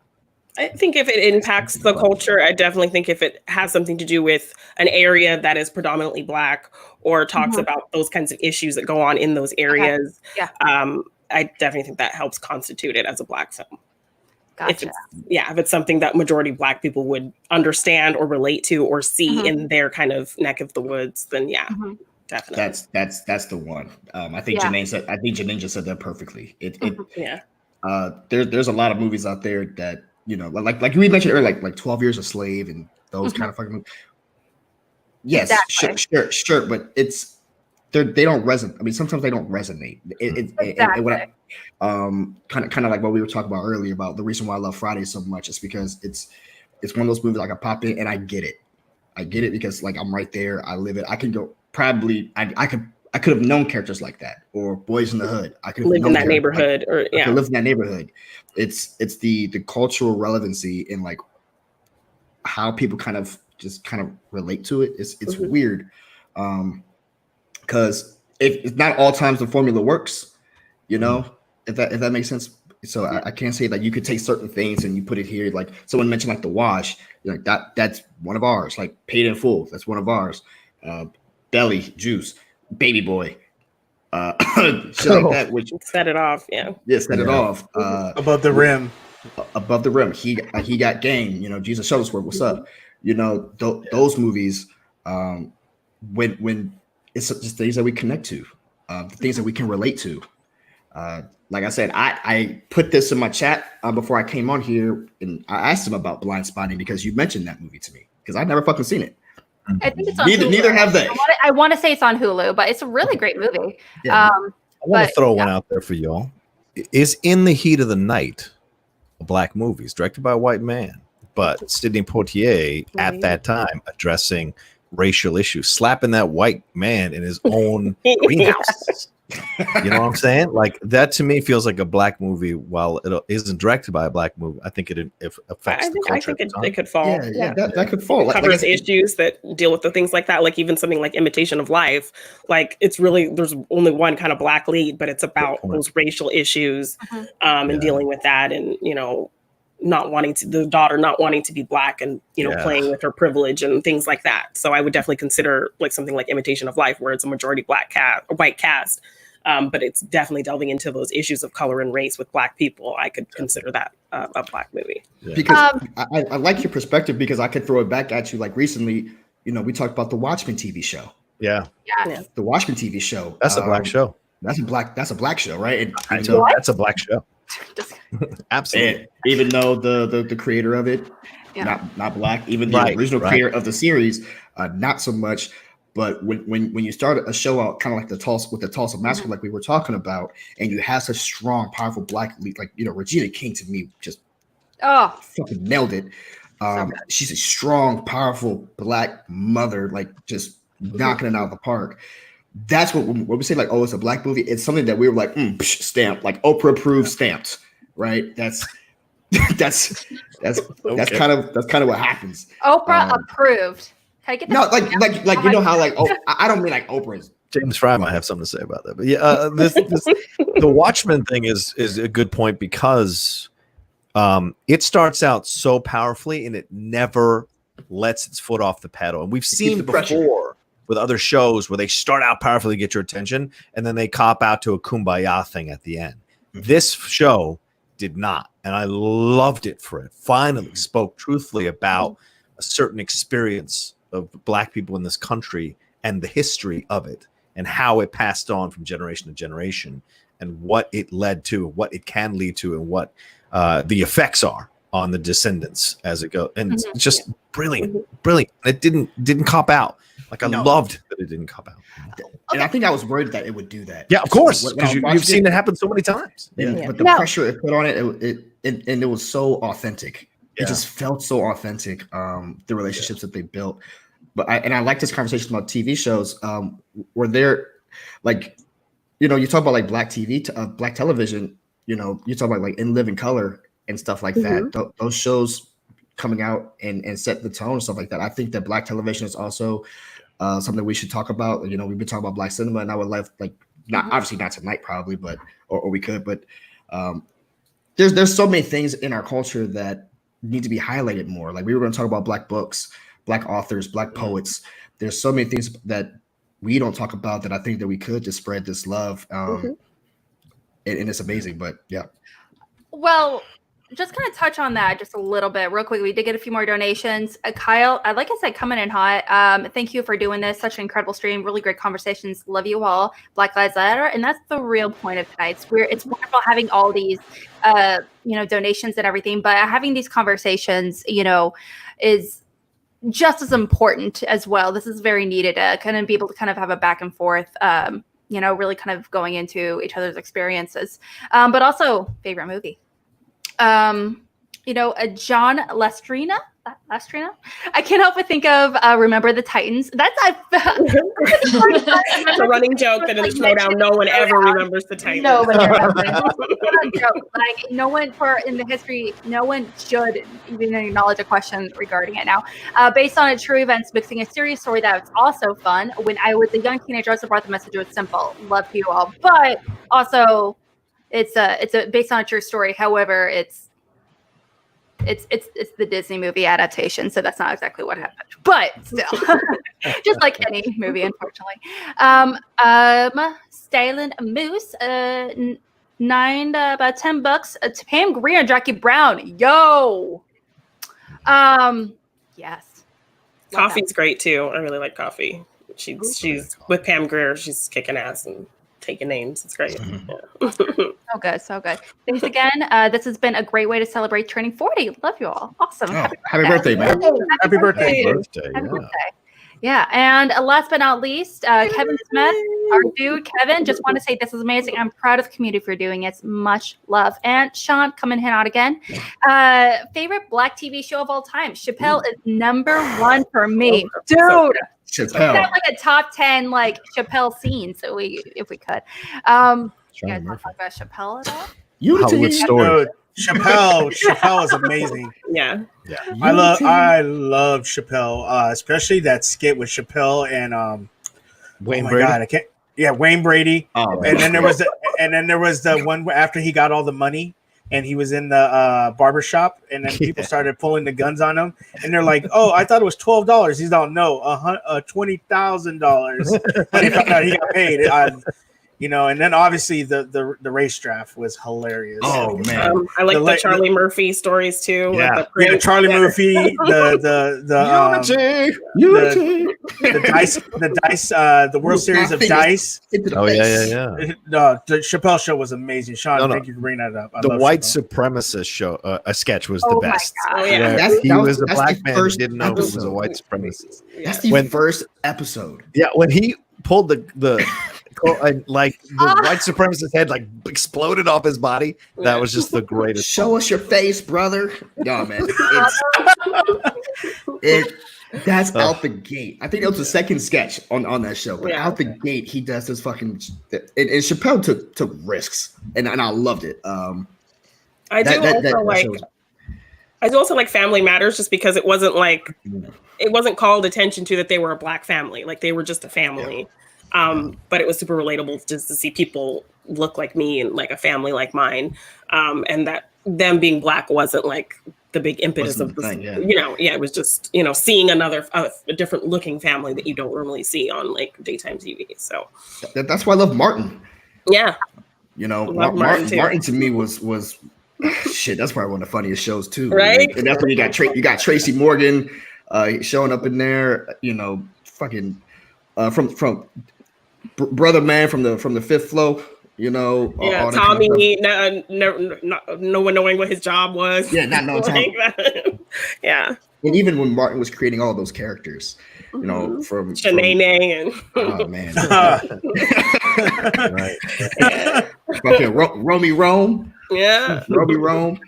I think if it impacts the culture, I definitely think if it has something to do with an area that is predominantly Black, or talks about those kinds of issues that go on in those areas, I definitely think that helps constitute it as a Black film. Gotcha. If it's something that majority Black people would understand or relate to or see in their kind of neck of the woods, then definitely. That's the one. I think Janine just said that perfectly. There's a lot of movies out there that, you know, like we mentioned earlier, like 12 Years a Slave and those kind of fucking movies. Yes, sure, but they don't resonate. I mean, sometimes they don't resonate. Kind of like what we were talking about earlier about the reason why I love Friday so much is because it's one of those movies I can pop in and I get it because like I'm right there, I live it. I can go probably I could have known characters like that, or Boys in the Hood. I could have lived in that neighborhood, I could live in that neighborhood. It's the cultural relevancy in like how people kind of relate to it. It's weird, because it's not all times the formula works, you know, if that makes sense. So I can't say that you could take certain things and you put it here. Like someone mentioned, like The Wash, like that's one of ours. Like Paid in Full, that's one of ours. Belly, Juice, Baby Boy, shit like that. Which set it off, set it off. Above the Rim. Above the Rim. He Got Game. You know, Jesus Shuttlesworth. What's up? You know, those movies. When it's just things that we connect to, the things that we can relate to. Like I said, I put this in my chat before I came on here, and I asked him about Blind Spotting because you mentioned that movie to me because I'd never fucking seen it. I think it's on neither have they. I want to say it's on Hulu, but it's a really great movie. I want to throw one out there for y'all. Is In the Heat of the Night a Black movie? It's directed by a white man, but Sidney Poitier at that time addressing racial issues, slapping that white man in his own greenhouse. You know what I'm saying? Like that to me feels like a Black movie. While it isn't directed by a Black movie, I think it affects the culture. I think it could fall. That could fall. It covers issues that deal with the things like that, like even something like Imitation of Life. Like it's really there's only one kind of Black lead, but it's about those racial issues and dealing with that, and you know, the daughter not wanting to be Black, and you know, playing with her privilege and things like that. So I would definitely consider like something like Imitation of Life, where it's a majority white cast. But it's definitely delving into those issues of color and race with Black people. I could consider that a Black movie. Because I like your perspective, because I could throw it back at you. Like recently, you know, we talked about the Watchmen TV show. Yeah. The Watchmen TV show. That's a Black show. That's a Black show, right? That's a Black show. Absolutely. And even though the creator of it, not Black, even the original creator of the series, not so much. But when you start a show out kind of like the Tulsa Massacre, like we were talking about, and you have such strong, powerful Black lead, like, you know, Regina King to me just fucking nailed it. She's a strong, powerful Black mother, like just knocking it out of the park. That's what when we say like, oh, it's a Black movie, it's something that we were like, stamped, like Oprah approved, stamped, right? That's kind of what happens. Oprah approved. Like you know how like I don't mean like Oprah's. James Fry might have something to say about that, but the Watchmen thing is a good point, because it starts out so powerfully and it never lets its foot off the pedal, and we've seen before with other shows where they start out powerfully to get your attention and then they cop out to a kumbaya thing at the end. This show did not, and I loved it for it. Finally spoke truthfully about a certain experience of Black people in this country and the history of it and how it passed on from generation to generation and what it led to, what it can lead to, and what the effects are on the descendants as it goes. And it's just brilliant. It didn't cop out. Like I loved that it didn't cop out. And I think I was worried that it would do that. Yeah, of course, because you've seen it happen so many times. But the pressure it put on it was so authentic. It just felt so authentic. The relationships that they built. But I like this conversation about TV shows. Where they're like, you talk about like Black TV, Black television. You talk about like In Living Color and stuff like that. Those shows coming out and set the tone and stuff like that. I think that Black television is also something we should talk about. We've been talking about Black cinema, and I would love not obviously not tonight probably, but or we could, but there's so many things in our culture that need to be highlighted more. Like we were going to talk about Black books, Black authors, Black poets. There's so many things that we don't talk about that I think that we could just spread this love. And it's amazing, but yeah. Well, just kind of touch on that just a little bit real quick. We did get a few more donations. Kyle, like I said, coming in hot. Thank you for doing this. Such an incredible stream. Really great conversations. Love you all. Black Lives Matter. And that's the real point of tonight. It's wonderful having all these, donations and everything, but having these conversations, is just as important as well. This is very needed to kind of be able to kind of have a back and forth, really kind of going into each other's experiences. But also favorite movie. John Lestrina. I can't help but think of Remember the Titans. That's it's a running joke that in the Schmoedown, no one ever remembers the Titans. Nobody remembers. Like no one in the history, no one should even acknowledge a question regarding it now. Based on true events, mixing a serious story that was also fun. When I was a young teenager, I also brought the message was simple. Love to you all, but also it's based on a true story. However, it's the Disney movie adaptation, so that's not exactly what happened, but still, just like any movie, unfortunately. Styling Moose, about $10 to Pam Grier and Jackie Brown. Yo, yes. Coffee's great too. I really like Coffee. She's with Pam Grier. She's kicking ass and taking names. It's great. So good. Thanks again. This has been a great way to celebrate turning 40. Love you all. Awesome. Happy birthday, man. Happy birthday. Happy birthday. Yeah. And last but not least, Kevin Smith, our dude, Kevin, just want to say this is amazing. I'm proud of the community for doing it. Much love. And Sean, coming in out again. Favorite Black TV show of all time. Chappelle is #1 for me. Dude. Chappelle. Have like a top 10 like Chappelle scenes if we could. You guys want to talk about Chappelle at all? Hollywood story. Chappelle is amazing. Yeah. I love Chappelle, especially that skit with Chappelle and Wayne Brady. God, I can't. Yeah, Wayne Brady. Oh, and then there was the one after he got all the money. And he was in the barbershop, and then people started pulling the guns on him. And they're like, "Oh, I thought it was $12." He's all, "No, $20,000." But he got paid. And then obviously the race draft was hilarious. Oh man, I like the Charlie Murphy stories too. Yeah, Charlie Murphy, the dice, the World Series of Dice. Oh yeah. No, the Chappelle show was amazing. Sean, thank you for bringing that up. The white supremacist show, a sketch was the best. Oh yeah, he was a black man who didn't know he was a white supremacist. That's the first episode. Yeah, when he pulled the white supremacist head like exploded off his body. That was just the greatest. Show us your face, brother. No, man. That's out the gate. I think that was the second sketch on that show. But out the gate, he does this fucking. And Chappelle took risks, and I loved it. I do also like Family Matters, just because it wasn't called attention to that they were a black family. Like they were just a family. Yeah. But it was super relatable just to see people look like me and like a family like mine. And that them being black wasn't like the big impetus of this, it was just, seeing a different looking family that you don't normally see on like daytime TV. So that's why I love Martin. Yeah. Martin to me was shit. That's probably one of the funniest shows too. Right. And that's when you got Tracy Morgan. showing up in there, fucking from brother man from the fifth floor. Yeah, Tommy, no one knowing what his job was. Yeah, not knowing Tommy. Yeah. And even when Martin was creating all those characters, from Shanae and oh man, right? Fucking Romy Rome. Yeah, Romy Rome.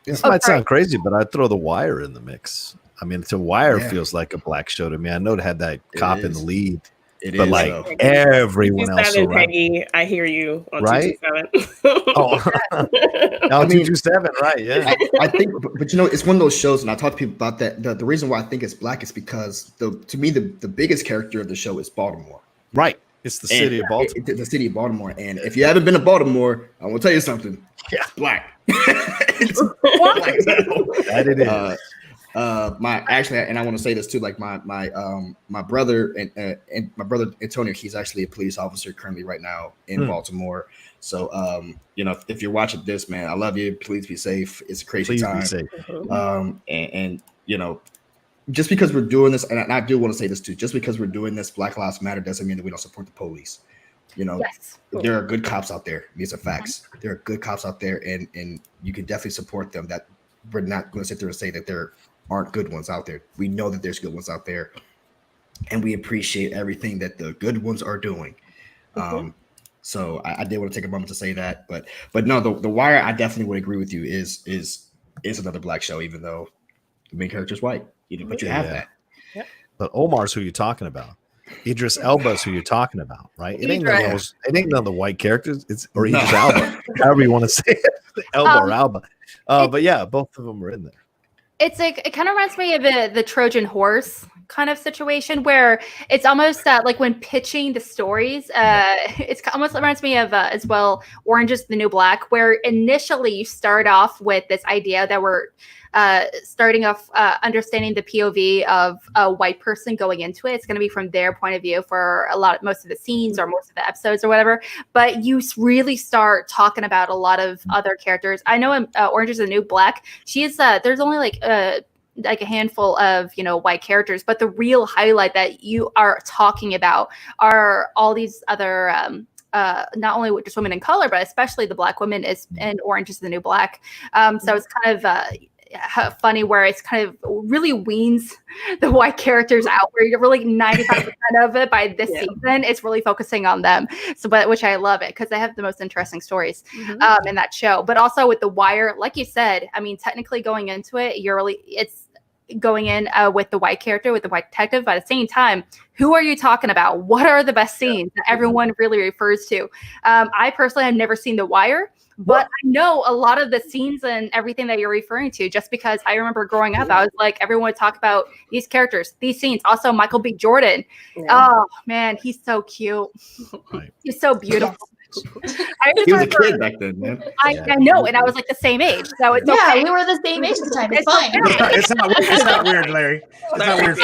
This might sound crazy, but I'd throw The Wire in the mix. I mean, The Wire feels like a black show to me. I know it had that cop in the lead. But everyone else around. Peggy, I hear you on right? 227. Oh, 227, right? Yeah. I think, but it's one of those shows, and I talk to people about that. The reason why I think it's black is because to me the biggest character of the show is Baltimore. Right. It's the city of Baltimore. The city of Baltimore. And if you haven't been to Baltimore, I want to tell you something. Yeah, black. It's black. That it is. And I want to say this too, like my brother and my brother Antonio, he's actually a police officer currently right now in Baltimore. So if you're watching this, man, I love you. Please be safe. It's a crazy time. Be safe. And just because we're doing this, and I do want to say this too, just because we're doing this, Black Lives Matter doesn't mean that we don't support the police. Yes. There are good cops out there. These are facts. There are good cops out there, and you can definitely support them. That we're not going to sit there and say that there aren't good ones out there. We know that there's good ones out there, and we appreciate everything that the good ones are doing. So I did want to take a moment to say that, but no, the Wire, I definitely would agree with you, is another black show, even though the main character is white. But you have that. Yep. But Omar's who you're talking about. Idris Elba's who you're talking about, right? It ain't none of the white characters. It's Idris Elba, however you want to say it, Elba or Alba. But yeah, both of them are in there. It's like, it kind of reminds me of the Trojan horse kind of situation where it's almost like when pitching the stories, it's almost reminds me of as well Orange is the New Black, where initially you start off with this idea that we're starting off understanding the POV of a white person going into it. It's going to be from their point of view for most of the scenes or most of the episodes or whatever. But you really start talking about a lot of other characters. I know in Orange is the New Black, there's only like a handful of white characters, but the real highlight that you are talking about are all these other not only just women in color, but especially the black women in Orange is the New Black. So it's kind of funny where it's kind of really weans the white characters out, where you're really 95% of it by this season it's really focusing on them. So, which I love it because they have the most interesting stories in that show. But also with The Wire, like you said, I mean, technically going into it, it's going in with the white character, with the white detective. But at the same time, who are you talking about? What are the best scenes that everyone really refers to? I personally have never seen The Wire, but I know a lot of the scenes and everything that you're referring to, just because I remember growing up, I was like, everyone would talk about these characters, these scenes. Also, Michael B. Jordan. Oh man, he's so cute. He's so beautiful. He was a kid back then, man. I know, and I was like the same age, so it's okay. We were the same age at the time. It's fine. It's not weird, Larry. It's not weird,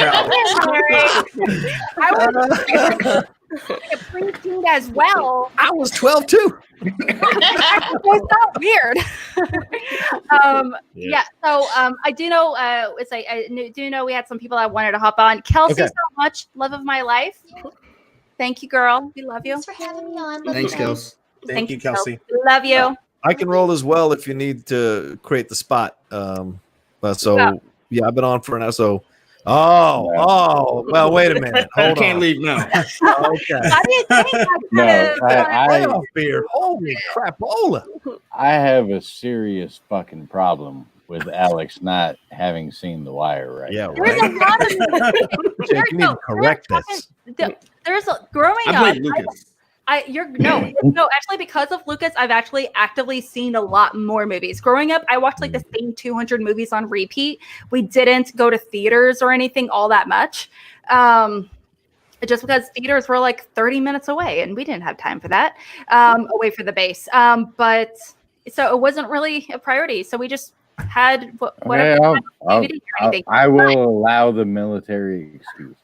I was a preteen as well. I was 12 too. It's not weird. So I do know. I do know we had some people that wanted to hop on. Kelsey, so much, love of my life. Thank you, girl. We love you. Thanks for having me on. Thanks, Kelsey. Thank you, Kelsey. Love you. I can roll as well if you need to create the spot. I've been on for an hour. So, well, wait a minute. Hold on. Can't leave now. Okay. I beer. Holy crapola. I have a serious fucking problem with Alex not having seen The Wire, right? Yeah, right. There's a lot of Jake, you need to correct this. There's growing I up. blame Lucas. Actually, because of Lucas, I've actually actively seen a lot more movies. Growing up, I watched like the same 200 movies on repeat. We didn't go to theaters or anything all that much. Just because theaters were like 30 minutes away and we didn't have time for that, away for the base. But so it wasn't really a priority. So we just had whatever. I will allow the military excuse.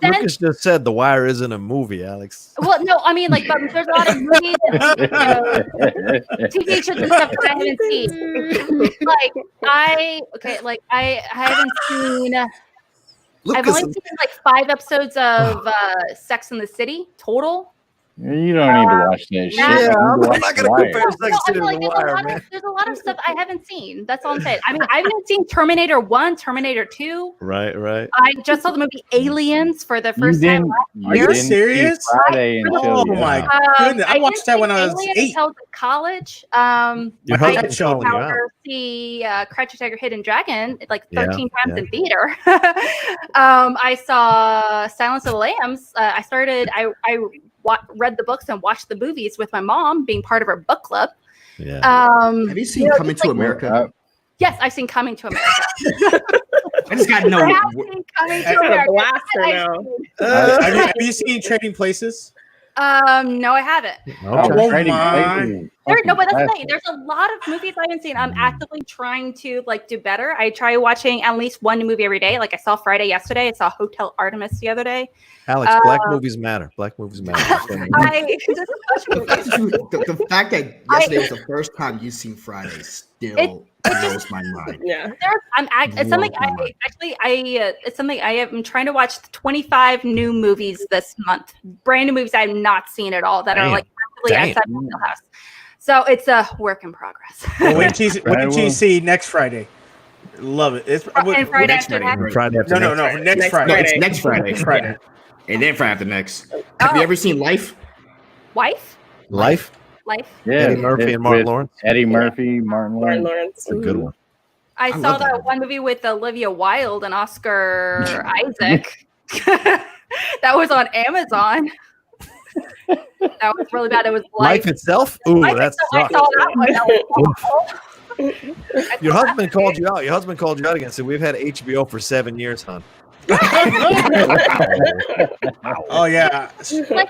Lucas just said The Wire isn't a movie, Alex. Well, no, I mean, like, but there's a lot of movies and TV shows and stuff that I haven't seen. I haven't seen. I've only seen like 5 episodes of Sex and the City total. You don't need to watch that shit. Yeah, I'm not going to compare Sex to The Wire, man. There's a lot of stuff I haven't seen. That's all I'm saying. I mean, I haven't seen Terminator 1, Terminator 2. Right. I just saw the movie Aliens for the first time last year. Are you serious? Oh my goodness! I watched that when I was 8. Until college. Your husband's showing you out. See Crouching Tiger, Hidden Dragon like 13 times in theater. I saw Silence of the Lambs. I read the books and watched the movies with my mom, being part of her book club. Yeah. Have you seen Coming to America? Yes, I've seen Coming to America. I just got to know. Coming to America. Have you seen Trading Places? No, I haven't. Oh my! But that's the thing. There's a lot of movies I haven't seen. I'm actively trying to do better. I try watching at least one new movie every day. Like I saw Friday yesterday. I saw Hotel Artemis the other day. Alex, black movies matter. Black movies matter. The fact that yesterday was the first time you've seen Friday still blows my mind. Yeah, it's something I am trying to watch 25 new movies this month. Brand new movies I have not seen at all that are actively outside my wheelhouse. So it's a work in progress. What did you see next Friday? Love it. It's Friday after next. Friday after No, next Friday. No, it's next Friday. Friday. And then Friday after next. Have you ever seen Life? Life? Yeah, Eddie Murphy and Martin Lawrence. Eddie Murphy, Martin Lawrence. A good one. I saw that one movie with Olivia Wilde and Oscar Isaac. That was on Amazon. That was really bad. It was Life itself? Ooh, that's I saw that one. That was awful. Your husband called you out. Your husband called you out again. Said we've had HBO for 7 years, hon. Oh yeah. Like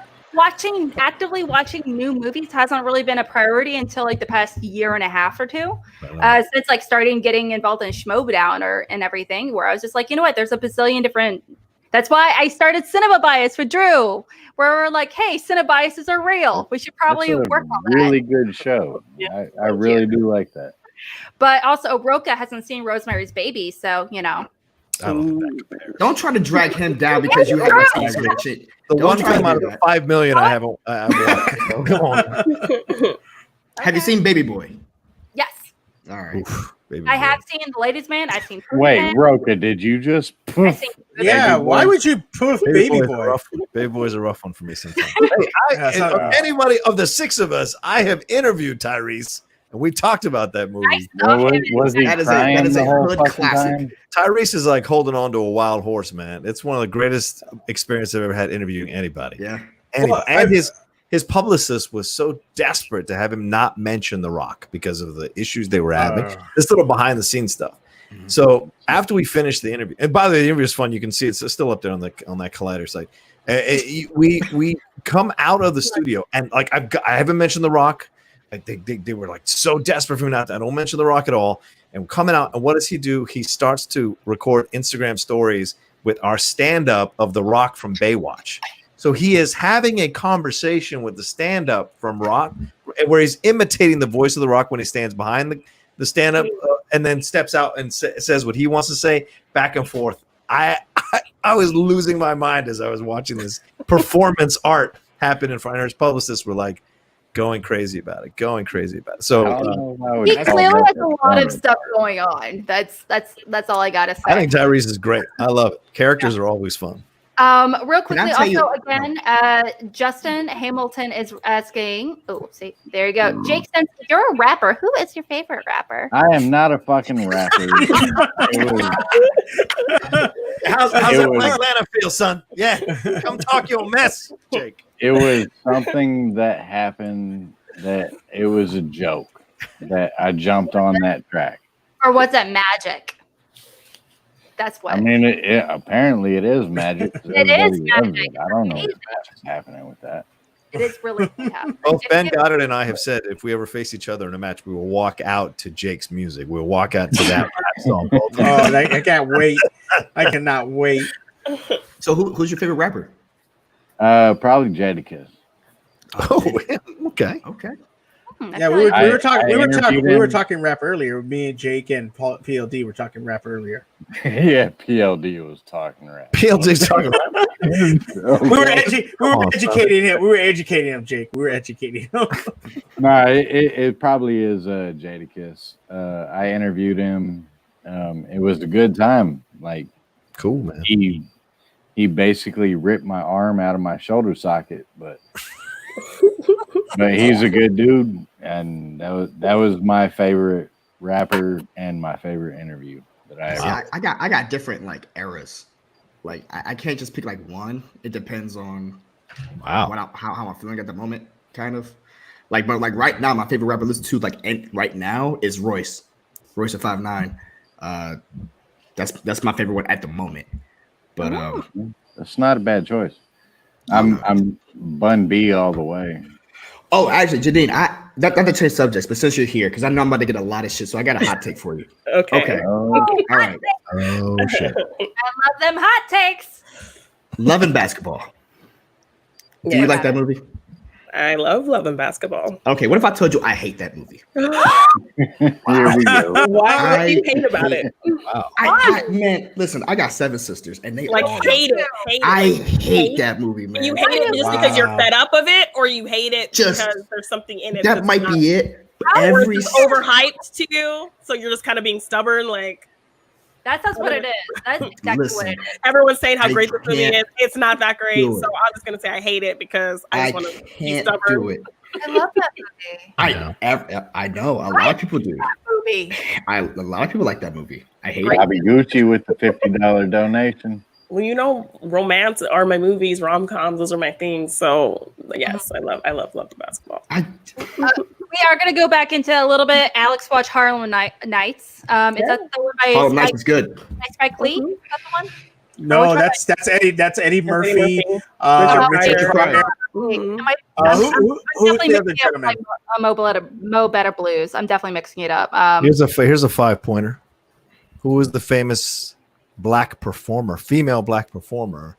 actively watching new movies hasn't really been a priority until like the past year and a half or two. Since like starting getting involved in Schmoedown and everything, where I was just like, you know what, there's a bazillion different. That's why I started Cinema Bias with Drew, where we're like, hey, Cinema Biases are real. We should probably work on that. Really good show. Yeah. I really do like that. But also, Roka hasn't seen Rosemary's Baby, so you know. Don't try to drag him down because you haven't seen some shit. The one time out of the 5 million I haven't watched. Come on. Have you seen Baby Boy? Yes. All right. I have seen The Ladies' Man. I've seen. Wait, Roka, did you just? Yeah. Why would you poof Baby Boy? Baby Boy's a rough one for me sometimes. Anybody of the 6 of us, I have interviewed Tyrese. And we talked about that movie. Was he crying the whole fucking time? Tyrese is like holding on to a wild horse, man. It's one of the greatest experiences I've ever had interviewing anybody. Yeah. And his publicist was so desperate to have him not mention The Rock because of the issues they were having. This little behind the scenes stuff. Mm-hmm. So after we finished the interview, and by the way, the interview is fun. You can see it's still up there on that Collider site. We come out of the studio and like I haven't mentioned The Rock. Like they were like so desperate for me not to. I don't mention The Rock at all. And coming out, and what does he do? He starts to record Instagram stories with our stand-up of The Rock from Baywatch. So he is having a conversation with the stand-up from Rock, where he's imitating the voice of The Rock when he stands behind the stand-up, and then steps out and says what he wants to say, back and forth. I was losing my mind as I was watching this performance art happen in front of his publicists. Were like, going crazy about it. So he clearly has a lot of stuff going on. That's all I gotta say. I think Tyrese is great. I love it. Characters are always fun. Real quickly, also again, Justin Hamilton is asking. Oh, see, there you go. Jake, since you're a rapper, who is your favorite rapper? I am not a fucking rapper. How's Atlanta feel, son? Yeah, come talk your mess, Jake. It was something that happened that it was a joke that I jumped on that track. Or was it magic? That's what. I mean, apparently it is magic. It is magic. I don't know what's happening with that. It is brilliant. Yeah. Both Ben Goddard and I have said if we ever face each other in a match, we will walk out to Jake's music. We'll walk out to that rap song. Both I can't wait. I cannot wait. So who's your favorite rapper? Probably Jadakiss. Oh, okay. Yeah, we were talking rap earlier. Me and Jake and PLD were talking rap earlier. Yeah, PLD was talking rap. PLD's talking rap. We were educating him. We were educating him, Jake. We were educating him. No, it probably is Jadakiss. I interviewed him. It was a good time. Like, cool, man. He basically ripped my arm out of my shoulder socket, but he's a good dude, and that was my favorite rapper and my favorite interview that I ever. I got different like eras. Like I can't just pick like one. It depends on how I'm feeling at the moment, kind of. Like, but like right now, my favorite rapper to listen to right now is Royce of 5'9". That's my favorite one at the moment. But that's not a bad choice. I'm Bun B all the way. Oh, actually, Jadine, not to change subjects, but since you're here, because I know I'm about to get a lot of shit, so I got a hot take for you. Okay. All right. Oh shit. I love them hot takes. Love and Basketball. Do you like that movie? I love and Basketball. Okay, what if I told you I hate that movie? Here we go. Why would you hate about it? Wow. Man, listen, I got 7 sisters, and they like all hate it. I hate that movie, man. You hate it just because you're fed up of it, or you hate it Just- because there's something in it That might be it. Or it's just overhyped to you, so you're just kind of being stubborn. Like that's what it is. That's exactly what it is. Everyone's saying how great this movie can't is. It's not that great, do so it. I'm just gonna say I hate it because I just want to be can't stubborn. do it. I love that movie. I know a lot of people do. Movie. A lot of people like that movie. I hate Bobby Gucci with the $50 donation. Well, you know, romance are my movies, rom-coms. Those are my things. So yes, I love the Basketball. We are going to go back into a little bit. Alex watched Harlem Nights. Is that the one by Harlem Nights is good. Spike Lee? Is that the one? No, that's Eddie Murphy. Richard Pryor. Who's the other gentleman? Mo Better Blues. I'm definitely mixing it up. Here's a 5-pointer. Who is the famous female black performer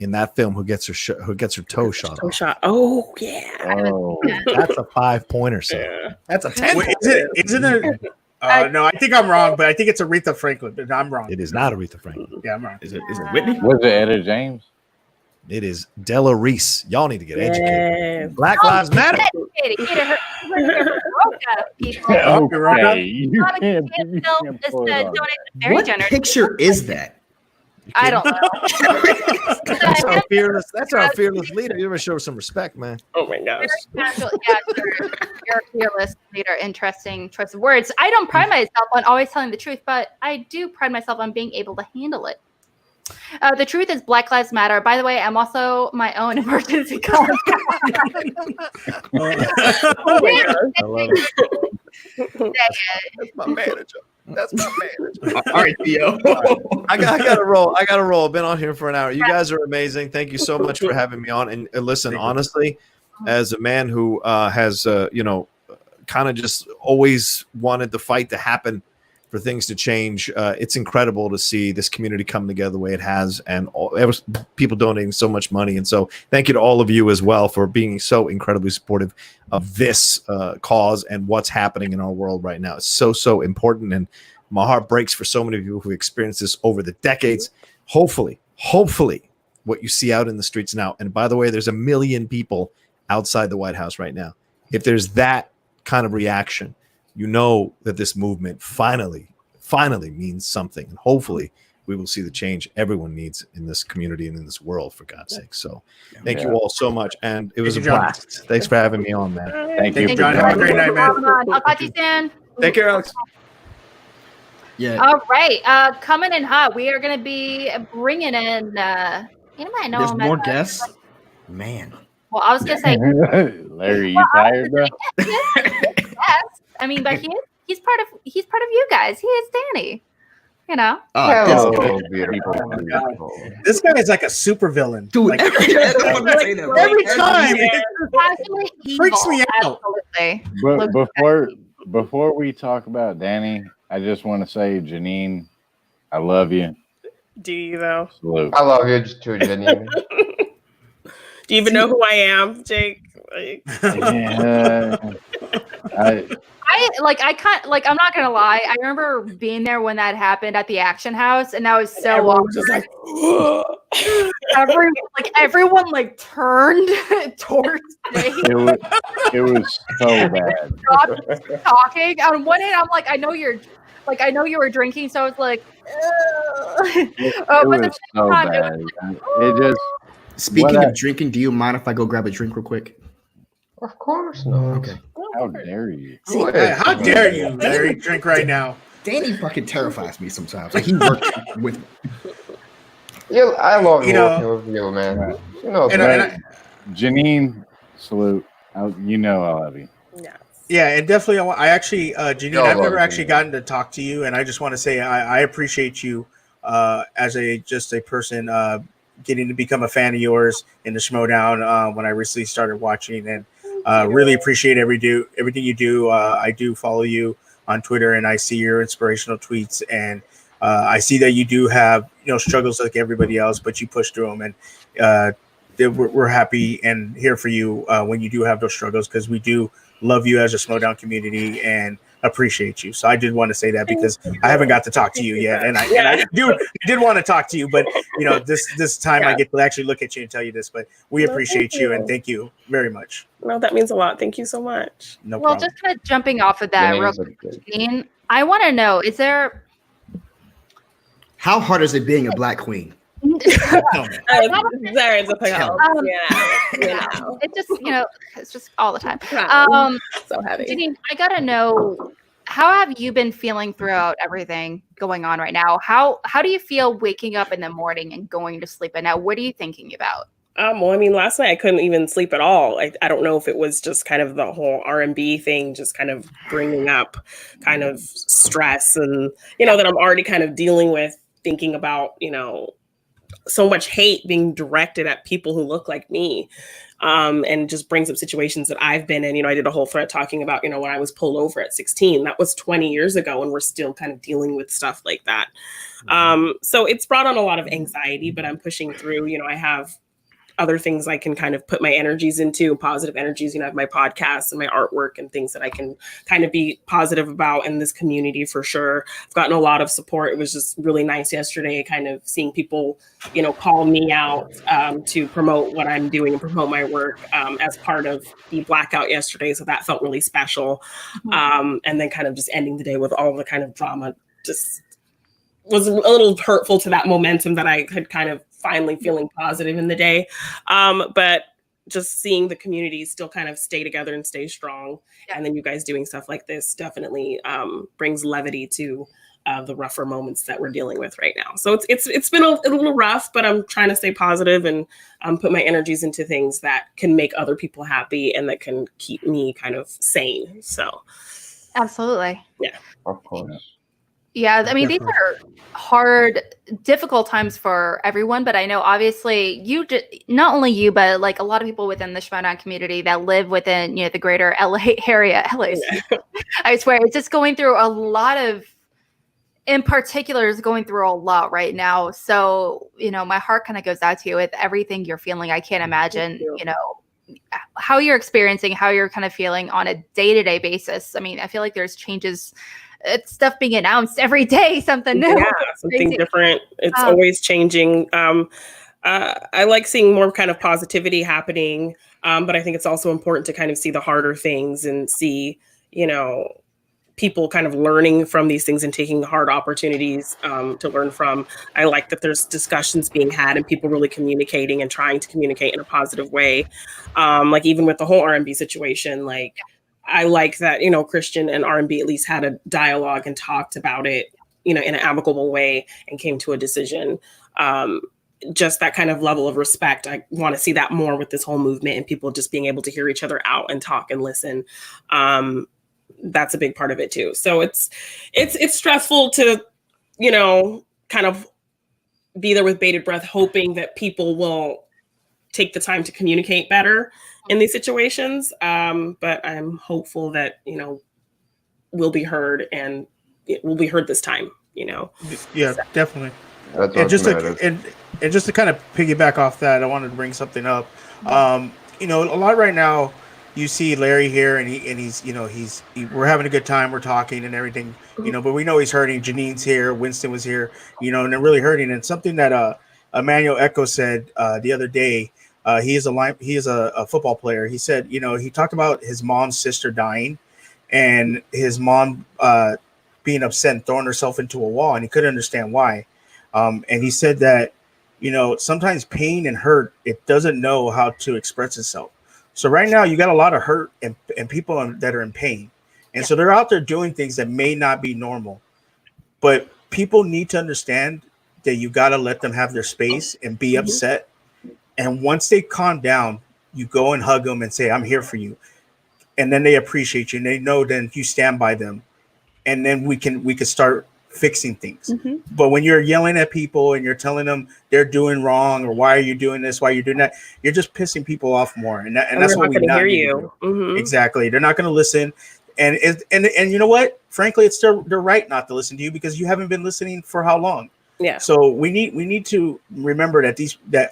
in that film who gets her toe shot off? Oh yeah. Oh, that's a 5-pointer. So that's a 10. Wait, isn't it? No, I think I'm wrong, but I think it's Aretha Franklin. But I'm wrong. It is not Aretha Franklin. Yeah, I'm wrong. Is it Whitney? Was it Etta James? It is Della Reese. Y'all need to get educated. Black Lives Matter. Okay, you can't What picture is that? I don't know. That's our fearless leader. You ever show some respect, man? Oh my gosh. You're a fearless leader. Interesting choice of words. I don't pride myself on always telling the truth, but I do pride myself on being able to handle it. The truth is Black Lives Matter. By the way, I'm also my own emergency contact. Oh my God. I love it. That's my manager. All right, Theo. I gotta roll. I've been on here for an hour. You guys are amazing. Thank you so much for having me on. And listen, honestly, as a man who has kind of just always wanted the fight to happen for things to change, it's incredible to see this community come together the way it has, and people donating so much money. And so thank you to all of you as well for being so incredibly supportive of this cause and what's happening in our world right now. It's so important, and my heart breaks for so many people who've experienced this over the decades. Hopefully what you see out in the streets now, and by the way, there's 1 million people outside the White House right now. If there's that kind of reaction, you know that this movement finally means something, and hopefully we will see the change everyone needs in this community and in this world, for God's sake. So thank you all so much, and it was a blast. Thanks for having me on, man. Thank you, John. Have a great night, man. I'll talk to you soon. Take care, Alex. Yeah. All right. Coming in hot, we are going to be bringing in. You might know There's him more as- guests. Man. Well, I was going to say. Larry, you tired, bro? Yes. I mean, but he's part of you guys. He is Danny. You know. Oh, beautiful. This guy is like a super villain, dude. Like, every time, it freaks me out. Absolutely. But before we talk about Danny, I just want to say, Janine, I love you. Do you though? Salute. I love you too, Janine. Do you even know who I am, Jake? Yeah. I'm not gonna lie. I remember being there when that happened at the Action House, and that was so awesome. Just like, everyone turned towards me. It was so bad. Stopped talking. On one hand, I'm like, I know you were drinking, so it's like, it was so bad. It just. Speaking of drinking, do you mind if I go grab a drink real quick? Of course not. Okay. How dare you? How dare you, Larry? Drink right now. Danny fucking terrifies me sometimes. Like he works with me. Yeah, I love working with you, man. You know, Janine, salute. You know I love you. Yeah, and definitely. I actually, Janine, I've never actually gotten to talk to you, and I just want to say I appreciate you as a person getting to become a fan of yours in the Schmoedown when I recently started watching, and really appreciate everything you do. I do follow you on Twitter, and I see your inspirational tweets, and I see that you do have struggles like everybody else, but you push through them, and we're happy and here for you when you do have those struggles, because we do love you as a Schmoedown community and appreciate you. So I did want to say that because I haven't got to talk to you yet, and I did want to talk to you, but this time I get to actually look at you and tell you this. But we appreciate you and thank you very much. Well, that means a lot. Thank you so much. No well, problem. just kind of jumping off of that, real quick, Janine, I want to know: how hard is it being a Black queen? It's just all the time. So heavy. Janine, I gotta know, how have you been feeling throughout everything going on right now? How do you feel waking up in the morning and going to sleep at night? What are you thinking about? Well, I mean, last night I couldn't even sleep at all. I don't know if it was just kind of the whole R&B thing, just kind of bringing up kind of stress and, that I'm already kind of dealing with, thinking about, so much hate being directed at people who look like me, and just brings up situations that I've been in. I did a whole thread talking about, when I was pulled over at 16, that was 20 years ago, and we're still kind of dealing with stuff like that. So it's brought on a lot of anxiety, but I'm pushing through. I have other things I can kind of put my energies into, positive energies. I have my podcasts and my artwork and things that I can kind of be positive about in this community for sure. I've gotten a lot of support. It was just really nice yesterday, kind of seeing people, call me out to promote what I'm doing and promote my work as part of the blackout yesterday. So that felt really special. And then kind of just ending the day with all the kind of drama just was a little hurtful to that momentum that I could kind of finally feeling positive in the day. But just seeing the community still kind of stay together and stay strong. Yeah. And then you guys doing stuff like this definitely brings levity to the rougher moments that we're dealing with right now. So it's been a little rough, but I'm trying to stay positive and put my energies into things that can make other people happy and that can keep me kind of sane. So absolutely. Yeah. Of course. Yeah, I mean, these are hard, difficult times for everyone, but I know obviously not only you, but like a lot of people within the Schmoedown community that live within, the greater LA area. I swear, it's just going through a lot of, in particular, is going through a lot right now. So, my heart kind of goes out to you with everything you're feeling. I can't imagine, how you're experiencing, how you're kind of feeling on a day-to-day basis. I mean, I feel like there's changes. It's stuff being announced every day, something new. Yeah, something different. It's always changing. I like seeing more kind of positivity happening, but I think it's also important to kind of see the harder things and see, people kind of learning from these things and taking the hard opportunities to learn from. I like that there's discussions being had and people really communicating and trying to communicate in a positive way. Like even with the whole R&B situation, like I like that, Christian and R&B at least had a dialogue and talked about it, in an amicable way and came to a decision. Just that kind of level of respect. I want to see that more with this whole movement and people just being able to hear each other out and talk and listen. That's a big part of it too. So it's stressful to kind of be there with bated breath, hoping that people will take the time to communicate better in these situations. But I'm hopeful that, we'll be heard, and it will be heard this time, Yeah, definitely. That's And just awesome, to and just to kind of piggyback off that, I wanted to bring something up. A lot right now, you see Larry here, and he's we're having a good time, we're talking and everything, but we know he's hurting. Janine's here, Winston was here, and they're really hurting. And something that Emmanuel Echo said the other day, he is a football player. He said, he talked about his mom's sister dying, and his mom being upset and throwing herself into a wall, and he couldn't understand why. And he said that, sometimes pain and hurt, it doesn't know how to express itself. So right now you got a lot of hurt and people that are in pain. And so they're out there doing things that may not be normal, but people need to understand that you got to let them have their space and be upset. And once they calm down, you go and hug them and say, I'm here for you. And then they appreciate you, and they know then you stand by them. And then we can start fixing things. But when you're yelling at people and you're telling them they're doing wrong, or why are you doing this, why you're doing that, you're just pissing people off more. And that's what we not hear you. Exactly. They're not going to listen. And you know what? Frankly, it's their right not to listen to you, because you haven't been listening for how long? Yeah. So we need to remember that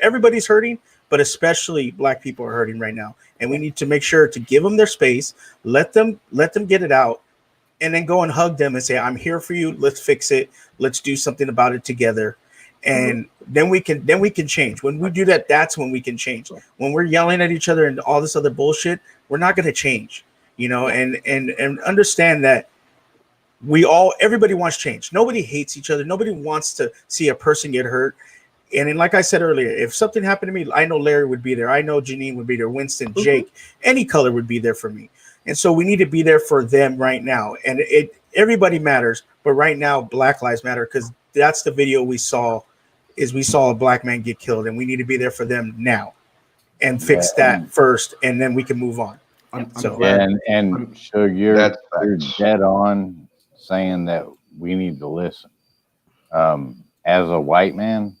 everybody's hurting, but especially Black people are hurting right now. And we need to make sure to give them their space, let them get it out, and then go and hug them and say, I'm here for you. Let's fix it. Let's do something about it together. And then we can change. When we do that, that's when we can change. When we're yelling at each other and all this other bullshit, we're not going to change, and understand that everybody wants change. Nobody hates each other. Nobody wants to see a person get hurt. And like I said earlier, if something happened to me, I know Larry would be there. I know Janine would be there. Winston, Jake, any color would be there for me. And so we need to be there for them right now. And everybody matters, but right now Black Lives Matter, because that's the video we saw a Black man get killed, and we need to be there for them now and fix that first, and then we can move on. And so you're dead on saying that we need to listen. As a white man,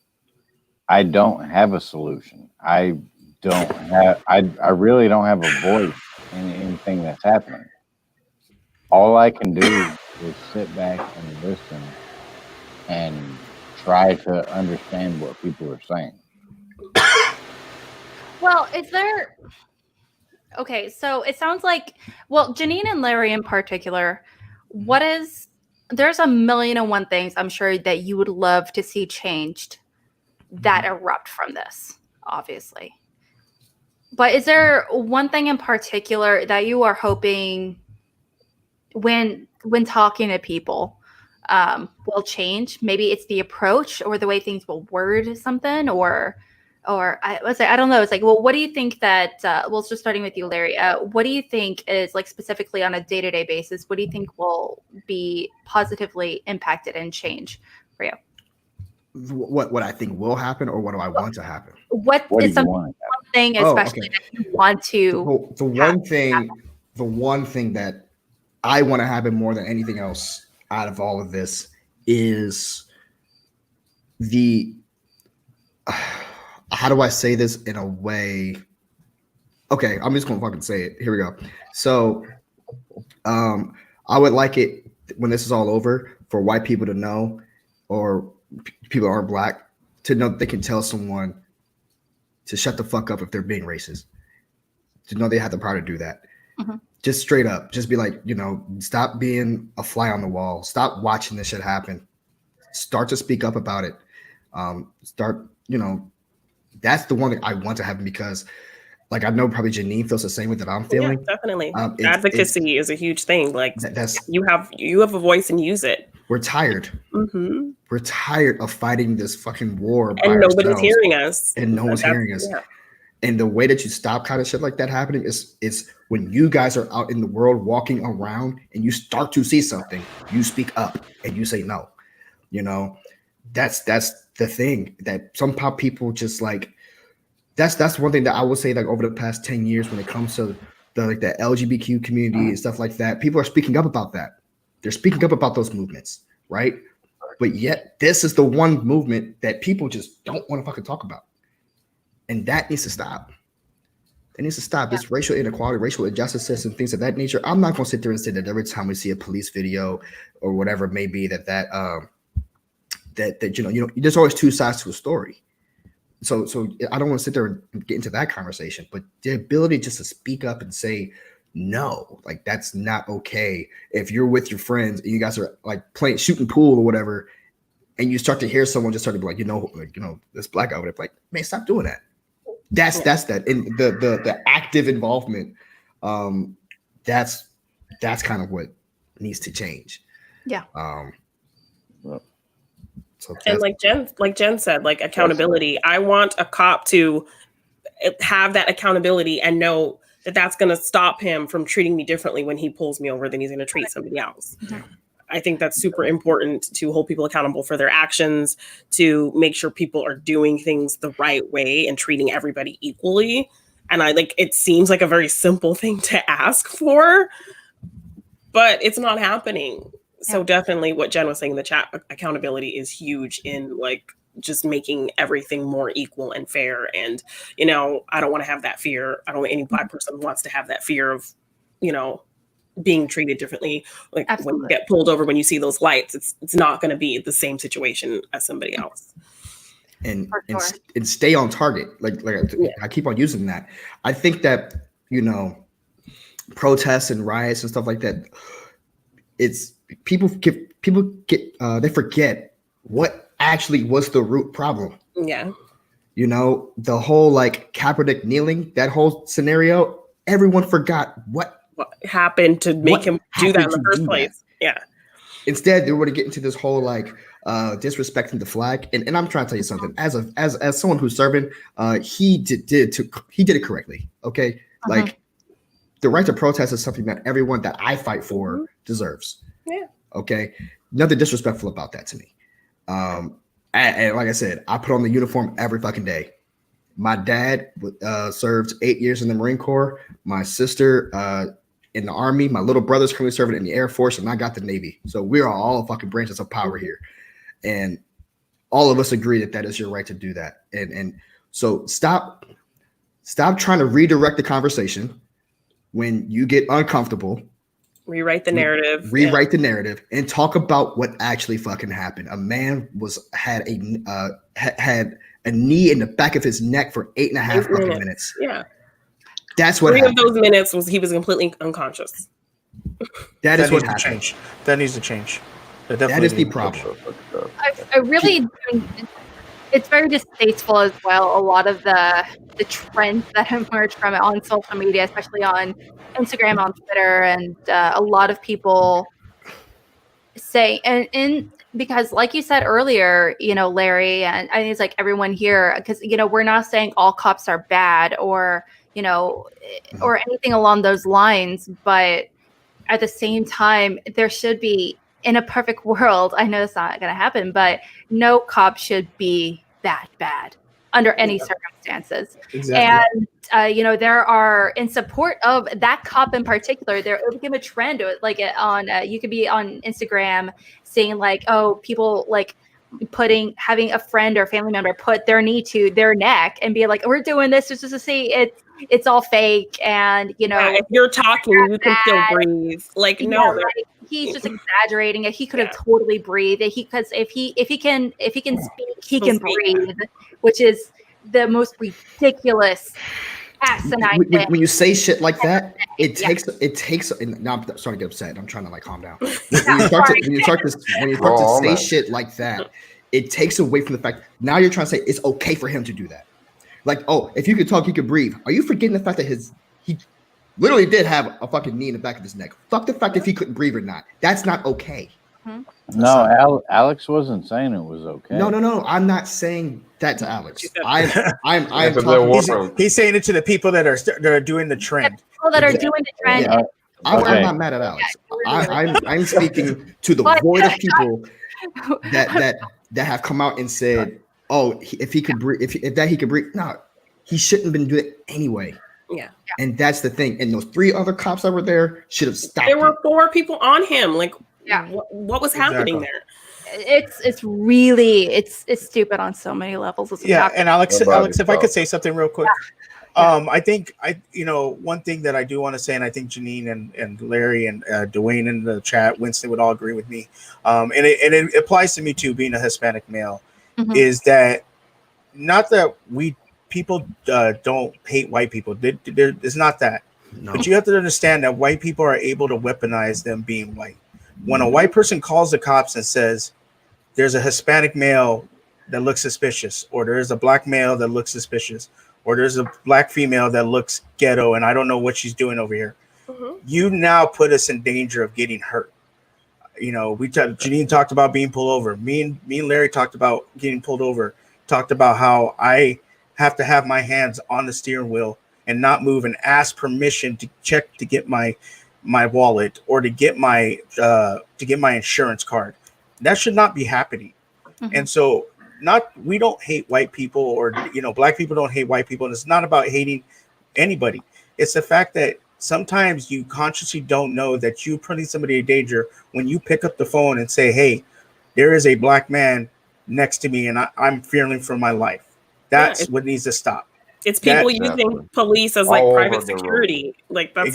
I don't have a solution. I really don't have a voice in anything that's happening. All I can do is sit back and listen and try to understand what people are saying. Well, okay, so it sounds like, Janine and Larry in particular, there's a million and one things I'm sure that you would love to see changed that erupt from this, obviously. But is there one thing in particular that you are hoping when talking to people will change? Maybe it's the approach or the way things will word something, or I don't know. It's like, what do you think that, just starting with you, Larry, what do you think is, like, specifically on a day-to-day basis, what do you think will be positively impacted and change for you? What I think will happen, or what do I want to happen? What is one thing especially that you want to the one thing that I want to happen more than anything else out of all of this is how do I say this in a way? Okay, I'm just gonna fucking say it. Here we go. So I would like it, when this is all over, for white people to know, or people who aren't Black, to know that they can tell someone to shut the fuck up if they're being racist. To know they have the power to do that. Just straight up. Just be like, stop being a fly on the wall. Stop watching this shit happen. Start to speak up about it. That's the one that I want to happen, because, like, I know probably Janine feels the same way that I'm feeling. Yeah, definitely. Advocacy is a huge thing. Like, you have a voice and use it. We're tired. We're tired of fighting this fucking war, and nobody's hearing us. And no one's hearing us. Yeah. And the way that you stop kind of shit like that happening is when you guys are out in the world walking around and you start to see something, you speak up and you say no. That's the thing that some people just, like, that's one thing that I would say, like, over the past 10 years, when it comes to the LGBTQ community and stuff like that, people are speaking up about that. They're speaking up about those movements, right? but yet this is the one movement that people just don't want to fucking talk about. And that needs to stop. It needs to stop. This racial inequality, racial injustices, and things of that nature. I'm not going to sit there and say that every time we see a police video or whatever it may be, that there's always two sides to a story. So I don't want to sit there and get into that conversation. But the ability just to speak up and say no, like that's not okay. If you're with your friends and you guys are like playing shooting pool or whatever, and you start to hear someone just start to be like, this black guy would have like, man, stop doing that. That's that. And the active involvement, that's kind of what needs to change. Yeah. And like Jen said, like accountability. I want a cop to have that accountability and know that that's going to stop him from treating me differently when he pulls me over than he's going to treat somebody else. Mm-hmm. I think that's super important to hold people accountable for their actions, to make sure people are doing things the right way and treating everybody equally. And it seems like a very simple thing to ask for, but it's not happening. So definitely what Jen was saying in the chat, accountability is huge in like just making everything more equal and fair. And, I don't want to have that fear. I don't want any black person wants to have that fear of, being treated differently. Like Absolutely. When you get pulled over, when you see those lights, it's not going to be the same situation as somebody else. And stay on target. I keep on using that. I think that, protests and riots and stuff like that, it's people get they forget what actually was the root problem. Yeah. The whole like Kaepernick kneeling, that whole scenario, everyone forgot what happened to make him do that in the first place. Yeah. Instead, they were to get into this whole like disrespecting the flag. And I'm trying to tell you something. As someone who's serving, he did it correctly. Okay. Like the right to protest is something that everyone that I fight for deserves. Yeah. Okay. Nothing disrespectful about that to me. And like I said, I put on the uniform every fucking day. My dad served 8 years in the Marine Corps. My sister in the Army. My little brother's currently serving in the Air Force, and I got the Navy. So we are all fucking branches of power here. And all of us agree that is your right to do that. And so stop trying to redirect the conversation when you get uncomfortable. Rewrite the narrative. The narrative and talk about what actually fucking happened. A man had a knee in the back of his neck for 8.5 fucking minutes. Yeah. That's what 3 happened. of those minutes he was completely unconscious. That is what needs to change. That needs to change. That is the problem. I really, it's very distasteful as well. A lot of the trends that emerge from it on social media, especially on Instagram, on Twitter, and a lot of people say, and because like you said earlier, Larry, and I think it's like everyone here, because, we're not saying all cops are bad or, or anything along those lines. But at the same time, there should be, in a perfect world, I know it's not going to happen, but no cop should be that bad under any circumstances. Exactly. And, there are, in support of that cop in particular, there became a trend, like on, you could be on Instagram saying like, oh, people like having a friend or family member put their knee to their neck and be like, we're doing this just to see it's all fake. And, if you're talking, you can still breathe. Like, no, like, he's just exaggerating it. He could have totally breathed. Because if he can speak, he can breathe, which is the most ridiculous asinine thing. When you say shit like that, it takes. And now I'm starting to get upset. I'm trying to like calm down. When you start to say shit like that, it takes away from the fact now you're trying to say it's okay for him to do that. Like, oh, if you could talk, you could breathe. Are you forgetting the fact that he literally did have a fucking knee in the back of his neck? Fuck the fact if he couldn't breathe or not. That's not okay. No, Alex wasn't saying it was okay. No. I'm not saying that to Alex. I'm talking. He's saying it to the people that are doing the trend. The people that are doing the trend. Yeah. I'm not mad at Alex. I'm speaking to the void of people that have come out and said, oh, if he could breathe, if that he could breathe. No, he shouldn't have been doing it anyway. Yeah. And that's the thing. And those 3 other cops that were there should have stopped. There were 4 people on him. Like, what was happening there? it's really it's stupid on so many levels. And Alex, if I could say something real quick. I think one thing that I do want to say, and I think Janine and Larry and Dwayne in the chat, Winston would all agree with me. And it applies to me too, being a Hispanic male, is that not that people don't hate white people. It's not that. No. But you have to understand that white people are able to weaponize them being white. When a white person calls the cops and says, there's a Hispanic male that looks suspicious, or there's a black male that looks suspicious, or there's a black female that looks ghetto and I don't know what she's doing over here. You now put us in danger of getting hurt. Janine talked about being pulled over. Me and Larry talked about getting pulled over, talked about how I have to have my hands on the steering wheel and not move and ask permission to check to get my wallet or to get my insurance card. That should not be happening. And so we don't hate white people, or black people don't hate white people, and it's not about hating anybody. It's the fact that sometimes you consciously don't know that you're putting somebody in danger when you pick up the phone and say, hey, there is a black man next to me and I'm fearing for my life. That's what needs to stop. It's people using police as like private security. Like that's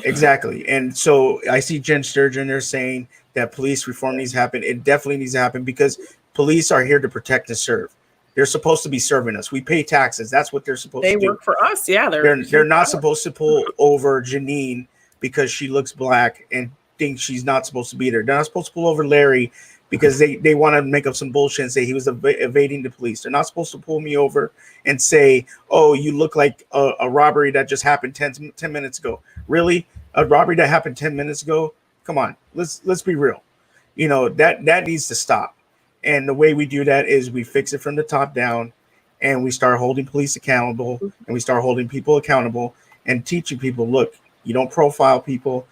Exactly. And so I see Jen Sturgeon there saying that police reform needs to happen. It definitely needs to happen because police are here to protect and serve. They're supposed to be serving us. We pay taxes. That's what they're supposed to do. They work for us. Yeah. They're not supposed to pull over Janine because she looks black and think she's not supposed to be there. They're not supposed to pull over Larry because they want to make up some bullshit and say he was evading the police. They're not supposed to pull me over and say, oh, you look like a robbery that just happened 10 minutes ago. Really? A robbery that happened 10 minutes ago? Come on, let's be real. That needs to stop. And the way we do that is we fix it from the top down and we start holding police accountable and we start holding people accountable and teaching people, look, you don't profile people.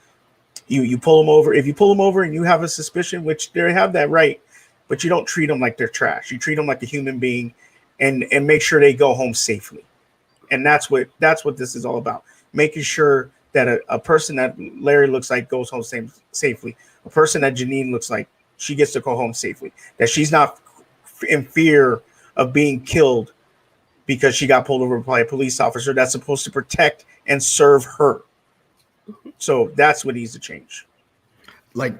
You pull them over. If you pull them over and you have a suspicion, which they have that right, but you don't treat them like they're trash. You treat them like a human being and make sure they go home safely. And that's what this is all about. Making sure that a person that Larry looks like goes home safely. A person that Janine looks like, she gets to go home safely. That she's not in fear of being killed because she got pulled over by a police officer that's supposed to protect and serve her. So that's what needs to change. Like,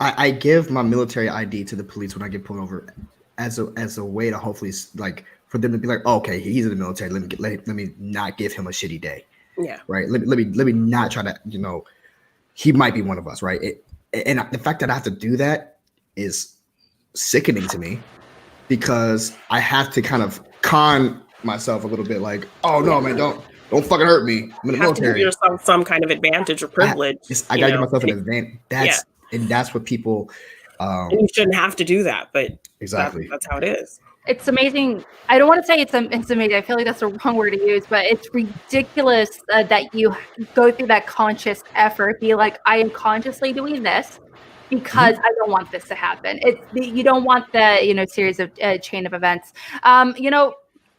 I give my military ID to the police when I get pulled over as a way to hopefully, like, for them to be like, oh, okay, he's in the military. Let me not give him a shitty day. Yeah. Right. Let me not try to, he might be one of us. Right. And the fact that I have to do that is sickening to me because I have to kind of con myself a little bit. Like, oh no, man, don't fucking hurt me. I'm in the military. To give yourself some kind of advantage or privilege. I gotta give myself an advantage. And that's what people. And you shouldn't have to do that, but exactly that's how it is. It's amazing. I don't want to say it's amazing. I feel like that's the wrong word to use, but it's ridiculous that you go through that conscious effort. Be like, I am consciously doing this because I don't want this to happen. You don't want the series of chain of events.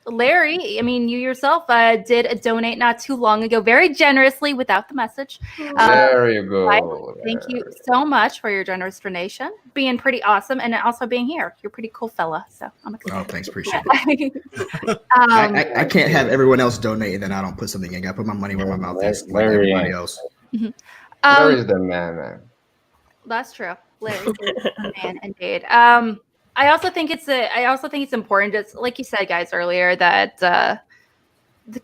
Larry, I mean, you yourself did donate not too long ago, very generously without the message. There you go. Thank you so much for your generous donation, being pretty awesome, and also being here. You're a pretty cool fella, so I'm excited. Oh, thanks, appreciate it. I can't have everyone else donate and then I don't put something in. I put my money where my mouth is, like everybody else. Larry's the man. That's true. Larry's the man, indeed. I also think it's important, just like you said, guys, earlier, that to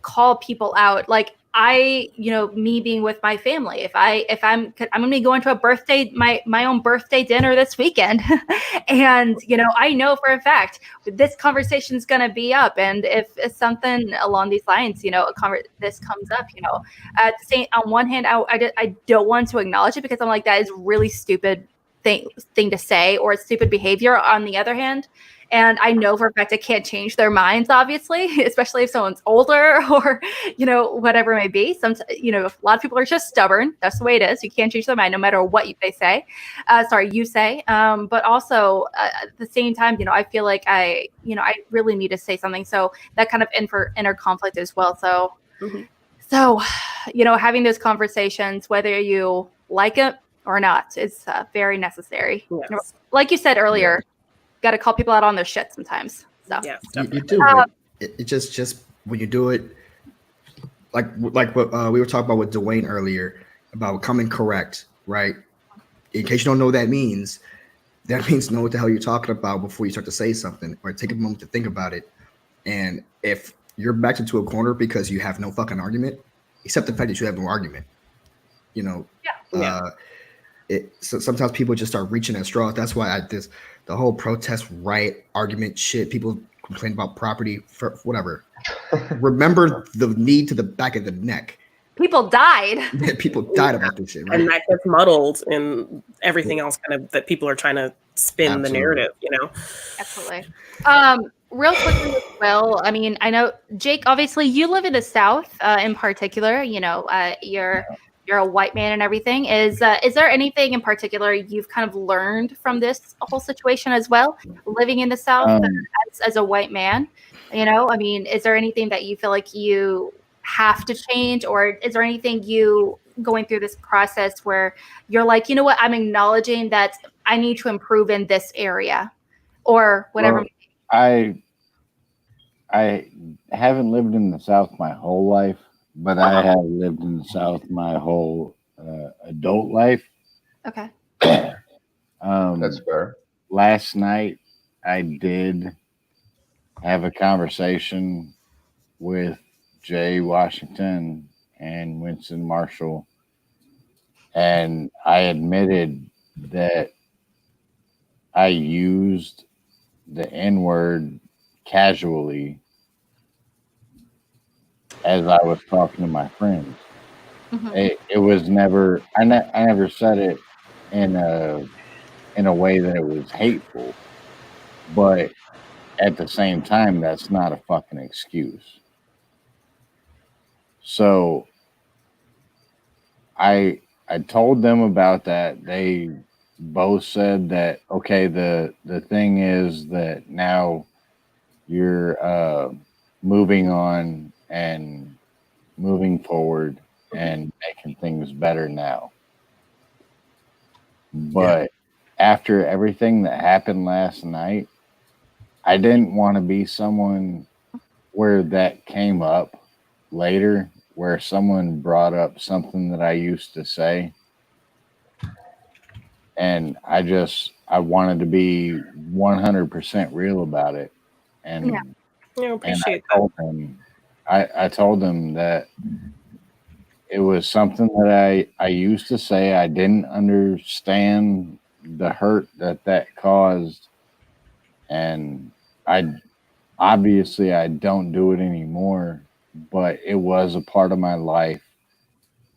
call people out. Like me being with my family, if I'm gonna be going to a birthday, my own birthday dinner this weekend, and I know for a fact this conversation is gonna be up, and if something along these lines, this comes up, at the same, on one hand, I don't want to acknowledge it because I'm like, that is really stupid thing to say, or stupid behavior on the other hand, and I know for a fact I can't change their minds, obviously, especially if someone's older or whatever it may be. A lot of people are just stubborn. That's the way it is. You can't change their mind no matter what you say. But also at the same time, I feel like I really need to say something, so that kind of inner conflict as well. So having those conversations, whether you like it or not is very necessary. Yes. Like you said earlier, got to call people out on their shit sometimes. So yes, you do. It just when you do it, like what we were talking about with Dwayne earlier about coming correct, right? In case you don't know what that means know what the hell you're talking about before you start to say something, or take a moment to think about it. And if you're backed into a corner because you have no fucking argument, accept the fact that you have no argument. You know, so sometimes people just start reaching at straws. That's why the whole protest riot argument shit. People complain about property for whatever. Remember the knee to the back of the neck. People died. People died about this shit, right? And that gets muddled in everything else kind of that people are trying to spin the narrative, you know? Absolutely. Real quickly as well, I mean, I know, Jake, obviously you live in the South in particular, you know, you're a white man and everything. Is there anything in particular you've kind of learned from this whole situation as well, living in the South as a white man? You know, I mean, is there anything that you feel like you have to change, or is there anything you going through this process where you're like, you know what, I'm acknowledging that I need to improve in this area or whatever? Well, I haven't lived in the South my whole life, but I have lived in the South my whole adult life. Okay. That's fair. Last night, I did have a conversation with Jay Washington and Winston Marshall, and I admitted that I used the N-word casually as I was talking to my friends. Mm-hmm. It was never, I never said it in a way that it was hateful, but at the same time, that's not a fucking excuse. So I told them about that. They both said that, okay, the thing is that now you're moving on and moving forward and making things better now. But after everything that happened last night, I didn't want to be someone where that came up later, where someone brought up something that I used to say. And I wanted to be 100% real about it. And I appreciate I told him that it was something that I used to say. I didn't understand the hurt that caused. And obviously I don't do it anymore, but it was a part of my life,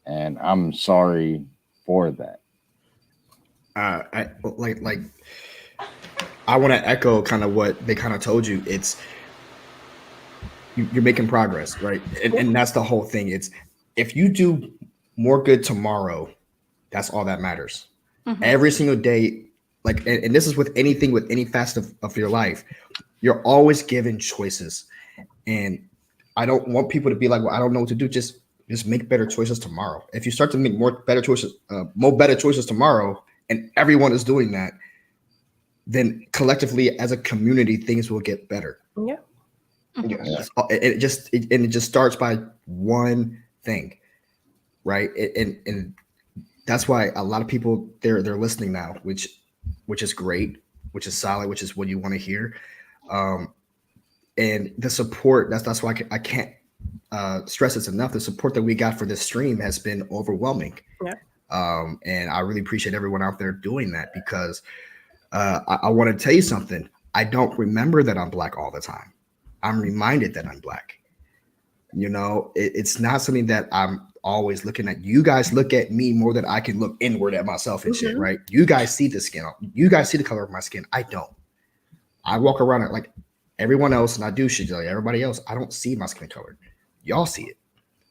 and I'm sorry for that. I want to echo kind of what they kind of told you. It's you're making progress, right? And that's the whole thing. It's if you do more good tomorrow, that's all that matters. Mm-hmm. Every single day, like, and this is with anything, with any facet of your life, you're always given choices. And I don't want people to be like, well, I don't know what to do. Just make better choices tomorrow. If you start to make more better choices tomorrow, and everyone is doing that, then collectively as a community, things will get better. Yeah. Mm-hmm. It just starts by one thing, right? And that's why a lot of people they're listening now, which is great, which is solid, which is what you want to hear. And the support, that's why I can't stress this enough. The support that we got for this stream has been overwhelming. Yeah. And I really appreciate everyone out there doing that, because I want to tell you something. I don't remember that I'm Black all the time. I'm reminded that I'm Black. You know, it's not something that I'm always looking at. You guys look at me more than I can look inward at myself and shit, right? You guys see the skin. You guys see the color of my skin. I don't. I walk around it like everyone else, and I do shit like everybody else. I don't see my skin color. Y'all see it.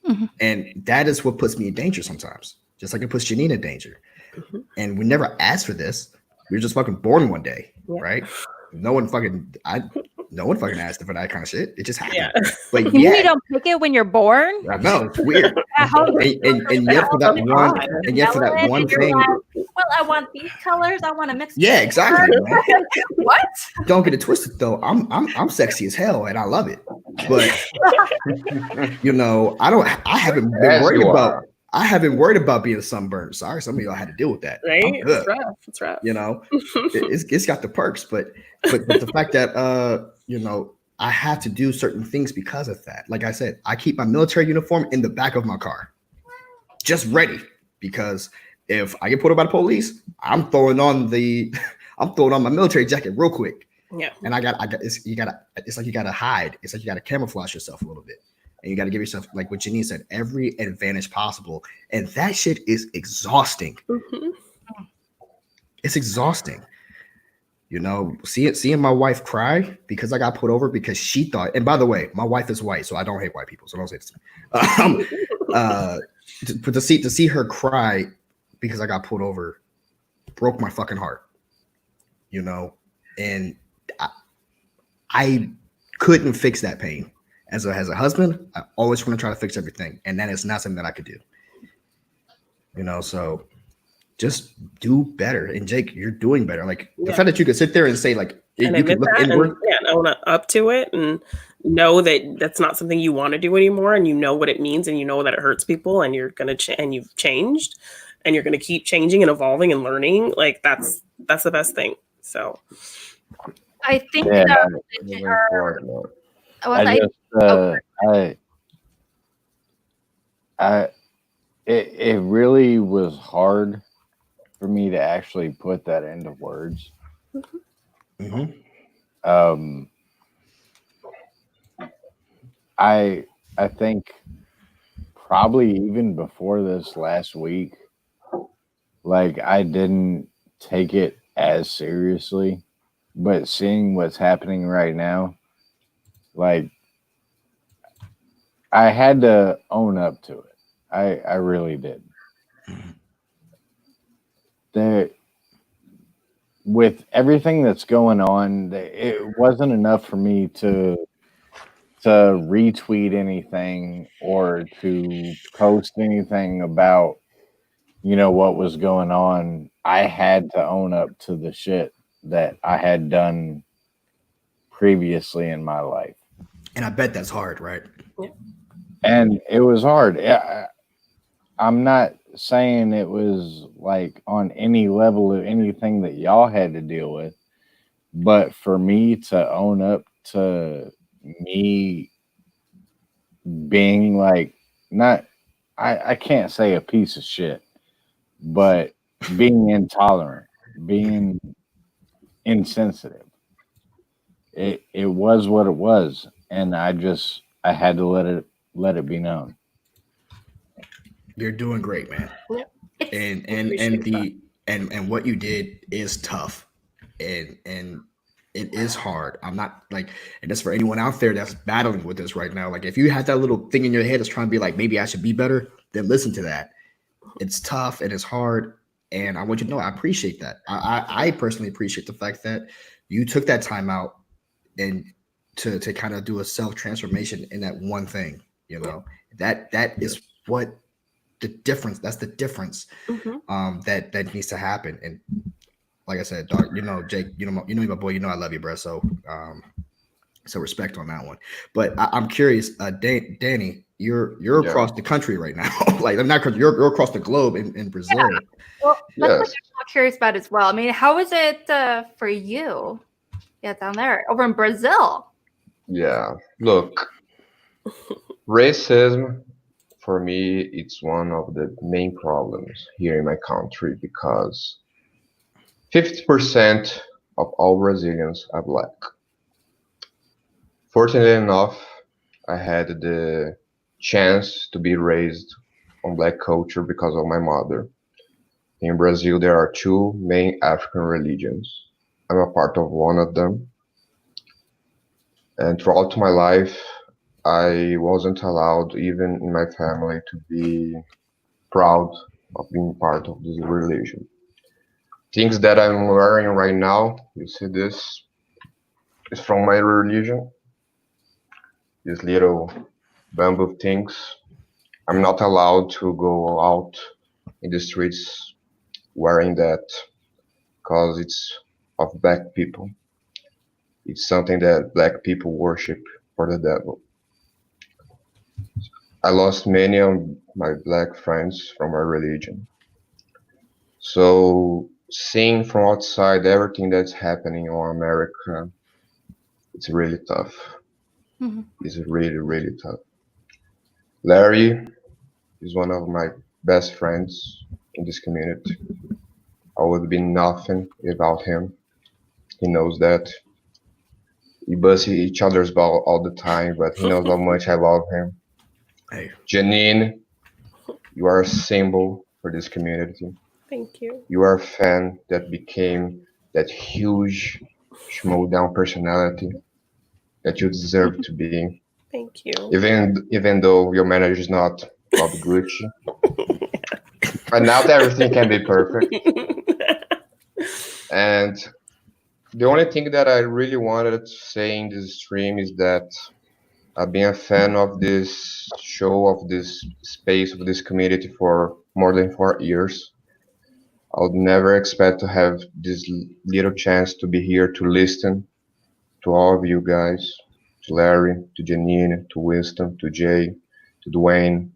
Mm-hmm. And that is what puts me in danger sometimes, just like it puts Janine in danger. Mm-hmm. And we never asked for this. We were just fucking born one day, right? No one fucking asked for that kind of shit. It just happened. Yeah. But you don't pick it when you're born. I know, it's weird. and yet for that one thing. well, I want these colors. I want to mix. Yeah, exactly. What? Don't get it twisted though. I'm sexy as hell and I love it. But you know, I haven't been worried about. I haven't worried about being sunburned. Sorry, some of y'all had to deal with that. Right? I'm good. It's rough. It's rough. You know, it's got the perks, but the fact that you know, I have to do certain things because of that. Like I said, I keep my military uniform in the back of my car, just ready, because if I get pulled over by the police, I'm throwing on my military jacket real quick. Yeah. And it's like you gotta hide. It's like you gotta camouflage yourself a little bit. And you got to give yourself, like what Janine said, every advantage possible. And that shit is exhausting. Mm-hmm. It's exhausting. You know, seeing my wife cry because I got put over because she thought, and by the way, my wife is white, so I don't hate white people. So don't say this. To see her cry because I got pulled over broke my fucking heart. You know, and I couldn't fix that pain. As a husband, I always want to try to fix everything, and that is not something that I could do. You know, so just do better. And Jake, you're doing better. Like the fact that you could sit there and say, like, and you could look inward, and own up to it, and know that that's not something you want to do anymore, and you know what it means, and you know that it hurts people, and you're gonna and you've changed, and you're gonna keep changing and evolving and learning. Like that's the best thing. So, I think it really was hard for me to actually put that into words. Mm-hmm. I think probably even before this last week, like I didn't take it as seriously, but seeing what's happening right now, like I had to own up to it. I really did. With everything that's going on, it wasn't enough for me to retweet anything or to post anything about, you know, what was going on. I had to own up to the shit that I had done previously in my life. And I bet that's hard, right? And it was hard. I'm not saying it was like on any level of anything that y'all had to deal with, but for me to own up to me being like, I can't say a piece of shit, but being intolerant, being insensitive. It was what it was, and I had to let it be known. You're doing great, man. And what you did is tough, and it is hard. I'm not like, and that's for anyone out there that's battling with this right now. Like, if you had that little thing in your head that's trying to be like, maybe I should be better, then listen to that. It's tough and it's hard, and I want you to know I appreciate that. I personally appreciate the fact that you took that time out and to kind of do a self-transformation in that one thing. You know, that is what the difference. That's the difference. That needs to happen. And like I said, dog, you know, Jake, you know my boy, you know I love you, bro. So so respect on that one. But I'm curious, Danny, you're across the country right now. Like, I'm not, you're across the globe in Brazil. Yeah. Well, that's what I'm curious about as well. I mean, how is it for you? Yeah, down there, over in Brazil. Yeah, look, racism for me, it's one of the main problems here in my country because 50% of all Brazilians are black. Fortunately enough, I had the chance to be raised on black culture because of my mother. In Brazil, there are two main African religions. I'm a part of one of them. And throughout my life, I wasn't allowed, even in my family, to be proud of being part of this religion. Things that I'm wearing right now, you see this, is from my religion. These little bamboo things. I'm not allowed to go out in the streets wearing that because it's of black people. It's something that black people worship for the devil. I lost many of my black friends from our religion. So seeing from outside everything that's happening in America, it's really tough. Mm-hmm. It's really, really tough. Larry is one of my best friends in this community. I would be nothing without him. He knows that. We bust each other's ball all the time, but he knows how much I love him. Hey. Janine, you are a symbol for this community. Thank you. You are a fan that became that huge Schmoedown personality that you deserve to be. Thank you. Even though your manager is not Bob Gucci. But not everything can be perfect. And the only thing that I really wanted to say in this stream is that I've been a fan of this show, of this space, of this community for more than 4 years. I would never expect to have this little chance to be here to listen to all of you guys, to Larry, to Janine, to Winston, to Jay, to Dwayne.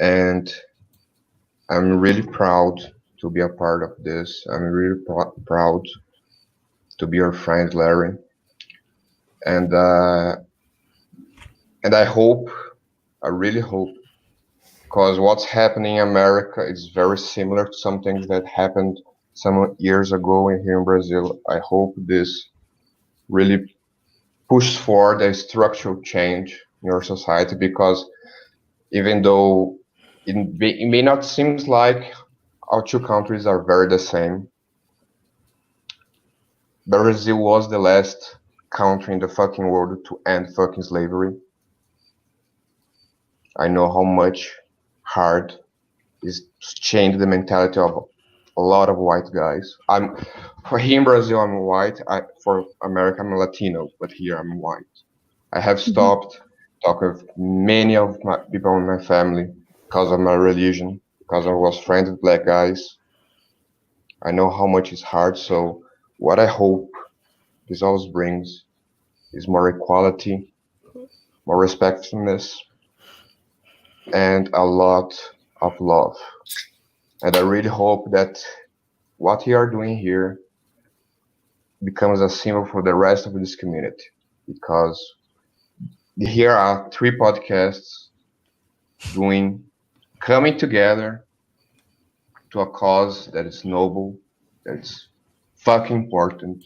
And I'm really proud to be a part of this. I'm really proud to be your friend, Larry. And I hope, I really hope, because what's happening in America is very similar to some things that happened some years ago here in Brazil. I hope this really pushes forward a structural change in your society, because even though it may not seem like our two countries are very the same, Brazil was the last country in the fucking world to end fucking slavery. I know how much hard is to change the mentality of a lot of white guys. For here in Brazil, I'm white. For America, I'm Latino, but here I'm white. I have stopped talking with many of my people in my family because of my religion, because I was friends with black guys. I know how much it's hard. So what I hope this always brings is more equality, more respectfulness, and a lot of love. And I really hope that what you are doing here becomes a symbol for the rest of this community, because here are 3 podcasts coming together to a cause that is noble, that's fucking important.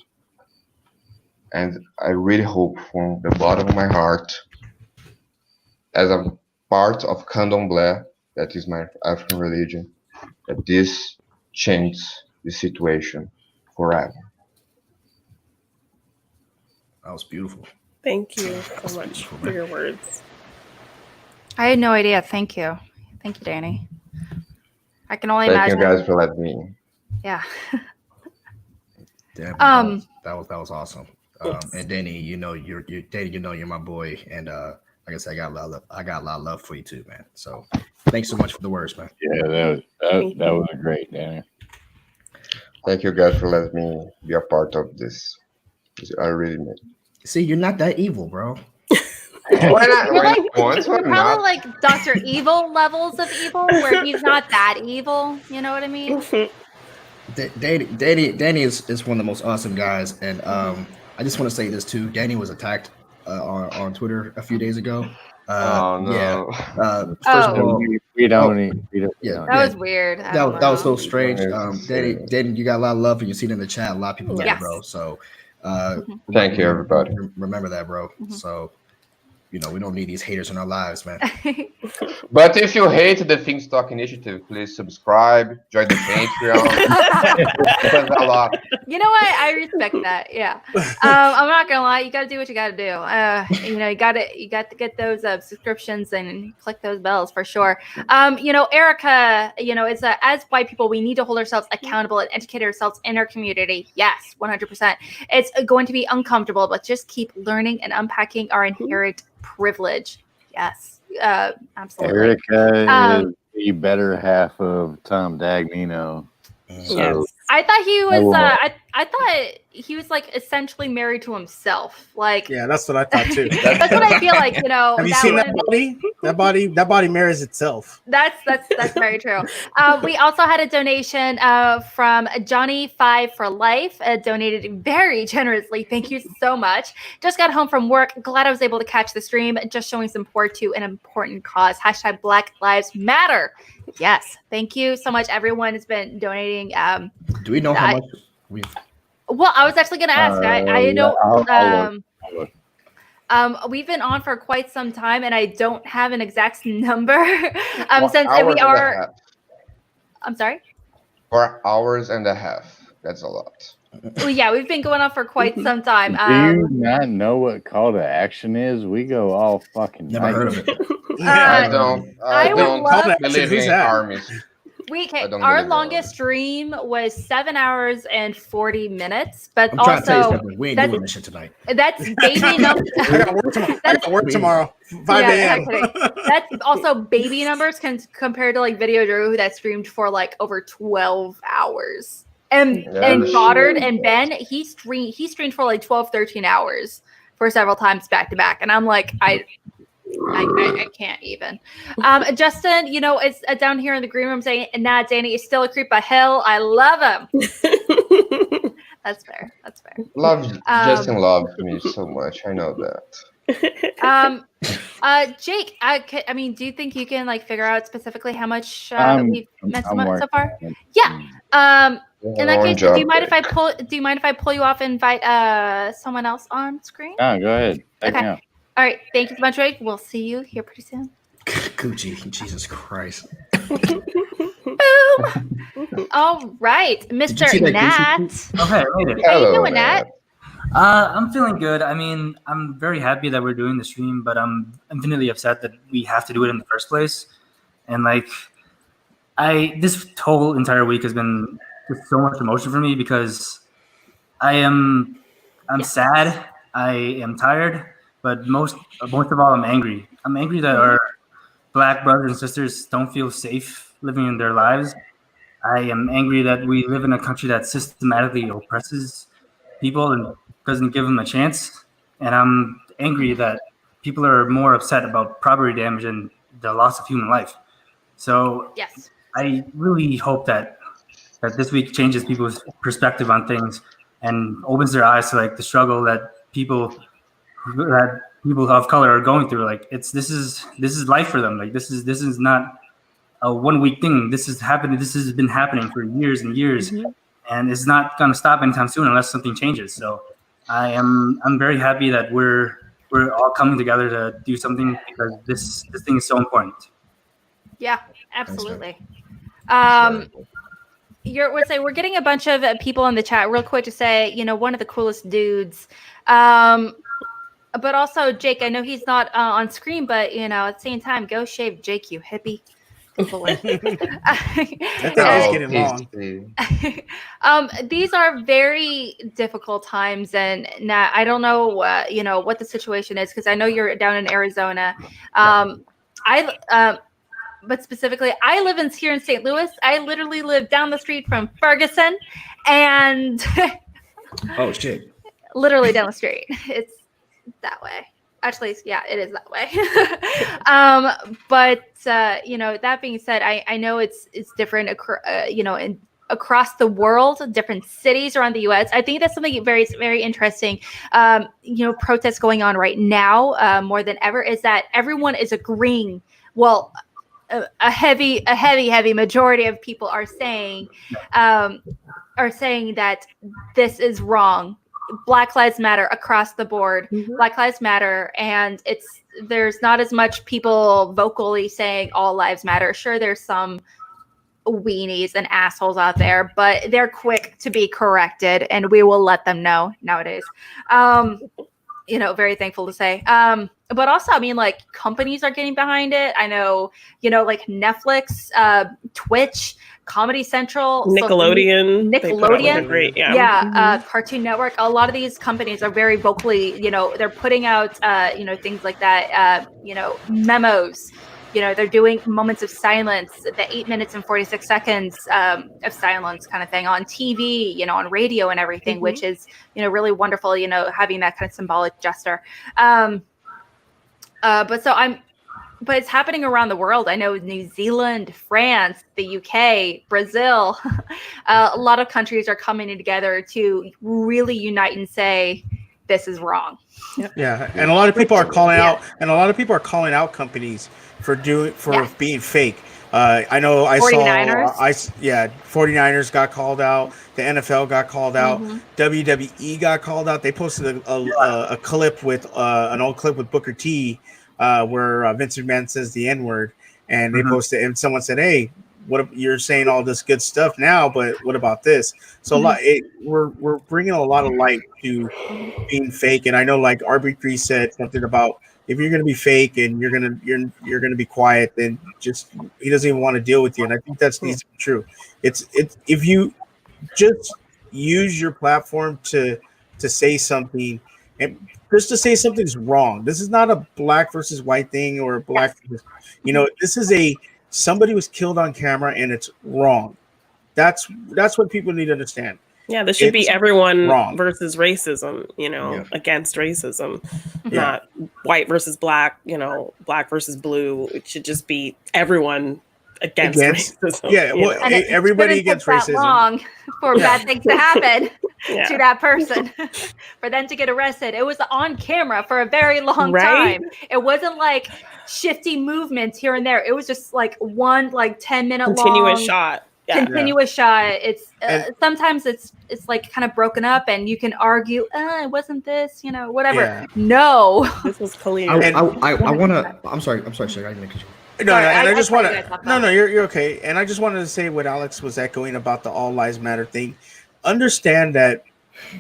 And I really hope from the bottom of my heart, as a part of Candomblé, that is my African religion, that this changes the situation forever. That was beautiful. Thank you so much for your words. I had no idea. Thank you. Thank you, Danny. I can only imagine. Thank you guys for letting me. Yeah. Damn, that was awesome. And Danny, you're Danny, you're my boy, and like I said, I got a lot of love for you too, man. So thanks so much for the words, man. Yeah, that was great, Danny. Thank you guys for letting me be a part of this. I really mean. See, you're not that evil, bro. You're probably like Dr. Evil levels of evil, where he's not that evil. You know what I mean? Danny is one of the most awesome guys, and I just want to say this too. Danny was attacked on Twitter a few days ago. Oh no! Yeah. First of all, that was weird. That was so strange. Danny, you got a lot of love, and you see it in the chat. A lot of people love you, bro. So, thank you, everybody. Remember that, bro. So, we don't need these haters in our lives, man. But if you hate the Finstock Initiative, please subscribe, join the Patreon. A lot. You know what? I respect that. Yeah. I'm not gonna lie. You got to do what you got to do. You got to get those subscriptions and click those bells for sure. Erica, it's as white people, we need to hold ourselves accountable and educate ourselves in our community. Yes, 100%. It's going to be uncomfortable, but just keep learning and unpacking our inherent privilege. Yes, absolutely. Erica the better half of Tom Dagnino. So I thought he was. I thought he was like essentially married to himself. Like, yeah, that's what I thought too. That's what I feel like. You know, have you seen that body? That body marries itself. That's very true. We also had a donation from Johnny5 for Life, donated very generously. Thank you so much. Just got home from work. Glad I was able to catch the stream. Just showing support to an important cause. # Black Lives Matter. Yes, thank you so much. Everyone has been donating. Do we know how much we've? Well, I was actually going to ask. I know. We've been on for quite some time, and I don't have an exact number. Since we are. I'm sorry. 4 hours and a half. That's a lot. Well, yeah, we've been going on for quite some time. Do you not know what call to action is? We go all fucking. Never heard of it. I don't. I don't believe in armies. Our longest stream was 7 hours and 40 minutes, but I'm also trying to tell you something. We ain't doing this shit tonight. That's baby numbers. I got work tomorrow. 5 a.m. That's also baby numbers compared to like Video Drew that streamed for like over 12 hours. And Goddard and Ben, he streamed for like 12, 13 hours for several times back to back. And I'm like, I can't even. Justin, you know, it's down here in the green room saying, nah, Danny is still a creep of hell. I love him. That's fair. That's fair. Justin loves me so much. I know that. Jake, I mean, do you think you can like figure out specifically how much we've met so far? Yeah. In that case, do you mind if I pull you off and invite someone else on screen? Oh, go ahead. Okay. All right. Thank you so much, Jake. We'll see you here pretty soon. Gucci, Jesus Christ. All right, Mr. Nat. Okay, How you doing, Nat? I'm feeling good. I mean, I'm very happy that we're doing the stream, but I'm infinitely upset that we have to do it in the first place. And like, this whole entire week has been just so much emotion for me because I'm sad. I am tired, but most of all, I'm angry. I'm angry that our Black brothers and sisters don't feel safe living in their lives. I am angry that we live in a country that systematically oppresses people and doesn't give them a chance. And I'm angry that people are more upset about property damage and the loss of human life. So yes, I really hope that this week changes people's perspective on things and opens their eyes to like the struggle that people of color are going through. Like this is life for them. Like this is not a 1 week thing. This is happening. This has been happening for years and years, and it's not going to stop anytime soon unless something changes. So I'm very happy that we're all coming together to do something because this thing is so important. Yeah, absolutely. We're getting a bunch of people in the chat real quick to say, you know, one of the coolest dudes. But also, Jake, I know he's not on screen, but, you know, at the same time, go shave Jake, you hippie. These are very difficult times, and now I don't know, you know, what the situation is because I know you're down in Arizona. But specifically, I live here in St. Louis. I literally live down the street from Ferguson, and oh shit, literally down the street. It's that way. Actually, yeah, it is that way. But you know, that being said, I know it's different, you know, across the world, different cities around the U.S. I think that's something very, very interesting. You know, protests going on right now more than ever is that everyone is agreeing. Well, a heavy majority of people are saying that this is wrong. Black Lives Matter across the board. Black Lives Matter, and there's not as much people vocally saying all lives matter. Sure, there's some weenies and assholes out there, but they're quick to be corrected, and we will let them know nowadays. You know, very thankful to say. But also, I mean, like, companies are getting behind it. I know, you know, like Netflix, Twitch, Comedy Central, Nickelodeon, great, Cartoon Network. A lot of these companies are very vocally, you know, they're putting out, you know, things like that, you know, memos, they're doing moments of silence, the 8 minutes and 46 seconds of silence kind of thing on TV, on radio and everything, which is, really wonderful, having that kind of symbolic gesture. But it's happening around the world. I know New Zealand, France, the UK, Brazil, a lot of countries are coming together to really unite and say, this is wrong. Yeah, and a lot of people are calling out, companies for being fake. I know 49ers got called out. The NFL got called out. WWE got called out. They posted a clip with an old clip with Booker T, where Vince McMahon says the N-word, and they posted, and someone said, "Hey, you're saying all this good stuff now, but what about this?" So we're bringing a lot of light to being fake, and I know like RB3 said something about if you're going to be fake and you're going to be quiet, then just he doesn't even want to deal with you, and I think that's needs to be true. It's if you just use your platform to say something, and just to say something's wrong. This is not a black versus white thing or black. This is somebody was killed on camera and it's wrong. That's what people need to understand. Yeah, this should be everyone versus racism, against racism, not white versus black, black versus blue. It should just be everyone against racism. Yeah, well, everybody against racism. Long for bad things to happen to that person, for them to get arrested. It was on camera for a very long time. It wasn't like shifty movements here and there. It was just like one 10-minute continuous shot. Continuous shot. It's sometimes it's like kind of broken up, and you can argue, it wasn't this, whatever. Yeah. No, this was clear. I want to. I'm sorry, Shug, I didn't cut you. You're okay. And I just wanted to say what Alex was echoing about the All Lives Matter thing. Understand that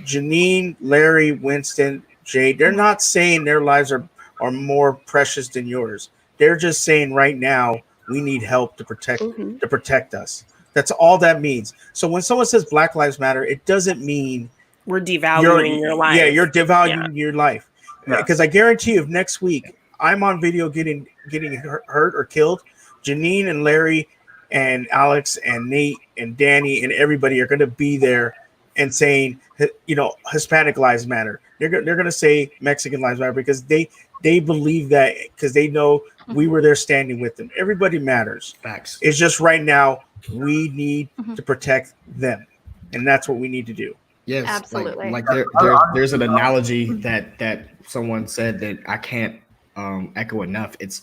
Janine, Larry, Winston, Jay, they're not saying their lives are more precious than yours. They're just saying right now we need help to protect us. That's all that means. So when someone says Black Lives Matter, it doesn't mean we're devaluing your life. Yeah, you're devaluing your life. Because I guarantee you, if next week I'm on video getting hurt or killed, Janine and Larry and Alex and Nate and Danny and everybody are going to be there and saying, Hispanic lives matter. They're going to say Mexican lives matter because they believe that, because they know we were there standing with them. Everybody matters. Facts. It's just right now we need to protect them, and that's what we need to do. Yes, absolutely. Like there's an analogy that someone said that I can't echo enough. It's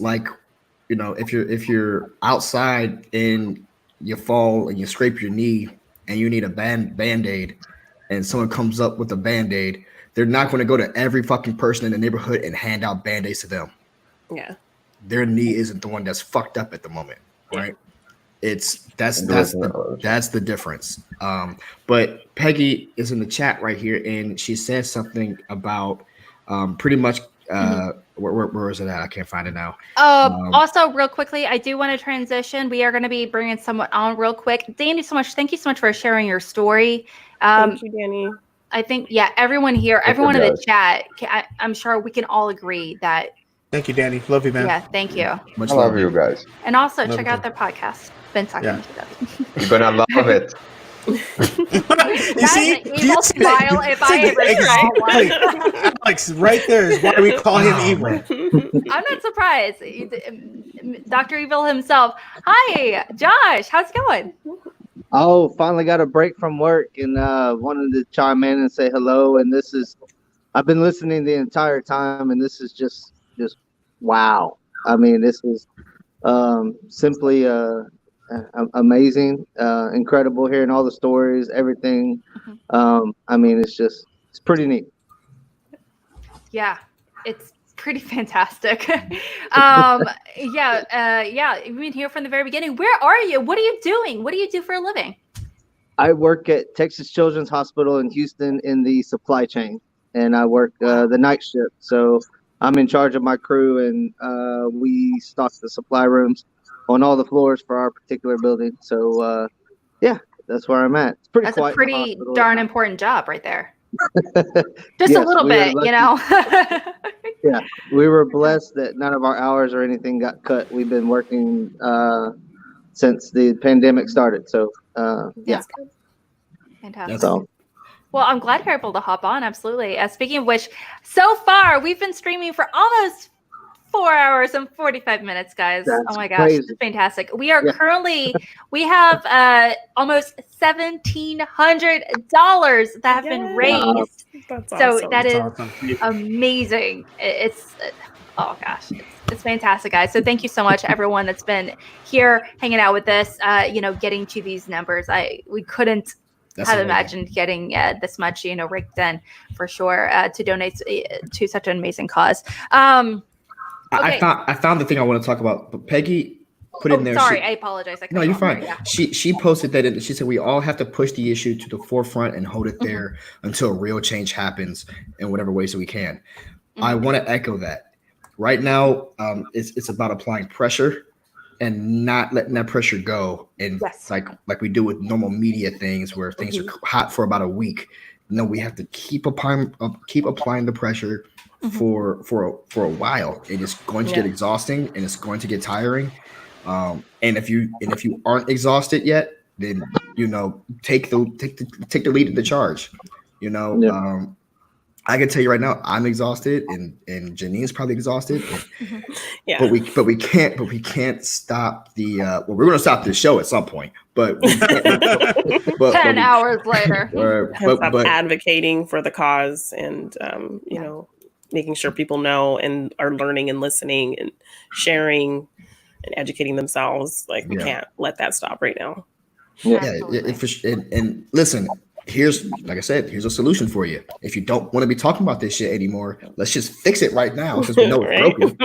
like, if you're outside and you fall and you scrape your knee and you need a band-aid, and someone comes up with a band-aid, they're not going to go to every fucking person in the neighborhood and hand out band-aids to them. Yeah. Their knee isn't the one that's fucked up at the moment, right? That's the difference. But Peggy is in the chat right here, and she says something about pretty much where is it at? I can't find it now. Also, real quickly, I do want to transition. We are going to be bringing someone on real quick. Danny, thank you so much for sharing your story. Thank you, Danny. I think, everyone here, everyone in the chat, I'm sure we can all agree that. Thank you, Danny. Love you, man. Yeah, thank you. I love you guys. And also check out their podcast, Finstock Initiative. You're gonna love it. You see? An evil smile if I ever try one. Alex, right there is why we call him evil. I'm not surprised. Dr. Evil himself. Hi, Josh. How's it going? Oh, finally got a break from work and wanted to chime in and say hello. And I've been listening the entire time, and this is just wow. I mean, this is simply amazing, incredible, hearing all the stories, everything. I mean, it's pretty neat. Yeah, it's pretty fantastic. You've been here from the very beginning. Where are you? What are you doing? What do you do for a living? I work at Texas Children's Hospital in Houston in the supply chain, and I work the night shift. So I'm in charge of my crew, and we stock the supply rooms on all the floors for our particular building. So that's where I'm at. It's pretty That's quiet. A pretty darn important job right there. Just a little bit, Yeah, we were blessed that none of our hours or anything got cut. We've been working since the pandemic started. So yeah. Fantastic. So well, I'm glad you're able to hop on. Absolutely. Speaking of which, so far we've been streaming for almost 4 hours and 45 minutes, guys. That's oh my gosh, crazy. it's fantastic. We are currently, we have almost $1,700 that have been raised. That's so awesome. that is awesome. amazing. It's oh gosh, it's fantastic, guys. So thank you so much, everyone that's been here hanging out with us. Getting to these numbers, we couldn't have imagined getting this much, raked in for sure to donate to such an amazing cause. Okay. I found the thing I want to talk about, but Peggy put in there. Sorry, I apologize. No, you're fine. Yeah. She posted that she said we all have to push the issue to the forefront and hold it there until real change happens in whatever ways that we can. I want to echo that. Right now, it's about applying pressure and not letting that pressure go. And like we do with normal media things where things are hot for about a week. No, we have to keep applying the pressure for a while. And it's going to get exhausting and it's going to get tiring. And if you aren't exhausted yet, then take the lead in the charge. I can tell you right now, I'm exhausted, and Janine's probably exhausted. Yeah. But we can't stop the. We're going to stop the show at some point. But 10 hours later. But advocating for the cause, and making sure people know and are learning and listening and sharing and educating themselves. Like we can't let that stop right now. And listen. Like I said, here's a solution for you. If you don't want to be talking about this shit anymore, let's just fix it right now since we know it's broken.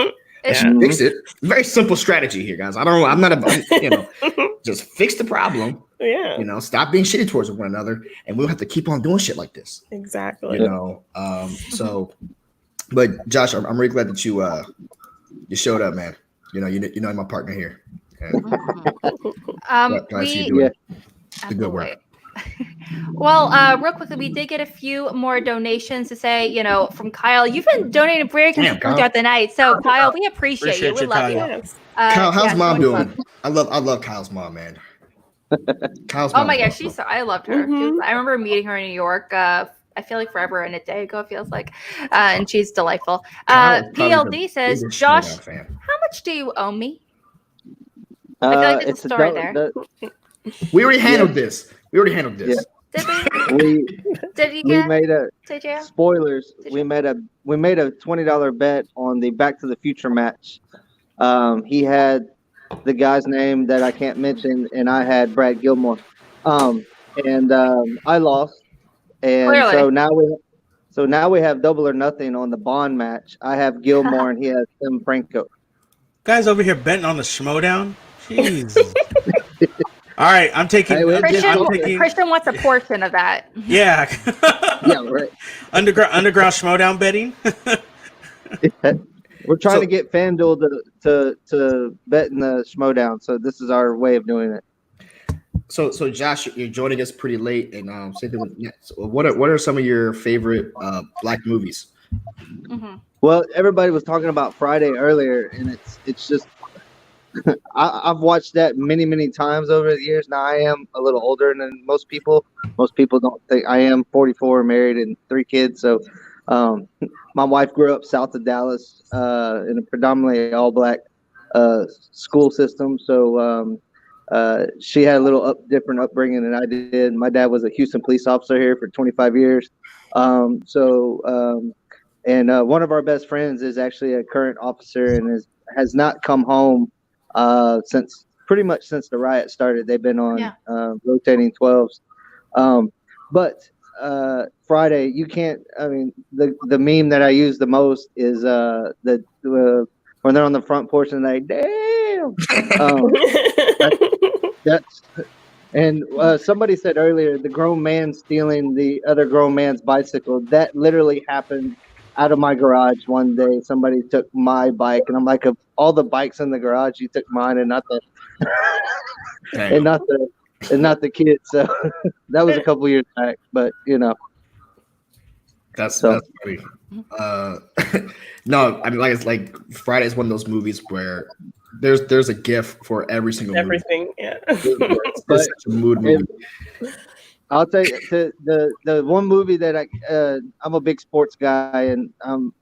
Let's fix it. Very simple strategy here, guys. I'm not about, just fix the problem. Yeah. Stop being shitty towards one another, and we'll have to keep on doing shit like this. Exactly. But Josh, I'm really glad that you showed up, man. I'm my partner here. The good work. Well, real quickly, we did get a few more donations to say, from Kyle. You've been donating very consistently throughout the night. So, Kyle, we appreciate you. We love you. Kyle, how's mom doing? I love Kyle's mom, man. Kyle's mom. Oh my gosh, I loved her. I remember meeting her in New York. I feel like forever and a day ago, it feels like. And she's delightful. PLD says, Josh, how much do you owe me? I feel like there's a story there. We already handled this. Yeah. Did we? Did you get? We made spoilers. Did we made a $20 bet on the Back to the Future match. He had the guy's name that I can't mention, and I had Brad Gilmore. And I lost. And Clearly. so now we have double or nothing on the Bond match. I have Gilmore and he has Tim Franco. Guys over here betting on the Schmoedown. Jeez. All right, I'm taking. Christian wants a portion of that. Yeah. Yeah, right. Underground Schmoedown betting. We're trying to get FanDuel to bet in the Schmoedown, so this is our way of doing it. So Josh, you're joining us pretty late, and what are some of your favorite Black movies? Well, everybody was talking about Friday earlier, and it's just. I've watched that many times over the years. Now I am a little older than most people. Most people don't think I am 44, married, and 3 kids. So my wife grew up south of Dallas in a predominantly all-black school system. So she had a little different upbringing than I did. My dad was a Houston police officer here for 25 years. And one of our best friends is actually a current officer and has not come home since the riot started. They've been on rotating 12s. But Friday, you can't. I mean, the meme that I use the most is when they're on the front porch and they damn. And somebody said earlier, the grown man stealing the other grown man's bicycle. That literally happened out of my garage one day. Somebody took my bike, and I'm like, of all the bikes in the garage, you took mine and not the and not the kids. So that was a couple years back, but That's funny. No, I mean, like Friday is one of those movies where there's a GIF for every single everything. Yeah, it's such a mood movie. I'll tell you the one movie that I'm a big sports guy, and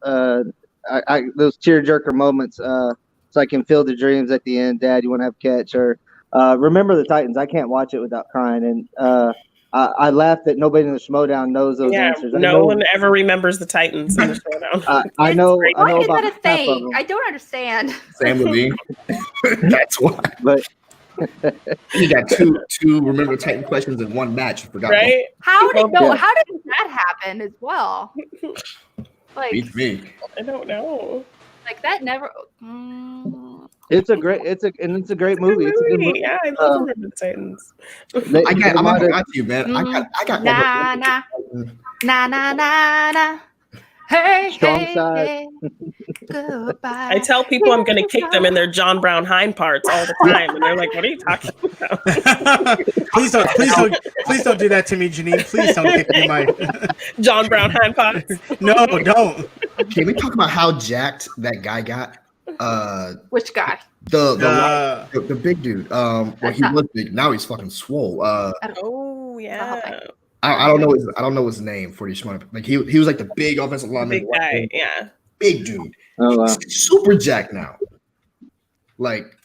I those tearjerker moments. So I can feel the dreams at the end. Dad, you want to have catch or Remember the Titans? I can't watch it without crying, and I laughed that nobody in the Schmoedown knows those answers. No one ever remembers the Titans in the Schmoedown. I know. I know Why is about that a thing? I don't understand. Same with me. That's why. But you got two Remember the Titan questions in one match. I forgot. Right? How did that happen as well? Like, Beats me. I don't know. Like that never. It's a great movie. It's a good movie. Yeah, I love Remember the Titans. I'm not gonna lie to you, man. I got nah. Hey, Strong side. Goodbye. I tell people I'm going to kick them in their John Brown hind parts all the time, and they're like, "What are you talking about?" please don't do that to me, Janine. Please don't kick me in my John Brown hind parts. No, don't. Can we talk about how jacked that guy got? Which guy? The big dude. Well, he was big. Now he's fucking swole. Oh yeah. I don't know his name for these. Like he was like the big offensive lineman. Big guy, yeah. Big dude. Oh wow. He's super jacked now. Like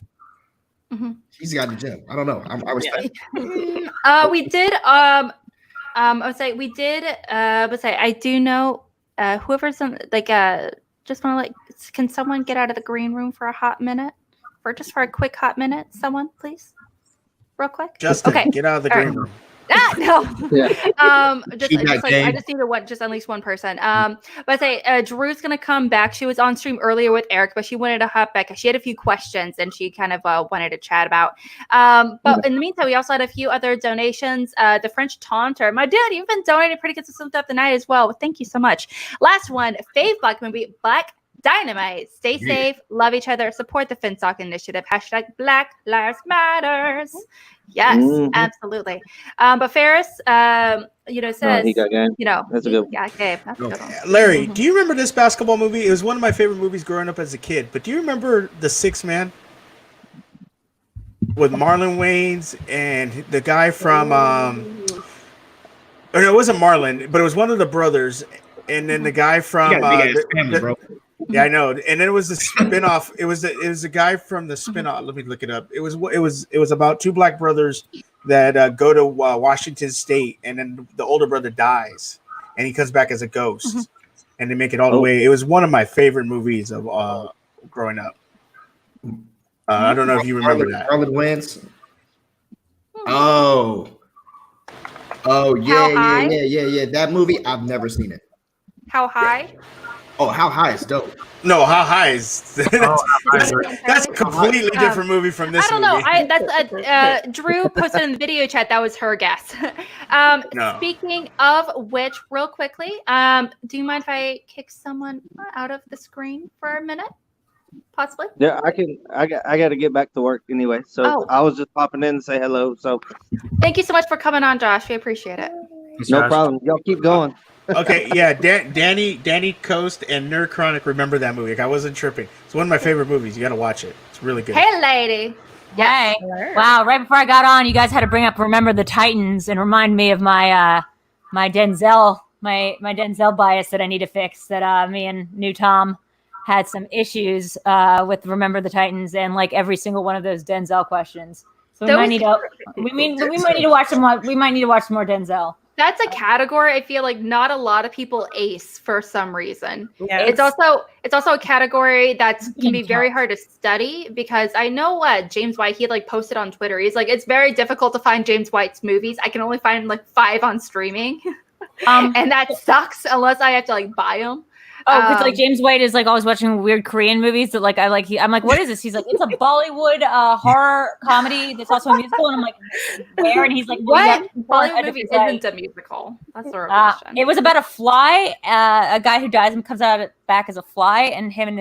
he's got the gym. I don't know. I respect. We did. I would say we did. I do know. Whoever's on, like, just want to like, can someone get out of the green room for a hot minute? For a quick hot minute, someone, please, real quick. Justin, get out of the green room. No. Yeah. I just need at least one person. But Drew's gonna come back. She was on stream earlier with Eric, but she wanted to hop back. She had a few questions and she kind of wanted to chat about. But in the meantime, we also had a few other donations. The French Taunter, my dude, you've been donating pretty consistent throughout the night as well. Thank you so much. Last one, Fave Black movie, Black Dynamite. Stay safe, love each other, support the Finstock Initiative. #Black Lives Matters. Yes, absolutely. But Ferris, says, he got game. That's a good one. Yeah, Gabe. That's a good one. Larry, do you remember this basketball movie? It was one of my favorite movies growing up as a kid. But do you remember The Sixth Man with Marlon Wayans and the guy from? It wasn't Marlon, but it was one of the brothers, and then the guy from. Yeah, I know. And then it was the spinoff. It was a guy from the spinoff. Let me look it up. It was about two black brothers that go to Washington State, and then the older brother dies, and he comes back as a ghost, and they make it all the way. It was one of my favorite movies of growing up. I don't know if you remember that. Marlon Wayans. Oh, yeah. That movie, I've never seen it. How High? Oh, How High is dope. No, How High is that's a completely different movie from this movie. I don't know. That's Drew posted in the video chat. That was her guess. No. Speaking of which, real quickly, do you mind if I kick someone out of the screen for a minute? Possibly. Yeah, I can. I got to get back to work anyway. So I was just popping in to say hello. So thank you so much for coming on, Josh. We appreciate it. No problem. Y'all keep going. Okay, yeah, Danny Coast and Nerd Chronic remember that movie. Like, I wasn't tripping. It's one of my favorite movies. You got to watch it. It's really good. Hey, lady. Hey. Wow, right before I got on, you guys had to bring up Remember the Titans and remind me of my my Denzel bias that I need to fix. That me and New Tom had some issues with Remember the Titans and like every single one of those Denzel questions. So we might need to watch some more. We might need to watch some more Denzel. That's a category I feel like not a lot of people ace for some reason. Yes. It's also a category that can be very hard to study because I know James White, he like posted on Twitter. He's like, it's very difficult to find James White's movies. I can only find like 5 on streaming. And that sucks unless I have to like buy them. Oh, because like James White is like always watching weird Korean movies that like I'm like, what is this? He's like, it's a Bollywood horror comedy that's also a musical, and I'm like, where? And he's like, what Bollywood movie isn't a musical? That's the real question. It was about a fly, a guy who dies and comes out back as a fly, and him and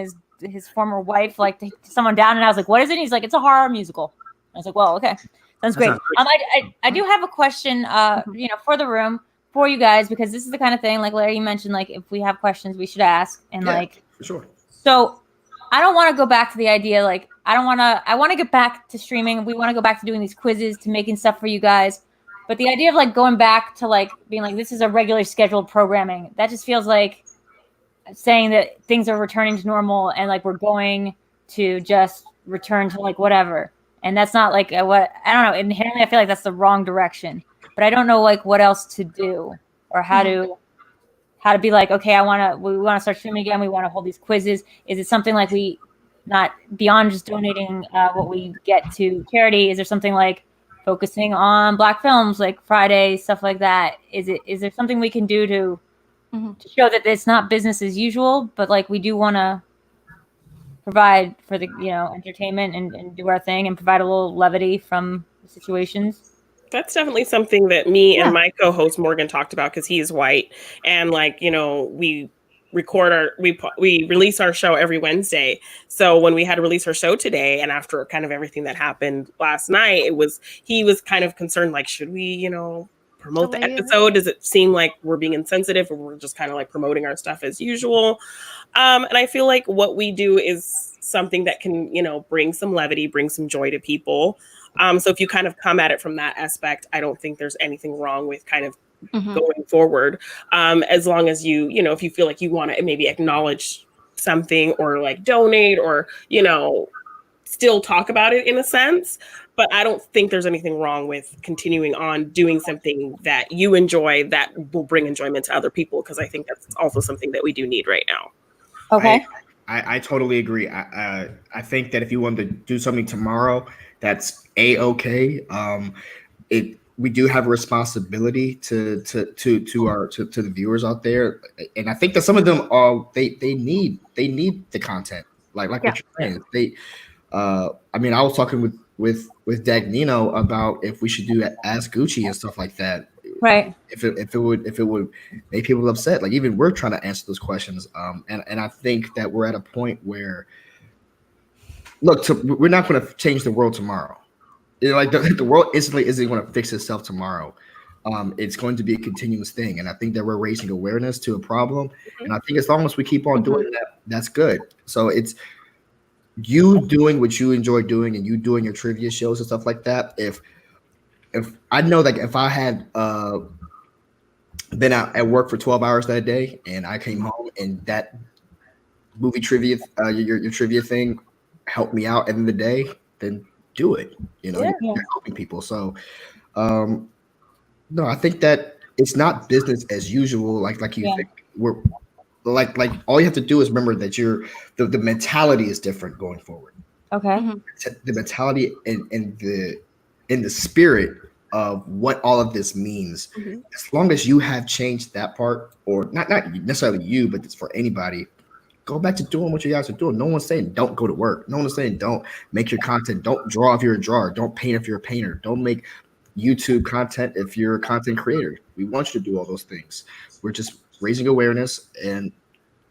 his former wife like take someone down, and I was like, what is it? And he's like, it's a horror musical. I was like, well, okay, sounds great. I do have a question, for the room. for you guys, because this is the kind of thing, like Larry, you mentioned, like if we have questions, we should ask. And like, for sure. So I don't want to go back to the idea, like, I want to get back to streaming. We want to go back to doing these quizzes, to making stuff for you guys. But the idea of like going back to like being like, this is a regularly scheduled programming, that just feels like saying that things are returning to normal and like we're going to just return to like whatever. And that's not like what, I don't know. Inherently, I feel like that's the wrong direction. But I don't know like what else to do or how to be like, okay, we want to start streaming again. We want to hold these quizzes. Is it something like we, not beyond just donating what we get to charity? Is there something like focusing on Black films, like Friday, stuff like that? Is there something we can do to show that it's not business as usual, but like we do want to provide for the entertainment and do our thing and provide a little levity from the situations? That's definitely something that me and my co-host Morgan talked about, because he's white, and like we release our show every Wednesday. So when we had to release our show today, and after kind of everything that happened last night, he was kind of concerned, like, should we promote the episode? Does it seem like we're being insensitive, or we're just kind of like promoting our stuff as usual? And I feel like what we do is something that can bring some levity, bring some joy to people. So if you kind of come at it from that aspect, I don't think there's anything wrong with kind of going forward. As long as if you feel like you want to maybe acknowledge something or like donate or, still talk about it in a sense. But I don't think there's anything wrong with continuing on doing something that you enjoy that will bring enjoyment to other people, because I think that's also something that we do need right now. Okay. I totally agree. I think that if you wanted to do something tomorrow, that's A-okay. We do have a responsibility to the viewers out there, and I think that some of them they need the content, like what you're saying. I mean, I was talking with Dagnino about if we should do Ask Gucci and stuff like that. Right. If it would make people upset, like even we're trying to answer those questions. And I think that we're at a point where, look, we're not going to change the world tomorrow. Like the world instantly isn't going to fix itself tomorrow. It's going to be a continuous thing, and I think that we're raising awareness to a problem. And I think as long as we keep on doing that, that's good. So it's you doing what you enjoy doing, and you doing your trivia shows and stuff like that. If I know that if I had been out at work for 12 hours that day, and I came home and that movie trivia, your trivia thing helped me out at the end of the day, then do it. You're helping people. So, no, I think that it's not business as usual. Like you think we're like all you have to do is remember that the mentality is different going forward. Okay. The mentality and the spirit of what all of this means. As long as you have changed that part, or not necessarily you, but it's for anybody, go back to doing what you guys are doing. No one's saying don't go to work. No one's saying don't make your content. Don't draw if you're a drawer. Don't paint if you're a painter. Don't make YouTube content if you're a content creator. We want you to do all those things. We're just raising awareness, and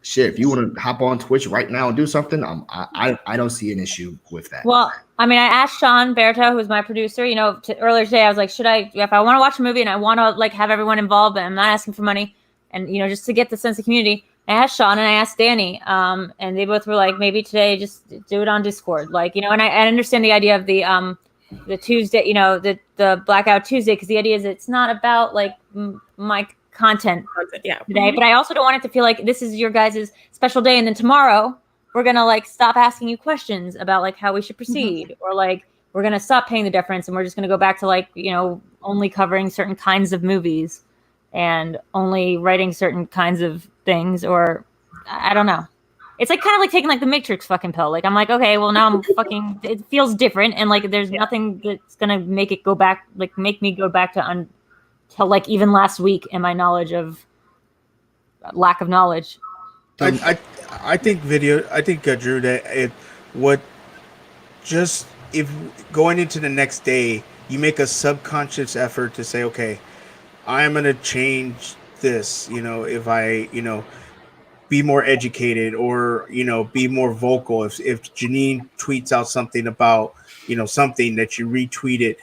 shit, if you want to hop on Twitch right now and do something, I don't see an issue with that. Well, I mean, I asked Sean Berto, who's my producer, earlier today, I was like, if I want to watch a movie and I want to like have everyone involved, but I'm not asking for money, and just to get the sense of community, I asked Sean and I asked Danny, and they both were like, maybe today just do it on Discord, and I understand the idea of the Tuesday, the Blackout Tuesday, because the idea is it's not about like my content today, but I also don't want it to feel like this is your guys' special day, and then tomorrow we're gonna like stop asking you questions about like how we should proceed, or like we're gonna stop paying the deference and we're just gonna go back to like only covering certain kinds of movies and only writing certain kinds of things, or I don't know. It's like kind of like taking like the Matrix fucking pill. Like I'm like, okay, well now I'm fucking. It feels different, and like there's nothing that's gonna make it go back, like make me go back to till like even last week in my knowledge of lack of knowledge. I think Drew, that if going into the next day, you make a subconscious effort to say, okay, I'm gonna change this. If I be more educated, or be more vocal. If Janine tweets out something about something, that you retweet it.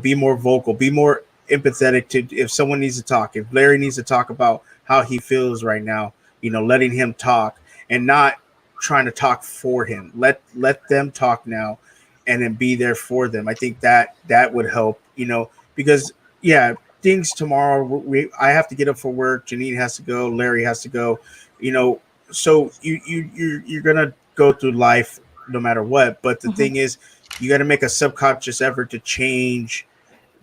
Be more vocal. Be more empathetic to if someone needs to talk, if Larry needs to talk about how he feels right now, letting him talk and not trying to talk for him. Let them talk now and then be there for them. I think that would help, because things tomorrow, I have to get up for work. Janine has to go. Larry has to go, so you're going to go through life no matter what. But the thing is, you got to make a subconscious effort to change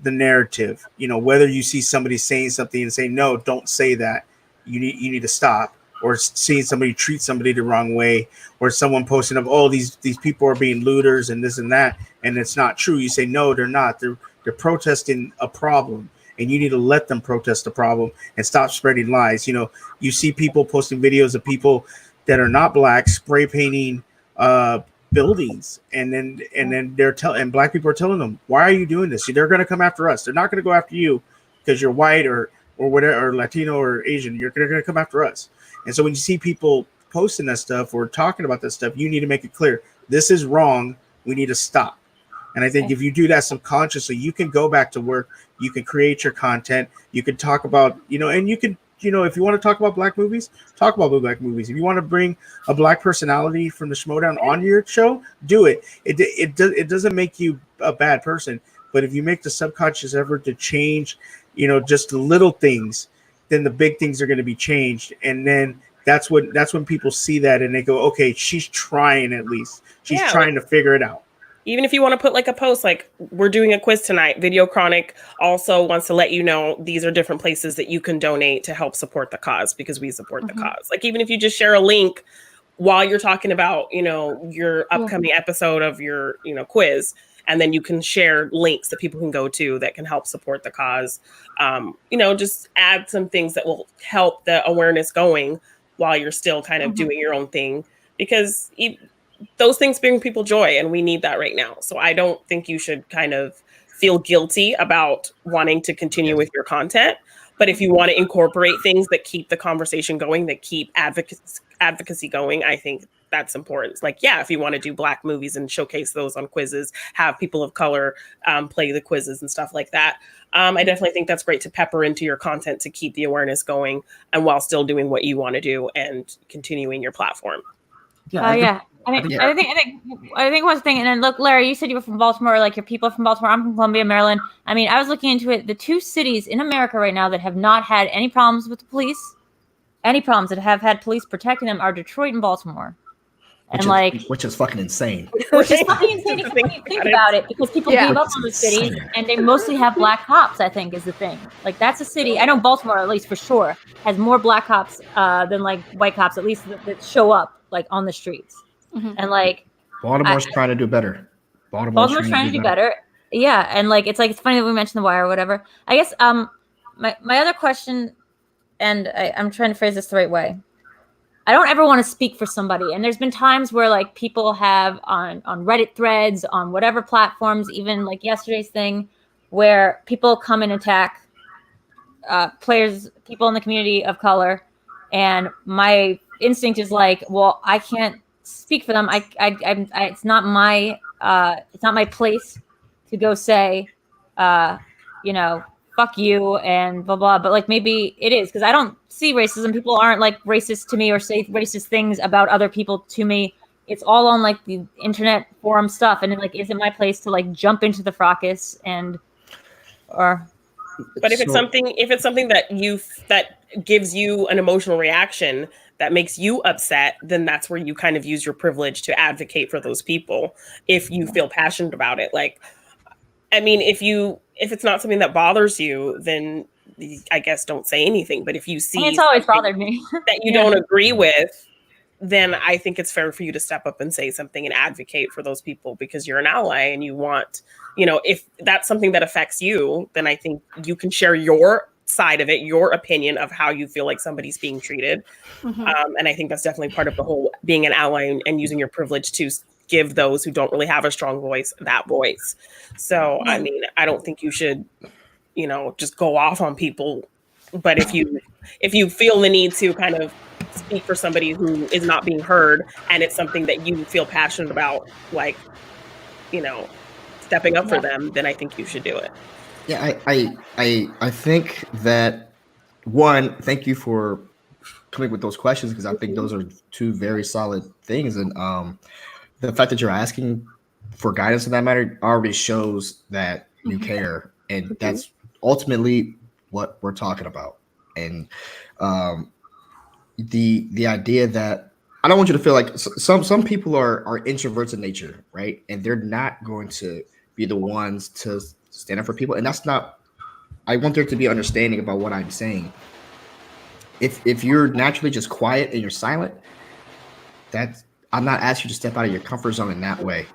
the narrative. Whether you see somebody saying something and say, no, don't say that. You need to stop. Or seeing somebody treat somebody the wrong way, or someone posting of, oh, these people are being looters and this and that, and it's not true. You say, no, they're not. They're protesting a problem, and you need to let them protest the problem and stop spreading lies. You see people posting videos of people that are not black spray painting buildings, and then and black people are telling them, why are you doing this? They're going to come after us. They're not going to go after you because you're white or whatever, or Latino or Asian. They're going to come after us. And so when you see people posting that stuff or talking about that stuff, you need to make it clear, this is wrong. We need to stop. And I think if you do that subconsciously, you can go back to work. You can create your content. You can talk about, and you can, if you want to talk about black movies, talk about black movies. If you want to bring a black personality from the Schmoedown on your show, do it. It doesn't make you a bad person. But if you make the subconscious effort to change, just the little things, then the big things are going to be changed. And then that's when people see that and they go, okay, she's trying, at least she's trying to figure it out. Even if you want to put like a post, like, we're doing a quiz tonight, Video Chronic also wants to let you know these are different places that you can donate to help support the cause, because we support the cause. Like, even if you just share a link while you're talking about, your upcoming episode of your, quiz, and then you can share links that people can go to that can help support the cause. Just add some things that will help the awareness going while you're still kind of doing your own thing, because those things bring people joy, and we need that right now. So I don't think you should kind of feel guilty about wanting to continue with your content. But if you want to incorporate things that keep the conversation going, that keep advocacy going, I think that's important. Like, if you want to do black movies and showcase those on quizzes, have people of color play the quizzes and stuff like that. I definitely think that's great to pepper into your content to keep the awareness going, and while still doing what you want to do and continuing your platform. I think one thing, and then look, Larry, you said you were from Baltimore, like your people are from Baltimore. I'm from Columbia, Maryland. I mean, I was looking into it. The two cities in America right now that have not had any problems with the police, any problems that have had police protecting them, are Detroit and Baltimore. Which is fucking insane. Which is fucking insane if you think about it, because people gave up on the cities, and they mostly have black cops, I think, is the thing. Like, that's a city, I know Baltimore, at least for sure, has more black cops than like white cops, at least that show up like on the streets. And like, Baltimore's trying to do better. Baltimore's trying to do better. Yeah, and like it's funny that we mentioned The Wire or whatever. I guess my other question, and I'm trying to phrase this the right way. I don't ever want to speak for somebody, and there's been times where like people have on Reddit threads, on whatever platforms, even like yesterday's thing, where people come and attack people in the community of color, and my instinct is like, well, I can't speak for them. It's not my place to go say, fuck you and blah blah. But like, maybe it is, because I don't see racism. People aren't like racist to me or say racist things about other people to me. It's all on like the internet forum stuff, and like, is it my place to like jump into the fracas But if it's something that gives you an emotional reaction that makes you upset, then that's where you kind of use your privilege to advocate for those people if you feel passionate about it. Like, I mean, if it's not something that bothers you, then I guess don't say anything. But if you see it's always bothered me that you don't agree with, then I think it's fair for you to step up and say something and advocate for those people, because you're an ally and you want, if that's something that affects you, then I think you can share your side of it, your opinion of how you feel like somebody's being treated. And I think that's definitely part of the whole being an ally and using your privilege to give those who don't really have a strong voice that voice. So, I mean, I don't think you should, just go off on people. But if you feel the need to kind of speak for somebody who is not being heard, and it's something that you feel passionate about, like, stepping up for them, then I think you should do it. Yeah, I think that one, thank you for coming with those questions because I think those are two very solid things. And the fact that you're asking for guidance in that matter already shows that you care. And that's ultimately what we're talking about. And the idea that I don't want you to feel like some people are introverts in nature, right? And they're not going to be the ones to stand up for people. And that's not, I want there to be understanding about what I'm saying. If you're naturally just quiet and you're silent, that's, I'm not asking you to step out of your comfort zone in that way.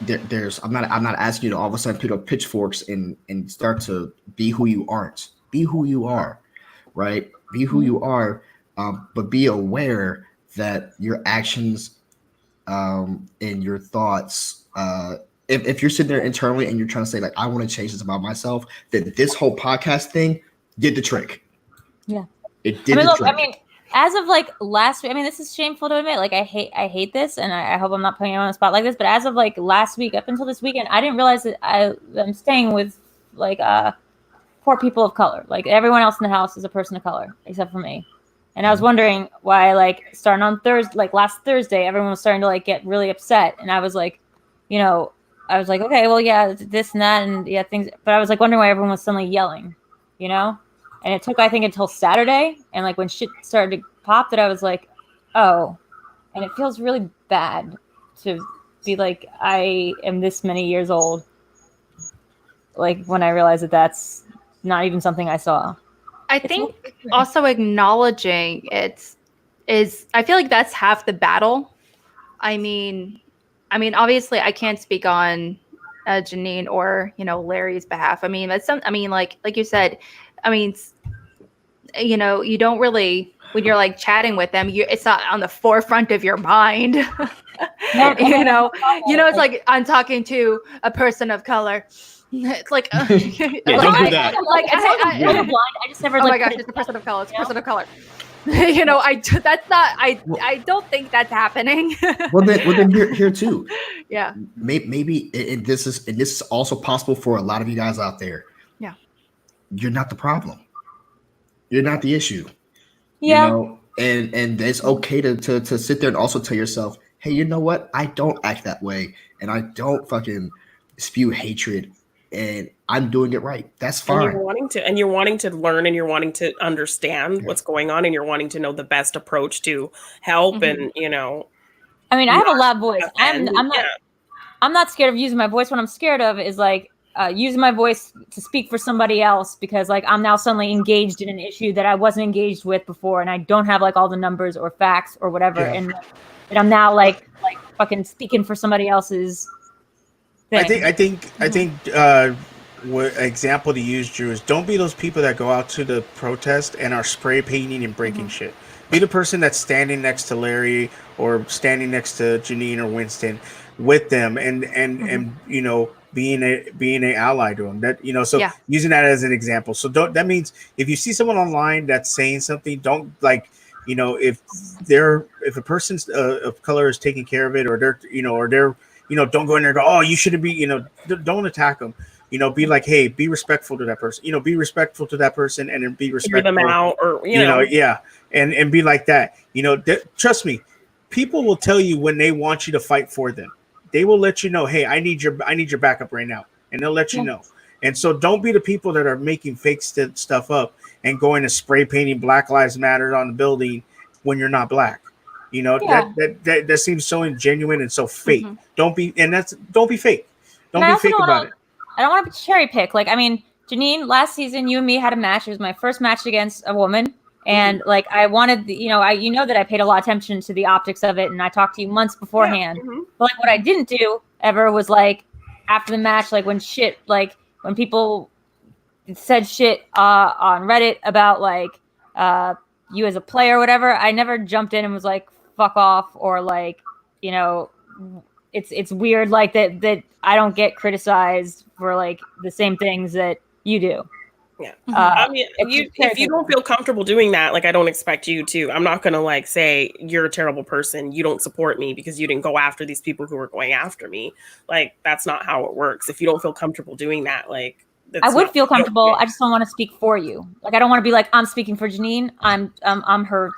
I'm not asking you to all of a sudden pick up pitchforks and start to be who you aren't. Be who you are, right? Be who you are, but be aware that your actions and your thoughts. If you're sitting there internally and you're trying to say like, I want to change this about myself, then this whole podcast thing did the trick. Yeah. It did the trick. As of like last week, this is shameful to admit. Like I hate this, and I hope I'm not putting you on the spot like this. But as of like last week, up until this weekend, I didn't realize that I'm staying with like 4 people of color. Like everyone else in the house is a person of color except for me. And I was wondering why, like starting on Thursday, like last Thursday, everyone was starting to like get really upset, and I was like, I was like, okay, well, yeah, this and that, and yeah, things. But I was like wondering why everyone was suddenly yelling, And it took, I think, until Saturday, and like when shit started to pop, that I was like, oh, and it feels really bad to be like, I am this many years old. Like when I realized that that's not even something I saw. I think also acknowledging it is, I feel like that's half the battle. I mean, obviously I can't speak on Janine or, Larry's behalf. That's like you said, you don't really, when you're like chatting with them, it's not on the forefront of your mind. It's like I'm talking to a person of color. It's like, don't do that. I just never. Oh my gosh, it's a person of color. It's a person of color. That's not. I don't think that's happening. well then here too. Yeah. Maybe this is also possible for a lot of you guys out there. Yeah. You're not the problem. You're not the issue. Yeah. And it's okay to sit there and also tell yourself, hey, you know what? I don't act that way, and I don't fucking spew hatred, and I'm doing it right. That's fine. And you're wanting to learn, and you're wanting to understand what's going on, and you're wanting to know the best approach to help, and I have a loud voice. I'm not scared of using my voice. What I'm scared of is like using my voice to speak for somebody else, because like I'm now suddenly engaged in an issue that I wasn't engaged with before, and I don't have like all the numbers or facts or whatever, and I'm now like fucking speaking for somebody else's thing. I think what example to use, Drew, is don't be those people that go out to the protest and are spray painting and breaking shit. Be the person that's standing next to Larry or standing next to Janine or Winston with them, and being an ally to them. That using that as an example. So that means if you see someone online that's saying something, don't like, if a person's of color is taking care of it, or they're don't go in there and go, oh, you shouldn't be, don't attack them. Be like, hey, be respectful to that person. Be respectful to that person, and then be respectful. Hear them out, or and be like that. Trust me, people will tell you when they want you to fight for them. They will let you know, hey, I need your backup right now, and they'll let you know. And so don't be the people that are making fake stuff up and going to spray painting Black Lives Matter on the building when you're not black. That seems so ingenuine and so fake. Don't be fake. Don't be fake about it. I don't want to cherry pick. Like, Janine, last season, you and me had a match. It was my first match against a woman. And like, I wanted, that I paid a lot of attention to the optics of it. And I talked to you months beforehand. But like, what I didn't do ever was like, after the match, like when people said shit on Reddit about like you as a player or whatever, I never jumped in and was like, fuck off, or like, it's weird like that I don't get criticized for like the same things that you do. Yeah. If you don't feel comfortable doing that, like I don't expect you to. I'm not gonna like say you're a terrible person, you don't support me because you didn't go after these people who were going after me. Like that's not how it works. If you don't feel comfortable doing that, like I would feel comfortable. I just don't want to speak for you. Like, I don't want to be like, I'm speaking for Janine. I'm her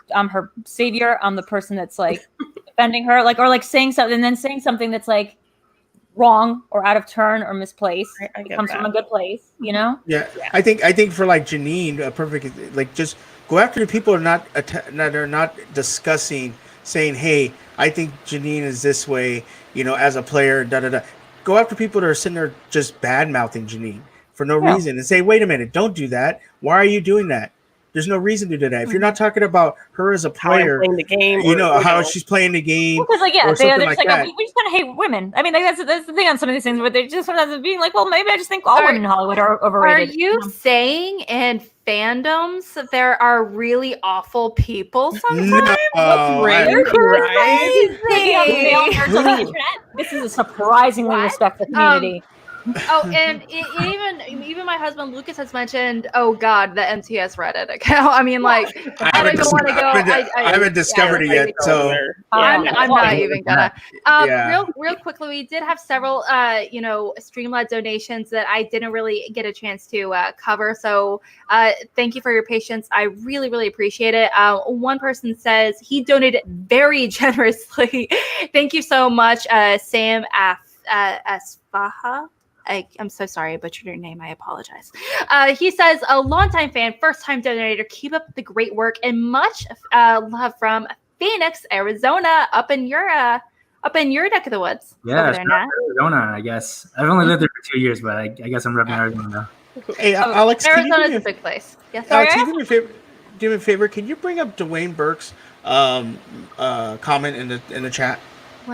savior. I'm the person that's like defending her, like, or like saying something and then saying something that's like wrong or out of turn or misplaced. It comes from a good place, you know? Yeah. I think for like Janine, a perfect, like, just go after the people that are not discussing, saying, hey, I think Janine is this way, you know, as a player, Go after people that are sitting there just bad mouthing Janine for no reason and say, wait a minute, don't do that. Why are you doing that? There's no reason to do that. If you're not talking about her as a player, playing the game, you know, how she's playing the game, because like, or something they're like just like, that. we just kind of hate women. I mean, like, that's the thing on some of these things where they're just sometimes being like, well, maybe I just think all women in Hollywood are overrated. Are you saying in fandoms that there are really awful people sometimes? This is a surprisingly respectful community. And even my husband Lucas has mentioned, oh God, the MTS Reddit account. I mean, like, I don't even want to go. I haven't discovered it yet, so I'm not even gonna. Yeah. Real quickly, we did have several, Streamlabs donations that I didn't really get a chance to cover. So, thank you for your patience. I really, really appreciate it. One person says he donated very generously. Thank you so much, Sam Asfaha. I'm so sorry I butchered your name. I apologize. He says, a longtime fan, first-time donator, keep up the great work and much love from Phoenix, Arizona, up in your neck of the woods. Yeah, over there, Nat. Arizona, I guess. I've only lived there for 2 years, but I guess I'm repping Arizona now. Hey, Alex, Arizona is a big place. Yes, Alex, can you do me a favor? Can you bring up Dwayne Burke's comment in the chat?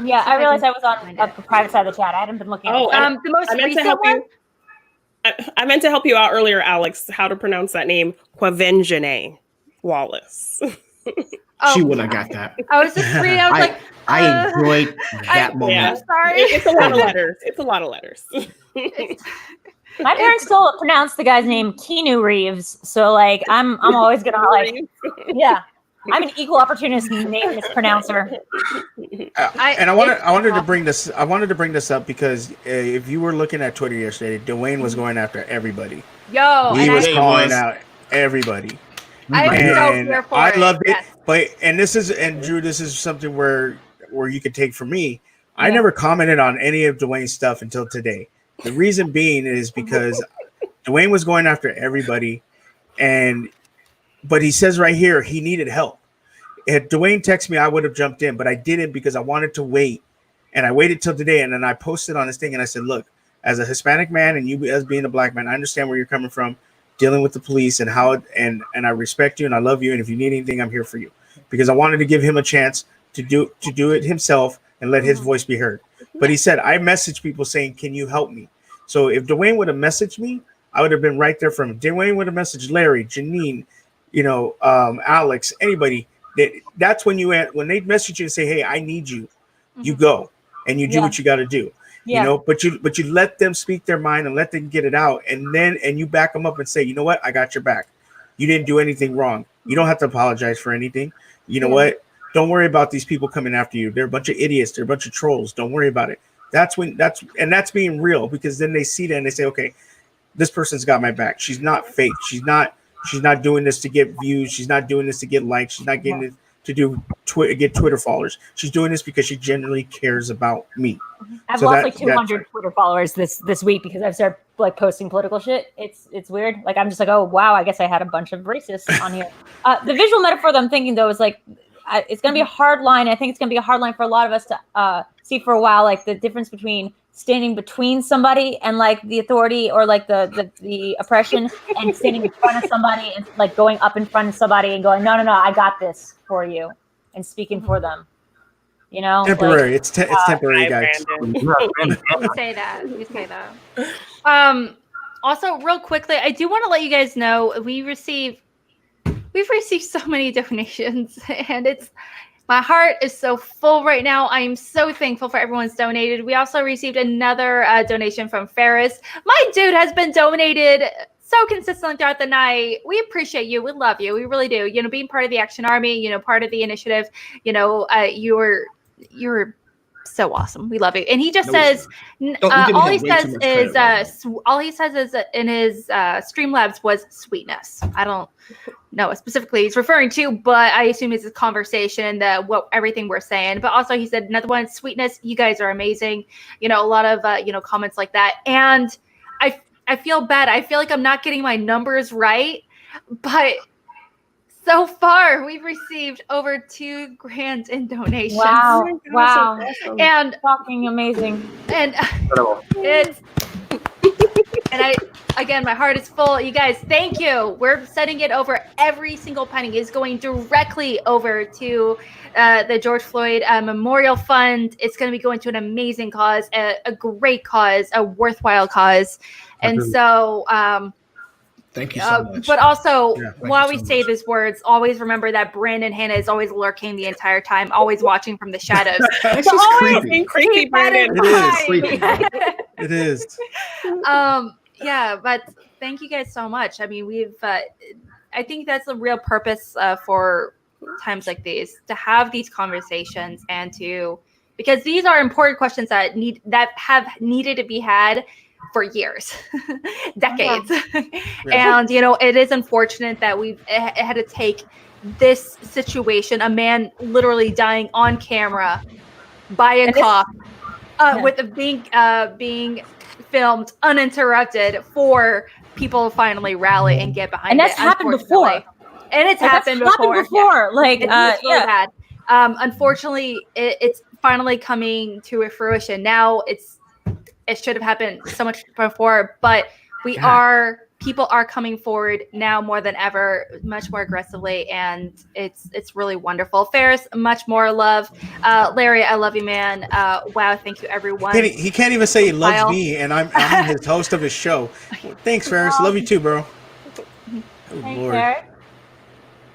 Yeah, I realized I was on the private side of the chat. I hadn't been looking at the most recent one. I meant to help you out earlier, Alex, how to pronounce that name. Quavenjane Wallace. She wouldn't have got that. I was just reading. I was like, I enjoyed that moment. Yeah. I'm sorry. It's a lot of letters. It's a lot of letters. My parents still pronounce the guy's name Keanu Reeves, so like I'm always gonna like, yeah. I'm an equal opportunist name mispronouncer. And I wanted to bring this up because if you were looking at Twitter yesterday, Dwayne was going after everybody. He was calling out everybody. I loved it. Yes. But Drew, this is something where you could take from me. I never commented on any of Dwayne's stuff until today. The reason being is because Dwayne was going after everybody, but he says right here he needed help. If Dwayne texted me, I would have jumped in, but I didn't because I wanted to wait. And I waited till today, and then I posted on this thing, and I said, look, as a Hispanic man and you as being a black man, I understand where you're coming from, dealing with the police and how and I respect you and I love you, and if you need anything, I'm here for you. Because I wanted to give him a chance to do it himself and let his voice be heard. But he said, I messaged people saying, can you help me? So if Dwayne would have messaged me, I would have been right there for him. Dwayne would have messaged Larry, Janine, Alex, anybody. That's when when they message you and say, hey, I need you, you go and you do what you got to do. But you let them speak their mind and let them get it out, and you back them up and say, you know what, I got your back. You didn't do anything wrong. You don't have to apologize for anything. You know what? Don't worry about these people coming after you. They're a bunch of idiots. They're a bunch of trolls. Don't worry about it. That's being real, because then they see that and they say, okay, this person's got my back. She's not fake. She's not doing this to get views. She's not doing this to get likes. She's not getting it to get Twitter followers. She's doing this because she genuinely cares about me. I've lost like 200 Twitter followers this week because I've started like posting political shit. It's weird. Like I'm just like, oh wow, I guess I had a bunch of racists on here. The visual metaphor that I'm thinking though is like, it's gonna be a hard line. I think it's gonna be a hard line for a lot of us to see for a while, like the difference between standing between somebody and like the authority or like the oppression, and standing in front of somebody and like going up in front of somebody and going, no, I got this for you, and speaking for them. Temporary. Like, it's temporary, guys. You say that. Also, real quickly, I do want to let you guys know we've received so many donations, and my heart is so full right now. I am so thankful for everyone's donated. We also received another donation from Ferris. My dude has been donated so consistently throughout the night. We appreciate you. We love you. We really do. Being part of the Action Army, part of the initiative, you're so awesome. We love it. And he just says, all he says is in his Streamlabs was sweetness. I don't know what specifically he's referring to, but I assume it's a conversation that everything we're saying. But also he said another one, sweetness. You guys are amazing. You know, a lot of comments like that. And I feel bad. I feel like I'm not getting my numbers right, but so far we've received over $2,000 in donations. Wow. Oh my gosh, Wow. that's awesome. And fucking amazing. And it's again, my heart is full. You guys, thank you. We're sending it over. Every single penny is going directly over to the George Floyd Memorial Fund. It's going to be going to an amazing cause, a great cause, a worthwhile cause. And so thank you so much. But also, while we say these words, always remember that Brandon Hanna is always lurking the entire time, always watching from the shadows. It's always creepy, Brandon. It is. Yeah, but thank you guys so much. I mean, I think that's the real purpose for times like these, to have these conversations and because these are important questions that have needed to be had for years, decades. And, it is unfortunate that we've had to take this situation, a man literally dying on camera by a cop, with being filmed uninterrupted for people to finally rally and get behind it. And that's happened before. And it's happened before. Bad. Unfortunately, it's finally coming to fruition. Now it should have happened so much before, but people are coming forward now more than ever, much more aggressively, and it's really wonderful. Ferris, much more love. Larry, I love you, man. Wow, thank you, everyone. He can't even say he loves me, and I'm his host of his show. Thanks, Ferris. Love you too, bro. Thanks, Eric.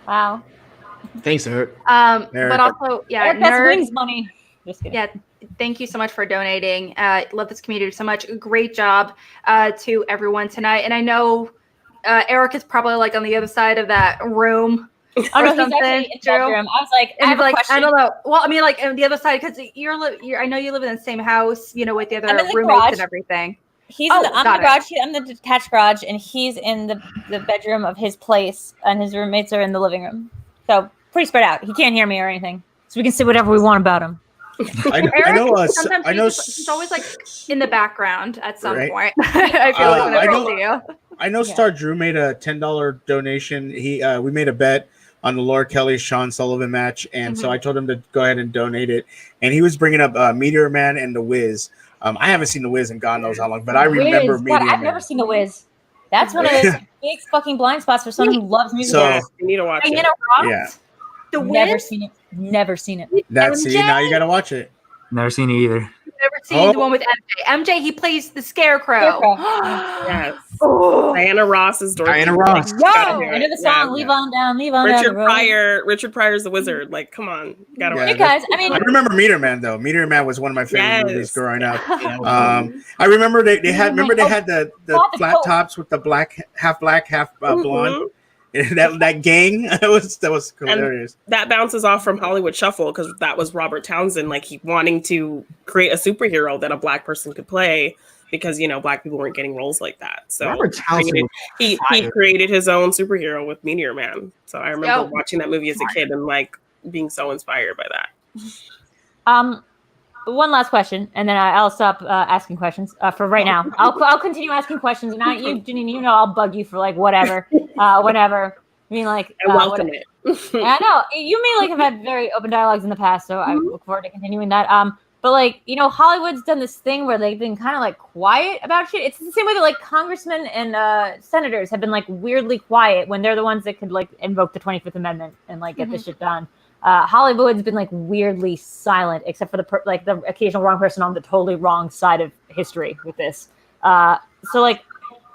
Wow. Thanks, Eric. But also, Eric, that's Wings money. Just kidding. Yeah, thank you so much for donating. Love this community so much. Great job to everyone tonight. And I know Eric is probably like on the other side of that room. Oh no, he's actually in that room. I was like, I have a question. I don't know. Well, I mean, like on the other side, because I know you live in the same house, with the other roommates garage. and everything. He's I'm in the garage. I'm the detached garage, and he's in the bedroom of his place, and his roommates are in the living room. So pretty spread out. He can't hear me or anything, so we can say whatever we want about him. I know. He's always like in the background at some point. I feel like whenever I see you. I know Star Drew made a $10 donation. We made a bet on the Laura Kelly Sean Sullivan match, and so I told him to go ahead and donate it. And he was bringing up Meteor Man and The Wiz. I haven't seen The Wiz in God knows how long, but I remember Meteor Man. I've never seen The Wiz. That's one of those big fucking blind spots for someone who loves music. So, you need to watch it. Yeah. The Wiz? Never seen it. Now you gotta watch it. Never seen it either. Never seen the one with MJ. MJ, he plays the Scarecrow. Yes. Diana Ross is Dorothy. Diana Ross. I know the song. Leave on down. Richard Pryor's the Wizard. Like, come on, gotta watch it. Guys, I mean, I remember Meteor Man though. Meteor Man was one of my favorite movies growing up. I remember they had the flat tops with the half black, half blonde. That gang, that was hilarious. And that bounces off from Hollywood Shuffle because that was Robert Townsend, like he wanting to create a superhero that a black person could play because black people weren't getting roles like that. So Robert Townsend he created his own superhero with Meteor Man. So I remember watching that movie as a kid and like being so inspired by that. One last question, and then I'll stop asking questions for right now. I'll continue asking questions, and Janine, I'll bug you for like whatever, whenever. I mean, like I welcome it. I know you may have had very open dialogues in the past, so I look forward to continuing that. But Hollywood's done this thing where they've been kind of like quiet about shit. It's the same way that like congressmen and senators have been like weirdly quiet when they're the ones that could like invoke the 25th Amendment and like get this shit done. Hollywood's been like weirdly silent, except for the occasional wrong person on the totally wrong side of history with this. So like,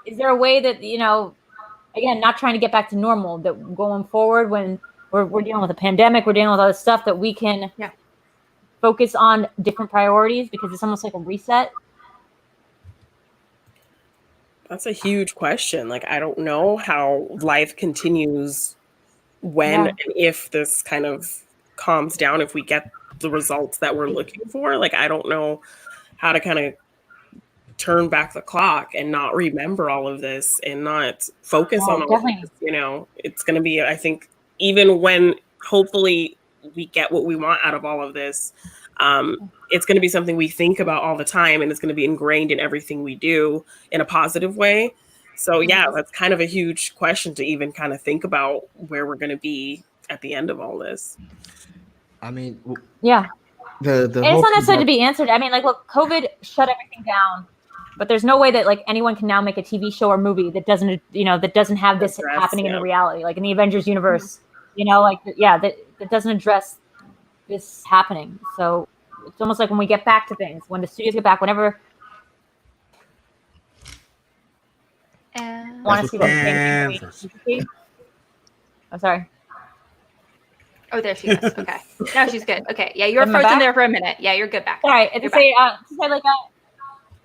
is there a way that again, not trying to get back to normal, that going forward when we're dealing with a pandemic, we're dealing with all this stuff, that we can focus on different priorities because it's almost like a reset? That's a huge question. Like, I don't know how life continues when and if this kind of calms down, if we get the results that we're looking for. Like, I don't know how to kind of turn back the clock and not remember all of this and not focus on all of this. You know, it's going to be, I think, even when hopefully we get what we want out of all of this, it's going to be something we think about all the time, and it's going to be ingrained in everything we do in a positive way. So yeah, that's kind of a huge question to even kind of think about where we're going to be at the end of all this. I mean, yeah. The and it's not necessarily to be answered. I mean, like, look, COVID shut everything down, but there's no way that like anyone can now make a TV show or movie that doesn't, that doesn't have this happening in the reality, like in the Avengers universe, that doesn't address this happening. So it's almost like when we get back to things, when the studios get back, whenever. Want to see that thing? I'm sorry. Oh, there she is. Okay. Now she's good. Okay. Yeah, you were frozen there for a minute. Yeah, you're good back. Sorry.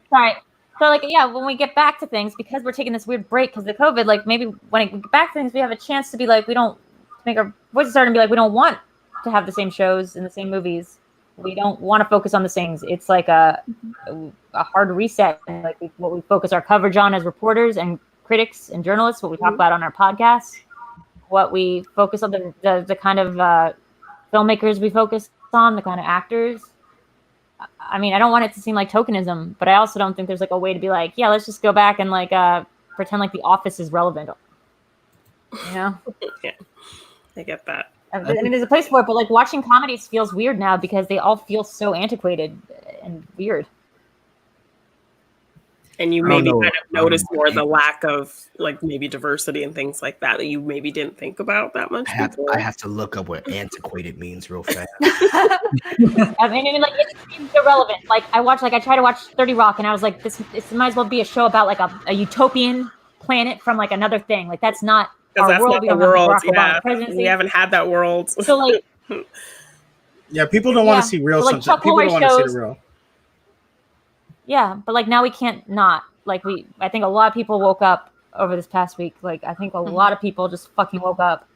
Sorry. So like, yeah, when we get back to things, because we're taking this weird break because of COVID, like maybe when we get back to things, we have a chance to be like, we don't make our voices start and be like, we don't want to have the same shows and the same movies. We don't want to focus on the things. It's like a hard reset. And like what we focus our coverage on as reporters and critics and journalists, what we talk about on our podcasts, what we focus on, the kind of filmmakers we focus on, the kind of actors. I mean, I don't want it to seem like tokenism, but I also don't think there's like a way to be like, yeah, let's just go back and like pretend like The Office is relevant. Yeah, I get that. I mean, there's a place for it, but like watching comedies feels weird now because they all feel so antiquated and weird. And you maybe kind of notice more the lack of like maybe diversity and things like that you maybe didn't think about that much. I have to look up what antiquated means real fast. I mean, like it seems irrelevant. Like I tried to watch 30 Rock, and I was like, this might as well be a show about like a utopian planet from like another thing. Like that's not our world. We don't have Barack Obama presidency. We haven't had that world. So like, yeah, people don't want to see real. Like people don't want to see the real. Yeah, but like now we can't not. Like I think a lot of people woke up over this past week. Like I think a lot of people just fucking woke up.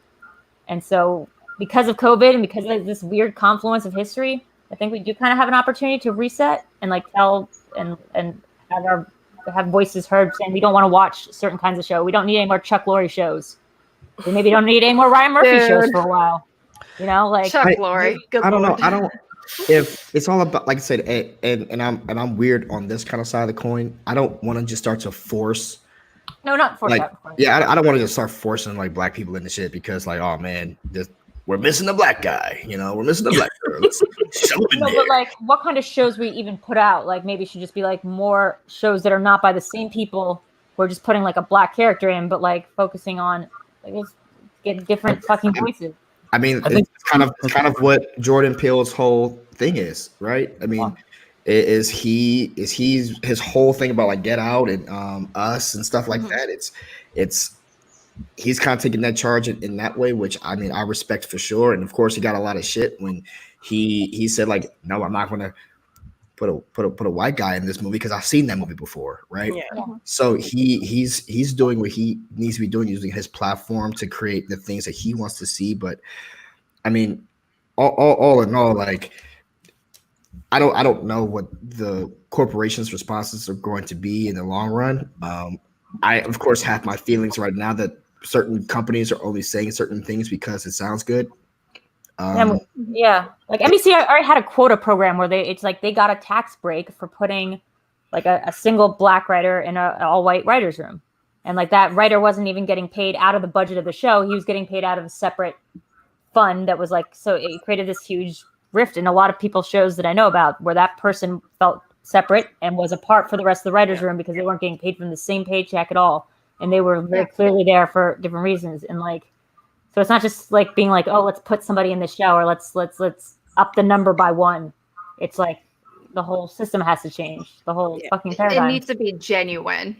And so because of COVID and because of this weird confluence of history, I think we do kind of have an opportunity to reset and like tell and have voices heard saying we don't want to watch certain kinds of show. We don't need any more Chuck Lorre shows. We maybe don't need any more Ryan Murphy shows for a while. Like Chuck Lorre. I don't know. I don't. If it's all about, like I said, and I'm weird on this kind of side of the coin. I don't want to just start to force. No, not force. Like, I don't want to just start forcing like black people into shit because like, oh man, we're missing the black guy. We're missing the black girl. Let's show him no, but like, what kind of shows we even put out? Like, maybe it should just be like more shows that are not by the same people. We're just putting like a black character in, but like focusing on like let's get different fucking voices. I mean, it's kind of what Jordan Peele's whole thing is, right? I mean, his whole thing about like Get Out and Us and stuff like that. He's kind of taking that charge in that way, which I mean I respect for sure. And of course, he got a lot of shit when he said like, no, I'm not going to put a white guy in this movie because I've seen that movie before, right? Yeah. So he's doing what he needs to be doing, using his platform to create the things that he wants to see. But I mean, all in all, like I don't know what the corporation's responses are going to be in the long run. I of course have my feelings right now that certain companies are only saying certain things because it sounds good. Like NBC already had a quota program where they got a tax break for putting like a single black writer in an all-white writer's room, and like that writer wasn't even getting paid out of the budget of the show. He was getting paid out of a separate fund that was like, so it created this huge rift in a lot of people's shows that I know about where that person felt separate and was apart for the rest of the writer's room because they weren't getting paid from the same paycheck at all, and they were very clearly there for different reasons. And like, so it's not just like being like, oh, let's put somebody in the show or let's up the number by one. It's like the whole system has to change. The whole fucking paradigm. It needs to be genuine.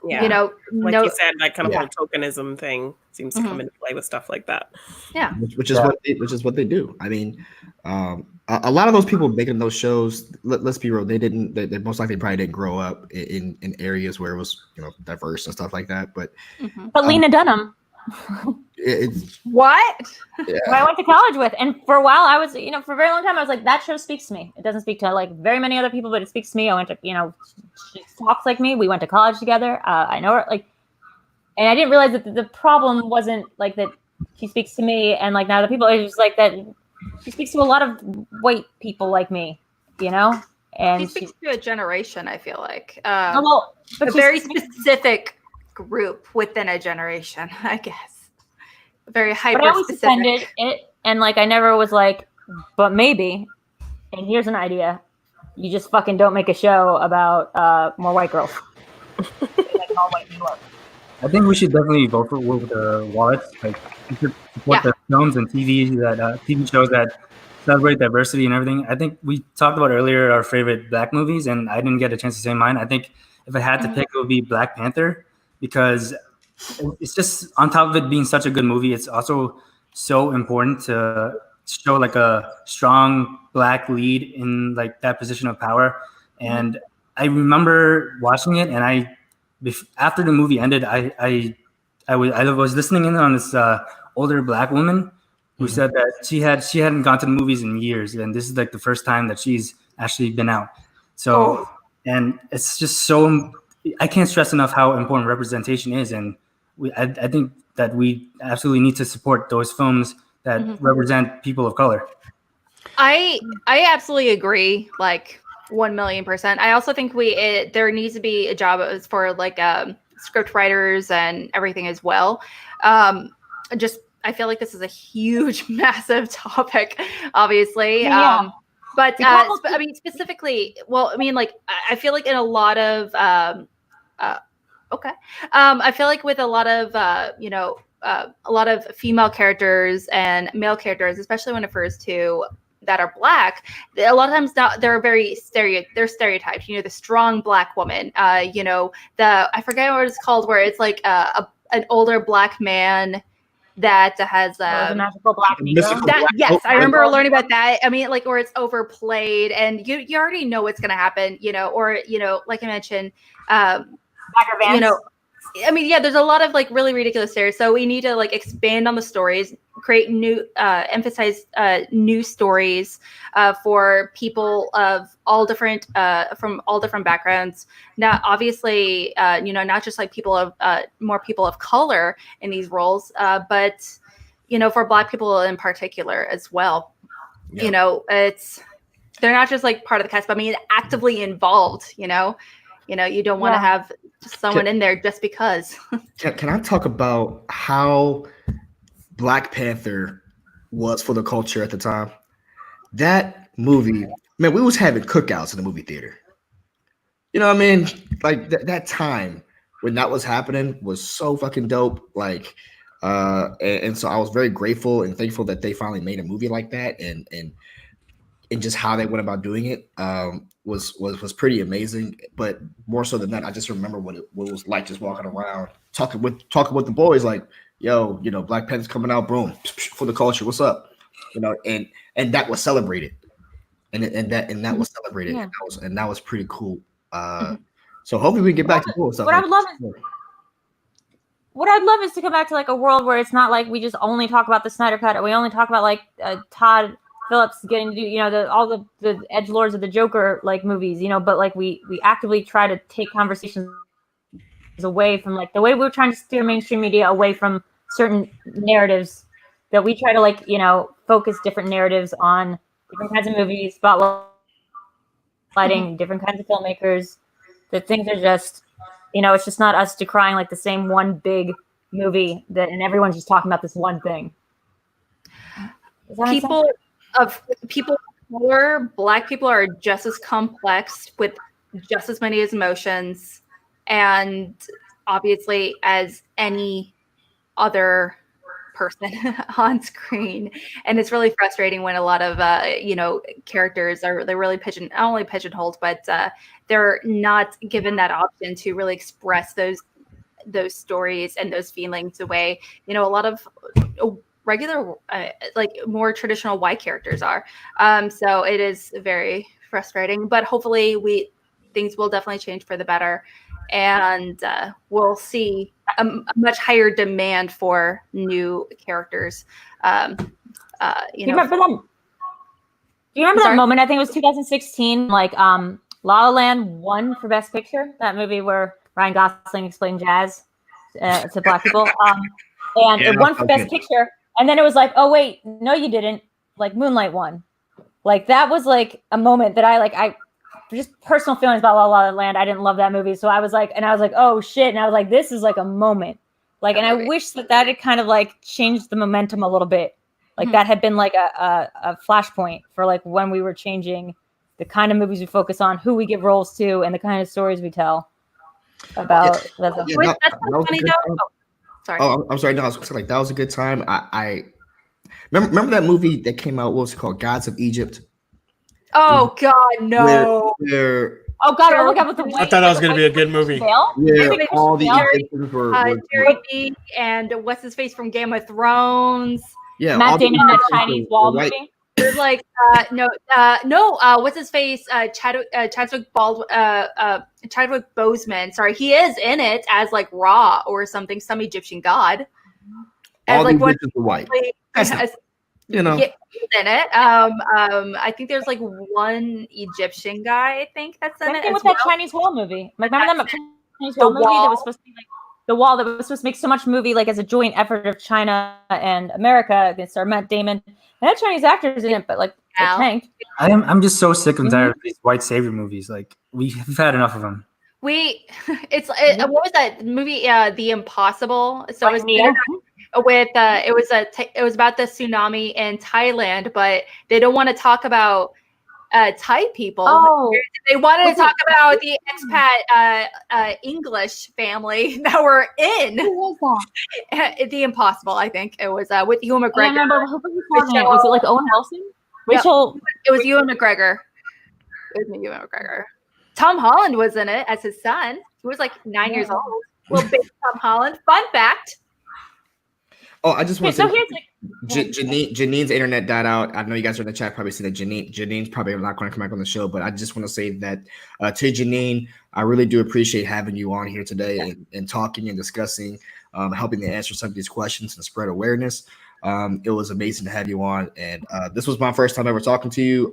Yeah. Like you said, that kind of whole tokenism thing seems to come into play with stuff like that. Yeah. Which is what they do. I mean, a lot of those people making those shows, let's be real, they most likely probably didn't grow up in areas where it was diverse and stuff like that. But Lena Dunham. What? Yeah. Who I went to college with, and for a while I was, for a very long time I was like, that show speaks to me. It doesn't speak to like very many other people, but it speaks to me. I went to, she talks like me. We went to college together. I know her and I didn't realize that the problem wasn't like that she speaks to me and like now the people. It's just like that she speaks to a lot of white people like me, and she speaks to a generation. I feel like but a very specific group within a generation, I guess. Very hyper but I always specific. defended it, and like I never was like, but maybe. And here's an idea: you just fucking don't make a show about more white girls. Like all white people. I think we should definitely vote for the wallets. Like, we should support the films and TV shows that celebrate diversity and everything. I think we talked about earlier our favorite Black movies, and I didn't get a chance to say mine. I think if I had to pick, it would be Black Panther, because it's just, on top of it being such a good movie, it's also so important to show like a strong Black lead in like that position of power. And I remember watching it, and after the movie ended, I was listening in on this older Black woman who said that she hadn't gone to the movies in years, and this is like the first time that she's actually been out. So, and it's just so, I can't stress enough how important representation is, and I think that we absolutely need to support those films that represent people of color. I absolutely agree, like 1,000,000%. I also think there needs to be a job for like script writers and everything as well. I feel like this is a huge, massive topic, obviously. Yeah. But I mean, specifically, well, I mean, like I feel like in a lot of I feel like with a lot of female characters and male characters, especially when it refers to that are Black, a lot of times they're very they're stereotyped. The strong Black woman. I forget what it's called, where it's like an older Black man that has the magical Black Negro. Yes, I remember learning about that. I mean, like where it's overplayed, and you already know what's going to happen. Or like I mentioned, I mean, yeah, there's a lot of like really ridiculous stories. So we need to like expand on the stories, create new, emphasize new stories for people of all different, from all different backgrounds. Now, obviously, not just like more people of color in these roles, but for Black people in particular as well. Yeah. They're not just like part of the cast, but I mean, actively involved. You don't want to have someone in there just because. Can I talk about how Black Panther was for the culture at the time? That movie, man, we was having cookouts in the movie theater. You know what I mean? Like that time when that was happening was so fucking dope. Like, and so I was very grateful and thankful that they finally made a movie like that, and just how they went about doing it was pretty amazing. But more so than that, I just remember what it was like just walking around talking with the boys, like, yo, Black Panther's coming out, boom, for the culture, what's up, and that was celebrated, and that was celebrated, and that was pretty cool. So hopefully we can get back to cool stuff. What I'd love is to come back to like a world where it's not like we just only talk about the Snyder Cut, or we only talk about like Todd Phillips getting to do, all the edgelords of the Joker like movies, but like we actively try to take conversations away from like the way we're trying to steer mainstream media away from certain narratives, that we try to like, focus different narratives on different kinds of movies, spotlighting different kinds of filmmakers, that things are just, it's just not us decrying like the same one big movie and everyone's just talking about this one thing. People of color, Black people are just as complex with just as many emotions, and obviously as any other person on screen. And it's really frustrating when a lot of characters they're really not only pigeonholed, but they're not given that option to really express those stories and those feelings the way a lot of regular like more traditional white characters are. So it is very frustrating, but hopefully things will definitely change for the better, and we'll see a much higher demand for new characters. You know, remember that? Do you remember that moment? I think it was 2016. Like, La La Land won for Best Picture. That movie where Ryan Gosling explained jazz to Black people. And it won for Best Picture. And then it was like, oh wait, no, you didn't. Like Moonlight won. Like that was like a moment that I just personal feelings about La La Land. I didn't love that movie, so I was like, oh shit, and I was like, this is like a moment. Like, and I wish that had kind of like changed the momentum a little bit. Like that had been like a flashpoint for like when we were changing the kind of movies we focus on, who we give roles to, and the kind of stories we tell about. Sorry. Oh, I'm sorry. No, I was like that was a good time. I remember that movie that came out. What was it called? Gods of Egypt. Oh God, no. Where oh God, oh my God, with the I thought that was going to be a good movie. Yeah, all the Egyptians were Jerry B. and what's his face from Game of Thrones. Yeah, Matt Damon in that Chinese wall right. movie. There's like no, what's his face? Chadwick Boseman. Sorry, he is in it as like Ra or something, some Egyptian god. All as like the Egyptians were white. You know, he's in it. I think there's like one Egyptian guy. I think that's in Same it. thing as with well. that Chinese wall movie. Like, remember that Chinese wall movie that was supposed to be like The Wall, that was supposed to make so much movie like as a joint effort of China and America against our Matt Damon. And had Chinese actors in it, but like it tanked. I'm just so sick and tired of these white savior movies. Like we've had enough of them. What was that movie? The Impossible. So it was about the tsunami in Thailand, but they don't want to talk about Thai people. Oh, they wanted to talk about the expat English family that were in. Who was that? The Impossible, I think it was with Ewan McGregor. I remember who was it? Was it like Owen Wilson? Rachel. It was Ewan McGregor. It was Ewan McGregor. Tom Holland was in it as his son. He was like 9 years old. Little baby Tom Holland. Fun fact. Oh, I just want to say, Janine's internet died out. I know you guys are in the chat probably see that Janine's probably not going to come back on the show, but I just want to say that to Janine, I really do appreciate having you on here today and talking and discussing, helping to answer some of these questions and spread awareness. It was amazing to have you on, and this was my first time ever talking to you.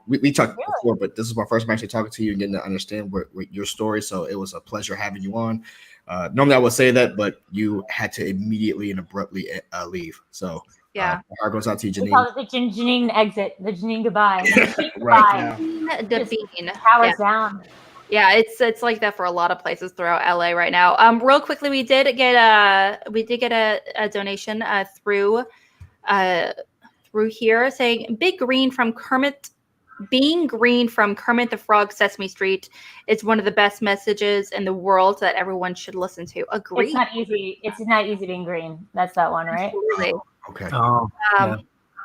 We talked before, but this is my first time actually talking to you and getting to understand what your story. So it was a pleasure having you on. Normally I would say that, but you had to immediately and abruptly leave. So yeah, my heart goes out to you, Janine. We call it the Janine exit, the Janine goodbye. Right. The bean. Powers down. Yeah, it's like that for a lot of places throughout LA right now. Real quickly, we did get a donation through here saying being green from Kermit the Frog, Sesame Street. It's one of the best messages in the world that everyone should listen to. Agree. It's not easy. It's not easy being green. That's that one, right? Absolutely. Okay.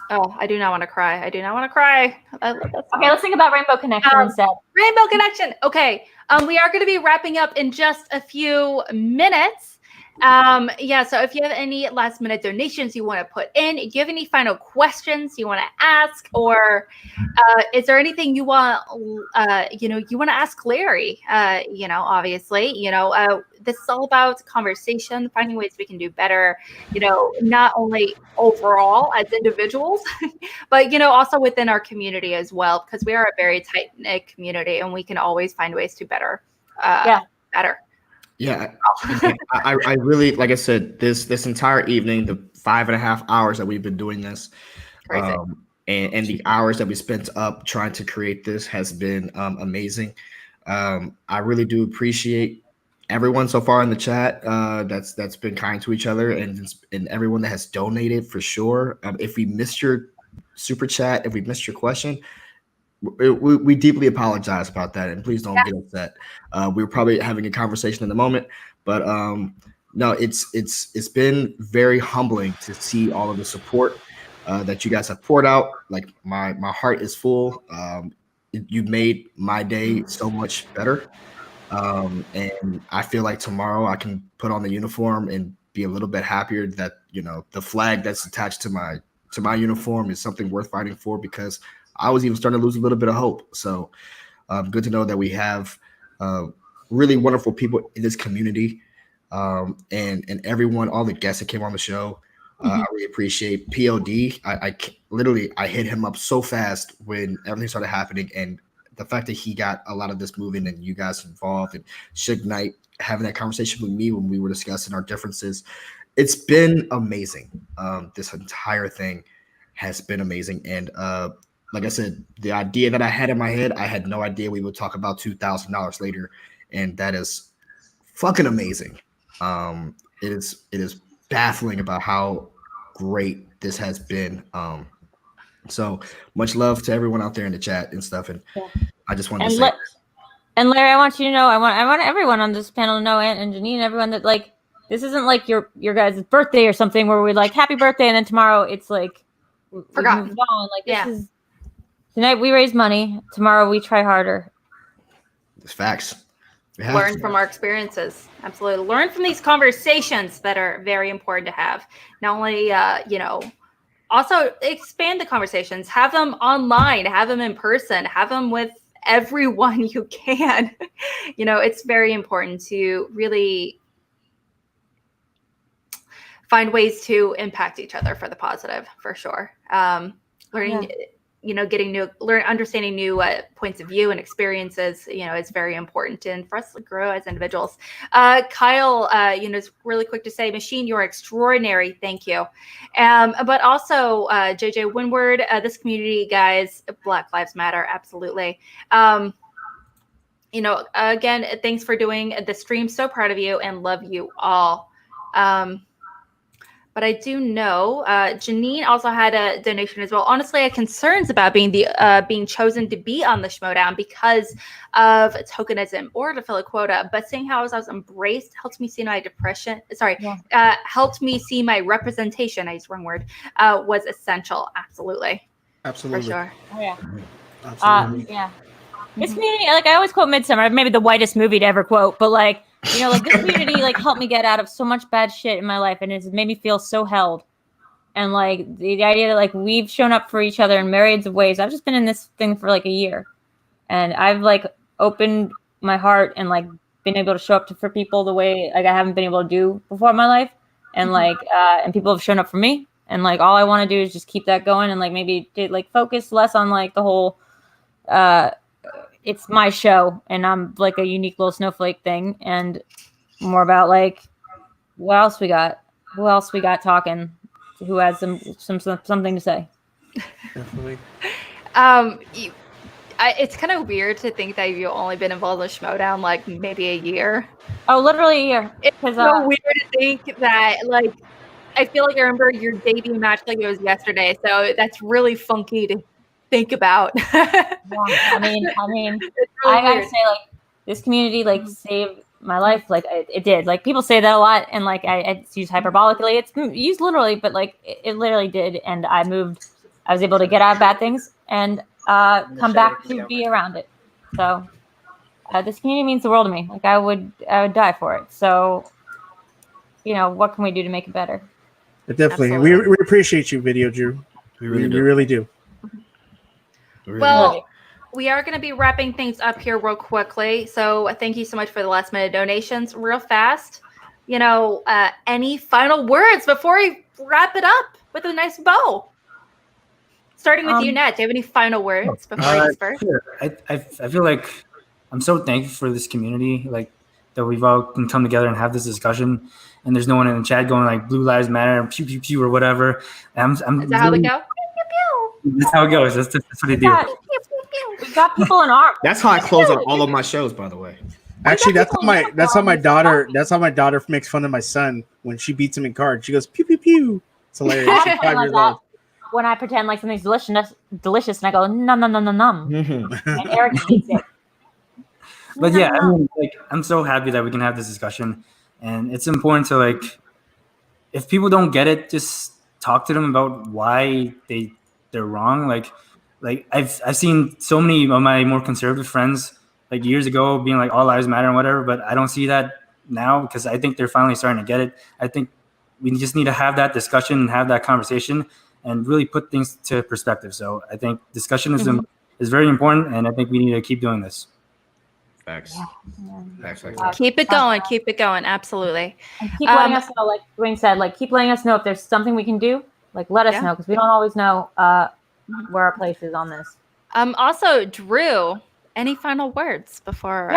Oh, I do not want to cry. I do not want to cry. Okay, let's think about Rainbow Connection instead. Rainbow Connection. Okay. We are going to be wrapping up in just a few minutes. So if you have any last minute donations you want to put in, if you have any final questions you want to ask, or is there anything you want, you want to ask Larry, obviously, this is all about conversation, finding ways we can do better, not only overall as individuals, but, also within our community as well, because we are a very tight knit community and we can always find ways to better. Yeah, I really, like I said, this entire evening, the 5.5 hours that we've been doing this, and the hours that we spent up trying to create this has been amazing. I really do appreciate everyone so far in the chat that's been kind to each other, and everyone that has donated for sure. If we missed your super chat, if we missed your question, we deeply apologize about that, and please don't get upset. We were probably having a conversation in the moment, but no, it's been very humbling to see all of the support that you guys have poured out. Like my heart is full. You made my day so much better, and I feel like tomorrow I can put on the uniform and be a little bit happier that the flag that's attached to my uniform is something worth fighting for, because I was even starting to lose a little bit of hope. So good to know that we have really wonderful people in this community and everyone, all the guests that came on the show. I really appreciate POD. I hit him up so fast when everything started happening, and the fact that he got a lot of this moving and you guys involved, and Suge Knight having that conversation with me when we were discussing our differences. It's been amazing. This entire thing has been amazing. And like I said, the idea that I had in my head, I had no idea we would talk about $2,000 later. And that is fucking amazing. It is baffling about how great this has been. So much love to everyone out there in the chat and stuff. And I just wanted to say. And Larry, I want you to know, I want everyone on this panel to know, and Janine, and everyone, that like this isn't like your guys' birthday or something where we're like happy birthday, and then tomorrow it's like forgotten. We moved on. Like this is tonight we raise money, tomorrow we try harder. It's facts. Learn from our experiences. Absolutely. Learn from these conversations that are very important to have. Not only, also expand the conversations, have them online, have them in person, have them with everyone you can. It's very important to really find ways to impact each other for the positive, for sure. Learning, understanding new points of view and experiences, is very important, and for us to grow as individuals. Kyle, is really quick to say, Machine, you're extraordinary. Thank you. But also, JJ Windward, this community, guys, Black Lives Matter, absolutely. Again, thanks for doing the stream. So proud of you and love you all. But I do know Janine also had a donation as well. Honestly, I had concerns about being chosen to be on the Schmoedown because of tokenism or to fill a quota. But seeing how I was embraced helped me see my helped me see my representation. I used the wrong word. Was essential. Absolutely. Absolutely. For sure. Oh yeah. Absolutely. Yeah. This community, like I always quote Midsummer, maybe the whitest movie to ever quote, but like. Like this community like helped me get out of so much bad shit in my life, and it's made me feel so held. And like the idea that like we've shown up for each other in myriads of ways. I've just been in this thing for like a year, and I've like opened my heart and like been able to show up for people the way like I haven't been able to do before in my life. And like and people have shown up for me, and like all I want to do is just keep that going, and like maybe like focus less on like the whole it's my show and I'm like a unique little snowflake thing, and more about like who else we got talking, who has something to say. Definitely. It's kind of weird to think that you've only been involved in Schmoedown like maybe a year. Oh, literally a year. It's so weird to think that like I feel like I remember your debut match like it was yesterday. So that's really funky to think about. I mean, really I gotta say, like this community like saved my life. Like it did. Like people say that a lot, and like it's used hyperbolically. It's used literally, but like it literally did. And I was able to get out of bad things and come back to be around it. So this community means the world to me. Like I would die for it. So what can we do to make it better? Definitely. We appreciate you, Video Drew. We really do. Well, we are going to be wrapping things up here real quickly. So thank you so much for the last minute donations. Real fast, any final words before we wrap it up with a nice bow? Starting with you, Nat. Do you have any final words before I disperse? Sure. I feel like I'm so thankful for this community, like that we've all can come together and have this discussion. And there's no one in the chat going like Blue Lives Matter, pew pew pew, or whatever. Is that how they go? That's how it goes. That's what they do. We got people in art. That's how I close out all of my shows, by the way. Actually, that's how my daughter makes fun of my son when she beats him in cards. She goes pew pew pew. It's hilarious. She's 5 years old. When I pretend like something's delicious, and I go num num num num num, and Eric eats it. But yeah, I mean, like I'm so happy that we can have this discussion, and it's important to like, if people don't get it, just talk to them about why they're wrong. Like I've seen so many of my more conservative friends like years ago being like all lives matter and whatever, but I don't see that now because I think they're finally starting to get it. I think we just need to have that discussion and have that conversation and really put things to perspective. So I think discussion is very important, and I think we need to keep doing this. Facts. Keep it going. Keep it going. Absolutely. And keep letting us know, like Dwayne said, like keep letting us know if there's something we can do. Like let us know, because we don't always know where our place is on this. Also, Drew, any final words before?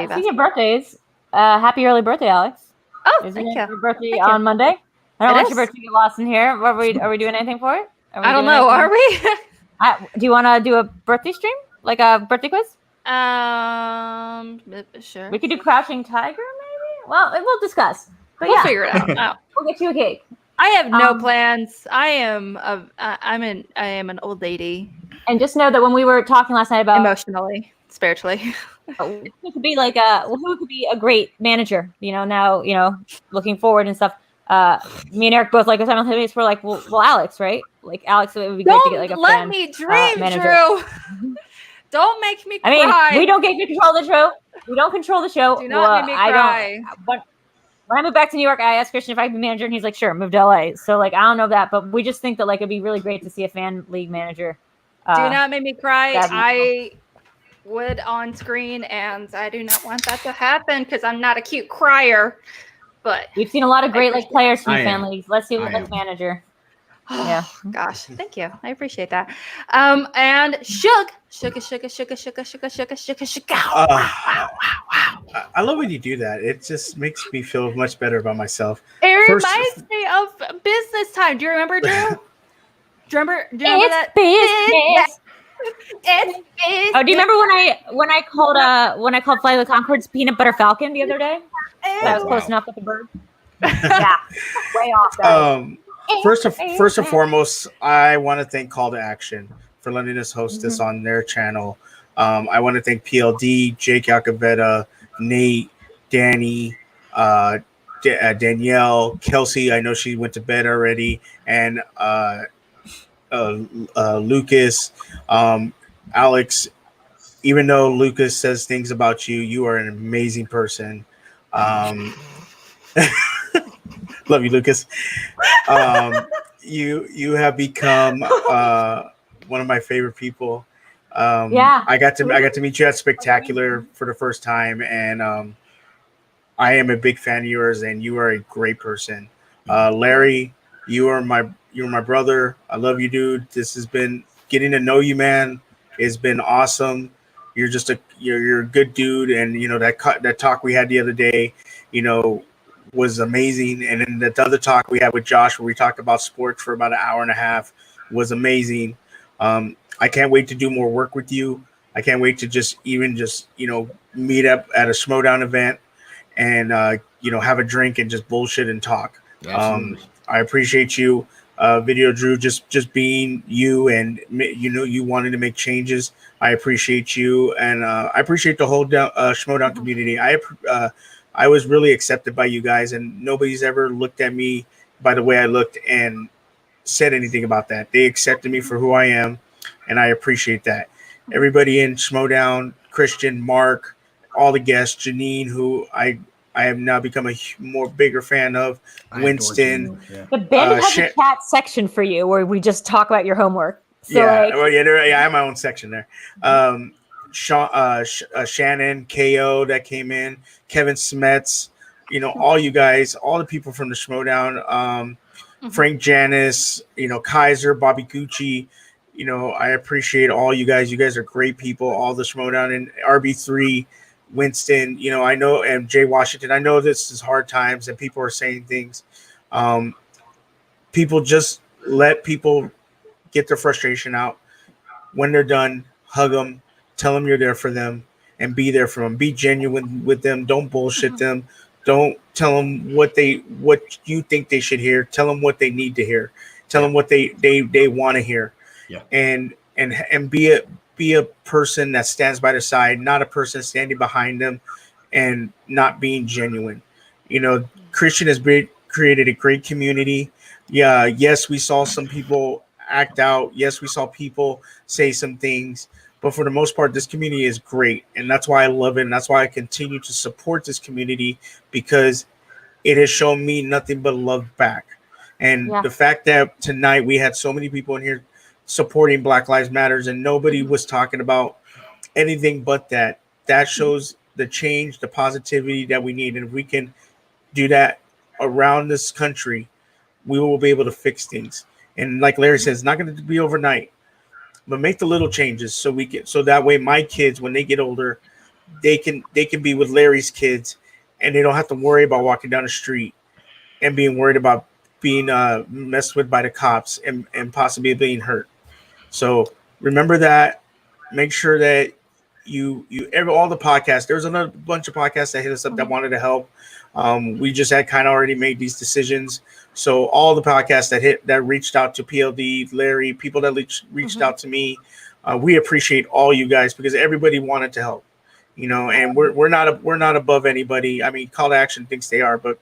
Speaking of birthdays, happy early birthday, Alex. Oh, thank you. Your birthday on Monday. I don't want your birthday to get lost in here. Are we doing anything for it? I don't know. Are we? Do you want to do a birthday stream, like a birthday quiz? Sure. We could do Crouching Tiger, maybe. Well, we'll discuss. But We'll figure it out. We'll get you a cake. I have no plans. I am an old lady. And just know that when we were talking last night about emotionally, spiritually, who could be who could be a great manager? Now looking forward and stuff. Me and Eric both simultaneously were like, well, Alex, right? Like Alex, it would be great to get a let fan, me dream, manager. Drew. Don't make me cry. I mean, we don't get to control the show. We don't control the show. Do not make me cry. When I moved back to New York, I asked Christian if I could be manager, and he's like, "Sure, move to LA." So I don't know that, but we just think that it'd be really great to see a fan league manager. Do not make me cry. I would on screen, and I do not want that to happen because I'm not a cute crier. But we've seen a lot of great players from fan leagues. Let's see what next manager. Yeah. Gosh, thank you. I appreciate that. And Sugar. I love when you do that. It just makes me feel much better about myself. It reminds me of business time. Do you remember, Drew? Do you remember that? Business. It's business. Oh, do you remember when I called Flight of the Conchords Peanut Butter Falcon the other day? That was close enough with the bird. Yeah, way off. Guys. First and foremost, I want to thank Call to Action for letting us host this on their channel. I want to thank PLD, Jake Alcavetta, Nate, Danny, Danielle, Kelsey. I know she went to bed already, and Lucas, Alex. Even though Lucas says things about you, you are an amazing person. Love you, Lucas. You have become one of my favorite people. I got to meet you at Spectacular for the first time, and I am a big fan of yours, and you are a great person. Larry, you are my brother. I love you, dude. This has been getting to know you, man. It's been awesome. You're a good dude, and that talk we had the other day, was amazing. And then the other talk we had with Josh, where we talked about sports for about an hour and a half, was amazing. I can't wait to do more work with you. I can't wait to just meet up at a Schmoedown event and have a drink and just bullshit and talk. I appreciate you, Video Drew, just being you, and you wanted to make changes. I appreciate you, and I appreciate the whole Schmoedown community. I was really accepted by you guys, and nobody's ever looked at me by the way I looked and said anything about that. They accepted me for who I am, and I appreciate that. Everybody in Schmoedown, Christian, Mark, all the guests, Janine, who I have now become a bigger fan of, Winston. The Bandit has a chat section for you where we just talk about your homework. So I have my own section there. Shannon, KO that came in, Kevin Smets, all you guys, all the people from the Schmoedown, Frank Janis, Kaiser, Bobby Gucci, I appreciate all you guys. You guys are great people, all the Schmoedown, and RB3, Winston, I know, and Jay Washington. I know this is hard times and people are saying things. People just let people get their frustration out. When they're done, hug them. Tell them you're there for them and be there for them. Be genuine with them. Don't bullshit them. Don't tell them what you think they should hear. Tell them what they need to hear. Tell them what they want to hear. Yeah. And be a person that stands by their side, not a person standing behind them and not being genuine. Christian has created a great community. Yeah. Yes, we saw some people act out. Yes, we saw people say some things. But for the most part, this community is great. And that's why I love it. And that's why I continue to support this community, because it has shown me nothing but love back. And the fact that tonight we had so many people in here supporting Black Lives Matters and nobody was talking about anything but that that shows the change, the positivity that we need. And if we can do that around this country, we will be able to fix things. And like Larry says, it's not going to be overnight, but make the little changes so that way my kids, when they get older, they can be with Larry's kids, and they don't have to worry about walking down the street and being worried about being messed with by the cops and possibly being hurt. So remember that. Make sure that all the podcasts. There's another bunch of podcasts that hit us up that wanted to help. We just had kind of already made these decisions. So all the podcasts that reached out to PLD, Larry, people that reached out to me, we appreciate all you guys because everybody wanted to help. And we're not above anybody. I mean, Call to Action thinks they are, but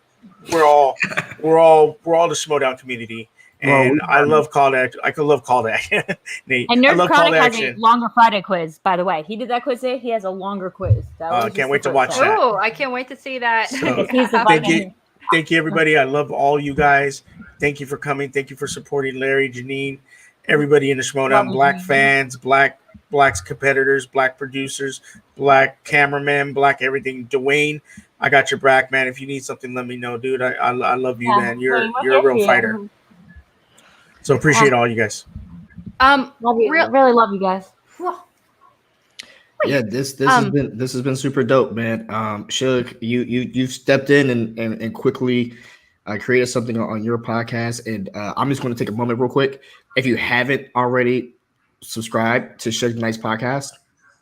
we're all the Schmoedown community. And I love Call to Action. I could love Call to Action. And Nerd Chronic has a longer Friday quiz, by the way. He did that quiz today. He has a longer quiz. I can't wait to watch that. Oh, I can't wait to see that. So, thank you, everybody. I love all you guys. Thank you for coming. Thank you for supporting Larry, Janine, everybody in the Schmoedown, Black fans, Black competitors, Black producers, Black cameramen, Black everything. Dwayne, I got your back, man. If you need something, let me know, dude. I love you, man. You're a real fighter. So appreciate all you guys. Really love you guys. Yeah, this has been super dope, man. Shug, you've stepped in and quickly created something on your podcast, and I'm just going to take a moment real quick. If you haven't already subscribed to Shug Knight's podcast,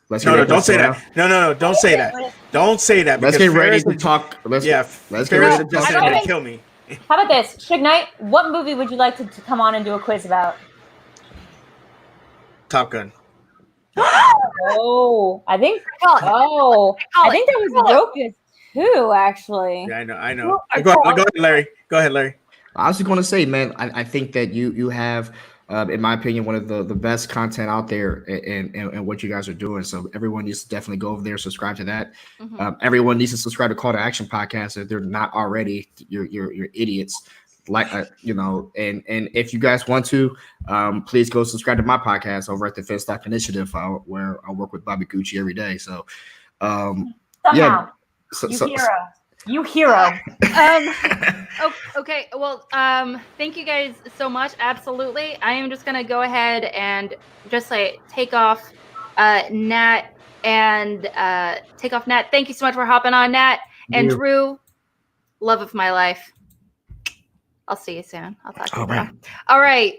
don't say that. No, don't say that. Don't say that. Let's get ready to talk. Let's get ready to talk. Gonna kill me. How about this, Shug Knight? What movie would you like to come on and do a quiz about? Top Gun. Oh, I think that was Rokus too, actually. Yeah, I know. Go ahead, Larry. I was just going to say, man, I think that you have, in my opinion, one of the best content out there and what you guys are doing. So everyone needs to definitely go over there, subscribe to that. Everyone needs to subscribe to Call to Action podcast if they're not already. You're idiots. And if you guys want to, please go subscribe to my podcast over at the Finstock Initiative, where I work with Bobby Gucci every day. So, You hero. Okay. Well, thank you guys so much. Absolutely. I am just gonna go ahead and just take off Nat and take off Nat. Thank you so much for hopping on, Nat. And Drew, love of my life. I'll see you soon. I'll talk to you later. All right.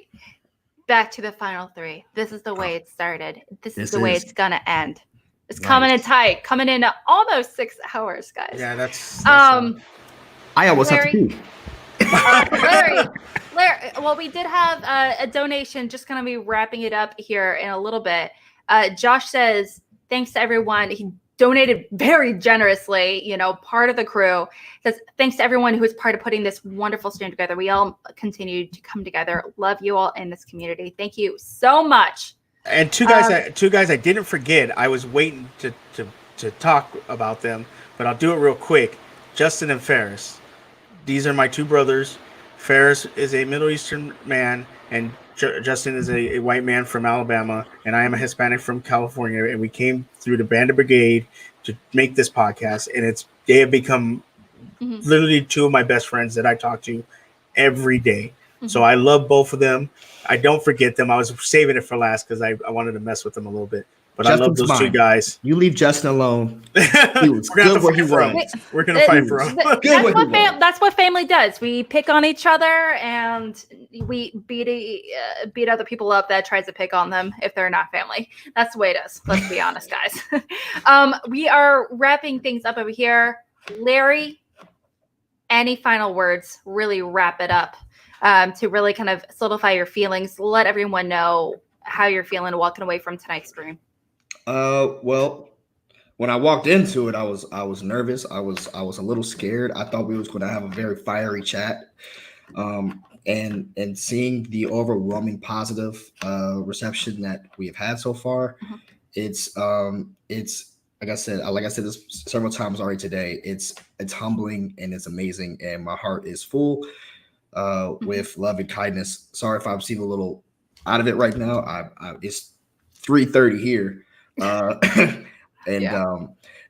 Back to the final three. This is the way it started. This is the way it's gonna end. It's coming in tight, coming in almost 6 hours, guys. Yeah, that's I almost have to pee. Larry, well, we did have a donation, just going to be wrapping it up here in a little bit. Josh says, thanks to everyone. He donated very generously, part of the crew. Says, thanks to everyone who was part of putting this wonderful stream together. We all continue to come together. Love you all in this community. Thank you so much. And two guys I didn't forget. I was waiting to talk about them, but I'll do it real quick. Justin and Ferris. These are my two brothers. Ferris is a Middle Eastern man, and Justin is a white man from Alabama, and I am a Hispanic from California. And we came through the Band of Brigade to make this podcast, and they have become literally two of my best friends that I talk to every day. So I love both of them. I don't forget them. I was saving it for last because I wanted to mess with them a little bit. But Justin's I love those two guys. You leave Justin alone. He was good where he was. We're going to fight for him. That's what family does. We pick on each other and we beat other people up that tries to pick on them if they're not family. That's the way it is. Let's be honest, guys. We are wrapping things up over here. Larry, any final words? Really wrap it up. To really kind of solidify your feelings, let everyone know how you're feeling walking away from tonight's stream. Well, when I walked into it, I was nervous. I was a little scared. I thought we was going to have a very fiery chat. And seeing the overwhelming positive reception that we have had so far, it's like I said this several times already today. It's humbling and it's amazing, and my heart is full. With love and kindness. Sorry if I'm seeming a little out of it right now. It's 3:30 here,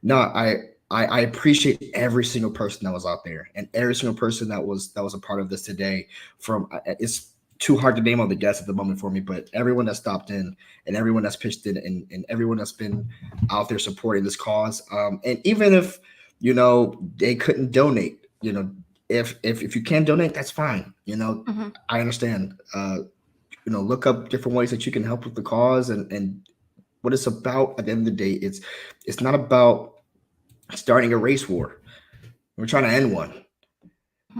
No, I appreciate every single person that was out there and every single person that was a part of this today. From it's too hard to name all the guests at the moment for me, but everyone that stopped in and everyone that's pitched in and everyone that's been out there supporting this cause. And even if, you know, they couldn't donate, you know, if you can donate, that's fine. You know, I understand. You know, look up different ways that you can help with the cause and what it's about. At the end of the day, it's not about starting a race war. We're trying to end one.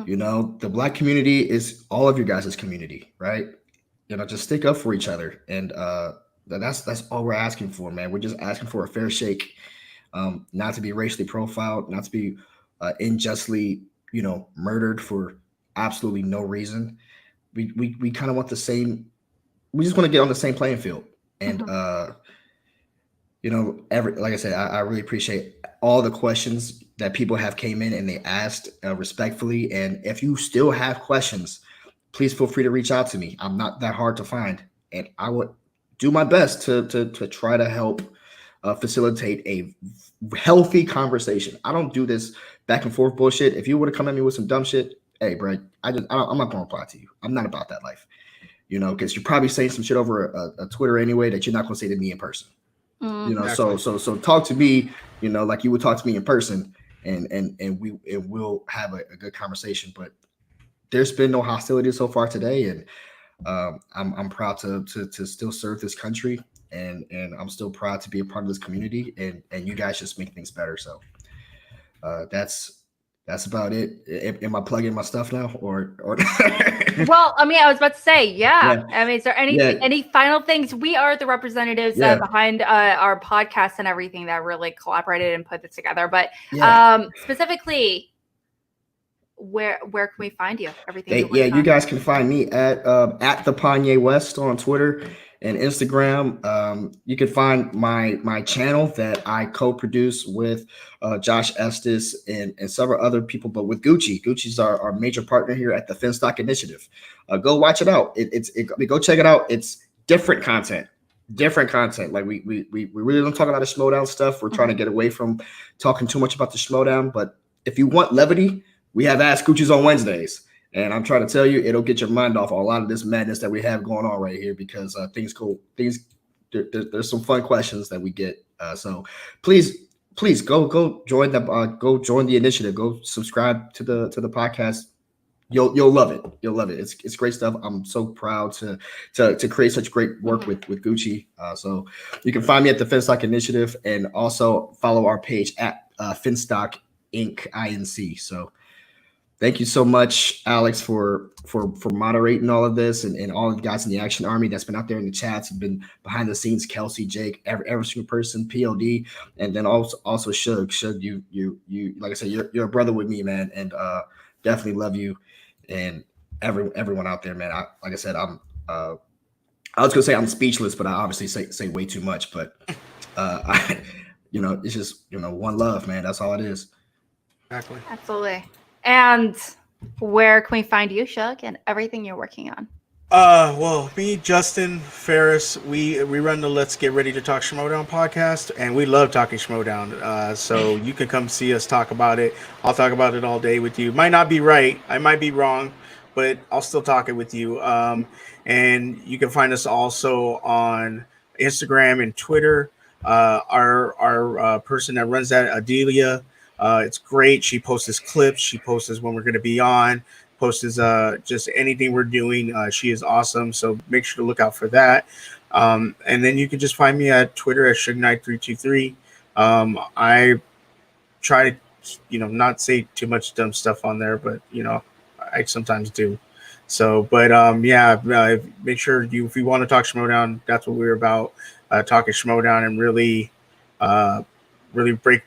You know, the Black community is all of you guys' community, right? You know, just stick up for each other, and that's all we're asking for, man. We're just asking for a fair shake, not to be racially profiled, not to be unjustly, you know, murdered for absolutely no reason. We kind of want the same. We just want to get on the same playing field, and you know, like I said, I really appreciate all the questions that people have came in and they asked respectfully. And if you still have questions, please feel free to reach out to me. I'm not that hard to find, and I would do my best to try to help facilitate a healthy conversation. I don't do this back and forth bullshit. If you would have come at me with some dumb shit, hey, bro, I'm not going to reply to you. I'm not about that life, you know, because you're probably saying some shit over a Twitter anyway that you're not going to say to me in person. You know, so talk to me, you know, like you would talk to me in person, and we'll have a good conversation. But there's been no hostility so far today, and I'm proud to still serve this country, and I'm still proud to be a part of this community, and you guys just make things better. So that's about it. Am I plugging my stuff now, or? Well, I mean, I was about to say, yeah. I mean, is there any final things? We are the representatives behind our podcast and everything that really collaborated and put this together. But specifically, where can we find you? Everything. You guys can find me at the Kanye West on Twitter and Instagram. You can find my channel that I co-produce with Josh Estes and several other people, but with Gucci. Gucci's our major partner here at the Finstock Initiative. Go watch it out. Go check it out. It's different content. Like we really don't talk about the Schmoedown stuff. We're trying to get away from talking too much about the Schmoedown. But if you want levity, we have Ask Gucci's on Wednesdays. And I'm trying to tell you, it'll get your mind off a lot of this madness that we have going on right here, because there's some fun questions that we get. So please go join the initiative. Go subscribe to the podcast. You'll love it. You'll love it. It's great stuff. I'm so proud to create such great work with Gucci. So you can find me at the Finstock Initiative, and also follow our page at Finstock Inc. INC. So thank you so much, Alex, for moderating all of this, and all of the guys in the Action Army that's been out there in the chats, have been behind the scenes. Kelsey, Jake, every single person, PLD, and then also Shug. Shug, you like I said, you're a brother with me, man, and definitely love you, and everyone out there, man. Like I said, I was gonna say I'm speechless, but I obviously say way too much. But it's just one love, man. That's all it is. Exactly. Absolutely. And where can we find you, Shug, and everything you're working on? Well, me, Justin, Ferris, we run the Let's Get Ready to Talk Schmoedown podcast, and we love talking Schmoedown. So you can come see us talk about it. I'll talk about it all day with you. Might not be right, I might be wrong, but I'll still talk it with you. And you can find us also on Instagram and Twitter. Our person that runs that, Adelia. It's great. She posts clips. She posts when we're going to be on. Posts just anything we're doing. She is awesome. So make sure to look out for that. And then you can just find me at Twitter at ShugKnight323. I try to, not say too much dumb stuff on there, but I sometimes do. So, but make sure if you want to talk Schmoedown, that's what we're about. Talking Schmoedown and really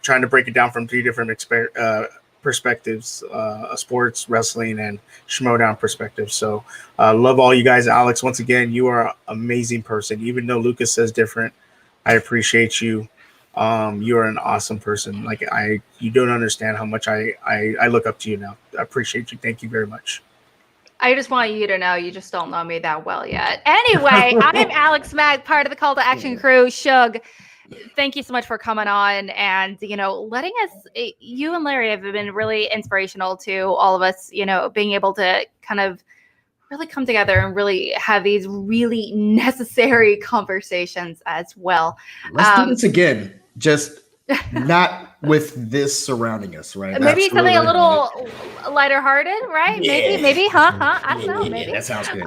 trying to break it down from three different perspectives: sports, wrestling, and Schmoedown perspective. So love all you guys. Alex, once again, you are an amazing person. Even though Lucas says different, I appreciate you. You are an awesome person. You don't understand how much I look up to you now. I appreciate you. Thank you very much. I just want you to know you just don't know me that well yet. Anyway, I'm Alex Mack, part of the Call to Action crew. Shug, thank you so much for coming on and, letting us, you and Larry have been really inspirational to all of us, being able to kind of really come together and really have these really necessary conversations as well. Let's do this again. Just not with this surrounding us, right? Maybe something a little lighter hearted, right? Yeah. Maybe, huh? I don't know. Maybe. Yeah, that sounds good.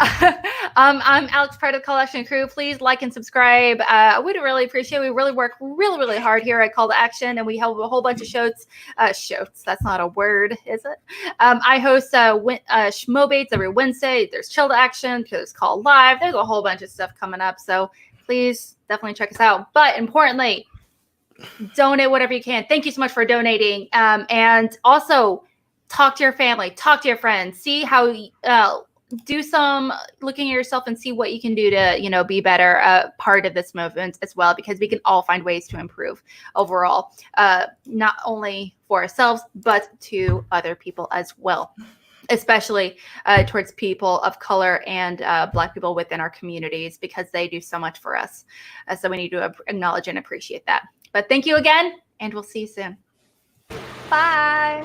I'm Alex, part of the Call to Action crew. Please like and subscribe. We'd really appreciate it. We really work really hard here at Call to Action, and we have a whole bunch of shows. That's not a word, is it? I host Schmoedawn every Wednesday. There's Chill to Action. There's Call Live. There's a whole bunch of stuff coming up. So please definitely check us out. But importantly, donate whatever you can. Thank you so much for donating. And also talk to your family, talk to your friends, see how, do some looking at yourself and see what you can do to, be better part of this movement as well, because we can all find ways to improve overall, not only for ourselves, but to other people as well, especially towards people of color and Black people within our communities, because they do so much for us. So we need to acknowledge and appreciate that. But thank you again, and we'll see you soon. Bye.